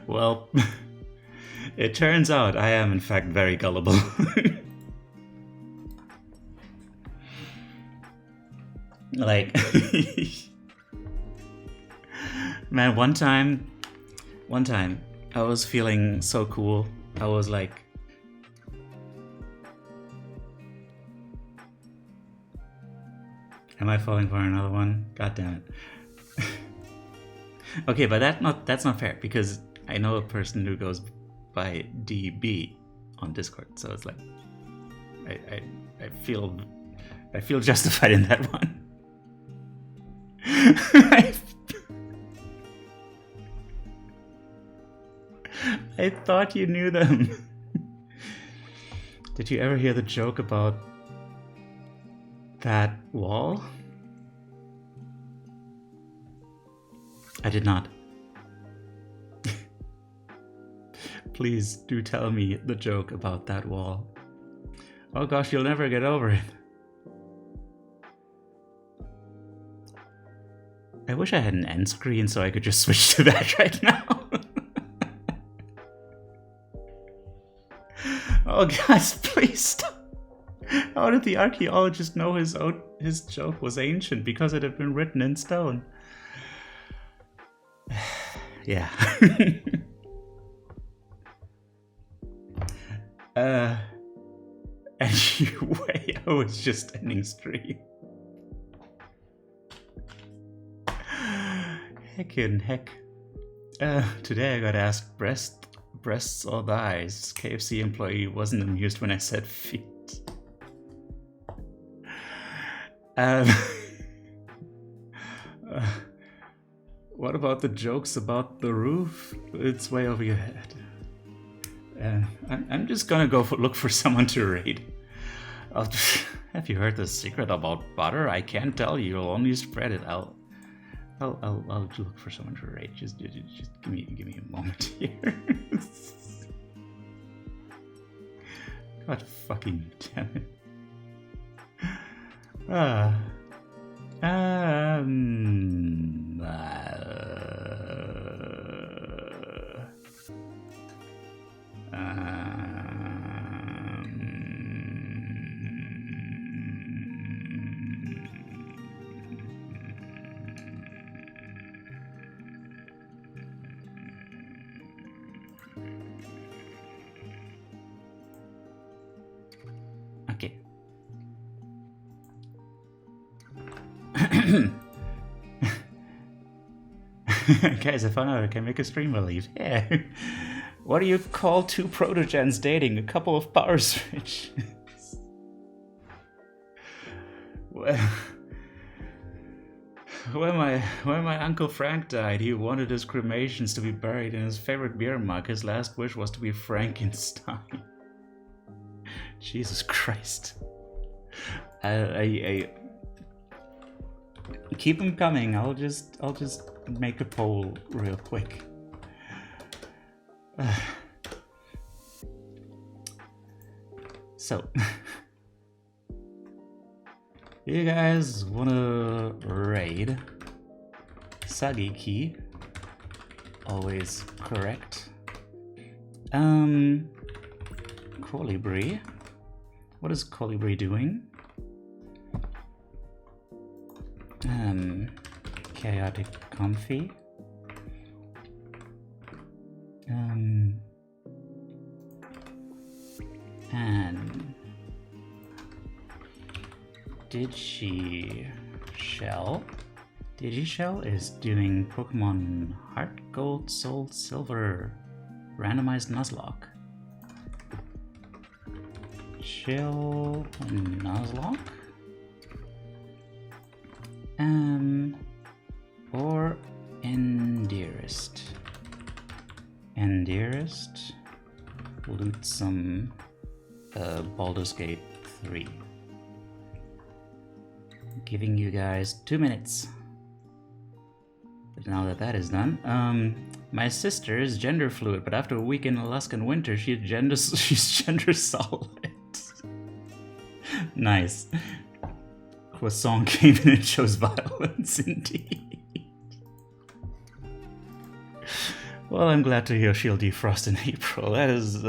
Well, it turns out I am in fact very gullible. Like, man, one time, I was feeling so cool. I was like, am I falling for another one? God damn it. Okay, but that's not fair, because I know a person who goes by DB on Discord, so it's like, I feel justified in that one. I thought you knew them. Did you ever hear the joke about that wall? I did not. Please do tell me the joke about that wall. Oh gosh, you'll never get over it. I wish I had an end screen so I could just switch to that right now. Oh guys, please stop. How did the archaeologist know his joke was ancient? Because it had been written in stone. Yeah. Anyway, I was just ending stream. Heckin' heck. Today I got asked breasts or thighs. KFC employee wasn't amused when I said feet. What about the jokes about the roof? It's way over your head. I'm just gonna go look for someone to raid. Have you heard the secret about butter? I can't tell you. You'll only spread it. I'll look for someone to raid. Just give me a moment here. God fucking damn it. Okay. Guys, I found out I can make a stream believe. Yeah. What do you call two protogens dating? A couple of power switches. Well, when my Uncle Frank died, he wanted his cremations to be buried in his favorite beer mug. His last wish was to be Frankenstein. Jesus Christ. I keep them coming. I'll just make a poll real quick. So, you guys wanna raid 쏘ʀᴄಘɪ? Always correct. Colibri. What is Colibri doing? Chaotic Comfy. And DigiShell. DigiShell is doing Pokemon Heart, Gold, Soul, Silver, randomized Nuzlocke. Chill Nuzlocke. Or Endearest. Endearest. Loot some Baldur's Gate 3. giving you guys 2 minutes. But now that that is done, my sister is gender fluid, but after a week in Alaskan winter, she's gender solid. Nice. Croissant came in and chose violence indeed. Well, I'm glad to hear she'll defrost in April. That is,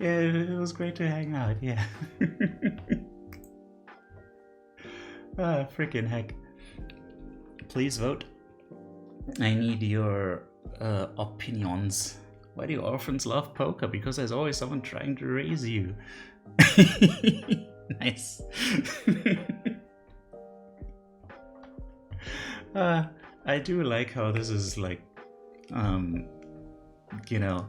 yeah, it was great to hang out, yeah. Freaking heck. Please vote. I need your opinions. Why do orphans love poker? Because there's always someone trying to raise you. Nice. I do like how this is like, you know,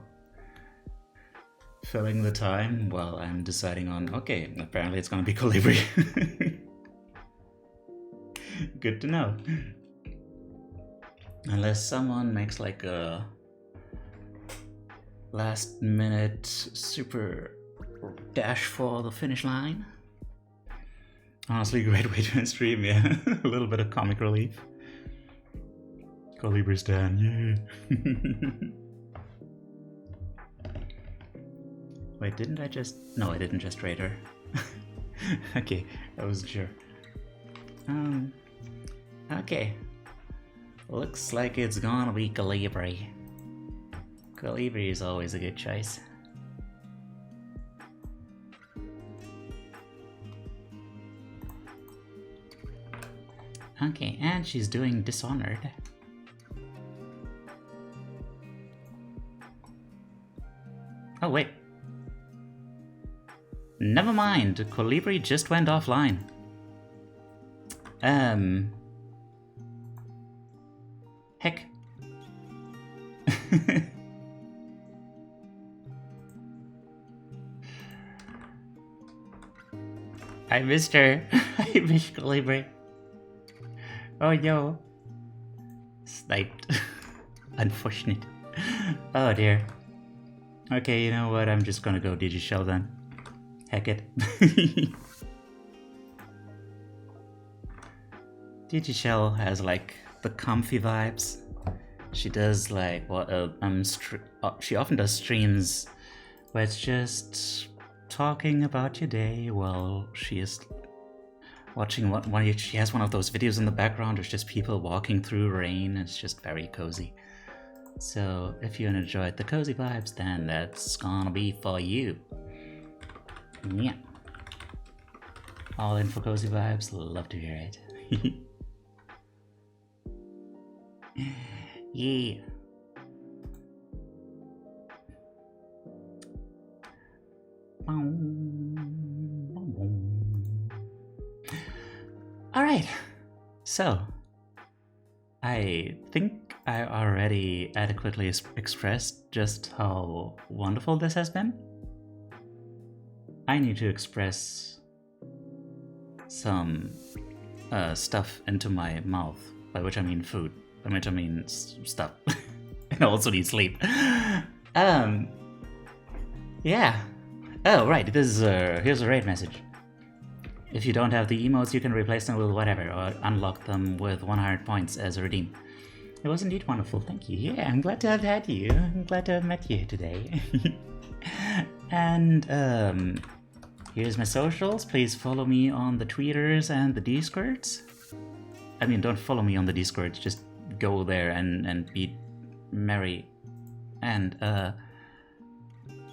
filling the time while I'm deciding on, okay, apparently it's gonna be Colibri. Good to know. Unless someone makes like a last minute super dash for the finish line. Honestly, great way to stream, yeah. A little bit of comic relief. Colibri's down, yeah. Wait, didn't I just... No, I didn't just raid her. Okay, I wasn't sure. Okay. Looks like it's gonna be Colibri. Colibri is always a good choice. Okay, and she's doing Dishonored. Oh, wait. Never mind, Colibri just went offline. Heck. I missed her. I missed Colibri. Oh, yo. Sniped. Unfortunate. Oh, dear. Okay, you know what? I'm just gonna go Digishell then. Heck it. Digishell has like the comfy vibes. She does like what she often does streams where it's just talking about your day while she is watching she has one of those videos in the background. There's just people walking through rain. It's just very cozy. So if you enjoyed the cozy vibes, then that's gonna be for you. Yeah. All in for cozy vibes. Love to hear it. Yeah. Alright, so I think I already adequately expressed just how wonderful this has been. I need to express some stuff into my mouth, by which I mean food, by which I mean stuff. And I also need sleep. Yeah. Oh, right, this is here's a raid message. If you don't have the emotes, you can replace them with whatever, or unlock them with 100 points as a redeem. It was indeed wonderful, thank you. Yeah, I'm glad to have had you. I'm glad to have met you today. And, here's my socials. Please follow me on the Twitters and the Discords. I mean, don't follow me on the Discords, just go there and be merry. And,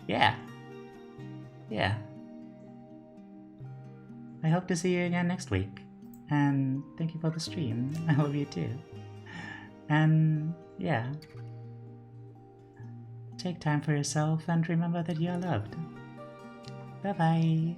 yeah. Yeah. I hope to see you again next week. And thank you for the stream. I love you too. And yeah. Take time for yourself and remember that you are loved. Bye bye.